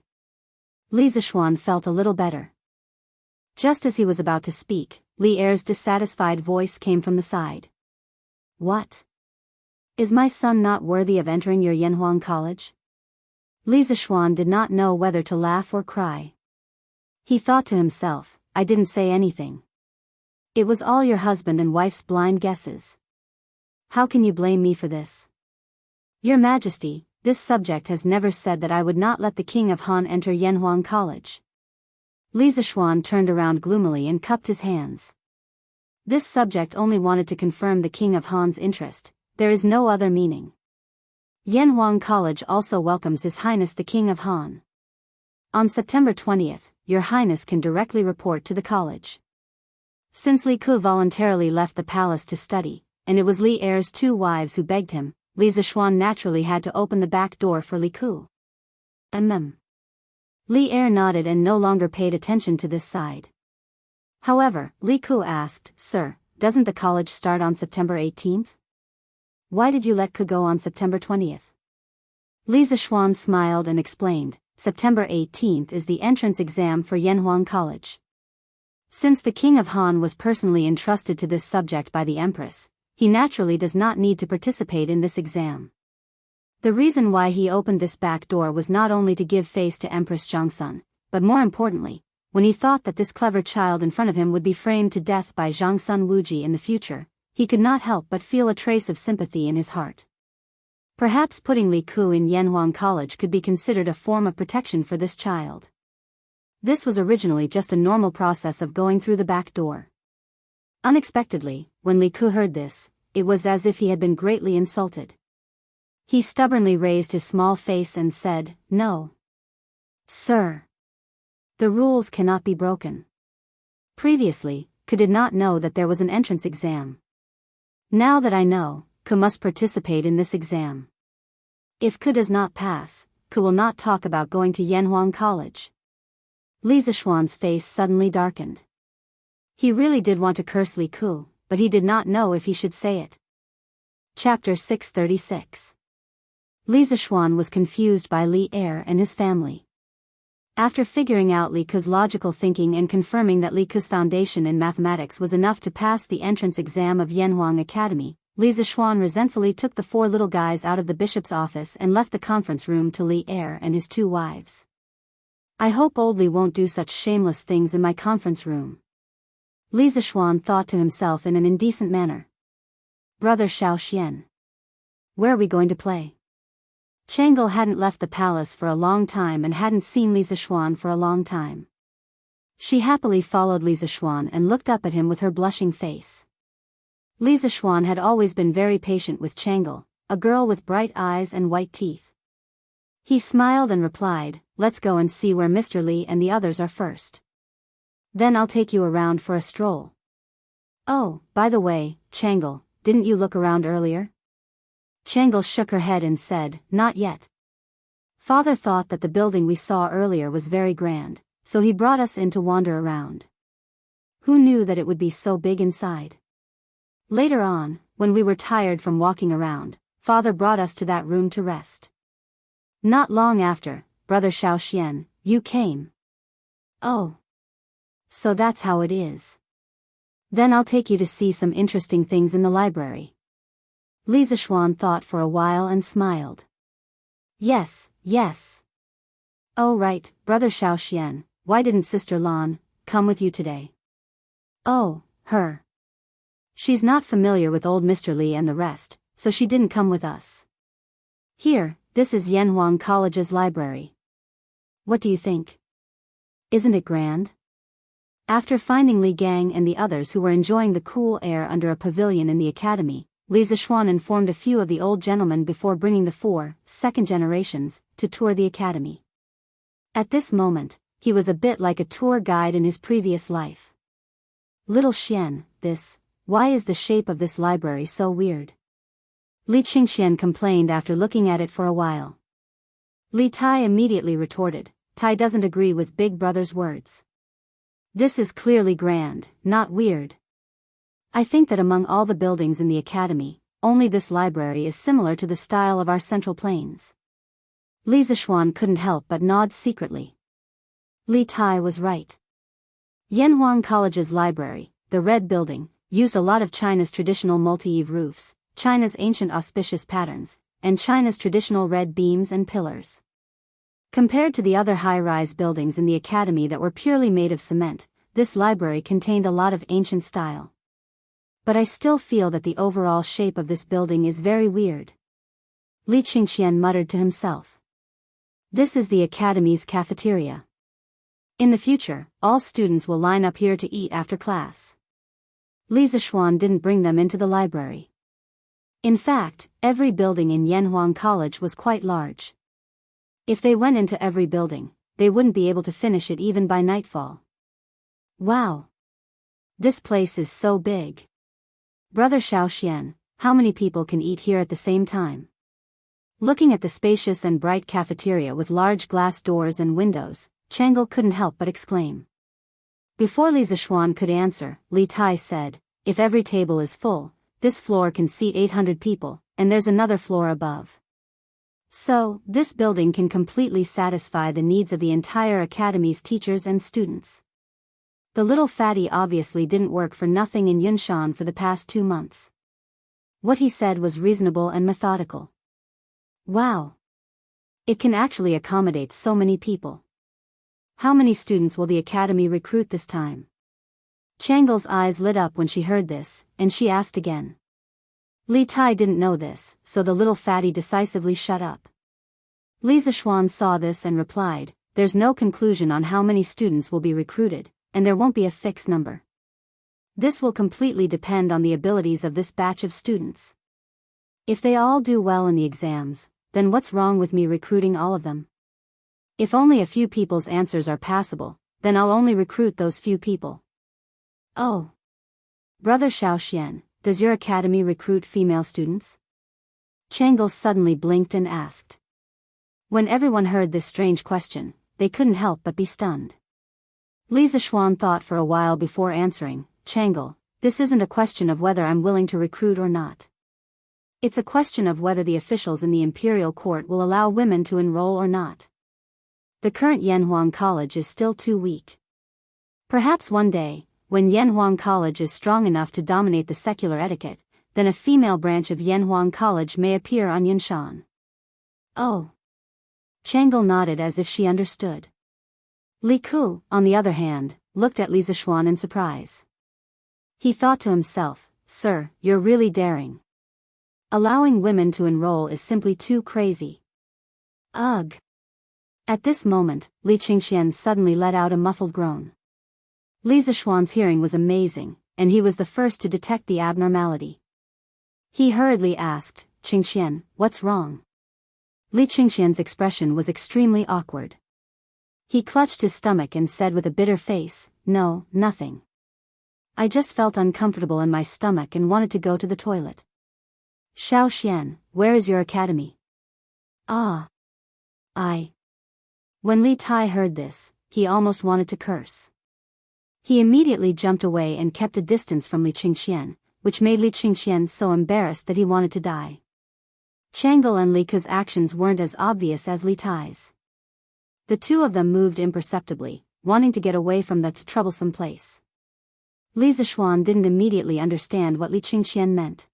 Li Zishuan felt a little better. Just as he was about to speak, Li Er's dissatisfied voice came from the side. "What? Is my son not worthy of entering your Yanhuang College?" Li Zishuan did not know whether to laugh or cry. He thought to himself, I didn't say anything. It was all your husband and wife's blind guesses. How can you blame me for this? Your Majesty, this subject has never said that I would not let the King of Han enter Yanhuang College. Li Zishuan turned around gloomily and cupped his hands. This subject only wanted to confirm the King of Han's interest, there is no other meaning. Yanhuang College also welcomes His Highness the King of Han. On September 20th, Your Highness can directly report to the college. Since Li Ku voluntarily left the palace to study, and it was Li Er's two wives who begged him, Li Zishuan naturally had to open the back door for Li Ku. Li Er nodded and no longer paid attention to this side. However, Li Ku asked, "Sir, doesn't the college start on September 18th? Why did you let Ku go on September 20th? Li Zishuan smiled and explained, September 18th is the entrance exam for Yanhuang College. Since the King of Han was personally entrusted to this subject by the Empress, he naturally does not need to participate in this exam. The reason why he opened this back door was not only to give face to Empress Zhangsun, but more importantly, when he thought that this clever child in front of him would be framed to death by Zhangsun Wuji in the future, he could not help but feel a trace of sympathy in his heart. Perhaps putting Li Ku in Yanhuang College could be considered a form of protection for this child. This was originally just a normal process of going through the back door. Unexpectedly, when Li Ku heard this, it was as if he had been greatly insulted. He stubbornly raised his small face and said, "No. Sir. The rules cannot be broken." Previously, Ku did not know that there was an entrance exam. Now that I know, Ku must participate in this exam. If Ku does not pass, Ku will not talk about going to Yanhuang College. Li Zishuan's face suddenly darkened. He really did want to curse Li Ku, but he did not know if he should say it. Chapter 636. Li Zishuan was confused by Li Er and his family. After figuring out Li Ku's logical thinking and confirming that Li Ku's foundation in mathematics was enough to pass the entrance exam of Yanhuang Academy, Li Zishuan resentfully took the four little guys out of the bishop's office and left the conference room to Li Er and his two wives. I hope old Li won't do such shameless things in my conference room. Li Zishuan thought to himself in an indecent manner. Brother Xiaoxian. Where are we going to play? Changle hadn't left the palace for a long time and hadn't seen Li Zishuan for a long time. She happily followed Li Zishuan and looked up at him with her blushing face. Li Zishuan had always been very patient with Changle, a girl with bright eyes and white teeth. He smiled and replied, "Let's go and see where Mr. Li and the others are first. Then I'll take you around for a stroll." "Oh, by the way, Changle, didn't you look around earlier?" Changle shook her head and said, "Not yet. Father thought that the building we saw earlier was very grand, so he brought us in to wander around. Who knew that it would be so big inside? Later on, when we were tired from walking around, Father brought us to that room to rest. Not long after, Brother Xiaoxian, you came." "Oh. So that's how it is. Then I'll take you to see some interesting things in the library." Li Zishuan thought for a while and smiled. Yes. Oh right, Brother Xiaoxian, why didn't Sister Lan come with you today?" "Oh, her. She's not familiar with old Mr. Li and the rest, so she didn't come with us. Here, this is Yanhuang College's library. What do you think? Isn't it grand?" After finding Li Gang and the others who were enjoying the cool air under a pavilion in the academy, Li Zishuan informed a few of the old gentlemen before bringing the 4 second generations to tour the academy. At this moment, he was a bit like a tour guide in his previous life. Little Xian, why is the shape of this library so weird? Li Qingxian complained after looking at it for a while. Li Tai immediately retorted, Tai doesn't agree with Big Brother's words. This is clearly grand, not weird. I think that among all the buildings in the academy, only this library is similar to the style of our central plains. Li Zishuan couldn't help but nod secretly. Li Tai was right. Yanhuang College's library, the red building, used a lot of China's traditional multi-eave roofs, China's ancient auspicious patterns, and China's traditional red beams and pillars. Compared to the other high-rise buildings in the academy that were purely made of cement, this library contained a lot of ancient style. But I still feel that the overall shape of this building is very weird. Li Qingxian muttered to himself. This is the academy's cafeteria. In the future, all students will line up here to eat after class. Li Zishuan didn't bring them into the library. In fact, every building in Yanhuang College was quite large. If they went into every building, they wouldn't be able to finish it even by nightfall. Wow! This place is so big. Brother Xiaoxian, how many people can eat here at the same time? Looking at the spacious and bright cafeteria with large glass doors and windows, Chang'e couldn't help but exclaim. Before Li Zishuan could answer, Li Tai said, if every table is full, this floor can seat 800 people, and there's another floor above. So, this building can completely satisfy the needs of the entire academy's teachers and students. The little fatty obviously didn't work for nothing in Yunshan for the past 2 months. What he said was reasonable and methodical. Wow! It can actually accommodate so many people. How many students will the academy recruit this time? Chang'e's eyes lit up when she heard this, and she asked again. Li Tai didn't know this, so the little fatty decisively shut up. Li Zishuan saw this and replied, there's no conclusion on how many students will be recruited, and there won't be a fixed number. This will completely depend on the abilities of this batch of students. If they all do well in the exams, then what's wrong with me recruiting all of them? If only a few people's answers are passable, then I'll only recruit those few people. Oh. Brother Xiaoxian, does your academy recruit female students? Chang'e suddenly blinked and asked. When everyone heard this strange question, they couldn't help but be stunned. Li Zishuan thought for a while before answering, Chang'e, this isn't a question of whether I'm willing to recruit or not. It's a question of whether the officials in the imperial court will allow women to enroll or not. The current Yanhuang College is still too weak. Perhaps one day, when Yanhuang College is strong enough to dominate the secular etiquette, then a female branch of Yanhuang College may appear on Yunshan. Oh. Chang'e nodded as if she understood. Li Ku, on the other hand, looked at Li Zishuan in surprise. He thought to himself, Sir, you're really daring. Allowing women to enroll is simply too crazy. Ugh. At this moment, Li Qingxian suddenly let out a muffled groan. Li Zishuan's hearing was amazing, and he was the first to detect the abnormality. He hurriedly asked, Qingxian, what's wrong? Li Qingxian's expression was extremely awkward. He clutched his stomach and said with a bitter face, No, nothing. I just felt uncomfortable in my stomach and wanted to go to the toilet. Xiaoxian, where is your academy? Ah. When Li Tai heard this, he almost wanted to curse. He immediately jumped away and kept a distance from Li Qingxian, which made Li Qingxian so embarrassed that he wanted to die. Chang'e and Li Ke's actions weren't as obvious as Li Tai's. The two of them moved imperceptibly, wanting to get away from that troublesome place. Li Zishuan didn't immediately understand what Li Qingxian meant.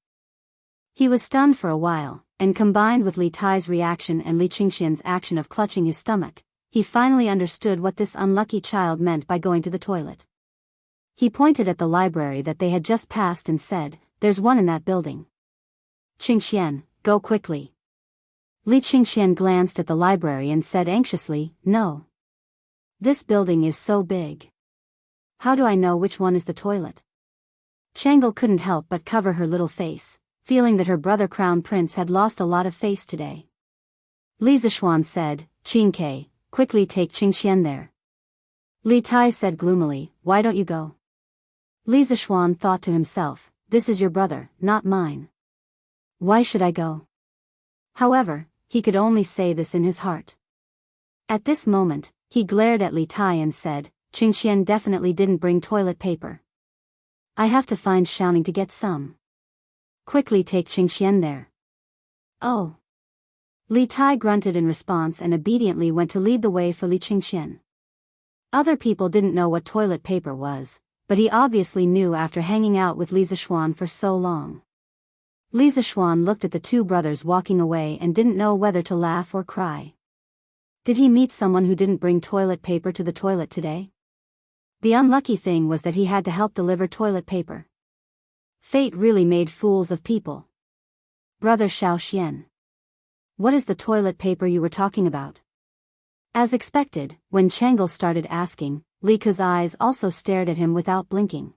He was stunned for a while, and combined with Li Tai's reaction and Li Qingxian's action of clutching his stomach, he finally understood what this unlucky child meant by going to the toilet. He pointed at the library that they had just passed and said, There's one in that building. Qingxian, go quickly. Li Qingxian glanced at the library and said anxiously, No. This building is so big. How do I know which one is the toilet? Changle couldn't help but cover her little face, feeling that her brother Crown Prince had lost a lot of face today. Li Zishuan said, "Qingke, quickly take Qingxian there." Li Tai said gloomily, "Why don't you go?" Li Zishuan thought to himself, "This is your brother, not mine. Why should I go?" However, he could only say this in his heart. At this moment, he glared at Li Tai and said, "Qingxian definitely didn't bring toilet paper. I have to find Xiaoning to get some. Quickly take Qingxian there." "Oh." Li Tai grunted in response and obediently went to lead the way for Li Qingxian. Other people didn't know what toilet paper was, but he obviously knew after hanging out with Li Zishuan for so long. Li Zishuan looked at the two brothers walking away and didn't know whether to laugh or cry. Did he meet someone who didn't bring toilet paper to the toilet today? The unlucky thing was that he had to help deliver toilet paper. Fate really made fools of people. "Brother Xiao Xian. What is the toilet paper you were talking about?" As expected, when Changle started asking, Li Ke's eyes also stared at him without blinking.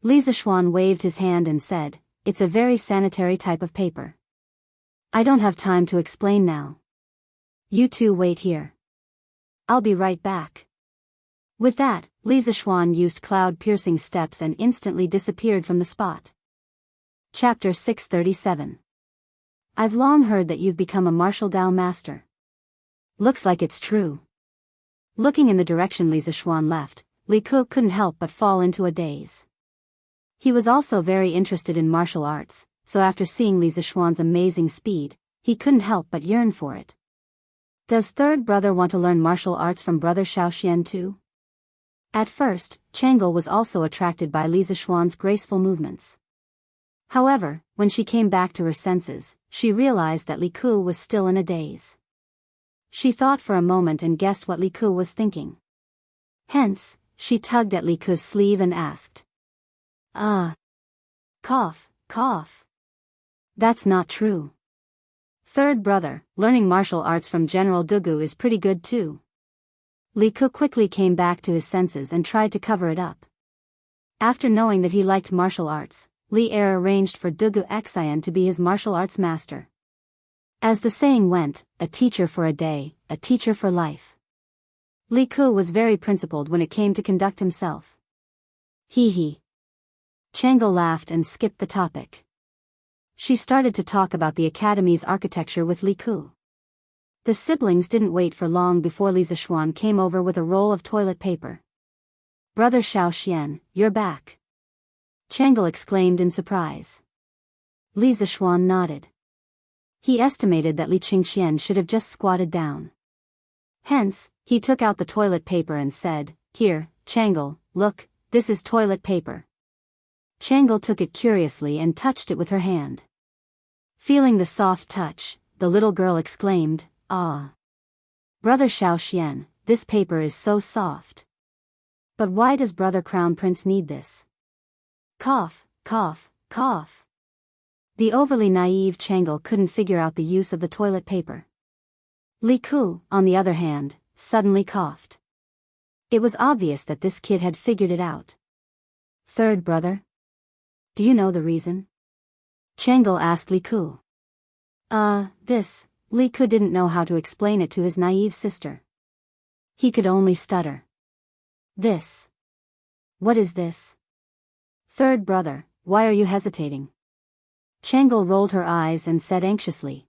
Li Zishuan waved his hand and said, "It's a very sanitary type of paper. I don't have time to explain now. You two wait here. I'll be right back." With that, Li Zishuan used cloud-piercing steps and instantly disappeared from the spot. Chapter 637. I've long heard that you've become a martial Dao master. Looks like it's true. Looking in the direction Li Zishuan left, Li Ke couldn't help but fall into a daze. He was also very interested in martial arts, so after seeing Li Zishuan's amazing speed, he couldn't help but yearn for it. Does third brother want to learn martial arts from brother Xiao Xian too? At first, Changle was also attracted by Li Zishuan's graceful movements. However, when she came back to her senses, she realized that Li Ke was still in a daze. She thought for a moment and guessed what Li Ke was thinking. Hence, she tugged at Li Ke's sleeve and asked, Cough, cough. That's not true. Third brother, learning martial arts from General Dugu is pretty good too." Li Ke quickly came back to his senses and tried to cover it up. After knowing that he liked martial arts, Li Er arranged for Dugu Xian to be his martial arts master. As the saying went, a teacher for a day, a teacher for life. Li Ke was very principled when it came to conduct himself. Hee hee. Changle laughed and skipped the topic. She started to talk about the academy's architecture with Li Ke. The siblings didn't wait for long before Li Zishuan came over with a roll of toilet paper. "Brother Xiao Xian, you're back," Changle exclaimed in surprise. Li Zishuan nodded. He estimated that Li Qingxian should have just squatted down. Hence, he took out the toilet paper and said, "Here, Changle, look, this is toilet paper." Changle took it curiously and touched it with her hand. Feeling the soft touch, the little girl exclaimed, "Ah! Brother Xiao Xian, this paper is so soft. But why does brother Crown Prince need this?" Cough, cough, cough. The overly naive Changle couldn't figure out the use of the toilet paper. Li Ke, on the other hand, suddenly coughed. It was obvious that this kid had figured it out. "Third brother? Do you know the reason?" Changle asked Li Ke. Li Ke didn't know how to explain it to his naive sister. He could only stutter. "This. What is this?" "Third brother, why are you hesitating?" Changle rolled her eyes and said anxiously.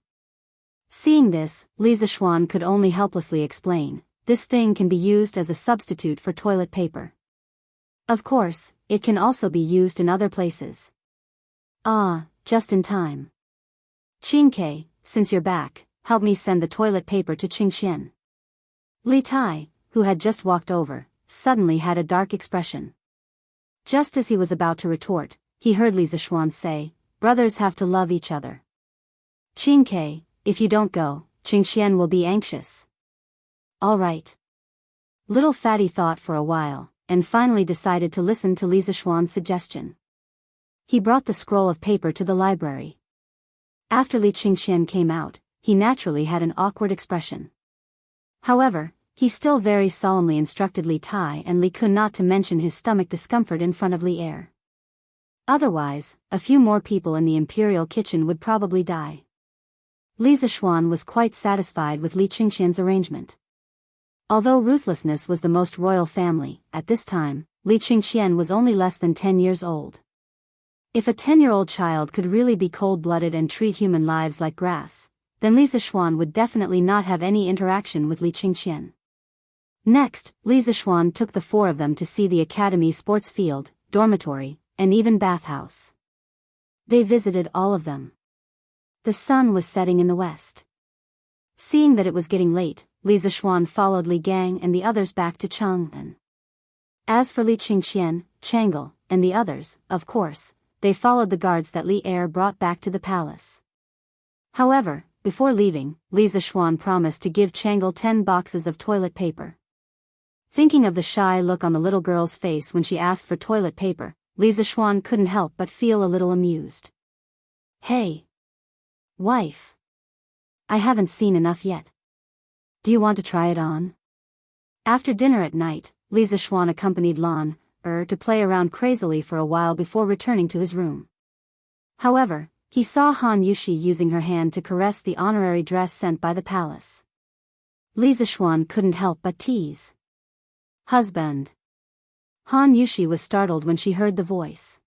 Seeing this, Li Zishuan could only helplessly explain, "This thing can be used as a substitute for toilet paper. Of course, it can also be used in other places." "Ah, just in time. Qingke, since you're back, help me send the toilet paper to Qingxian." Li Tai, who had just walked over, suddenly had a dark expression. Just as he was about to retort, he heard Li Zishuan say, "Brothers have to love each other. Qingke, if you don't go, Qingxian will be anxious." "All right." Little Fatty thought for a while, and finally decided to listen to Li Zishuan's suggestion. He brought the scroll of paper to the library. After Li Qingxian came out, he naturally had an awkward expression. However, he still very solemnly instructed Li Tai and Li Kun not to mention his stomach discomfort in front of Li Er. Otherwise, a few more people in the imperial kitchen would probably die. Li Zishuan was quite satisfied with Li Qingxian's arrangement. Although ruthlessness was the most royal family, at this time, Li Qingxian was only less than 10 years old. If a 10-year-old child could really be cold-blooded and treat human lives like grass, then Li Zishuan would definitely not have any interaction with Li Qingxian. Next, Li Zishuan took the four of them to see the academy sports field, dormitory, and even bathhouse. They visited all of them. The sun was setting in the west. Seeing that it was getting late, Li Zishuan followed Li Gang and the others back to Chang'an. As for Li Qingxian, Chang'e, and the others, of course, they followed the guards that Li Er brought back to the palace. However, before leaving, Li Zishuan promised to give Chang'e 10 boxes of toilet paper. Thinking of the shy look on the little girl's face when she asked for toilet paper, Li Zishuan couldn't help but feel a little amused. Hey! Wife! I haven't seen enough yet. Do you want to try it on? After dinner at night, Li Zishuan accompanied Lan Er to play around crazily for a while before returning to his room. However, he saw Han Yushi using her hand to caress the honorary dress sent by the palace. Li Zishuan couldn't help but tease. Husband. Han Yushi was startled when she heard the voice.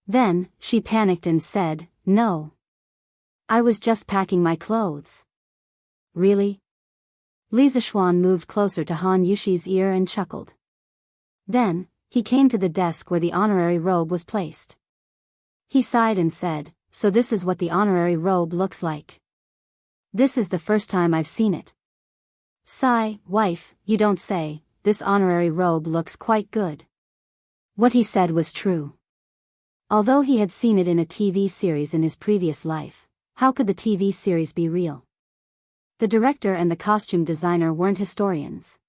Then, she panicked and said, No. I was just packing my clothes. Really? Li Zishuan moved closer to Han Yushi's ear and chuckled. Then, he came to the desk where the honorary robe was placed. He sighed and said, So this is what the honorary robe looks like. This is the first time I've seen it. Sigh, wife, you don't say. This honorary robe looks quite good. What he said was true. Although he had seen it in a TV series in his previous life, how could the TV series be real? The director and the costume designer weren't historians.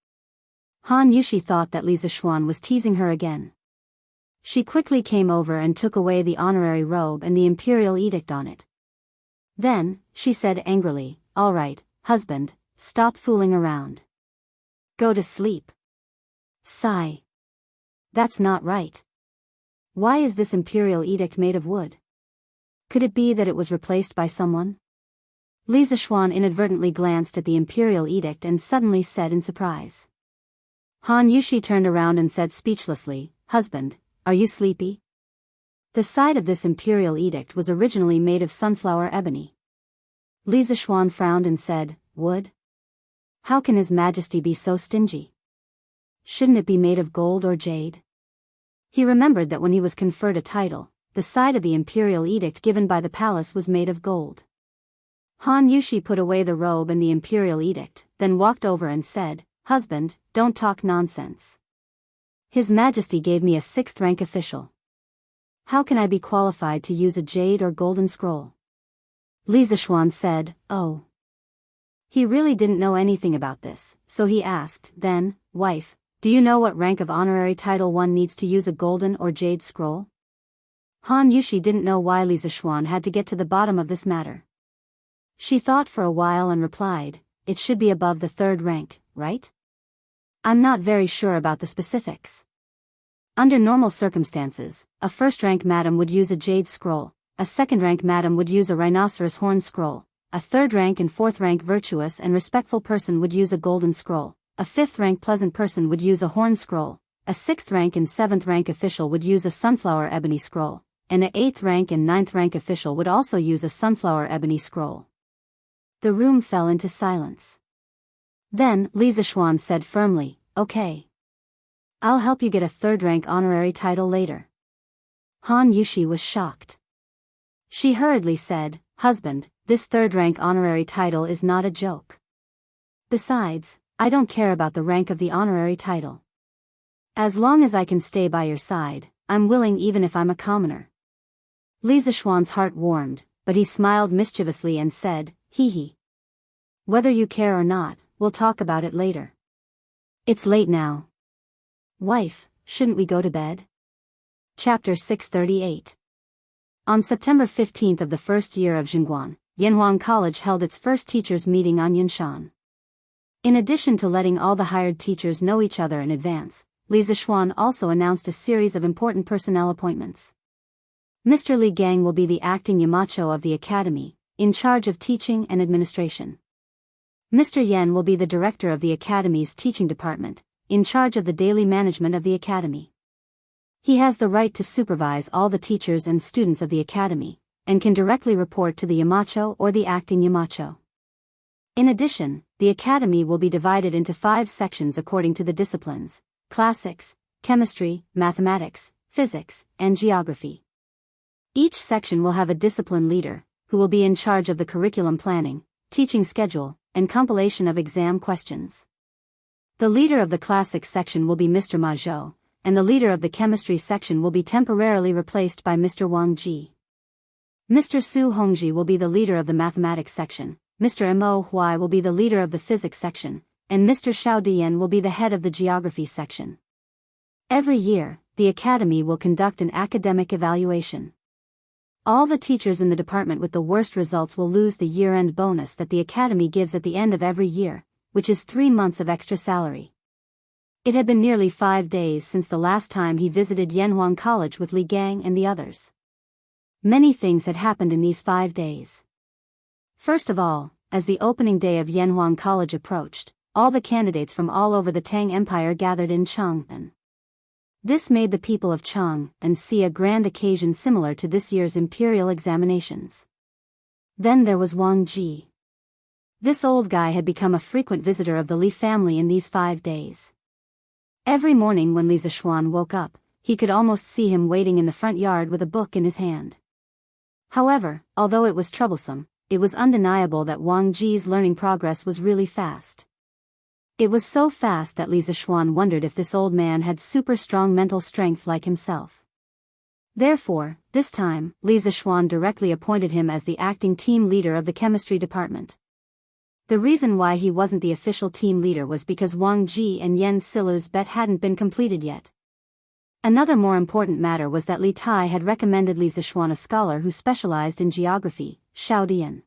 Han Yushi thought that Li Zishuan was teasing her again. She quickly came over and took away the honorary robe and the imperial edict on it. Then, she said angrily, All right, husband, stop fooling around. Go to sleep. Sigh. That's not right. Why is this imperial edict made of wood? Could it be that it was replaced by someone? Li Zishuan inadvertently glanced at the imperial edict and suddenly said in surprise. Han Yushi turned around and said speechlessly, Husband, are you sleepy? The side of this imperial edict was originally made of sunflower ebony. Li Zishuan frowned and said, Wood? How can His Majesty be so stingy? Shouldn't it be made of gold or jade? He remembered that when he was conferred a title, the side of the imperial edict given by the palace was made of gold. Han Yushi put away the robe and the imperial edict, then walked over and said, Husband, don't talk nonsense. His Majesty gave me a 6th rank official. How can I be qualified to use a jade or golden scroll? Li Zishuan said, Oh. He really didn't know anything about this, so he asked, Then, wife, do you know what rank of honorary title one needs to use a golden or jade scroll? Han Yushi didn't know why Li Zishuan had to get to the bottom of this matter. She thought for a while and replied, It should be above the 3rd rank, right? I'm not very sure about the specifics. Under normal circumstances, a 1st rank madam would use a jade scroll, a 2nd rank madam would use a rhinoceros horn scroll, a 3rd rank and 4th rank virtuous and respectful person would use a golden scroll, a 5th rank pleasant person would use a horn scroll, a 6th rank and 7th rank official would use a sunflower ebony scroll, and a 8th rank and 9th rank official would also use a sunflower ebony scroll. The room fell into silence. Then, Li Zishuan said firmly, Okay. I'll help you get a 3rd rank honorary title later. Han Yushi was shocked. She hurriedly said, Husband, this 3rd rank honorary title is not a joke. Besides, I don't care about the rank of the honorary title. As long as I can stay by your side, I'm willing even if I'm a commoner. Li Zishuan's heart warmed, but he smiled mischievously and said, Hee hee. Whether you care or not, we'll talk about it later. It's late now. Wife, shouldn't we go to bed? Chapter 638. On September 15th of the first year of Zhengguan, Yanhuang College held its first teachers' meeting on Yunshan. In addition to letting all the hired teachers know each other in advance, Li Zixuan also announced a series of important personnel appointments. Mr. Li Gang will be the acting Yamacho of the academy, in charge of teaching and administration. Mr. Yen will be the director of the academy's teaching department, in charge of the daily management of the academy. He has the right to supervise all the teachers and students of the academy, and can directly report to the Yamacho or the acting Yamacho. In addition, the academy will be divided into 5 sections according to the disciplines: classics, chemistry, mathematics, physics, and geography. Each section will have a discipline leader, who will be in charge of the curriculum planning, teaching schedule, and compilation of exam questions. The leader of the classics section will be Mr. Ma Zhou, and the leader of the chemistry section will be temporarily replaced by Mr. Wang Ji. Mr. Su Hongji will be the leader of the mathematics section, Mr. Mo Huai will be the leader of the physics section, and Mr. Xiao Dian will be the head of the geography section. Every year, the academy will conduct an academic evaluation. All the teachers in the department with the worst results will lose the year-end bonus that the academy gives at the end of every year, which is 3 months of extra salary. It had been nearly 5 days since the last time he visited Yanhuang College with Li Gang and the others. Many things had happened in these 5 days. First of all, as the opening day of Yanhuang College approached, all the candidates from all over the Tang Empire gathered in Chang'an. This made the people of Chang'an see a grand occasion similar to this year's imperial examinations. Then there was Wang Ji. This old guy had become a frequent visitor of the Li family in these 5 days. Every morning when Li Zixuan woke up, he could almost see him waiting in the front yard with a book in his hand. However, although it was troublesome, it was undeniable that Wang Ji's learning progress was really fast. It was so fast that Li Zixuan wondered if this old man had super strong mental strength like himself. Therefore, this time, Li Zixuan directly appointed him as the acting team leader of the chemistry department. The reason why he wasn't the official team leader was because Wang Ji and Yen Silu's bet hadn't been completed yet. Another more important matter was that Li Tai had recommended Li Zixuan a scholar who specialized in geography, Xiao Dian.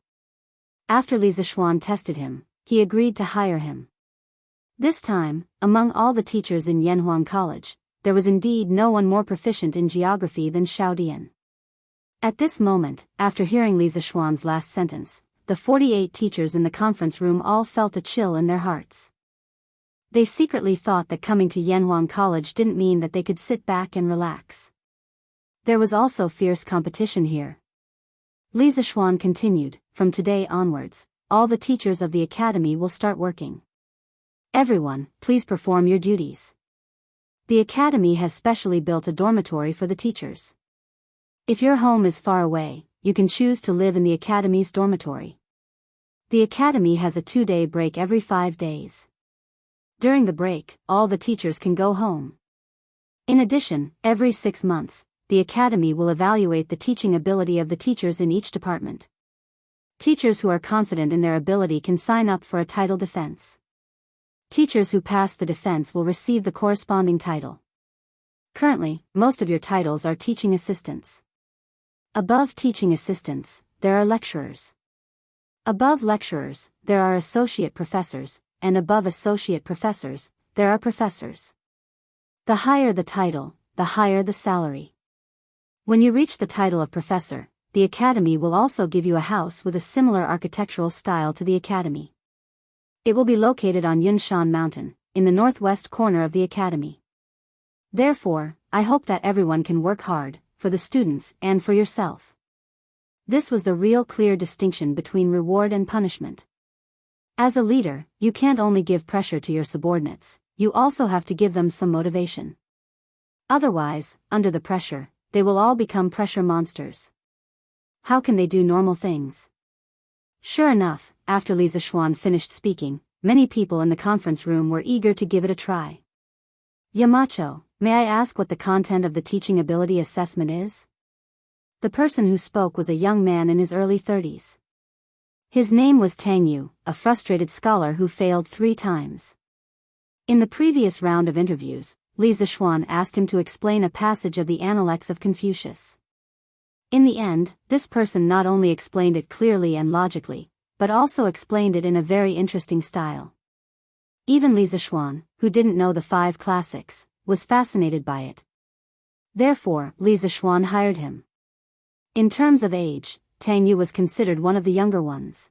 After Li Zixuan tested him, he agreed to hire him. This time, among all the teachers in Yanhuang College, there was indeed no one more proficient in geography than Xiao Dian. At this moment, after hearing Li Zixuan's last sentence, the 48 teachers in the conference room all felt a chill in their hearts. They secretly thought that coming to Yanhuang College didn't mean that they could sit back and relax. There was also fierce competition here. Li Zixuan continued, "From today onwards, all the teachers of the academy will start working. Everyone, please perform your duties. The academy has specially built a dormitory for the teachers. If your home is far away, you can choose to live in the academy's dormitory. The academy has a 2-day break every 5 days. During the break, all the teachers can go home. In addition, every 6 months, the academy will evaluate the teaching ability of the teachers in each department. Teachers who are confident in their ability can sign up for a title defense. Teachers who pass the defense will receive the corresponding title. Currently, most of your titles are teaching assistants. Above teaching assistants, there are lecturers. Above lecturers, there are associate professors, and above associate professors, there are professors. The higher the title, the higher the salary. When you reach the title of professor, the academy will also give you a house with a similar architectural style to the academy. It will be located on Yunshan Mountain, in the northwest corner of the academy. Therefore, I hope that everyone can work hard, for the students and for yourself." This was the real clear distinction between reward and punishment. As a leader, you can't only give pressure to your subordinates, you also have to give them some motivation. Otherwise, under the pressure, they will all become pressure monsters. How can they do normal things? Sure enough, after Li Zixuan finished speaking, many people in the conference room were eager to give it a try. "Yamacho, may I ask what the content of the teaching ability assessment is?" The person who spoke was a young man in his early 30s. His name was Tang Yu, a frustrated scholar who failed 3 times. In the previous round of interviews, Li Zixuan asked him to explain a passage of the Analects of Confucius. In the end, this person not only explained it clearly and logically, but also explained it in a very interesting style. Even Li Zixuan, who didn't know the 5 classics, was fascinated by it. Therefore, Li Zixuan hired him. In terms of age, Tang Yu was considered one of the younger ones.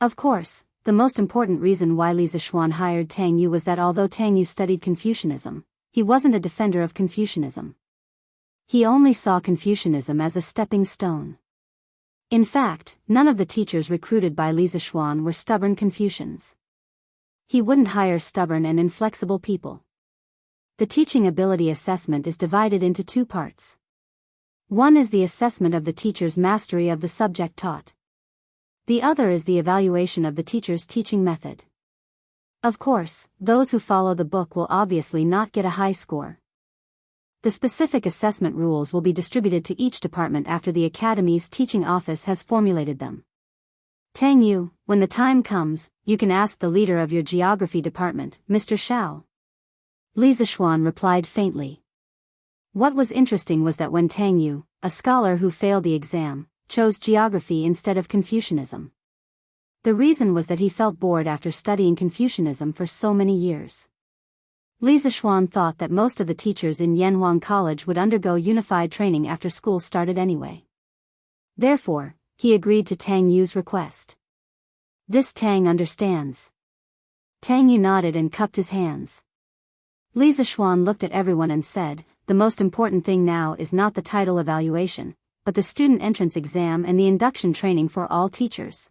Of course, the most important reason why Li Zixuan hired Tang Yu was that although Tang Yu studied Confucianism, he wasn't a defender of Confucianism. He only saw Confucianism as a stepping stone. In fact, none of the teachers recruited by Li Zixuan were stubborn Confucians. He wouldn't hire stubborn and inflexible people. The teaching ability assessment is divided into 2 parts. One is the assessment of the teacher's mastery of the subject taught. The other is the evaluation of the teacher's teaching method. Of course, those who follow the book will obviously not get a high score. The specific assessment rules will be distributed to each department after the Academy's teaching office has formulated them. Tang Yu, when the time comes, you can ask the leader of your geography department, Mr. Shao. Li Zixuan replied faintly. What was interesting was that when Tang Yu, a scholar who failed the exam, chose geography instead of Confucianism. The reason was that he felt bored after studying Confucianism for so many years. Li Zixuan thought that most of the teachers in Yanhuang College would undergo unified training after school started anyway. Therefore, he agreed to Tang Yu's request. This Tang understands. Tang Yu nodded and cupped his hands. Li Zixuan looked at everyone and said, the most important thing now is not the title evaluation, but the student entrance exam and the induction training for all teachers.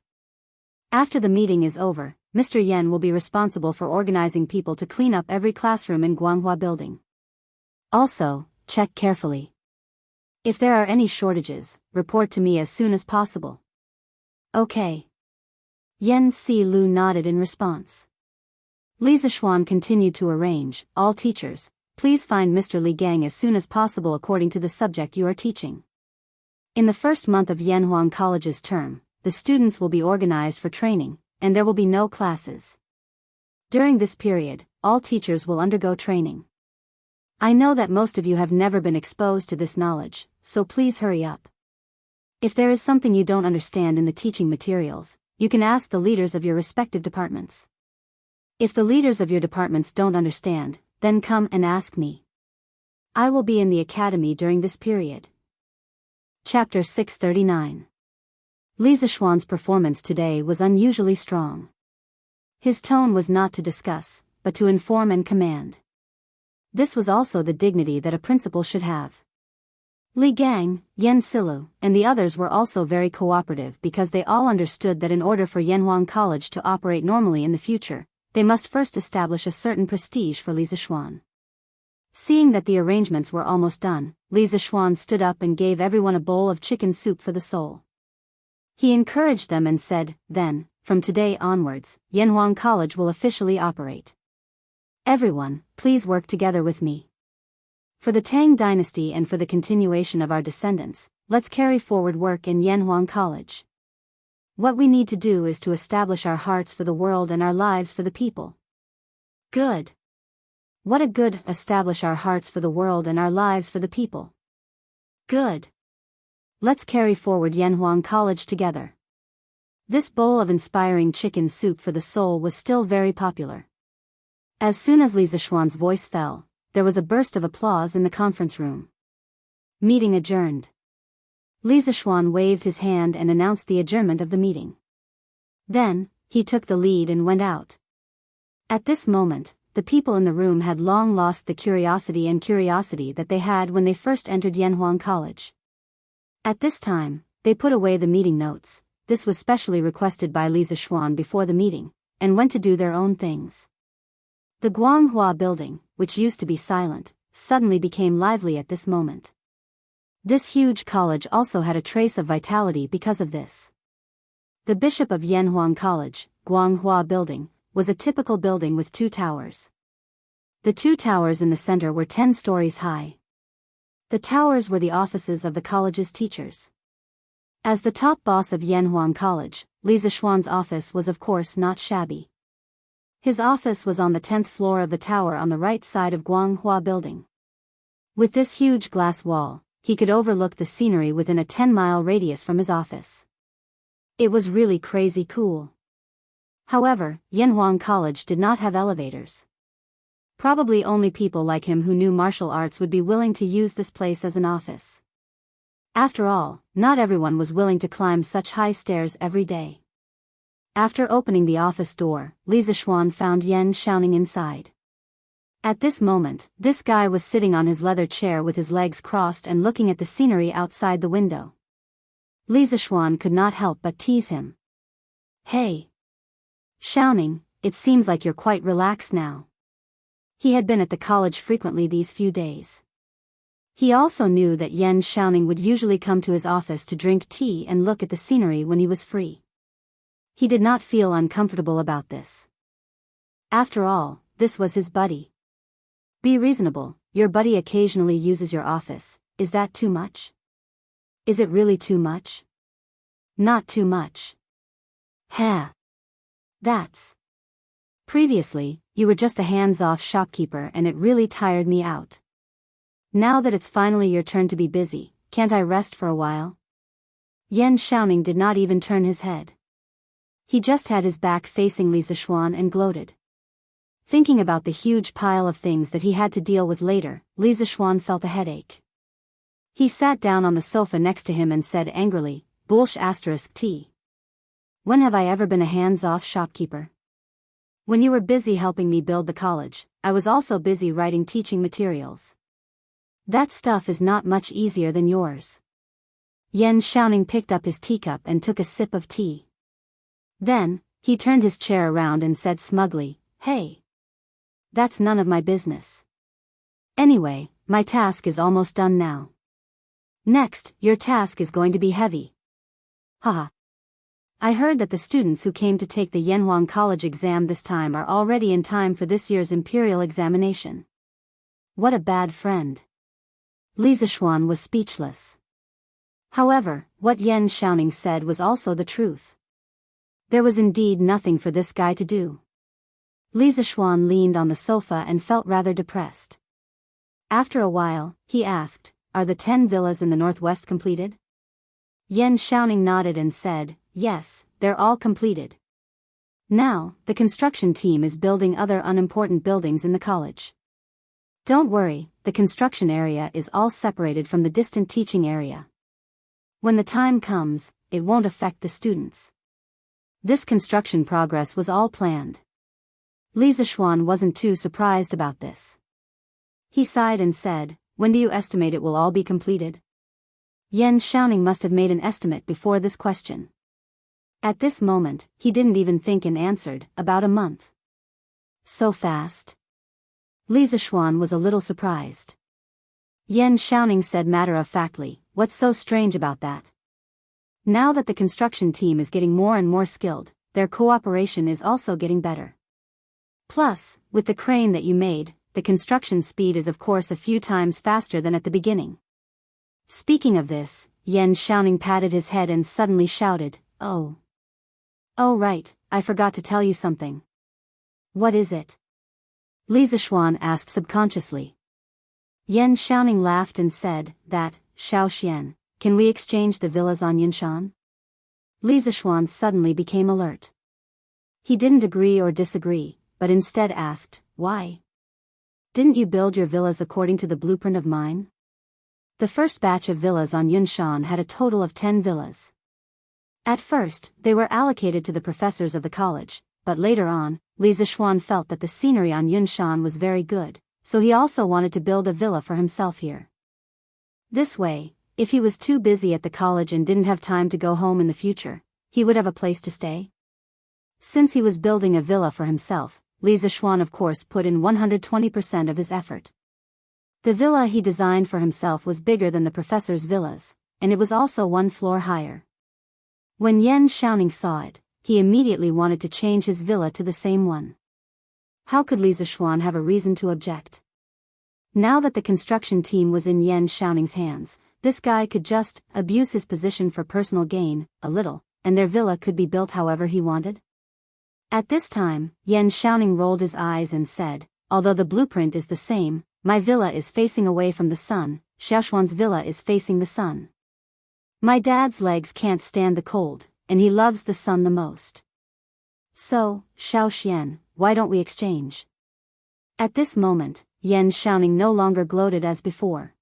After the meeting is over, Mr. Yen will be responsible for organizing people to clean up every classroom in Guanghua building. Also, check carefully. If there are any shortages, report to me as soon as possible. Okay. Yen Si Lu nodded in response. Li Zixuan continued to arrange, all teachers, please find Mr. Li Gang as soon as possible according to the subject you are teaching. In the first month of Yanhuang College's term, the students will be organized for training, and there will be no classes. During this period, all teachers will undergo training. I know that most of you have never been exposed to this knowledge, so please hurry up. If there is something you don't understand in the teaching materials, you can ask the leaders of your respective departments. If the leaders of your departments don't understand, then come and ask me. I will be in the academy during this period. Chapter 639. Li Zixuan's performance today was unusually strong. His tone was not to discuss, but to inform and command. This was also the dignity that a principal should have. Li Gang, Yen Silu, and the others were also very cooperative because they all understood that in order for Yanhuang College to operate normally in the future, they must first establish a certain prestige for Li Zixuan. Seeing that the arrangements were almost done, Li Zixuan stood up and gave everyone a bowl of chicken soup for the soul. He encouraged them and said, then, from today onwards, Yanhuang College will officially operate. Everyone, please work together with me. For the Tang dynasty and for the continuation of our descendants, let's carry forward work in Yanhuang College. What we need to do is to establish our hearts for the world and our lives for the people. Good. What a good, establish our hearts for the world and our lives for the people. Good. Let's carry forward Yanhuang College together. This bowl of inspiring chicken soup for the soul was still very popular. As soon as Li Zixuan's voice fell, there was a burst of applause in the conference room. Meeting adjourned. Li Zixuan waved his hand and announced the adjournment of the meeting. Then, he took the lead and went out. At this moment, the people in the room had long lost the curiosity that they had when they first entered Yanhuang College. At this time, they put away the meeting notes, this was specially requested by Li Zixuan before the meeting, and went to do their own things. The Guanghua building, which used to be silent, suddenly became lively at this moment. This huge college also had a trace of vitality because of this. The bishop of Yanhuang College, Guanghua building, was a typical building with 2 towers. The 2 towers in the center were 10 stories high. The towers were the offices of the college's teachers. As the top boss of Yanhuang College, Li Zixuan's office was of course not shabby. His office was on the 10th floor of the tower on the right side of Guanghua building. With this huge glass wall, he could overlook the scenery within a 10-mile radius from his office. It was really crazy cool. However, Yanhuang College did not have elevators. Probably only people like him who knew martial arts would be willing to use this place as an office. After all, not everyone was willing to climb such high stairs every day. After opening the office door, Li Zishuan found Yan Xiaoning inside. At this moment, this guy was sitting on his leather chair with his legs crossed and looking at the scenery outside the window. Li Zishuan could not help but tease him. "Hey, Xiaoning, it seems like you're quite relaxed now." He had been at the college frequently these few days. He also knew that Yan Xiaoning would usually come to his office to drink tea and look at the scenery when he was free. He did not feel uncomfortable about this. After all, this was his buddy. Be reasonable, your buddy occasionally uses your office, is that too much? Is it really too much? Not too much. Ha. That's. Previously, you were just a hands-off shopkeeper and it really tired me out. Now that it's finally your turn to be busy, can't I rest for a while? Yan Xiaoning did not even turn his head. He just had his back facing Li Zishuan and gloated. Thinking about the huge pile of things that he had to deal with later, Li Zishuan felt a headache. He sat down on the sofa next to him and said angrily, "T. When have I ever been a hands-off shopkeeper? When you were busy helping me build the college, I was also busy writing teaching materials. That stuff is not much easier than yours." Yan Xiaoning picked up his teacup and took a sip of tea. Then, he turned his chair around and said smugly, "Hey. That's none of my business. Anyway, my task is almost done now. Next, your task is going to be heavy. Haha. I heard that the students who came to take the Yanhuang College exam this time are already in time for this year's imperial examination. What a bad friend." Li Zishuan was speechless. However, what Yan Xiaoning said was also the truth. There was indeed nothing for this guy to do. Li Zishuan leaned on the sofa and felt rather depressed. After a while, he asked, "Are the 10 villas in the northwest completed?" Yan Xiaoning nodded and said, "Yes, they're all completed. Now, the construction team is building other unimportant buildings in the college. Don't worry, the construction area is all separated from the distant teaching area. When the time comes, it won't affect the students." This construction progress was all planned. Li Zishuan wasn't too surprised about this. He sighed and said, "When do you estimate it will all be completed?" Yan Xiaoning must have made an estimate before this question. At this moment, he didn't even think and answered, "About a month." So fast? Li Zishuan was a little surprised. Yan Xiaoning said matter-of-factly, "What's so strange about that? Now that the construction team is getting more and more skilled, their cooperation is also getting better. Plus, with the crane that you made, the construction speed is of course a few times faster than at the beginning." Speaking of this, Yan Xiaoning patted his head and suddenly shouted, "Oh. Oh right, I forgot to tell you something." "What is it?" Li Zishuan asked subconsciously. Yan Xiaoning laughed and said, "That, Xiaoxian, can we exchange the villas on Yunshan?" Li Zishuan suddenly became alert. He didn't agree or disagree, but instead asked, "Why? Didn't you build your villas according to the blueprint of mine?" The first batch of villas on Yunshan had a total of 10 villas. At first, they were allocated to the professors of the college, but later on, Li Zishuan felt that the scenery on Yunshan was very good, so he also wanted to build a villa for himself here. This way, if he was too busy at the college and didn't have time to go home in the future, he would have a place to stay. Since he was building a villa for himself, Li Zishuan of course put in 120% of his effort. The villa he designed for himself was bigger than the professor's villas, and it was also 1 floor higher. When Yan Xiaoning saw it, he immediately wanted to change his villa to the same one. How could Li Zishuan have a reason to object? Now that the construction team was in Yan Xiaoning's hands, this guy could just abuse his position for personal gain, a little, and their villa could be built however he wanted. At this time, Yan Xiaoning rolled his eyes and said, "Although the blueprint is the same, my villa is facing away from the sun, Xiaoshuan's villa is facing the sun. My dad's legs can't stand the cold, and he loves the sun the most. So, Xiao Xian, why don't we exchange? At this moment, Yan Xiaoning no longer gloated as before.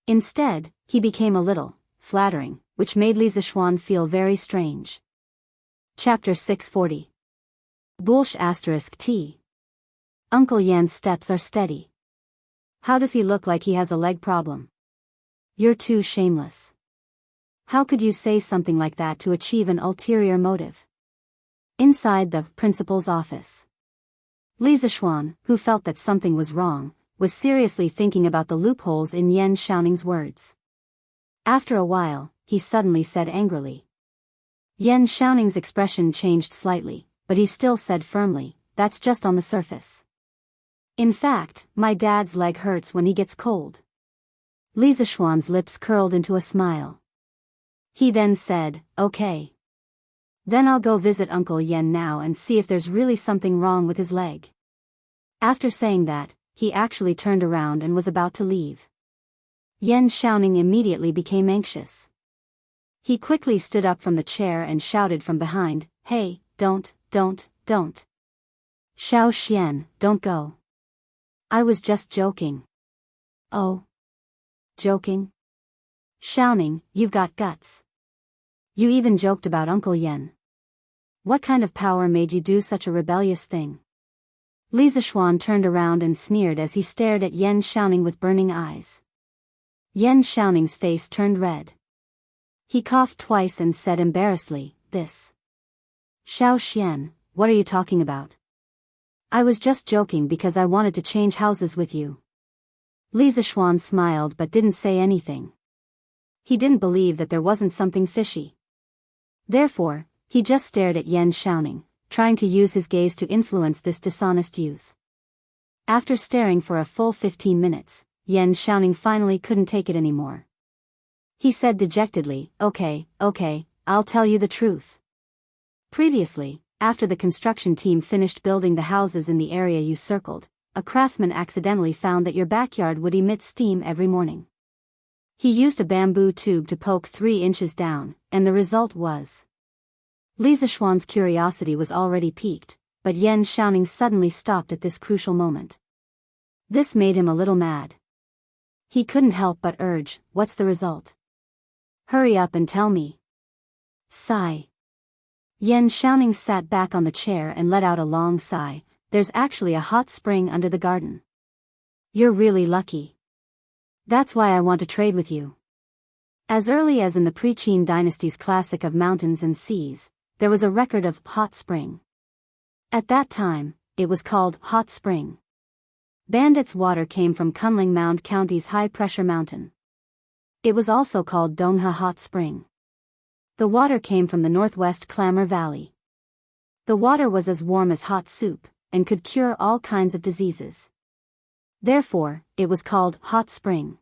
Instead, he became a little flattering, which made Li Zixuan feel very strange. Chapter 640. Bulsh *T. Uncle Yan's steps are steady. How does he look like he has a leg problem? You're too shameless. How could you say something like that to achieve an ulterior motive? Inside the principal's office, Li Zixuan, who felt that something was wrong, was seriously thinking about the loopholes in Yan Xiaoning's words. After a while, he suddenly said angrily. Yan Xiaoning's expression changed slightly, but he still said firmly, "That's just on the surface. In fact, my dad's leg hurts when he gets cold." Li Zixuan's lips curled into a smile. He then said, "Okay. Then I'll go visit Uncle Yan now and see if there's really something wrong with his leg." After saying that, he actually turned around and was about to leave. Yan Xiaoning immediately became anxious. He quickly stood up from the chair and shouted from behind, "Hey, don't. Xiao Xian, don't go. I was just joking." "Oh? Joking? Xiaoning, you've got guts. You even joked about Uncle Yan. What kind of power made you do such a rebellious thing?" Li Zixuan turned around and sneered as he stared at Yan Xiaoning with burning eyes. Yan Xiaoning's face turned red. He coughed twice and said embarrassedly, "This. Xiao Xian, what are you talking about? I was just joking because I wanted to change houses with you." Li Zixuan smiled but didn't say anything. He didn't believe that there wasn't something fishy. Therefore, he just stared at Yan Xiaoning, trying to use his gaze to influence this dishonest youth. After staring for a full 15 minutes, Yan Xiaoning finally couldn't take it anymore. He said dejectedly, Okay, I'll tell you the truth. Previously, after the construction team finished building the houses in the area you circled, a craftsman accidentally found that your backyard would emit steam every morning. He used a bamboo tube to poke 3 inches down, and the result was... Li Zixuan's curiosity was already piqued, but Yan Xiaoning suddenly stopped at this crucial moment. This made him a little mad. He couldn't help but urge, "What's the result? Hurry up and tell me." Sigh. Yan Xiaoning sat back on the chair and let out a long sigh. "There's actually a hot spring under the garden. You're really lucky. That's why I want to trade with you." As early as in the pre-Qin dynasty's classic of mountains and seas, there was a record of hot spring. At that time, it was called Hot Spring. Bandit's water came from Kunling Mound County's high-pressure mountain. It was also called Dongha Hot Spring. The water came from the northwest Clamor Valley. The water was as warm as hot soup, and could cure all kinds of diseases. Therefore, it was called Hot Spring.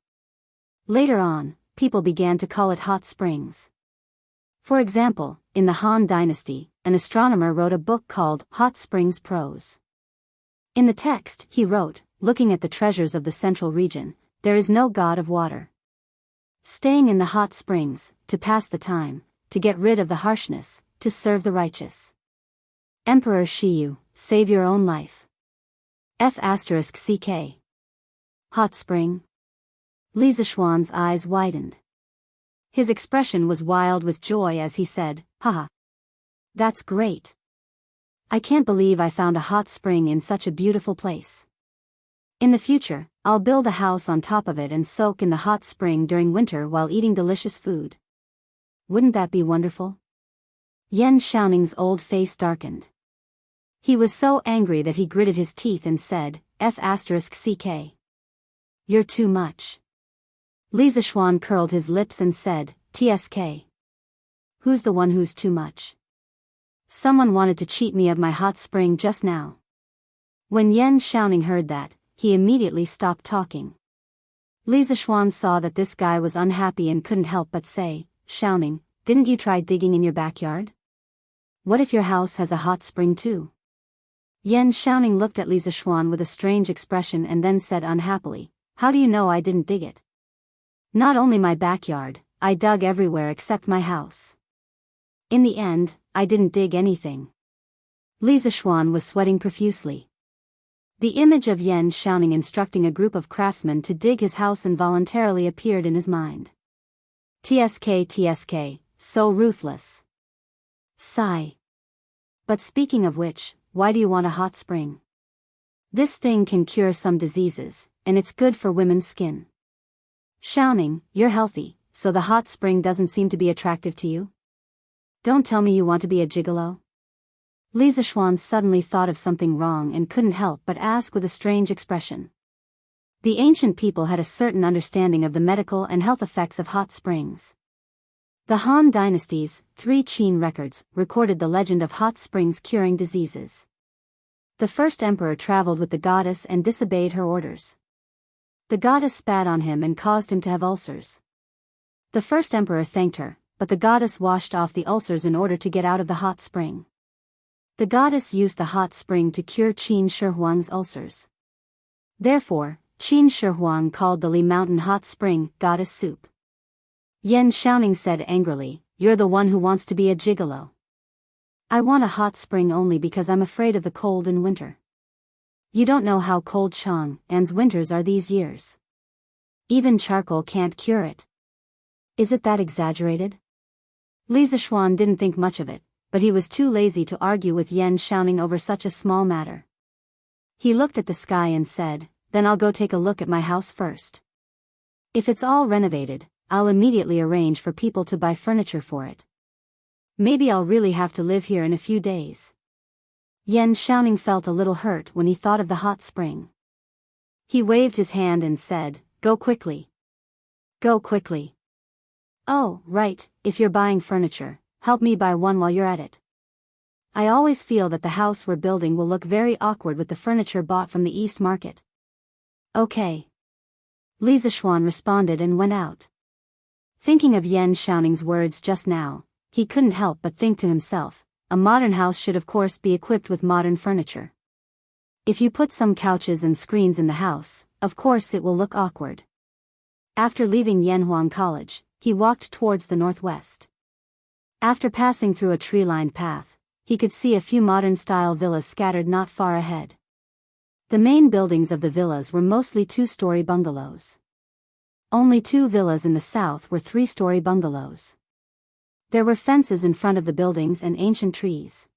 Later on, people began to call it hot springs. For example, in the Han Dynasty, an astronomer wrote a book called Hot Springs Prose. In the text, he wrote, "Looking at the treasures of the central region, there is no god of water. Staying in the hot springs, to pass the time, to get rid of the harshness, to serve the righteous. Emperor Shiyu, save your own life. F***ck. Hot spring?" Li Zixuan's eyes widened. His expression was wild with joy as he said, "Haha. That's great. I can't believe I found a hot spring in such a beautiful place. In the future, I'll build a house on top of it and soak in the hot spring during winter while eating delicious food. Wouldn't that be wonderful?" Yan Xiaoning's old face darkened. He was so angry that he gritted his teeth and said, "F***ck. You're too much." Li Zixuan curled his lips and said, "Tsk. Who's the one who's too much? Someone wanted to cheat me of my hot spring just now." When Yan Xiaoning heard that, he immediately stopped talking. Li Zixuan saw that this guy was unhappy and couldn't help but say, "Xiaoning, didn't you try digging in your backyard? What if your house has a hot spring too?" Yan Xiaoning looked at Li Zixuan with a strange expression and then said unhappily, "How do you know I didn't dig it? Not only my backyard, I dug everywhere except my house. In the end, I didn't dig anything." Li Zishuan was sweating profusely. The image of Yan Xiaoning instructing a group of craftsmen to dig his house involuntarily appeared in his mind. TSK, so ruthless. Sigh. But speaking of which, why do you want a hot spring? This thing can cure some diseases, and it's good for women's skin. Xiaoning, you're healthy, so the hot spring doesn't seem to be attractive to you? Don't tell me you want to be a gigolo? Li Zishuan suddenly thought of something wrong and couldn't help but ask with a strange expression. The ancient people had a certain understanding of the medical and health effects of hot springs. The Han Dynasty's 3 Qin records recorded the legend of hot springs curing diseases. The first emperor traveled with the goddess and disobeyed her orders. The goddess spat on him and caused him to have ulcers. The first emperor thanked her, but the goddess washed off the ulcers in order to get out of the hot spring. The goddess used the hot spring to cure Qin Shi Huang's ulcers. Therefore, Qin Shi Huang called the Li Mountain hot spring goddess soup. Yan Xiaoning said angrily, "You're the one who wants to be a gigolo. I want a hot spring only because I'm afraid of the cold in winter. You don't know how cold Chang'an's winters are these years. Even charcoal can't cure it. Is it that exaggerated?" Li Zishuan didn't think much of it, but he was too lazy to argue with Yan Xiaoning over such a small matter. He looked at the sky and said, "Then I'll go take a look at my house first. If it's all renovated, I'll immediately arrange for people to buy furniture for it. Maybe I'll really have to live here in a few days." Yan Xiaoning felt a little hurt when he thought of the hot spring. He waved his hand and said, "Go quickly. Go quickly. Oh, right, if you're buying furniture, help me buy one while you're at it. I always feel that the house we're building will look very awkward with the furniture bought from the East Market." "Okay." Li Zishuan responded and went out. Thinking of Yan Xiaoning's words just now, he couldn't help but think to himself, a modern house should of course be equipped with modern furniture. If you put some couches and screens in the house, of course it will look awkward. After leaving Yanhuang College, he walked towards the northwest. After passing through a tree-lined path, he could see a few modern-style villas scattered not far ahead. The main buildings of the villas were mostly 2-story bungalows. Only 2 villas in the south were 3-story bungalows. There were fences in front of the buildings and ancient trees.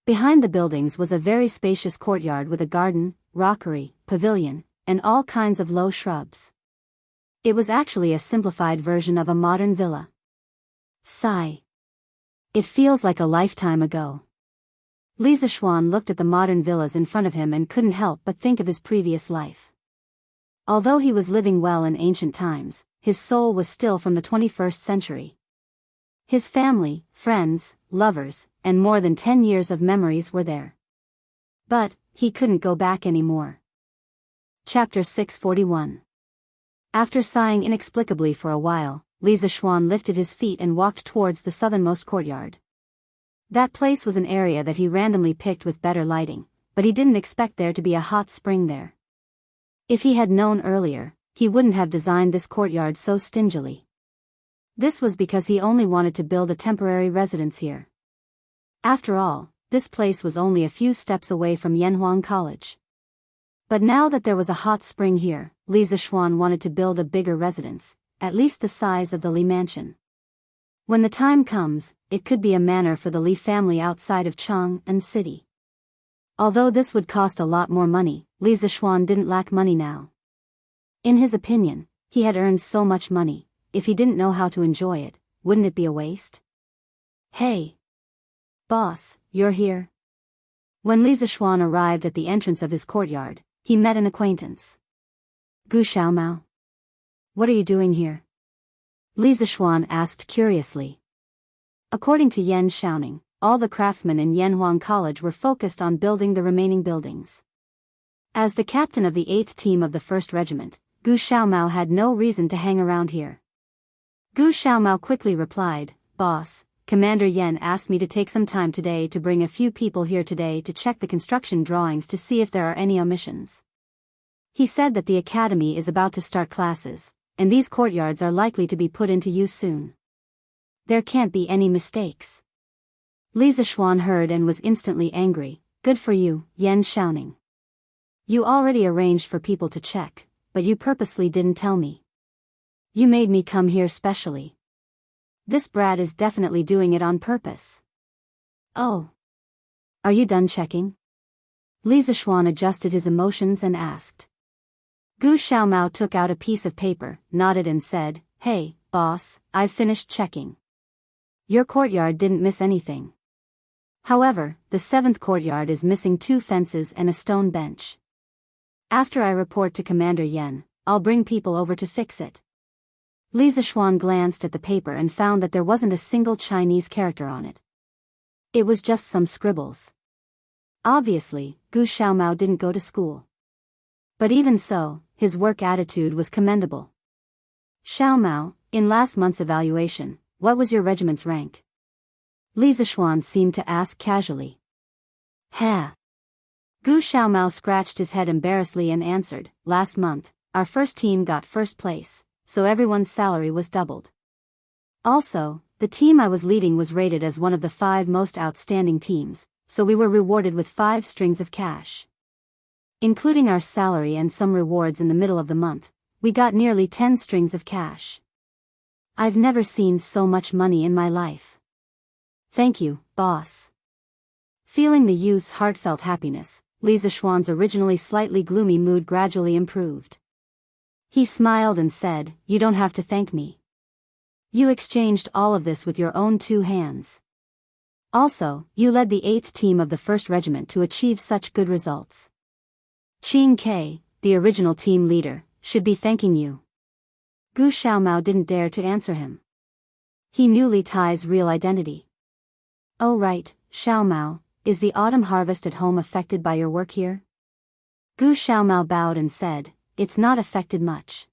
Behind the buildings was a very spacious courtyard with a garden, rockery, pavilion, and all kinds of low shrubs. It was actually a simplified version of a modern villa. Sigh. It feels like a lifetime ago. Li Zishuan looked at the modern villas in front of him and couldn't help but think of his previous life. Although he was living well in ancient times, his soul was still from the 21st century. His family, friends, lovers, and more than 10 years of memories were there. But he couldn't go back anymore. Chapter 641. After sighing inexplicably for a while, Li Zishuan lifted his feet and walked towards the southernmost courtyard. That place was an area that he randomly picked with better lighting, but he didn't expect there to be a hot spring there. If he had known earlier, he wouldn't have designed this courtyard so stingily. This was because he only wanted to build a temporary residence here. After all, this place was only a few steps away from Yanhuang College. But now that there was a hot spring here, Li Zishuan wanted to build a bigger residence, at least the size of the Li mansion. When the time comes, it could be a manor for the Li family outside of Chang'an City. Although this would cost a lot more money, Li Zishuan didn't lack money now. In his opinion, he had earned so much money, if he didn't know how to enjoy it, wouldn't it be a waste? "Hey! Boss, you're here?" When Li Zishuan arrived at the entrance of his courtyard, he met an acquaintance. "Gu Xiaomao? What are you doing here?" Li Zishuan asked curiously. According to Yan Xiaoning, all the craftsmen in Yanhuang College were focused on building the remaining buildings. As the captain of the 8th team of the 1st Regiment, Gu Xiaomao had no reason to hang around here. Gu Xiaomao quickly replied, "Boss, Commander Yan asked me to take some time today to bring a few people here today to check the construction drawings to see if there are any omissions. He said that the academy is about to start classes, and these courtyards are likely to be put into use soon. There can't be any mistakes." Li Zishuan heard and was instantly angry. Good for you, Yan Xiaoning. You already arranged for people to check, but you purposely didn't tell me. You made me come here specially. This brat is definitely doing it on purpose. Oh. Are you done checking? Li Zishuan adjusted his emotions and asked. Gu Xiaomao took out a piece of paper, nodded and said, Hey, boss, I've finished checking. Your courtyard didn't miss anything. However, the 7th courtyard is missing 2 fences and a stone bench. After I report to Commander Yan, I'll bring people over to fix it. Li Zishuan glanced at the paper and found that there wasn't a single Chinese character on it. It was just some scribbles. Obviously, Gu Xiaomao didn't go to school. But even so, his work attitude was commendable. Xiaomao, in last month's evaluation, what was your regiment's rank? Li Zishuan seemed to ask casually. Ha! Gu Xiaomao scratched his head embarrassedly and answered, Last month, our first team got first place, so everyone's salary was doubled. Also, the team I was leading was rated as one of the 5 most outstanding teams, so we were rewarded with 5 strings of cash. Including our salary and some rewards in the middle of the month, we got nearly 10 strings of cash. I've never seen so much money in my life. Thank you, boss. Feeling the youth's heartfelt happiness, Li Zishuan's originally slightly gloomy mood gradually improved. He smiled and said, You don't have to thank me. You exchanged all of this with your own 2 hands. Also, you led the 8th team of the 1st Regiment to achieve such good results. Qing Ke, the original team leader, should be thanking you. Gu Xiaomao didn't dare to answer him. He knew Li Tai's real identity. Oh right, Xiaomao, is the autumn harvest at home affected by your work here? Gu Xiaomao bowed and said, It's not affected much.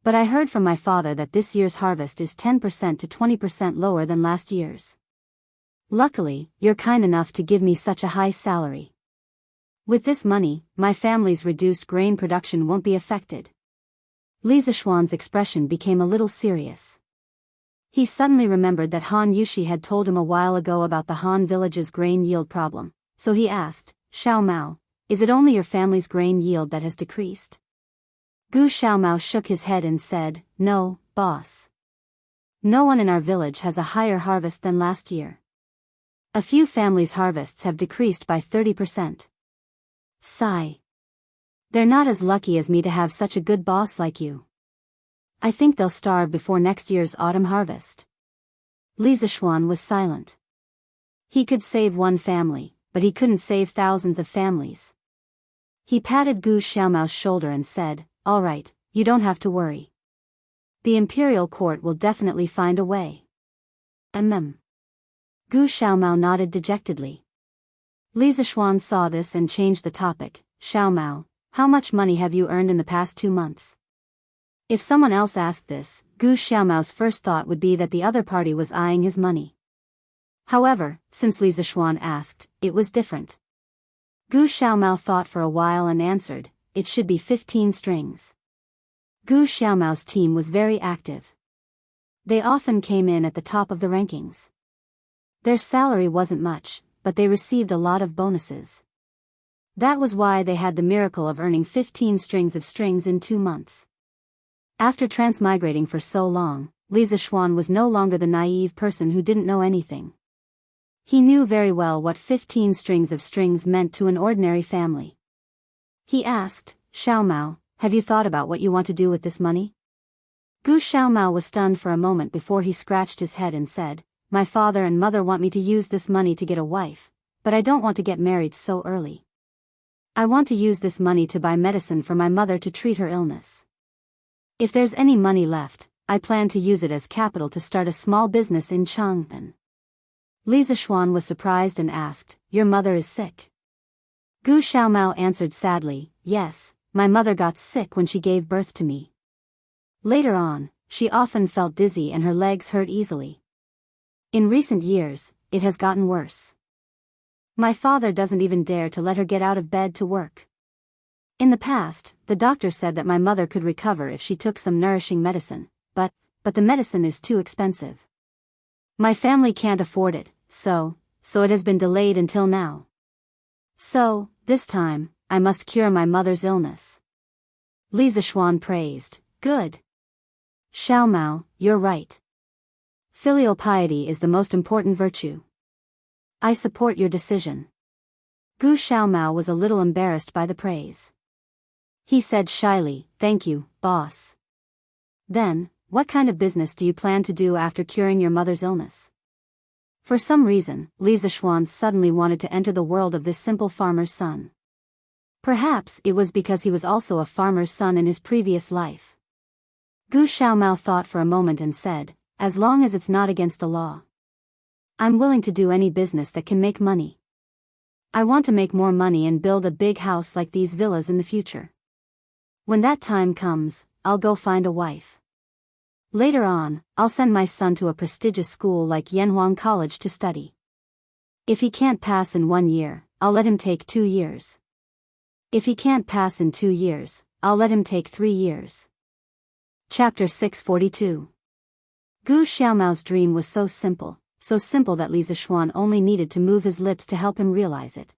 But I heard from my father that this year's harvest is 10% to 20% lower than last year's. Luckily, you're kind enough to give me such a high salary. With this money, my family's reduced grain production won't be affected. Li Zishuan's expression became a little serious. He suddenly remembered that Han Yushi had told him a while ago about the Han village's grain yield problem, so he asked, Xiaomao, is it only your family's grain yield that has decreased? Gu Xiaomao shook his head and said, No, boss. No one in our village has a higher harvest than last year. A few families' harvests have decreased by 30%. Sigh. They're not as lucky as me to have such a good boss like you. I think they'll starve before next year's autumn harvest. Li Zishuan was silent. He could save one family, but he couldn't save thousands of families. He patted Gu Xiaomao's shoulder and said, All right, you don't have to worry. The imperial court will definitely find a way. Gu Xiaomao nodded dejectedly. Li Zishuan saw this and changed the topic. Xiaomao, how much money have you earned in the past 2 months? If someone else asked this, Gu Xiaomao's first thought would be that the other party was eyeing his money. However, since Li Zishuan asked, it was different. Gu Xiaomao thought for a while and answered, It should be 15 strings. Gu Xiaomao's team was very active. They often came in at the top of the rankings. Their salary wasn't much, but they received a lot of bonuses. That was why they had the miracle of earning 15 strings of strings in 2 months. After transmigrating for so long, Li Zishuan was no longer the naive person who didn't know anything. He knew very well what 15 strings of strings meant to an ordinary family. He asked, Xiaomao, have you thought about what you want to do with this money? Gu Xiaomao was stunned for a moment before he scratched his head and said, My father and mother want me to use this money to get a wife, but I don't want to get married so early. I want to use this money to buy medicine for my mother to treat her illness. If there's any money left, I plan to use it as capital to start a small business in Chang'an. Li Zishuan was surprised and asked, Your mother is sick? Gu Xiaomao answered sadly, Yes, my mother got sick when she gave birth to me. Later on, she often felt dizzy and her legs hurt easily. In recent years, it has gotten worse. My father doesn't even dare to let her get out of bed to work. In the past, the doctor said that my mother could recover if she took some nourishing medicine, but the medicine is too expensive. My family can't afford it, so, so it has been delayed until now. So, this time, I must cure my mother's illness. Li Zishuan praised. Good. Xiao Mao, you're right. Filial piety is the most important virtue. I support your decision. Gu Xiaomao was a little embarrassed by the praise. He said shyly, thank you, boss. Then, what kind of business do you plan to do after curing your mother's illness? For some reason, Li Zishuan suddenly wanted to enter the world of this simple farmer's son. Perhaps it was because he was also a farmer's son in his previous life. Gu Xiaomao thought for a moment and said, as long as it's not against the law. I'm willing to do any business that can make money. I want to make more money and build a big house like these villas in the future. When that time comes, I'll go find a wife. Later on, I'll send my son to a prestigious school like Yanhuang College to study. If he can't pass in 1 year, I'll let him take 2 years. If he can't pass in 2 years, I'll let him take 3 years. Chapter 642. Gu Xiaomao's dream was so simple that Li Zishuan only needed to move his lips to help him realize it.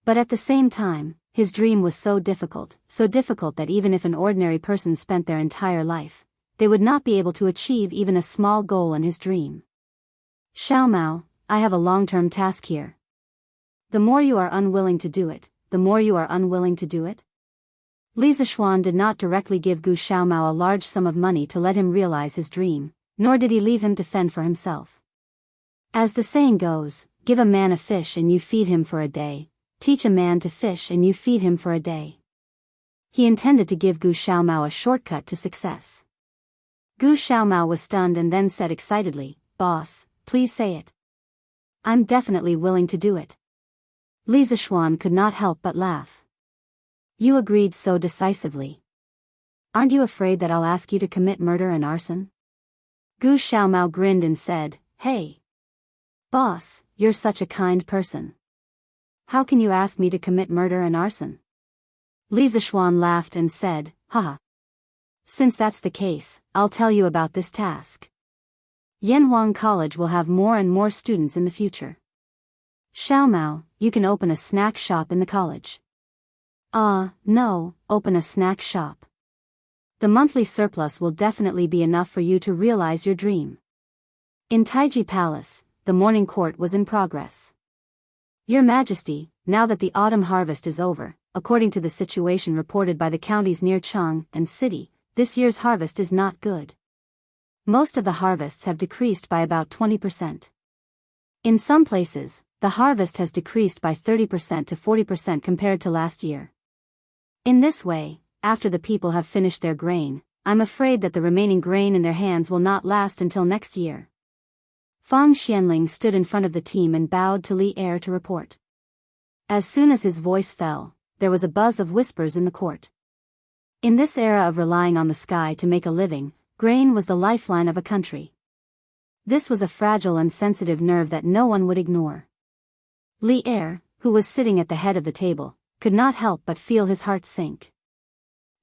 But at the same time, his dream was so difficult that even if an ordinary person spent their entire life, they would not be able to achieve even a small goal in his dream. Xiaomao, I have a long-term task here. The more you are unwilling to do it, the more you are unwilling to do it. Li Zishuan did not directly give Gu Xiaomao a large sum of money to let him realize his dream, nor did he leave him to fend for himself. As the saying goes, give a man a fish and you feed him for a day, teach a man to fish and you feed him for a day. He intended to give Gu Xiaomao a shortcut to success. Gu Xiaomao was stunned and then said excitedly, boss, please say it. I'm definitely willing to do it. Li Zishuan could not help but laugh. You agreed so decisively. Aren't you afraid that I'll ask you to commit murder and arson? Gu Xiaomao grinned and said, hey. Boss, you're such a kind person. How can you ask me to commit murder and arson? Li Zishuan laughed and said, haha. Since that's the case, I'll tell you about this task. Yanhuang College will have more and more students in the future. Xiaomao, you can open a snack shop in the college. No, open a snack shop. The monthly surplus will definitely be enough for you to realize your dream. In Taiji Palace, the morning court was in progress. Your Majesty, now that the autumn harvest is over, according to the situation reported by the counties near Chang and City, this year's harvest is not good. Most of the harvests have decreased by about 20%. In some places, the harvest has decreased by 30% to 40% compared to last year. In this way, after the people have finished their grain, I'm afraid that the remaining grain in their hands will not last until next year. Fang Xianling stood in front of the team and bowed to Li Er to report. As soon as his voice fell, there was a buzz of whispers in the court. In this era of relying on the sky to make a living, grain was the lifeline of a country. This was a fragile and sensitive nerve that no one would ignore. Li Er, who was sitting at the head of the table, could not help but feel his heart sink.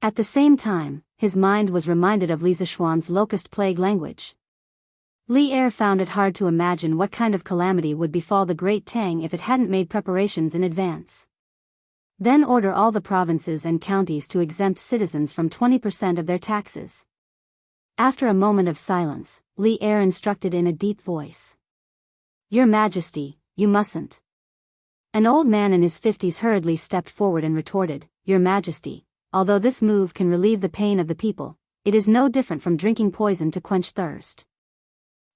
At the same time, his mind was reminded of Li Zishuan's locust plague language. Li Er found it hard to imagine what kind of calamity would befall the Great Tang if it hadn't made preparations in advance. Then order all the provinces and counties to exempt citizens from 20% of their taxes. After a moment of silence, Li Er instructed in a deep voice. Your Majesty, you mustn't. An old man in his 50s hurriedly stepped forward and retorted, Your Majesty, although this move can relieve the pain of the people, it is no different from drinking poison to quench thirst.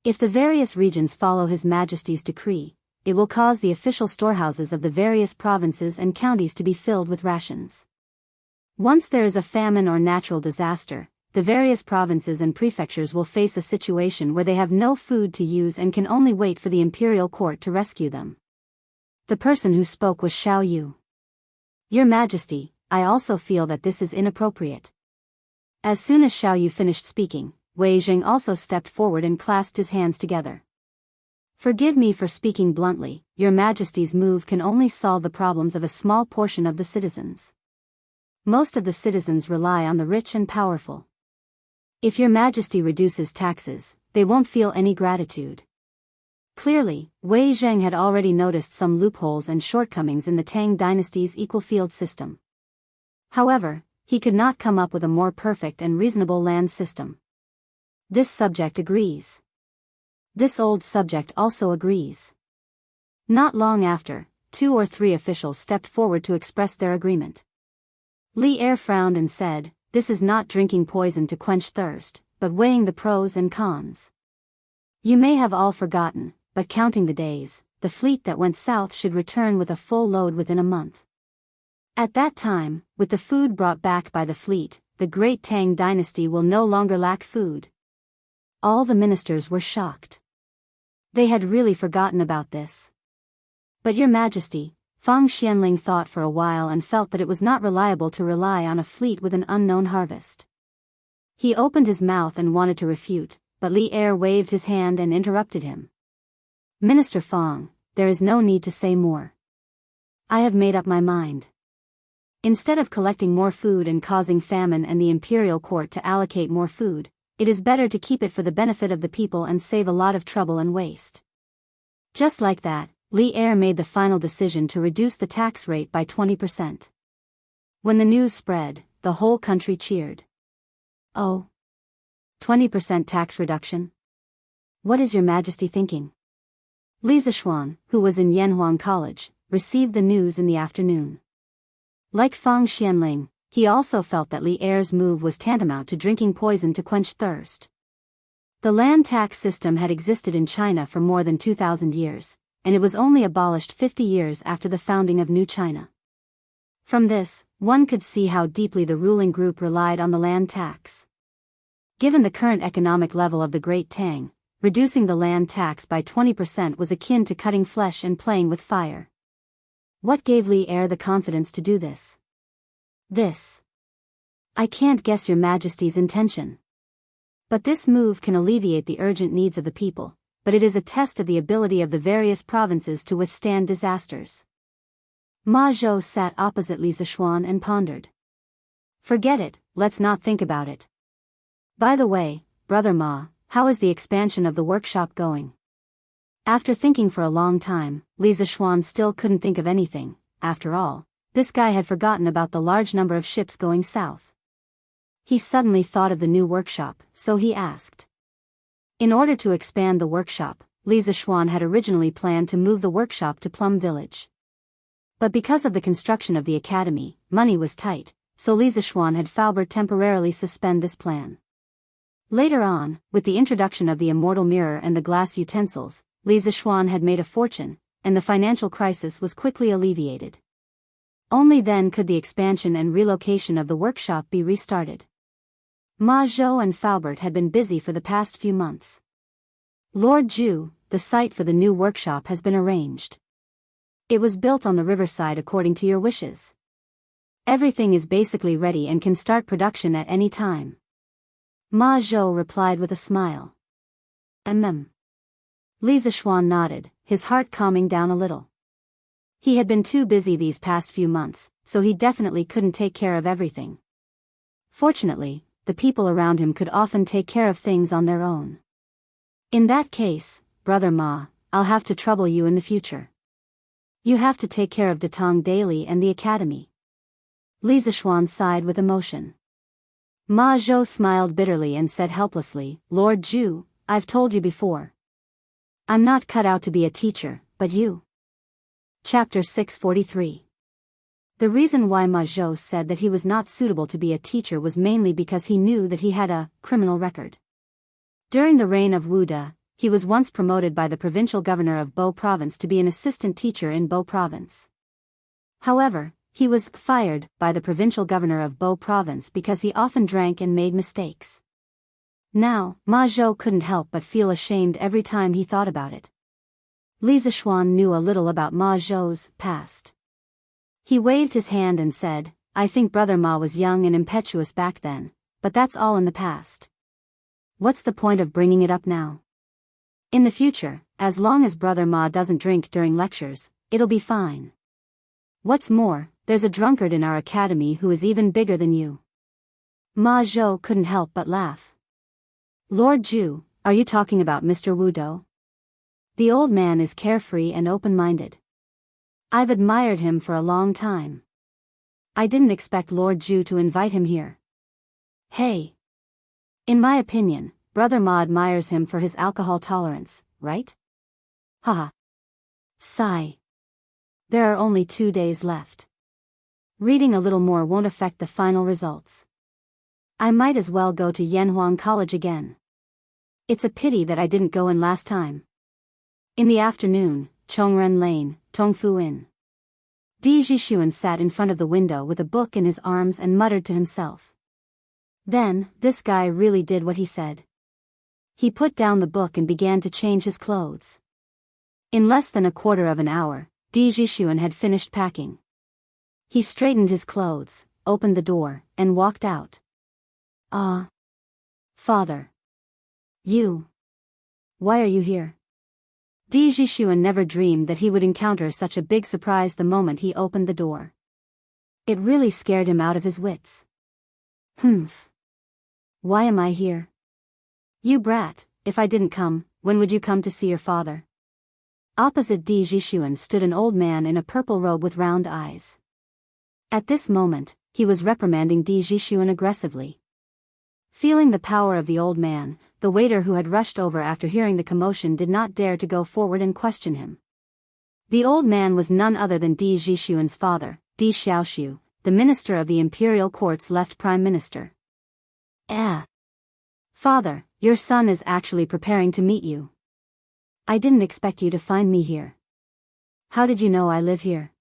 If the various regions follow His Majesty's decree, it will cause the official storehouses of the various provinces and counties to be filled with rations. Once there is a famine or natural disaster, the various provinces and prefectures will face a situation where they have no food to use and can only wait for the imperial court to rescue them. The person who spoke was Xiao Yu. Your Majesty, I also feel that this is inappropriate. As soon as Xiao Yu finished speaking, Wei Jing also stepped forward and clasped his hands together. Forgive me for speaking bluntly, Your Majesty's move can only solve the problems of a small portion of the citizens. Most of the citizens rely on the rich and powerful. If Your Majesty reduces taxes, they won't feel any gratitude. Clearly, Wei Zheng had already noticed some loopholes and shortcomings in the Tang dynasty's equal field system. However, he could not come up with a more perfect and reasonable land system. This subject agrees. This old subject also agrees. Not long after, 2 or 3 officials stepped forward to express their agreement. Li Er frowned and said, "This is not drinking poison to quench thirst, but weighing the pros and cons. You may have all forgotten, but counting the days, the fleet that went south should return with a full load within a month. At that time, with the food brought back by the fleet, the great Tang dynasty will no longer lack food." All the ministers were shocked. They had really forgotten about this. "But Your Majesty," Fang Xianling thought for a while and felt that it was not reliable to rely on a fleet with an unknown harvest. He opened his mouth and wanted to refute, but Li Er waved his hand and interrupted him. "Minister Fang, there is no need to say more. I have made up my mind. Instead of collecting more food and causing famine and the imperial court to allocate more food, it is better to keep it for the benefit of the people and save a lot of trouble and waste." Just like that, Li Er made the final decision to reduce the tax rate by 20%. When the news spread, the whole country cheered. "Oh, 20% tax reduction? What is Your Majesty thinking?" Li Zishuan, who was in Yanhuang College, received the news in the afternoon. Like Fang Xianling, he also felt that Li Er's move was tantamount to drinking poison to quench thirst. The land tax system had existed in China for more than 2,000 years, and it was only abolished 50 years after the founding of New China. From this, one could see how deeply the ruling group relied on the land tax. Given the current economic level of the Great Tang, reducing the land tax by 20% was akin to cutting flesh and playing with fire. What gave Li Er the confidence to do this? This. I can't guess Your Majesty's intention. But this move can alleviate the urgent needs of the people, but it is a test of the ability of the various provinces to withstand disasters. Ma Zhou sat opposite Li Zishuan and pondered. "Forget it, let's not think about it. By the way, Brother Ma, how is the expansion of the workshop going?" After thinking for a long time, Li Zishuan still couldn't think of anything. After all, this guy had forgotten about the large number of ships going south. He suddenly thought of the new workshop, so he asked. In order to expand the workshop, Li Zishuan had originally planned to move the workshop to Plum Village. But because of the construction of the academy, money was tight, so Li Zishuan had Faubert temporarily suspend this plan. Later on, with the introduction of the immortal mirror and the glass utensils, Li Zishuan had made a fortune, and the financial crisis was quickly alleviated. Only then could the expansion and relocation of the workshop be restarted. Ma Zhou and Faubert had been busy for the past few months. "Lord Zhu, the site for the new workshop has been arranged. It was built on the riverside according to your wishes. Everything is basically ready and can start production at any time." Ma Zhou replied with a smile. Li Zishuan nodded, his heart calming down a little. He had been too busy these past few months, so he definitely couldn't take care of everything. Fortunately, the people around him could often take care of things on their own. "In that case, Brother Ma, I'll have to trouble you in the future. You have to take care of Datong daily and the academy." Li Zishuan sighed with emotion. Ma Zhou smiled bitterly and said helplessly, "Lord Zhu, I've told you before. I'm not cut out to be a teacher, but you." Chapter 643. The reason why Ma Zhou said that he was not suitable to be a teacher was mainly because he knew that he had a criminal record. During the reign of Wu De, he was once promoted by the provincial governor of Bo Province to be an assistant teacher in Bo Province. However, he was fired by the provincial governor of Bo Province because he often drank and made mistakes. Now, Ma Zhou couldn't help but feel ashamed every time he thought about it. Li Zishuan knew a little about Ma Zhou's past. He waved his hand and said, "I think Brother Ma was young and impetuous back then, but that's all in the past. What's the point of bringing it up now? In the future, as long as Brother Ma doesn't drink during lectures, it'll be fine. What's more, there's a drunkard in our academy who is even bigger than you." Ma Zhou couldn't help but laugh. "Lord Zhu, are you talking about Mr. Wu De?" The old man is carefree and open-minded. I've admired him for a long time. I didn't expect Lord Ju to invite him here. Hey. In my opinion, Brother Ma admires him for his alcohol tolerance, right? Haha. Sigh. There are only 2 days left. Reading a little more won't affect the final results. I might as well go to Yanhuang College again. It's a pity that I didn't go in last time. In the afternoon, Chongren Lane, Tongfu Inn. Di Jixuan sat in front of the window with a book in his arms and muttered to himself. Then, this guy really did what he said. He put down the book and began to change his clothes. In less than a quarter of an hour, Di Jixuan had finished packing. He straightened his clothes, opened the door, and walked out. Ah. Father. You. Why are you here? Di Jixuan never dreamed that he would encounter such a big surprise the moment he opened the door. It really scared him out of his wits. Humph. Why am I here? You brat, if I didn't come, when would you come to see your father? Opposite Di Jixuan stood an old man in a purple robe with round eyes. At this moment, he was reprimanding Di Jixuan aggressively. Feeling the power of the old man, the waiter who had rushed over after hearing the commotion did not dare to go forward and question him. The old man was none other than Di Jixuan's father, Di Xiaoxiu, the minister of the imperial court's left prime minister. Father, your son is actually preparing to meet you. I didn't expect you to find me here. How did you know I live here?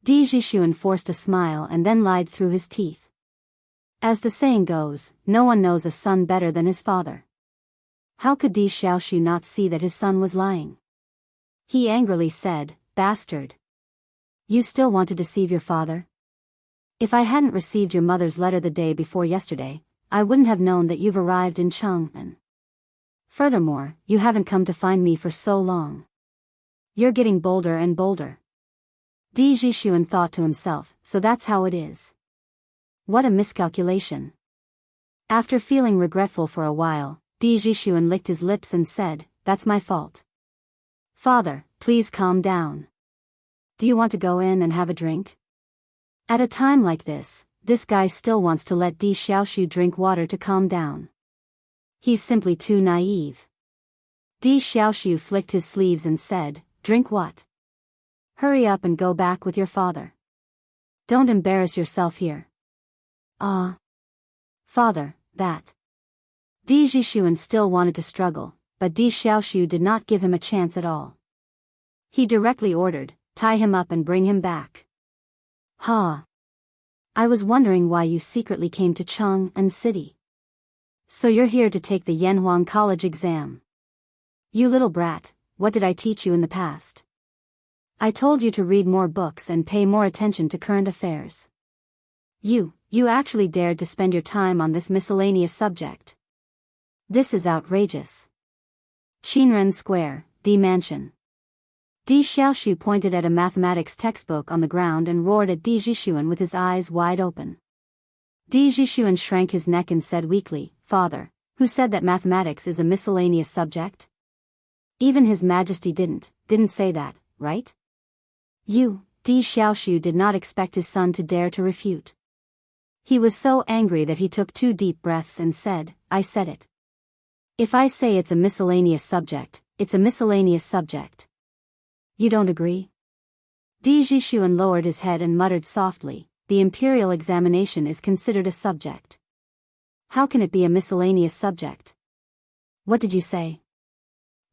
Di Jixuan forced a smile and then lied through his teeth. As the saying goes, no one knows a son better than his father. How could Di Xiaoxiu not see that his son was lying? He angrily said, "Bastard. You still want to deceive your father? If I hadn't received your mother's letter the day before yesterday, I wouldn't have known that you've arrived in Chang'an. Furthermore, you haven't come to find me for so long. You're getting bolder and bolder." Di Jixuan thought to himself, so that's how it is. What a miscalculation. After feeling regretful for a while, Di Jixuan licked his lips and said, "That's my fault. Father, please calm down. Do you want to go in and have a drink?" At a time like this guy still wants to let Di Xiaoxiu drink water to calm down. He's simply too naive. Di Xiaoxiu flicked his sleeves and said, "Drink what? Hurry up and go back with your father. Don't embarrass yourself here." Father, that. Di Jixuan still wanted to struggle, but Di Xiaoxiu did not give him a chance at all. He directly ordered, "Tie him up and bring him back." I was wondering why you secretly came to Chang'an City. So you're here to take the Yanhuang College exam. You little brat, what did I teach you in the past? I told you to read more books and pay more attention to current affairs. You actually dared to spend your time on this miscellaneous subject. This is outrageous. Qinren Square, D Mansion. Di Xiaoxiu pointed at a mathematics textbook on the ground and roared at Di Jixuan with his eyes wide open. Di Jixuan shrank his neck and said weakly, "Father, who said that mathematics is a miscellaneous subject? Even His Majesty didn't say that, right?" Di Xiaoxiu did not expect his son to dare to refute. He was so angry that he took 2 deep breaths and said, "I said it. If I say it's a miscellaneous subject, it's a miscellaneous subject. You don't agree?" Di Jixuan lowered his head and muttered softly, "The imperial examination is considered a subject. How can it be a miscellaneous subject? What did you say?"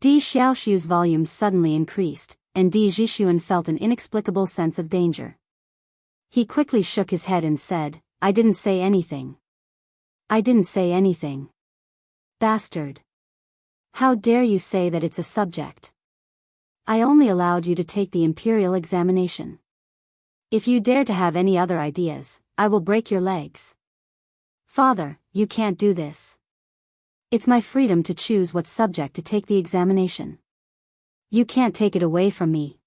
Di Xiaoxiu's volume suddenly increased, and Di Jixuan felt an inexplicable sense of danger. He quickly shook his head and said, "I didn't say anything. I didn't say anything. Bastard. How dare you say that it's a subject? I only allowed you to take the imperial examination. If you dare to have any other ideas, I will break your legs." "Father, you can't do this. It's my freedom to choose what subject to take the examination. You can't take it away from me."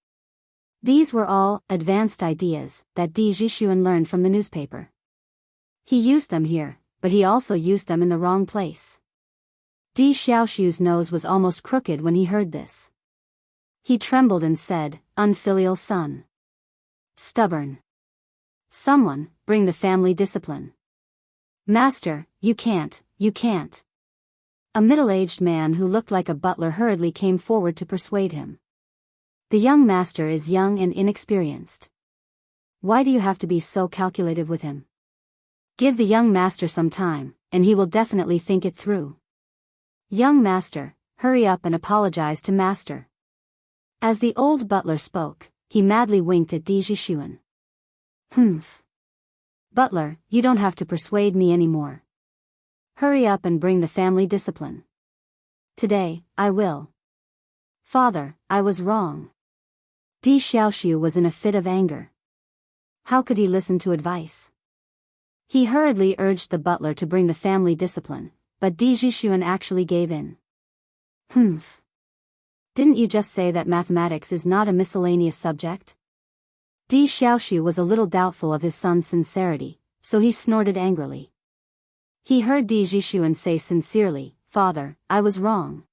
These were all advanced ideas that Di Jixuan learned from the newspaper. He used them here, but he also used them in the wrong place. Di Xiaoxiu's nose was almost crooked when he heard this. He trembled and said, "Unfilial son. Stubborn. Someone, bring the family discipline." "Master, you can't. A middle-aged man who looked like a butler hurriedly came forward to persuade him. "The young master is young and inexperienced. Why do you have to be so calculative with him? Give the young master some time, and he will definitely think it through. Young master, hurry up and apologize to master." As the old butler spoke, he madly winked at Di Jishuan. "Humph. Butler, you don't have to persuade me anymore. Hurry up and bring the family discipline. Today, I will." "Father, I was wrong." Di Xiaoshu was in a fit of anger. How could he listen to advice? He hurriedly urged the butler to bring the family discipline, but Di Jishuan actually gave in. "Humph. Didn't you just say that mathematics is not a miscellaneous subject?" Di Xiaoshu was a little doubtful of his son's sincerity, so he snorted angrily. He heard Di Jishuan say sincerely, "Father, I was wrong.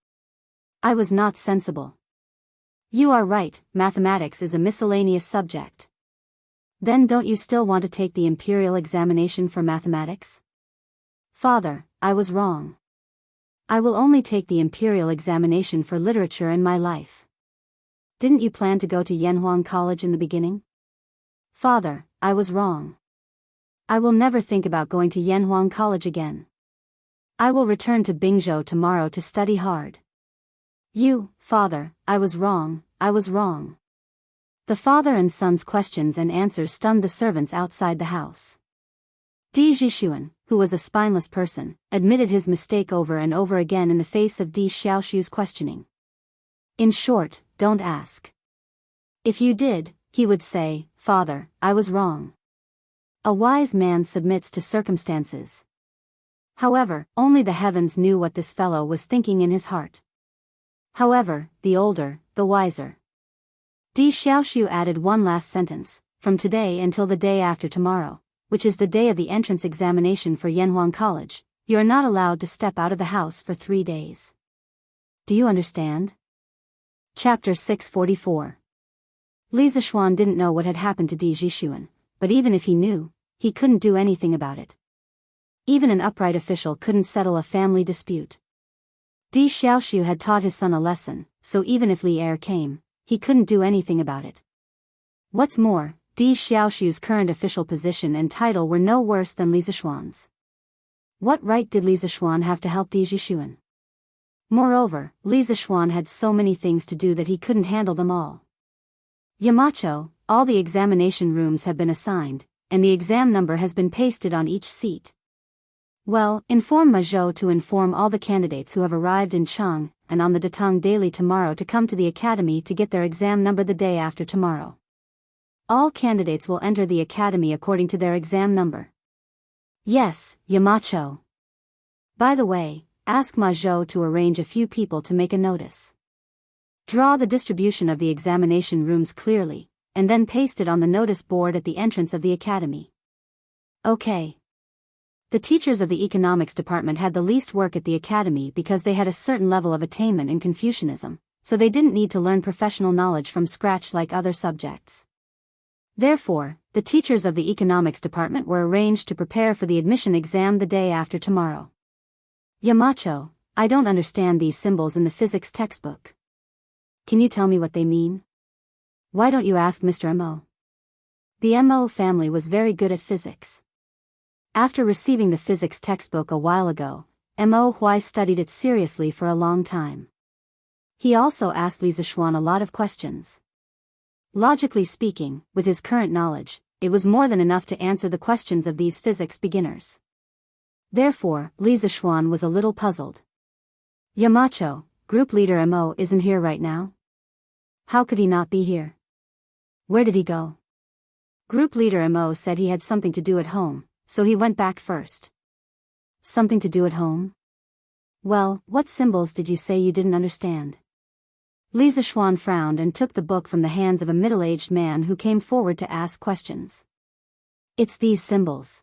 I was not sensible. You are right, mathematics is a miscellaneous subject. Then don't you still want to take the imperial examination for mathematics?" "Father, I was wrong. I will only take the imperial examination for literature in my life." "Didn't you plan to go to Yanhuang College in the beginning?" "Father, I was wrong. I will never think about going to Yanhuang College again. I will return to Bingzhou tomorrow to study hard." Father, I was wrong. The father and son's questions and answers stunned the servants outside the house. Di Jishuan, who was a spineless person, admitted his mistake over and over again in the face of Di Xiaoshu's questioning. In short, don't ask. If you did, he would say, "Father, I was wrong." A wise man submits to circumstances. However, only the heavens knew what this fellow was thinking in his heart. However, the older, the wiser. Di Xiaoshu added one last sentence, "From today until the day after tomorrow, which is the day of the entrance examination for Yanhuang College, you are not allowed to step out of the house for 3 days. Do you understand?" Chapter 644. Li Zishuan didn't know what had happened to Di Jishuan, but even if he knew, he couldn't do anything about it. Even an upright official couldn't settle a family dispute. Di Xiaoshu had taught his son a lesson, so even if Li Er came, he couldn't do anything about it. What's more, Di Xiaoshu's current official position and title were no worse than Li Zishuan's. What right did Li Zishuan have to help Di Jishuan? Moreover, Li Zishuan had so many things to do that he couldn't handle them all. Yamacho, all the examination rooms have been assigned, and the exam number has been pasted on each seat. Well, inform Mazhou to inform all the candidates who have arrived in Chang and on the Datong daily tomorrow to come to the academy to get their exam number the day after tomorrow. All candidates will enter the academy according to their exam number. Yes, Yamacho. By the way, ask Mazhou to arrange a few people to make a notice. Draw the distribution of the examination rooms clearly, and then paste it on the notice board at the entrance of the academy. Okay. The teachers of the economics department had the least work at the academy because they had a certain level of attainment in Confucianism, so they didn't need to learn professional knowledge from scratch like other subjects. Therefore, the teachers of the economics department were arranged to prepare for the admission exam the day after tomorrow. Yamacho, I don't understand these symbols in the physics textbook. Can you tell me what they mean? Why don't you ask Mr. Mo? The Mo family was very good at physics. After receiving the physics textbook a while ago, Mo Huai studied it seriously for a long time. He also asked Li Zishuan a lot of questions. Logically speaking, with his current knowledge, it was more than enough to answer the questions of these physics beginners. Therefore, Li Zishuan was a little puzzled. Yamacho, group leader Mo isn't here right now? How could he not be here? Where did he go? Group leader Mo said he had something to do at home, so he went back first. Something to do at home? Well, what symbols did you say you didn't understand? Li Zishuan frowned and took the book from the hands of a middle-aged man who came forward to ask questions. It's these symbols.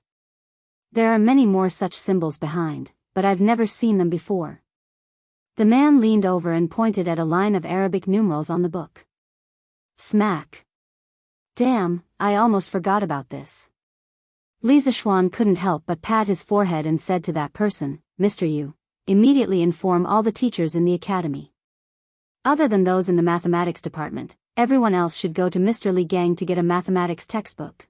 There are many more such symbols behind, but I've never seen them before. The man leaned over and pointed at a line of Arabic numerals on the book. Smack. Damn, I almost forgot about this. Li Zishuan couldn't help but pat his forehead and said to that person, Mr. Yu, immediately inform all the teachers in the academy. Other than those in the mathematics department, everyone else should go to Mr. Li Gang to get a mathematics textbook.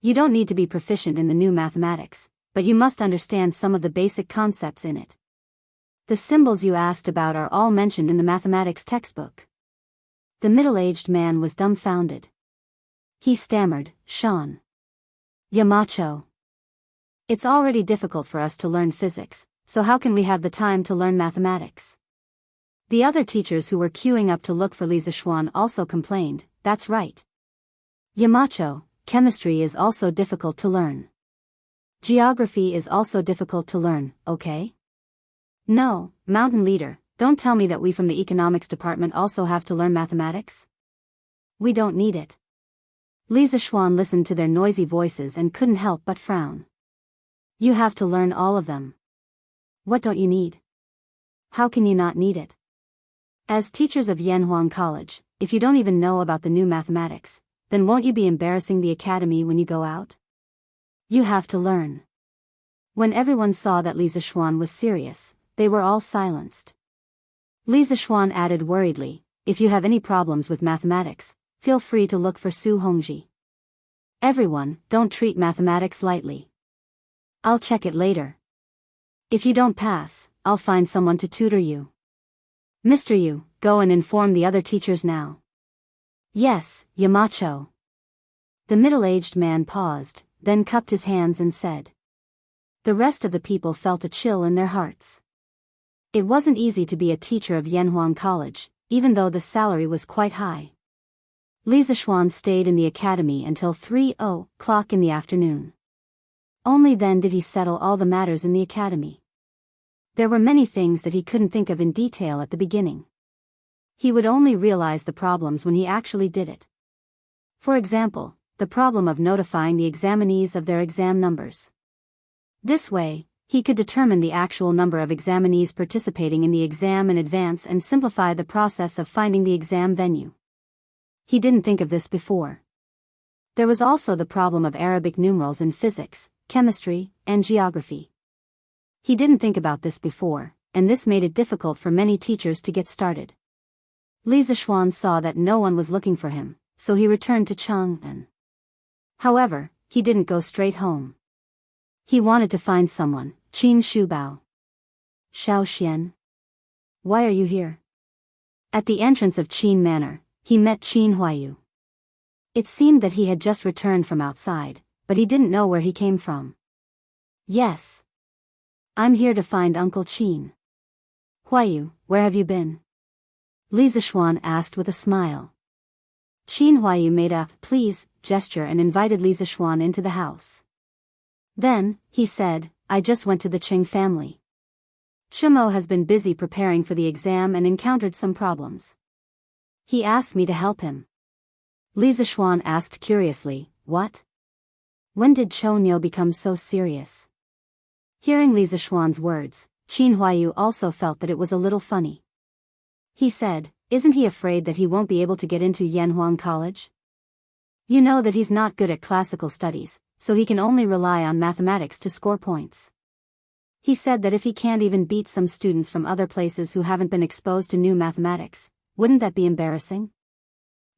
You don't need to be proficient in the new mathematics, but you must understand some of the basic concepts in it. The symbols you asked about are all mentioned in the mathematics textbook. The middle-aged man was dumbfounded. He stammered, Sean. Yamacho. It's already difficult for us to learn physics, so how can we have the time to learn mathematics? The other teachers who were queuing up to look for Li Zishuan also complained, that's right. Yamacho, chemistry is also difficult to learn. Geography is also difficult to learn, okay? No, Mountain Leader, don't tell me that we from the economics department also have to learn mathematics. We don't need it. Li Zishuan listened to their noisy voices and couldn't help but frown. You have to learn all of them. What don't you need? How can you not need it? As teachers of Yanhuang College, if you don't even know about the new mathematics, then won't you be embarrassing the academy when you go out? You have to learn. When everyone saw that Li Zishuan was serious, they were all silenced. Li Zishuan added worriedly, if you have any problems with mathematics, feel free to look for Su Hongji. Everyone, don't treat mathematics lightly. I'll check it later. If you don't pass, I'll find someone to tutor you. Mr. Yu, go and inform the other teachers now. Yes, Yamacho. The middle-aged man paused, then cupped his hands and said. The rest of the people felt a chill in their hearts. It wasn't easy to be a teacher of Yanhuang College, even though the salary was quite high. Li Zishuan stayed in the academy until 3:00 in the afternoon. Only then did he settle all the matters in the academy. There were many things that he couldn't think of in detail at the beginning. He would only realize the problems when he actually did it. For example, the problem of notifying the examinees of their exam numbers. This way, he could determine the actual number of examinees participating in the exam in advance and simplify the process of finding the exam venue. He didn't think of this before. There was also the problem of Arabic numerals in physics, chemistry, and geography. He didn't think about this before, and this made it difficult for many teachers to get started. Li Zishuan saw that no one was looking for him, so he returned to Chang'an. However, he didn't go straight home. He wanted to find someone, Qin Shubao. Xiao Xian. Why are you here? At the entrance of Qin Manor, he met Qin Huayu. It seemed that he had just returned from outside, but he didn't know where he came from. Yes. I'm here to find Uncle Qin. Huayu, where have you been? Li Zishuan asked with a smile. Qin Huayu made a please gesture and invited Li Zishuan into the house. Then, he said, I just went to the Qing family. Chumo has been busy preparing for the exam and encountered some problems. He asked me to help him. Li Zishuan asked curiously, what? When did Chonyo become so serious? Hearing Li Zishuan's words, Qin Huayu also felt that it was a little funny. He said, isn't he afraid that he won't be able to get into Yanhuang College? You know that he's not good at classical studies, so he can only rely on mathematics to score points. He said that if he can't even beat some students from other places who haven't been exposed to new mathematics, wouldn't that be embarrassing?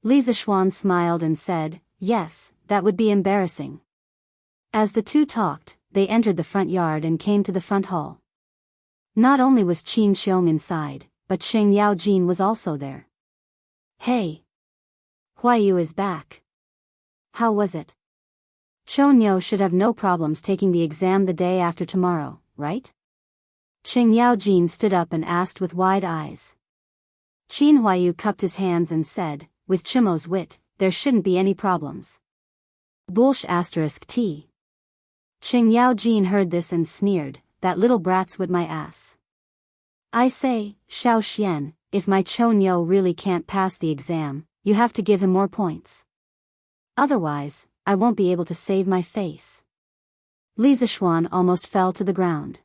Li Zishuan smiled and said, yes, that would be embarrassing. As the two talked, they entered the front yard and came to the front hall. Not only was Qin Xiong inside, but Xing Yaojin was also there. Hey! Huayu is back. How was it? Chonyo should have no problems taking the exam the day after tomorrow, right? Xing Yaojin stood up and asked with wide eyes. Qin Huayu cupped his hands and said, with Chimo's wit, there shouldn't be any problems. Bullsh *T. Xing Yaojin heard this and sneered, that little brat's with my ass. I say, Xiao Xian, if my Chonyo really can't pass the exam, you have to give him more points. Otherwise, I won't be able to save my face. Li Zishuan almost fell to the ground.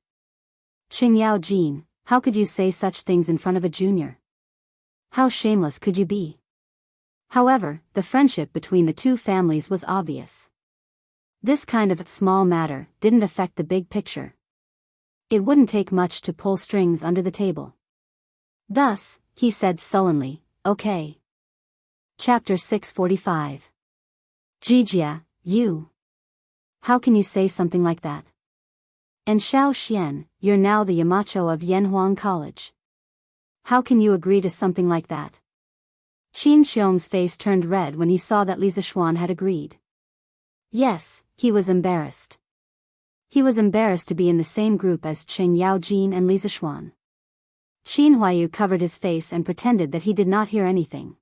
Xing Yaojin, How could you say such things in front of a junior? How shameless could you be? However, the friendship between the two families was obvious. This kind of small matter didn't affect the big picture. It wouldn't take much to pull strings under the table. Thus, he said sullenly, "Okay." Chapter 645. Jijia, you. How can you say something like that? And Xiao Xian, you're now the Yamacho of Yanhuang College. How can you agree to something like that? Qin Xiong's face turned red when he saw that Li Zishuan had agreed. Yes, he was embarrassed. He was embarrassed to be in the same group as Qing Yaojin and Li Zishuan. Qin Huayu covered his face and pretended that he did not hear anything.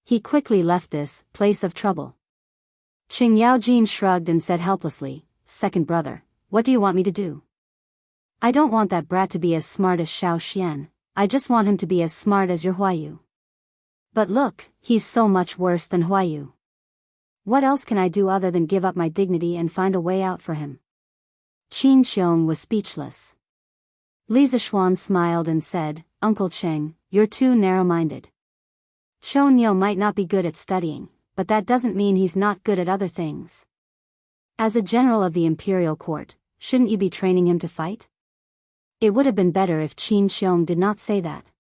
He quickly left this place of trouble. Qing Yaojin shrugged and said helplessly, "Second brother, what do you want me to do? I don't want that brat to be as smart as Xiao Xian, I just want him to be as smart as your Huayu. But look, he's so much worse than Huayu. What else can I do other than give up my dignity and find a way out for him?" Qin Xiong was speechless. Li Zishuan smiled and said, "Uncle Cheng, you're too narrow-minded. Chou Niu might not be good at studying, but that doesn't mean he's not good at other things. As a general of the imperial court, shouldn't you be training him to fight?" It would have been better if Qin Xiong did not say that.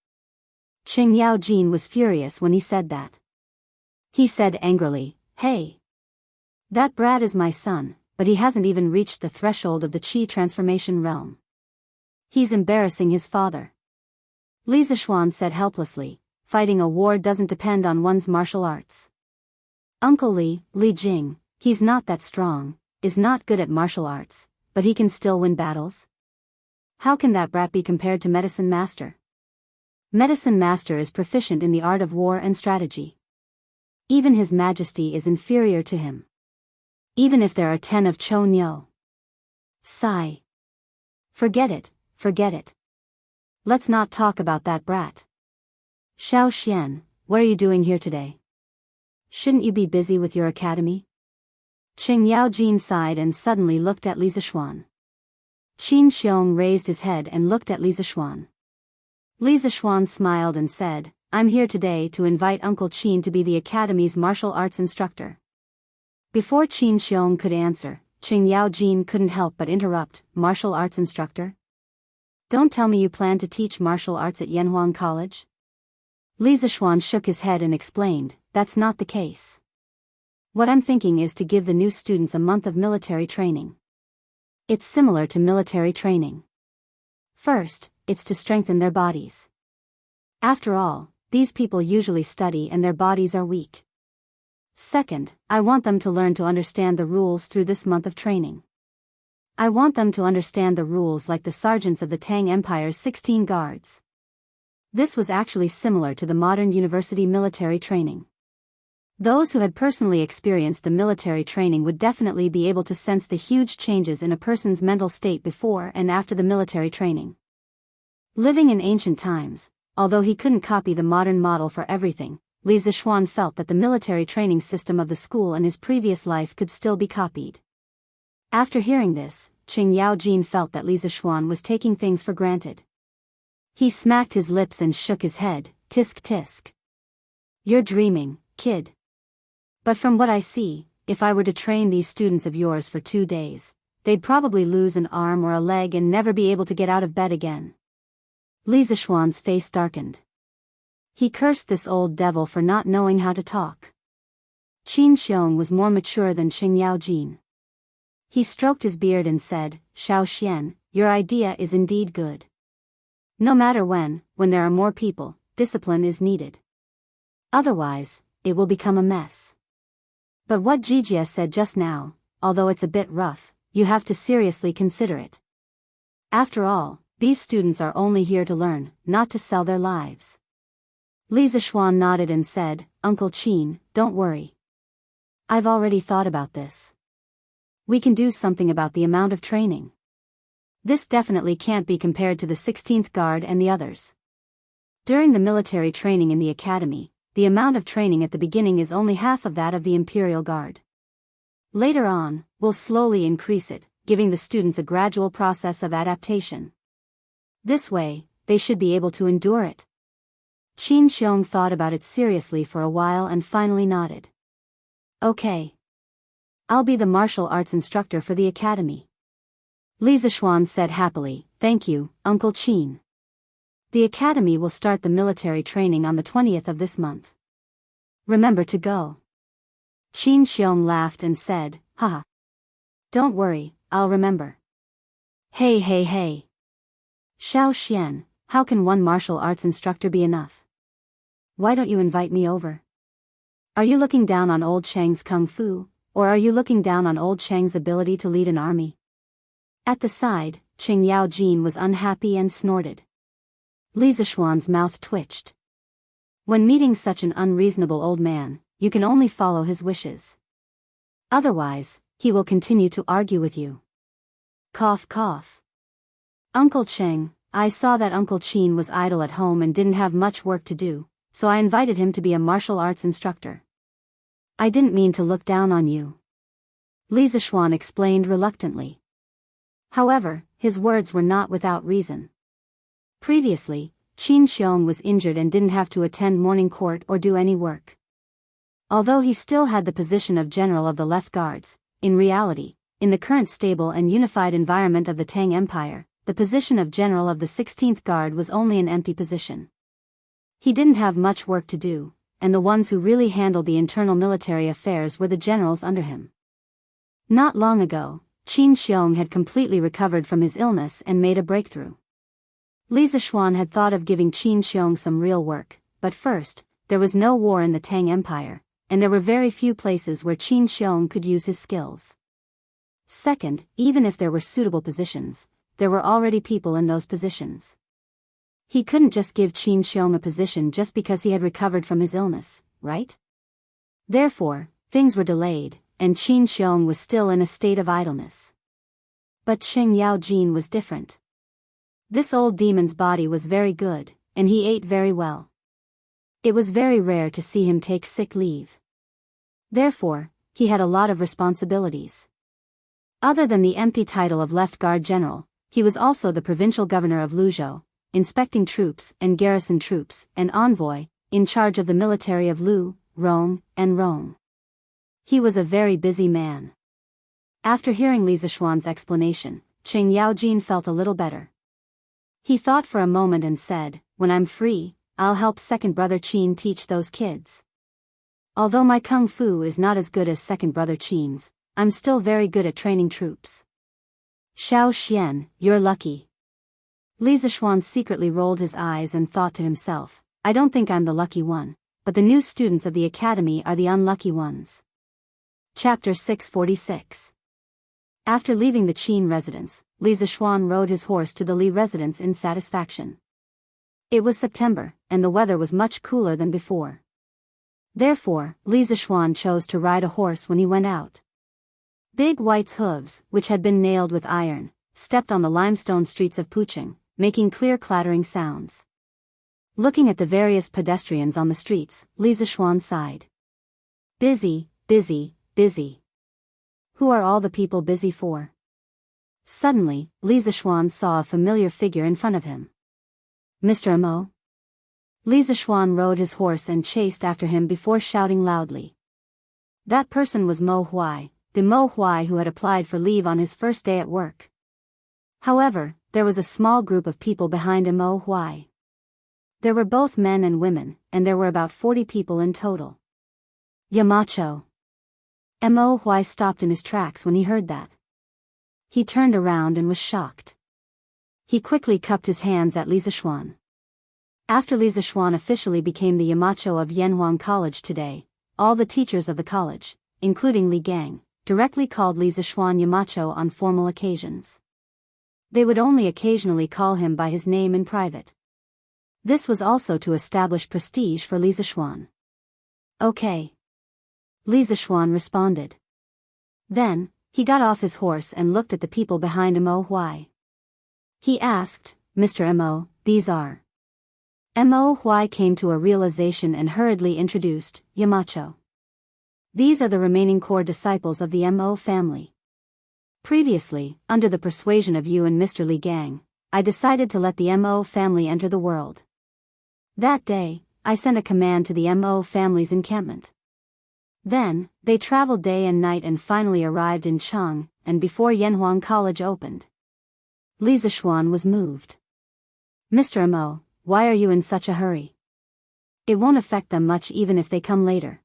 Qing Yaojin was furious when he said that. He said angrily, "Hey! That brat is my son, but he hasn't even reached the threshold of the Qi transformation realm. He's embarrassing his father." Li Zishuan said helplessly, "Fighting a war doesn't depend on one's martial arts. Uncle Li Jing, he's not that strong, is not good at martial arts, but he can still win battles. How can that brat be compared to Medicine Master? Medicine Master is proficient in the art of war and strategy. Even His Majesty is inferior to him. Even if there are 10 of Chou Niu." Sigh. Forget it, forget it. Let's not talk about that brat. Xiao Xian, what are you doing here today? Shouldn't you be busy with your academy? Qing Yaojin sighed and suddenly looked at Li Zishuan. Qin Xiong raised his head and looked at Li Zishuan. Li Zishuan smiled and said, "I'm here today to invite Uncle Qin to be the academy's martial arts instructor." Before Qin Xiong could answer, Qing Yaojin couldn't help but interrupt, "Martial arts instructor? Don't tell me you plan to teach martial arts at Yanhuang College?" Li Zishuan shook his head and explained, "That's not the case. What I'm thinking is to give the new students a month of military training. It's similar to military training. First, it's to strengthen their bodies. After all, these people usually study and their bodies are weak. Second, I want them to learn to understand the rules through this month of training. I want them to understand the rules like the sergeants of the Tang Empire's 16 guards." This was actually similar to the modern university military training. Those who had personally experienced the military training would definitely be able to sense the huge changes in a person's mental state before and after the military training. Living in ancient times, although he couldn't copy the modern model for everything, Li Zishuan felt that the military training system of the school and his previous life could still be copied. After hearing this, Qing Yaojin felt that Li Zishuan was taking things for granted. He smacked his lips and shook his head, "Tisk tisk. You're dreaming, kid. But from what I see, if I were to train these students of yours for 2 days, they'd probably lose an arm or a leg and never be able to get out of bed again." Li Zishuan's face darkened. He cursed this old devil for not knowing how to talk. Qin Xiong was more mature than Qing Yaojin. He stroked his beard and said, "Xiao Xian, your idea is indeed good. No matter when there are more people, discipline is needed. Otherwise, it will become a mess. But what Jijia said just now, although it's a bit rough, you have to seriously consider it. After all, these students are only here to learn, not to sell their lives." Li Zishuan nodded and said, "Uncle Qin, don't worry. I've already thought about this. We can do something about the amount of training. This definitely can't be compared to the 16th Guard and the others. During the military training in the academy, the amount of training at the beginning is only half of that of the Imperial Guard. Later on, we'll slowly increase it, giving the students a gradual process of adaptation. This way, they should be able to endure it. Qin Xiong thought about it seriously for a while and finally nodded. Okay. I'll be the martial arts instructor for the academy. Li Zishuan said happily, thank you, Uncle Qin. The academy will start the military training on the 20th of this month. Remember to go. Qin Xiong laughed and said, haha. Don't worry, I'll remember. Hey. Xiao Xian, how can one martial arts instructor be enough? Why don't you invite me over? Are you looking down on old Chang's kung fu, or are you looking down on old Chang's ability to lead an army? At the side, Cheng Yaojin was unhappy and snorted. Li Zishuan's mouth twitched. When meeting such an unreasonable old man, you can only follow his wishes. Otherwise, he will continue to argue with you. Cough cough. Uncle Cheng, I saw that Uncle Qin was idle at home and didn't have much work to do, so I invited him to be a martial arts instructor. I didn't mean to look down on you. Li Zishuan explained reluctantly. However, his words were not without reason. Previously, Qin Xiong was injured and didn't have to attend morning court or do any work. Although he still had the position of general of the Left Guards, in reality, in the current stable and unified environment of the Tang Empire, the position of general of the 16th Guard was only an empty position. He didn't have much work to do, and the ones who really handled the internal military affairs were the generals under him. Not long ago, Qin Xiong had completely recovered from his illness and made a breakthrough. Li Zishuan had thought of giving Qin Xiong some real work, but first, there was no war in the Tang Empire, and there were very few places where Qin Xiong could use his skills. Second, even if there were suitable positions, there were already people in those positions. He couldn't just give Qin Xiong a position just because he had recovered from his illness, right? Therefore, things were delayed, and Qin Xiong was still in a state of idleness. But Cheng Yaojin was different. This old demon's body was very good, and he ate very well. It was very rare to see him take sick leave. Therefore, he had a lot of responsibilities. Other than the empty title of Left Guard General, he was also the provincial governor of Luzhou, inspecting troops and garrison troops, and envoy, in charge of the military of Lu, Rong, and Rong. He was a very busy man. After hearing Li Zishuan's explanation, Cheng Yaojin felt a little better. He thought for a moment and said, when I'm free, I'll help second brother Qin teach those kids. Although my kung fu is not as good as second brother Qin's, I'm still very good at training troops. Xiao Xian, you're lucky. Li Zishuan secretly rolled his eyes and thought to himself, I don't think I'm the lucky one, but the new students of the academy are the unlucky ones. Chapter 646. After leaving the Qin residence, Li Zishuan rode his horse to the Li residence in satisfaction. It was September, and the weather was much cooler than before. Therefore, Li Zishuan chose to ride a horse when he went out. Big White's hooves, which had been nailed with iron, stepped on the limestone streets of Pucheng, making clear clattering sounds. Looking at the various pedestrians on the streets, Li Zishuan sighed. Busy, busy, busy. Who are all the people busy for? Suddenly, Li Zishuan saw a familiar figure in front of him. Mr. Mo? Li Zishuan rode his horse and chased after him before shouting loudly. That person was Mo Huai, the Mo Huai who had applied for leave on his first day at work. However, there was a small group of people behind Mo Huai. There were both men and women, and there were about 40 people in total. Yamacho. Mo Huai stopped in his tracks when he heard that. He turned around and was shocked. He quickly cupped his hands at Li Zishuan. After Li Zishuan officially became the Yamacho of Yanhuang College today, all the teachers of the college, including Li Gang, directly called Li Zishuan Yamacho on formal occasions. They would only occasionally call him by his name in private. This was also to establish prestige for Li Zishuan. Okay. Li Zishuan responded. Then, he got off his horse and looked at the people behind Mo Huai. He asked, Mr. Mo, these are. Mo Huai came to a realization and hurriedly introduced, Yamacho. These are the remaining core disciples of the Mo family. Previously, under the persuasion of you and Mr. Li Gang, I decided to let the Mo family enter the world. That day, I sent a command to the Mo family's encampment. Then, they traveled day and night and finally arrived in Chang, and before Yanhuang College opened. Li Zishuan was moved. Mr. Mo, why are you in such a hurry? It won't affect them much even if they come later.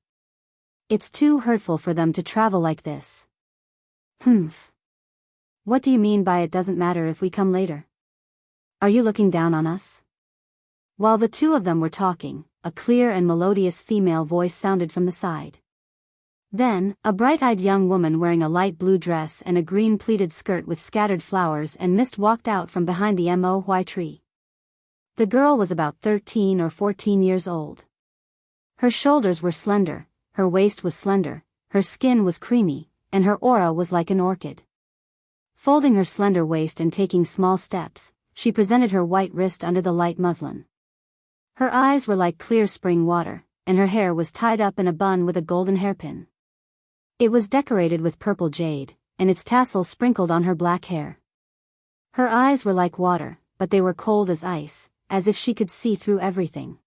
It's too hurtful for them to travel like this. Humph. What do you mean by it doesn't matter if we come later? Are you looking down on us? While the two of them were talking, a clear and melodious female voice sounded from the side. Then, a bright-eyed young woman wearing a light blue dress and a green pleated skirt with scattered flowers and mist walked out from behind the Mo Hui tree. The girl was about 13 or 14 years old. Her shoulders were slender, her waist was slender, her skin was creamy, and her aura was like an orchid. Folding her slender waist and taking small steps, she presented her white wrist under the light muslin. Her eyes were like clear spring water, and her hair was tied up in a bun with a golden hairpin. It was decorated with purple jade, and its tassel sprinkled on her black hair. Her eyes were like water, but they were cold as ice, as if she could see through everything.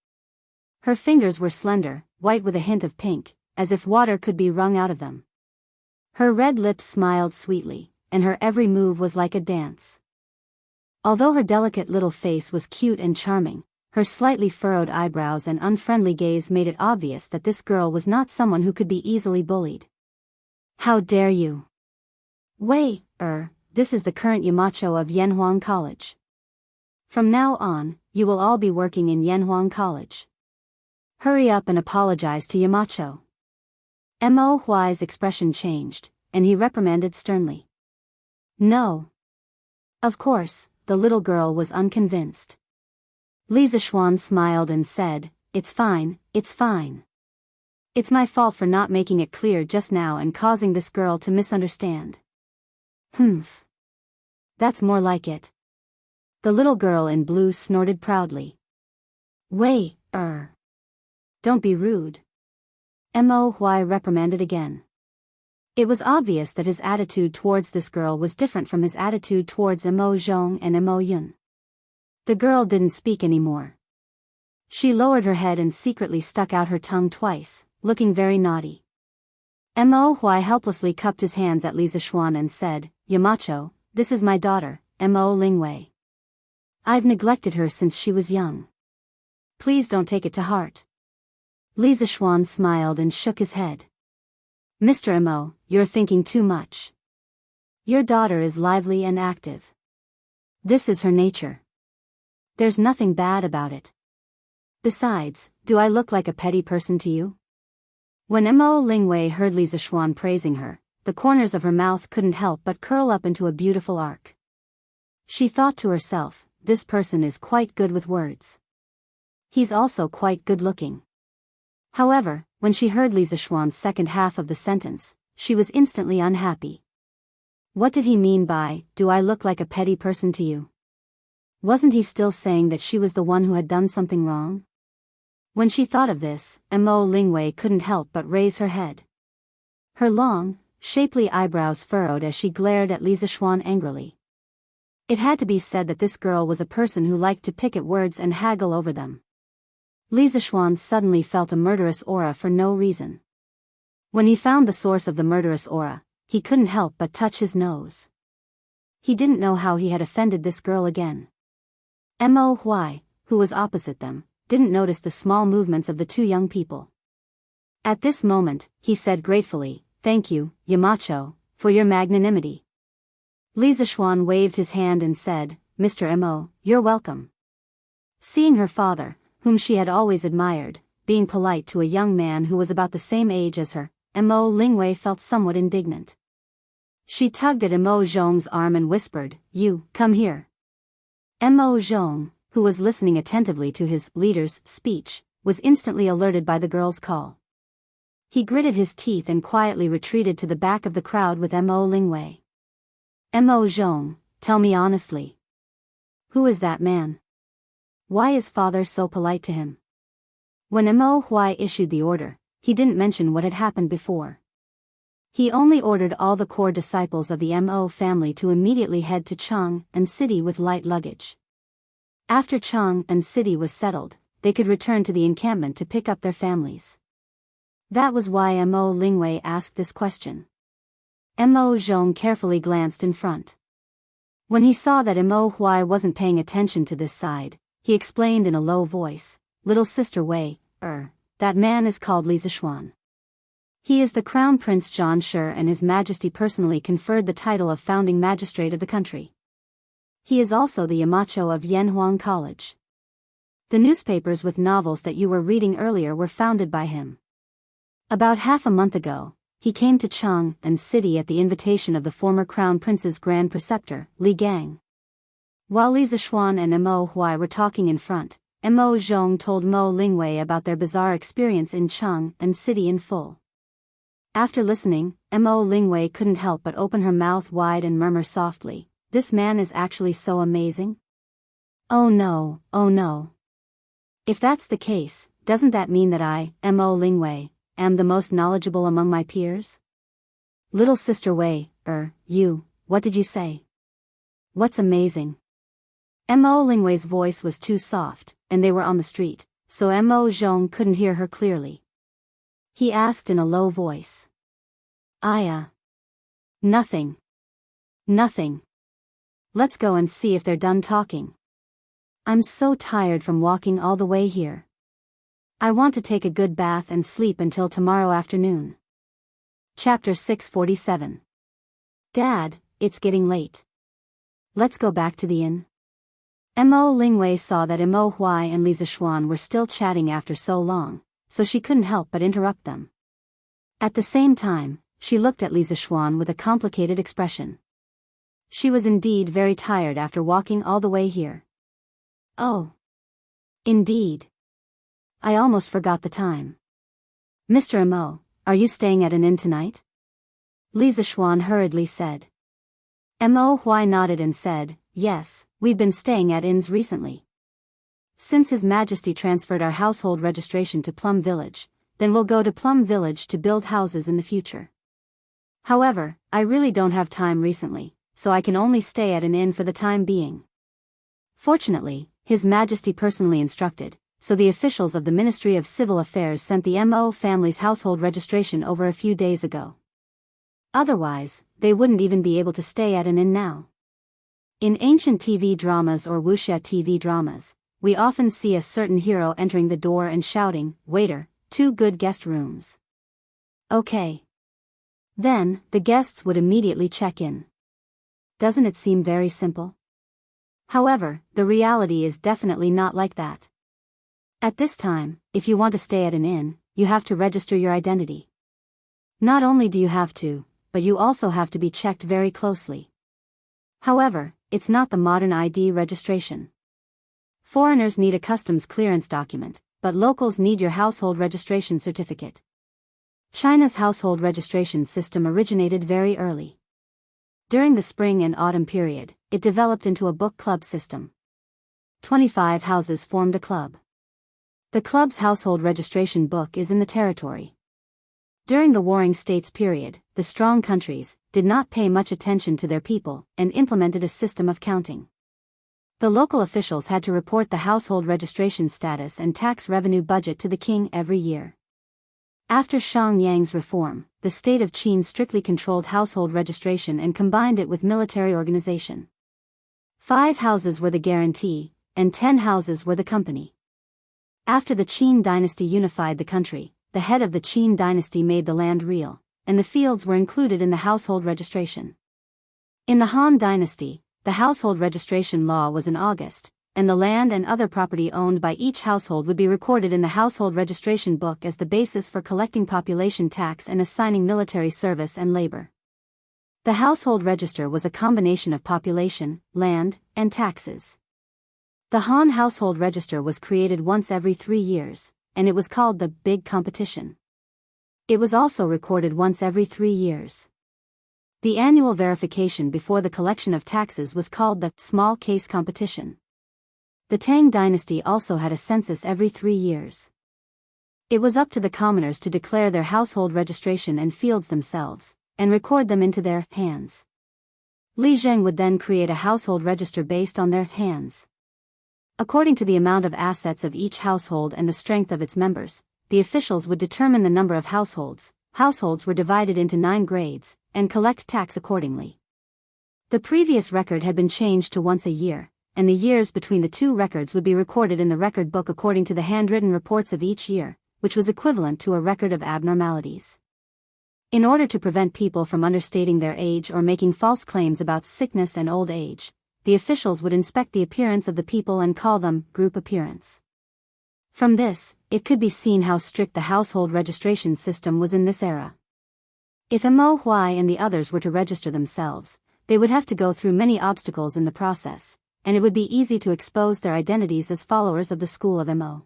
Her fingers were slender, white with a hint of pink, as if water could be wrung out of them. Her red lips smiled sweetly, and her every move was like a dance. Although her delicate little face was cute and charming, her slightly furrowed eyebrows and unfriendly gaze made it obvious that this girl was not someone who could be easily bullied. How dare you? Wei, this is the current Yamacho of Yanhuang College. From now on, you will all be working in Yanhuang College. Hurry up and apologize to Yamacho. Mo Hui's expression changed, and he reprimanded sternly. No. Of course, the little girl was unconvinced. Li Zishuan smiled and said, It's fine, it's fine. It's my fault for not making it clear just now and causing this girl to misunderstand. Humph. That's more like it. The little girl in blue snorted proudly. Wei, Don't be rude. Mo Hui reprimanded again. It was obvious that his attitude towards this girl was different from his attitude towards Mo Zhong and Mo Yun. The girl didn't speak anymore. She lowered her head and secretly stuck out her tongue twice, looking very naughty. Mo Hui helplessly cupped his hands at Li Zishuan and said, Yamacho, this is my daughter, Mo Lingwei. I've neglected her since she was young. Please don't take it to heart. Li Zishuan smiled and shook his head. Mr. Mo, you're thinking too much. Your daughter is lively and active. This is her nature. There's nothing bad about it. Besides, do I look like a petty person to you? When Mo Lingwei heard Li Zishuan praising her, the corners of her mouth couldn't help but curl up into a beautiful arc. She thought to herself, this person is quite good with words. He's also quite good-looking. However, when she heard Li Zishuan's second half of the sentence, she was instantly unhappy. What did he mean by, do I look like a petty person to you? Wasn't he still saying that she was the one who had done something wrong? When she thought of this, Mo Lingwei couldn't help but raise her head. Her long, shapely eyebrows furrowed as she glared at Li Zishuan angrily. It had to be said that this girl was a person who liked to pick at words and haggle over them. Li Zishuan suddenly felt a murderous aura for no reason. When he found the source of the murderous aura, he couldn't help but touch his nose. He didn't know how he had offended this girl again. Mo Hui, who was opposite them, didn't notice the small movements of the two young people. At this moment, he said gratefully, Thank you, Yamacho, for your magnanimity. Li Zishuan waved his hand and said, Mr. Mo, you're welcome. Seeing her father, whom she had always admired, being polite to a young man who was about the same age as her, Mo Lingwei felt somewhat indignant. She tugged at Mo Zhong's arm and whispered, You, come here. Mo Zhong, who was listening attentively to his leader's speech, was instantly alerted by the girl's call. He gritted his teeth and quietly retreated to the back of the crowd with Mo Lingwei. Mo Zhong, tell me honestly. Who is that man? Why is father so polite to him? When Mo Hui issued the order, he didn't mention what had happened before. He only ordered all the core disciples of the Mo family to immediately head to Chang'an City with light luggage. After Chang'an City was settled, they could return to the encampment to pick up their families. That was why Mo Lingwei asked this question. Mo Zhong carefully glanced in front. When he saw that Mo Huai wasn't paying attention to this side, he explained in a low voice, "Little sister Wei, that man is called Li Zishuan. He is the Crown Prince John Shi, and His Majesty personally conferred the title of founding magistrate of the country. He is also the Yamacho of Yanhuang College. The newspapers with novels that you were reading earlier were founded by him. About half a month ago, he came to Chang'an City at the invitation of the former Crown Prince's Grand Preceptor, Li Gang." While Li Zishuan and Mo Huai were talking in front, Mo Zhong told Mo Lingwei about their bizarre experience in Chang'an City in full. After listening, Mo Lingwei couldn't help but open her mouth wide and murmur softly, "This man is actually so amazing? Oh no, oh no. If that's the case, doesn't that mean that I, Mo Lingwei, am the most knowledgeable among my peers?" "Little sister Wei, what did you say? What's amazing?" Mo Lingwei's voice was too soft, and they were on the street, so Mo Zhong couldn't hear her clearly. He asked in a low voice. Nothing. Nothing. Let's go and see if they're done talking. I'm so tired from walking all the way here. I want to take a good bath and sleep until tomorrow afternoon." Chapter 647. "Dad, it's getting late. Let's go back to the inn." Mo Lingwei saw that Mo Huai and Li Zishuan were still chatting after so long, so she couldn't help but interrupt them. At the same time, she looked at Li Zishuan with a complicated expression. She was indeed very tired after walking all the way here. "Oh. Indeed. I almost forgot the time. Mr. Mo, are you staying at an inn tonight?" Li Zishuan hurriedly said. Mo Huai nodded and said, "Yes, we've been staying at inns recently. Since His Majesty transferred our household registration to Plum Village, then we'll go to Plum Village to build houses in the future. However, I really don't have time recently, so I can only stay at an inn for the time being. Fortunately, His Majesty personally instructed, so the officials of the Ministry of Civil Affairs sent the Mo family's household registration over a few days ago. Otherwise, they wouldn't even be able to stay at an inn now. In ancient TV dramas or wuxia TV dramas, we often see a certain hero entering the door and shouting, 'Waiter, 2 good guest rooms.' Okay. Then, the guests would immediately check in. Doesn't it seem very simple? However, the reality is definitely not like that. At this time, if you want to stay at an inn, you have to register your identity. Not only do you have to, but you also have to be checked very closely. However, it's not the modern ID registration. Foreigners need a customs clearance document, but locals need your household registration certificate. China's household registration system originated very early. During the spring and autumn period, it developed into a book club system. 25 houses formed a club. The club's household registration book is in the territory. During the Warring States period, the strong countries did not pay much attention to their people and implemented a system of counting. The local officials had to report the household registration status and tax revenue budget to the king every year. After Shang Yang's reform, the state of Qin strictly controlled household registration and combined it with military organization. 5 houses were the guarantee, and 10 houses were the company. After the Qin dynasty unified the country, the head of the Qin dynasty made the land real, and the fields were included in the household registration. In the Han dynasty, the household registration law was in August, and the land and other property owned by each household would be recorded in the household registration book as the basis for collecting population tax and assigning military service and labor. The household register was a combination of population, land, and taxes. The Han household register was created once every 3 years, and it was called the Big Competition. It was also recorded once every 3 years. The annual verification before the collection of taxes was called the Small Case Competition. The Tang dynasty also had a census every 3 years. It was up to the commoners to declare their household registration and fields themselves, and record them into their hands. Li Zheng would then create a household register based on their hands. According to the amount of assets of each household and the strength of its members, the officials would determine the number of households. Households were divided into 9 grades, and collect tax accordingly. The previous record had been changed to once a year, and the years between the 2 records would be recorded in the record book according to the handwritten reports of each year, which was equivalent to a record of abnormalities. In order to prevent people from understating their age or making false claims about sickness and old age, the officials would inspect the appearance of the people and call them group appearance. From this, it could be seen how strict the household registration system was in this era. If Mo Huai and the others were to register themselves, they would have to go through many obstacles in the process, and it would be easy to expose their identities as followers of the school of Mo.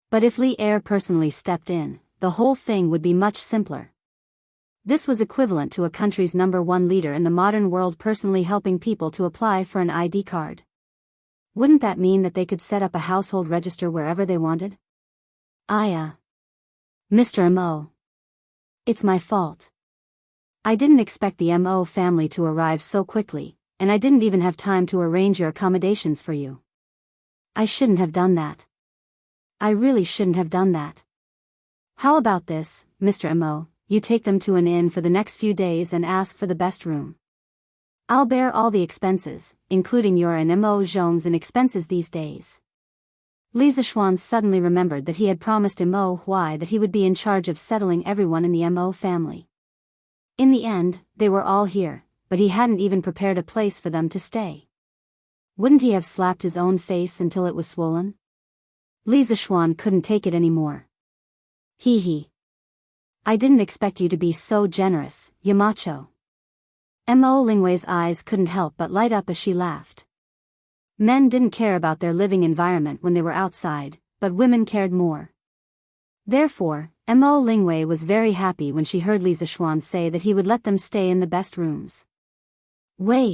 But if Li Er personally stepped in, the whole thing would be much simpler. This was equivalent to a country's #1 leader in the modern world personally helping people to apply for an ID card. Wouldn't that mean that they could set up a household register wherever they wanted? Mr. Mo. It's my fault. I didn't expect the Mo family to arrive so quickly, and I didn't even have time to arrange your accommodations for you. I shouldn't have done that. I really shouldn't have done that. How about this, Mr. Mo, you take them to an inn for the next few days and ask for the best room. I'll bear all the expenses, including your and Mo Zhong's expenses these days. Li Zishuan suddenly remembered that he had promised Mo Huai that he would be in charge of settling everyone in the Mo family. In the end, they were all here, but he hadn't even prepared a place for them to stay. Wouldn't he have slapped his own face until it was swollen? Li Zishuan couldn't take it anymore. Hee. I didn't expect you to be so generous, Yamacho. Mo Lingwei's eyes couldn't help but light up as she laughed. Men didn't care about their living environment when they were outside, but women cared more. Therefore, Mo Lingwei was very happy when she heard Li Zishuan say that he would let them stay in the best rooms. Mo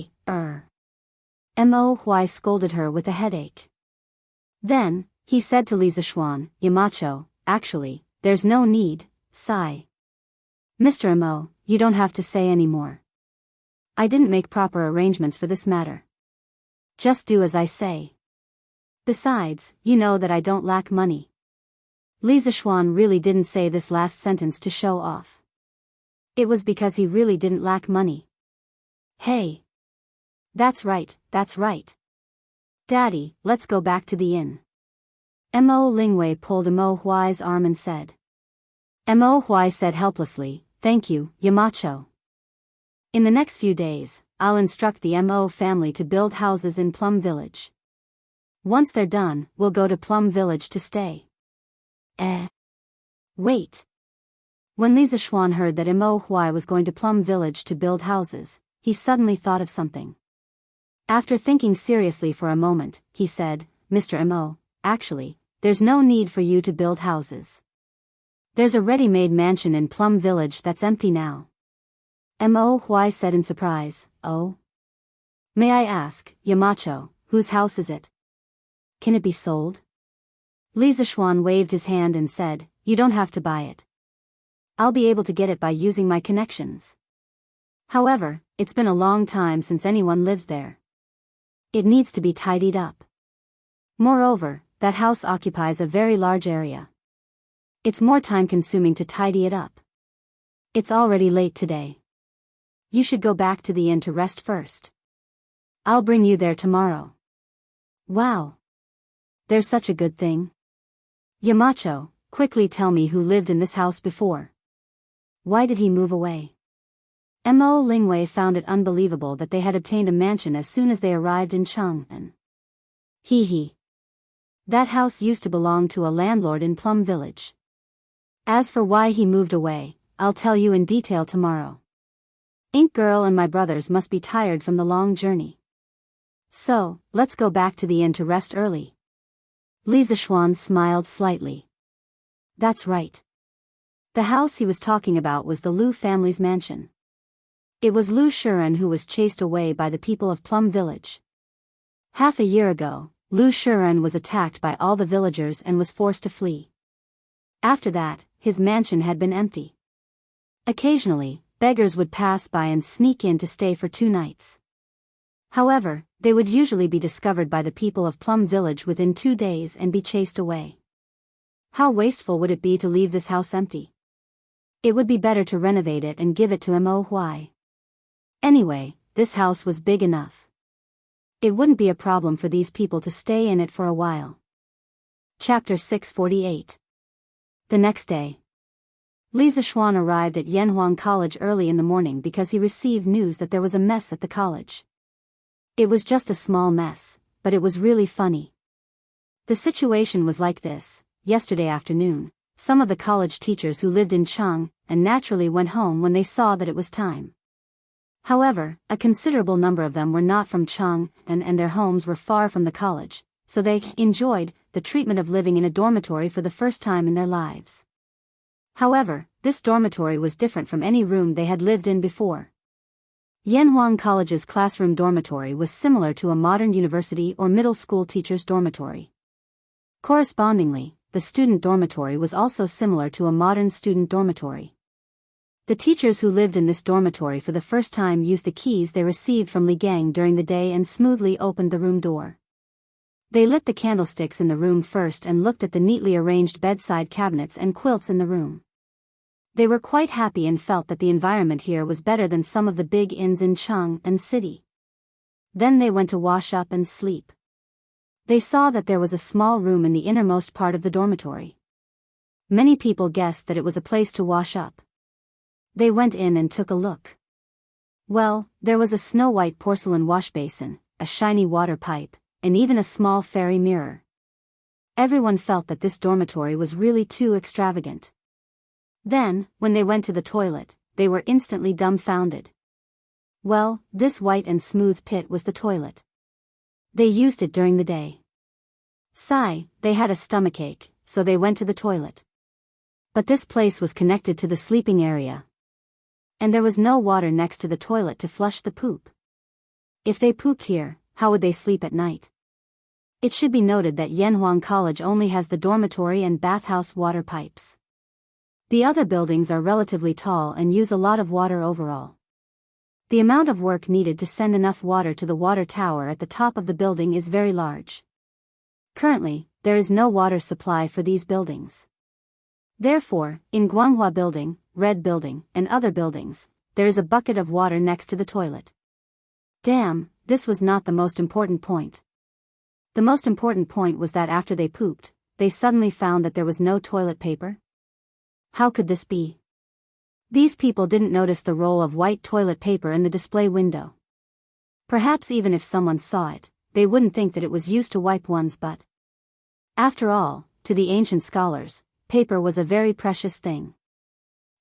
Huai scolded her with a headache. Then, he said to Li Zishuan, Yamacho, actually, there's no need, sigh. Mr. Mo, you don't have to say any more. I didn't make proper arrangements for this matter. Just do as I say. Besides, you know that I don't lack money. Li Zishuan really didn't say this last sentence to show off. It was because he really didn't lack money. Hey. That's right. Daddy, let's go back to the inn. Mo Lingwei pulled Mo Huai's arm and said. Mo Huai said helplessly, thank you, Yamacho. In the next few days, I'll instruct the Mo family to build houses in Plum Village. Once they're done, we'll go to Plum Village to stay. Wait. When Li Zishuan heard that Mo Huai was going to Plum Village to build houses, he suddenly thought of something. After thinking seriously for a moment, he said, Mr. Mo, actually, there's no need for you to build houses. There's a ready-made mansion in Plum Village that's empty now. Mo Huai said in surprise, oh? May I ask, Yamacho, whose house is it? Can it be sold? Li Zishuan waved his hand and said, you don't have to buy it. I'll be able to get it by using my connections. However, it's been a long time since anyone lived there. It needs to be tidied up. Moreover, that house occupies a very large area. It's more time-consuming to tidy it up. It's already late today. You should go back to the inn to rest first. I'll bring you there tomorrow. Wow. There's such a good thing. Yamacho, quickly tell me who lived in this house before. Why did he move away? Mo Lingwei found it unbelievable that they had obtained a mansion as soon as they arrived in Chang'an. Hee. That house used to belong to a landlord in Plum Village. As for why he moved away, I'll tell you in detail tomorrow. Ink Girl and my brothers must be tired from the long journey. So, let's go back to the inn to rest early. Li Zishuan smiled slightly. That's right. The house he was talking about was the Lu family's mansion. It was Lu Shuren who was chased away by the people of Plum Village. Half a year ago, Lu Shuren was attacked by all the villagers and was forced to flee. After that, his mansion had been empty. Occasionally, beggars would pass by and sneak in to stay for 2 nights. However, they would usually be discovered by the people of Plum Village within 2 days and be chased away. How wasteful would it be to leave this house empty? It would be better to renovate it and give it to Mo. Anyway, this house was big enough. It wouldn't be a problem for these people to stay in it for a while. Chapter 648. The next day. Li Zishuan arrived at Yanhuang College early in the morning because he received news that there was a mess at the college. It was just a small mess, but it was really funny. The situation was like this: yesterday afternoon, some of the college teachers who lived in Cheng and naturally went home when they saw that it was time. However, a considerable number of them were not from Cheng and their homes were far from the college, so they enjoyed the treatment of living in a dormitory for the first time in their lives. However, this dormitory was different from any room they had lived in before. Yanhuang College's classroom dormitory was similar to a modern university or middle school teacher's dormitory. Correspondingly, the student dormitory was also similar to a modern student dormitory. The teachers who lived in this dormitory for the first time used the keys they received from Li Gang during the day and smoothly opened the room door. They lit the candlesticks in the room first and looked at the neatly arranged bedside cabinets and quilts in the room. They were quite happy and felt that the environment here was better than some of the big inns in Cheng and city. Then they went to wash up and sleep. They saw that there was a small room in the innermost part of the dormitory. Many people guessed that it was a place to wash up. They went in and took a look. Well, there was a snow-white porcelain wash basin, a shiny water pipe, and even a small fairy mirror. Everyone felt that this dormitory was really too extravagant. Then, when they went to the toilet, they were instantly dumbfounded. Well, this white and smooth pit was the toilet. They used it during the day. They had a stomachache, so they went to the toilet. But this place was connected to the sleeping area. And there was no water next to the toilet to flush the poop. If they pooped here, how would they sleep at night? It should be noted that Yanhuang College only has the dormitory and bathhouse water pipes. The other buildings are relatively tall and use a lot of water overall. The amount of work needed to send enough water to the water tower at the top of the building is very large. Currently, there is no water supply for these buildings. Therefore, in Guanghua Building, Red Building, and other buildings, there is a bucket of water next to the toilet. Damn, this was not the most important point. The most important point was that after they pooped, they suddenly found that there was no toilet paper. How could this be? These people didn't notice the roll of white toilet paper in the display window. Perhaps even if someone saw it, they wouldn't think that it was used to wipe one's butt. After all, to the ancient scholars, paper was a very precious thing.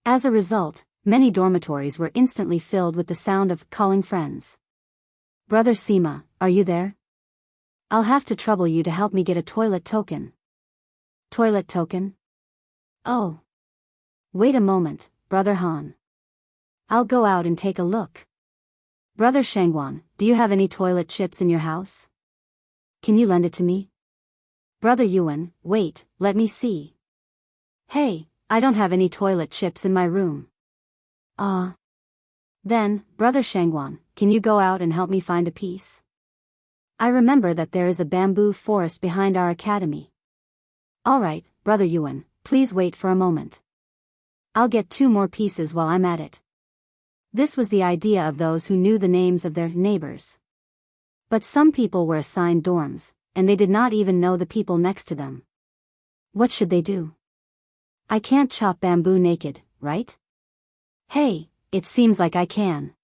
As a result, many dormitories were instantly filled with the sound of calling friends. Brother Sima, are you there? I'll have to trouble you to help me get a toilet token. Toilet token? Oh. Wait a moment, Brother Han. I'll go out and take a look. Brother Shangguan, do you have any toilet chips in your house? Can you lend it to me? Brother Yuan, wait, let me see. Hey, I don't have any toilet chips in my room. Then, Brother Shangguan, can you go out and help me find a piece? I remember that there is a bamboo forest behind our academy. Alright, Brother Yuan, please wait for a moment. I'll get 2 more pieces while I'm at it. This was the idea of those who knew the names of their neighbors. But some people were assigned dorms, and they did not even know the people next to them. What should they do? I can't chop bamboo naked, right? Hey, it seems like I can.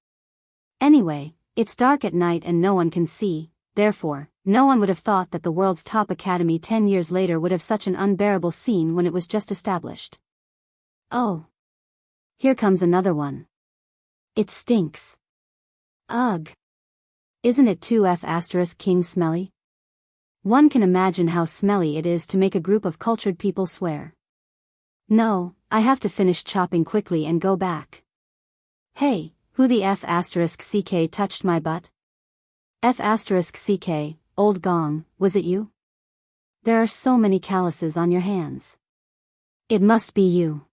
Anyway, it's dark at night and no one can see, therefore, no one would have thought that the world's top academy 10 years later would have such an unbearable scene when it was just established. Oh. Here comes another one. It stinks. Ugh. Isn't it too King smelly? One can imagine how smelly it is to make a group of cultured people swear. No, I have to finish chopping quickly and go back. Hey, who the CK touched my butt? CK, old gong, was it you? There are so many calluses on your hands. It must be you.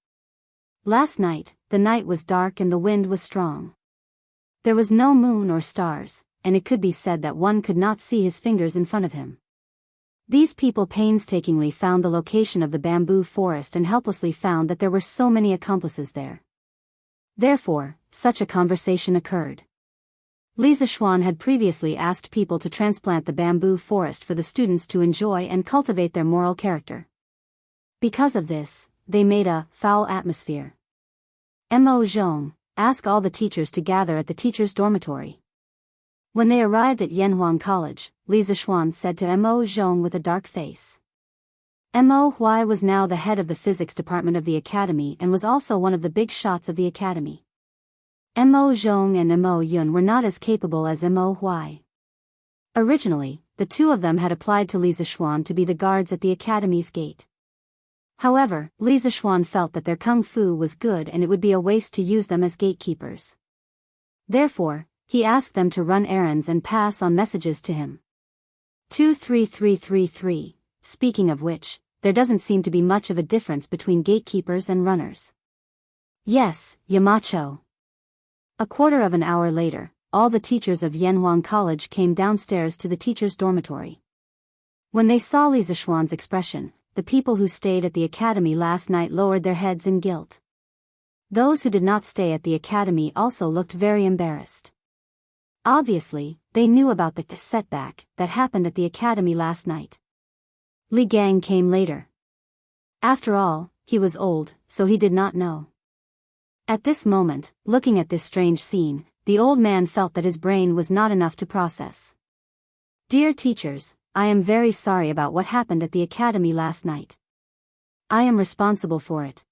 Last night, the night was dark and the wind was strong. There was no moon or stars, and it could be said that one could not see his fingers in front of him. These people painstakingly found the location of the bamboo forest and helplessly found that there were so many accomplices there. Therefore, such a conversation occurred. Li Zishuan had previously asked people to transplant the bamboo forest for the students to enjoy and cultivate their moral character. Because of this, they made a foul atmosphere. Mo Zhong, ask all the teachers to gather at the teachers' dormitory. When they arrived at Yanhuang College, Li Zishuan said to Mo Zhong with a dark face. Mo Huai was now the head of the physics department of the academy and was also one of the big shots of the academy. Mo Zhong and Mo Yun were not as capable as Mo Huai. Originally, the two of them had applied to Li Zishuan to be the guards at the academy's gate. However, Li Zishuan felt that their kung fu was good and it would be a waste to use them as gatekeepers. Therefore, he asked them to run errands and pass on messages to him. 23333, speaking of which, there doesn't seem to be much of a difference between gatekeepers and runners. Yes, Yamacho. A quarter of an hour later, all the teachers of Yanhuang College came downstairs to the teachers' dormitory. When they saw Li Zishuan's expression, the people who stayed at the academy last night lowered their heads in guilt. Those who did not stay at the academy also looked very embarrassed. Obviously, they knew about the setback that happened at the academy last night. Li Gang came later. After all, he was old, so he did not know. At this moment, looking at this strange scene, the old man felt that his brain was not enough to process. Dear teachers, I am very sorry about what happened at the academy last night. I am responsible for it.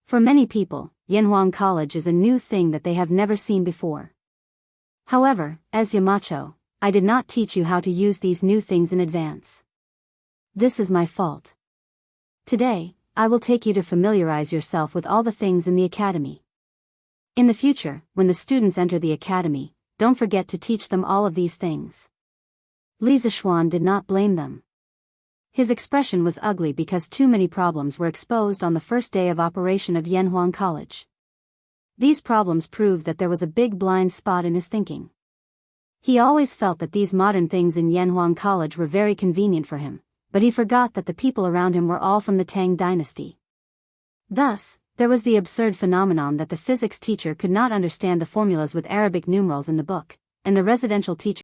For many people, Yanhuang College is a new thing that they have never seen before. However, as Yamacho, I did not teach you how to use these new things in advance. This is my fault. Today, I will take you to familiarize yourself with all the things in the academy. In the future, when the students enter the academy, don't forget to teach them all of these things. Li Zishuan did not blame them. His expression was ugly because too many problems were exposed on the first day of operation of Yanhuang College. These problems proved that there was a big blind spot in his thinking. He always felt that these modern things in Yanhuang College were very convenient for him, but he forgot that the people around him were all from the Tang dynasty. Thus, there was the absurd phenomenon that the physics teacher could not understand the formulas with Arabic numerals in the book, and the residential teacher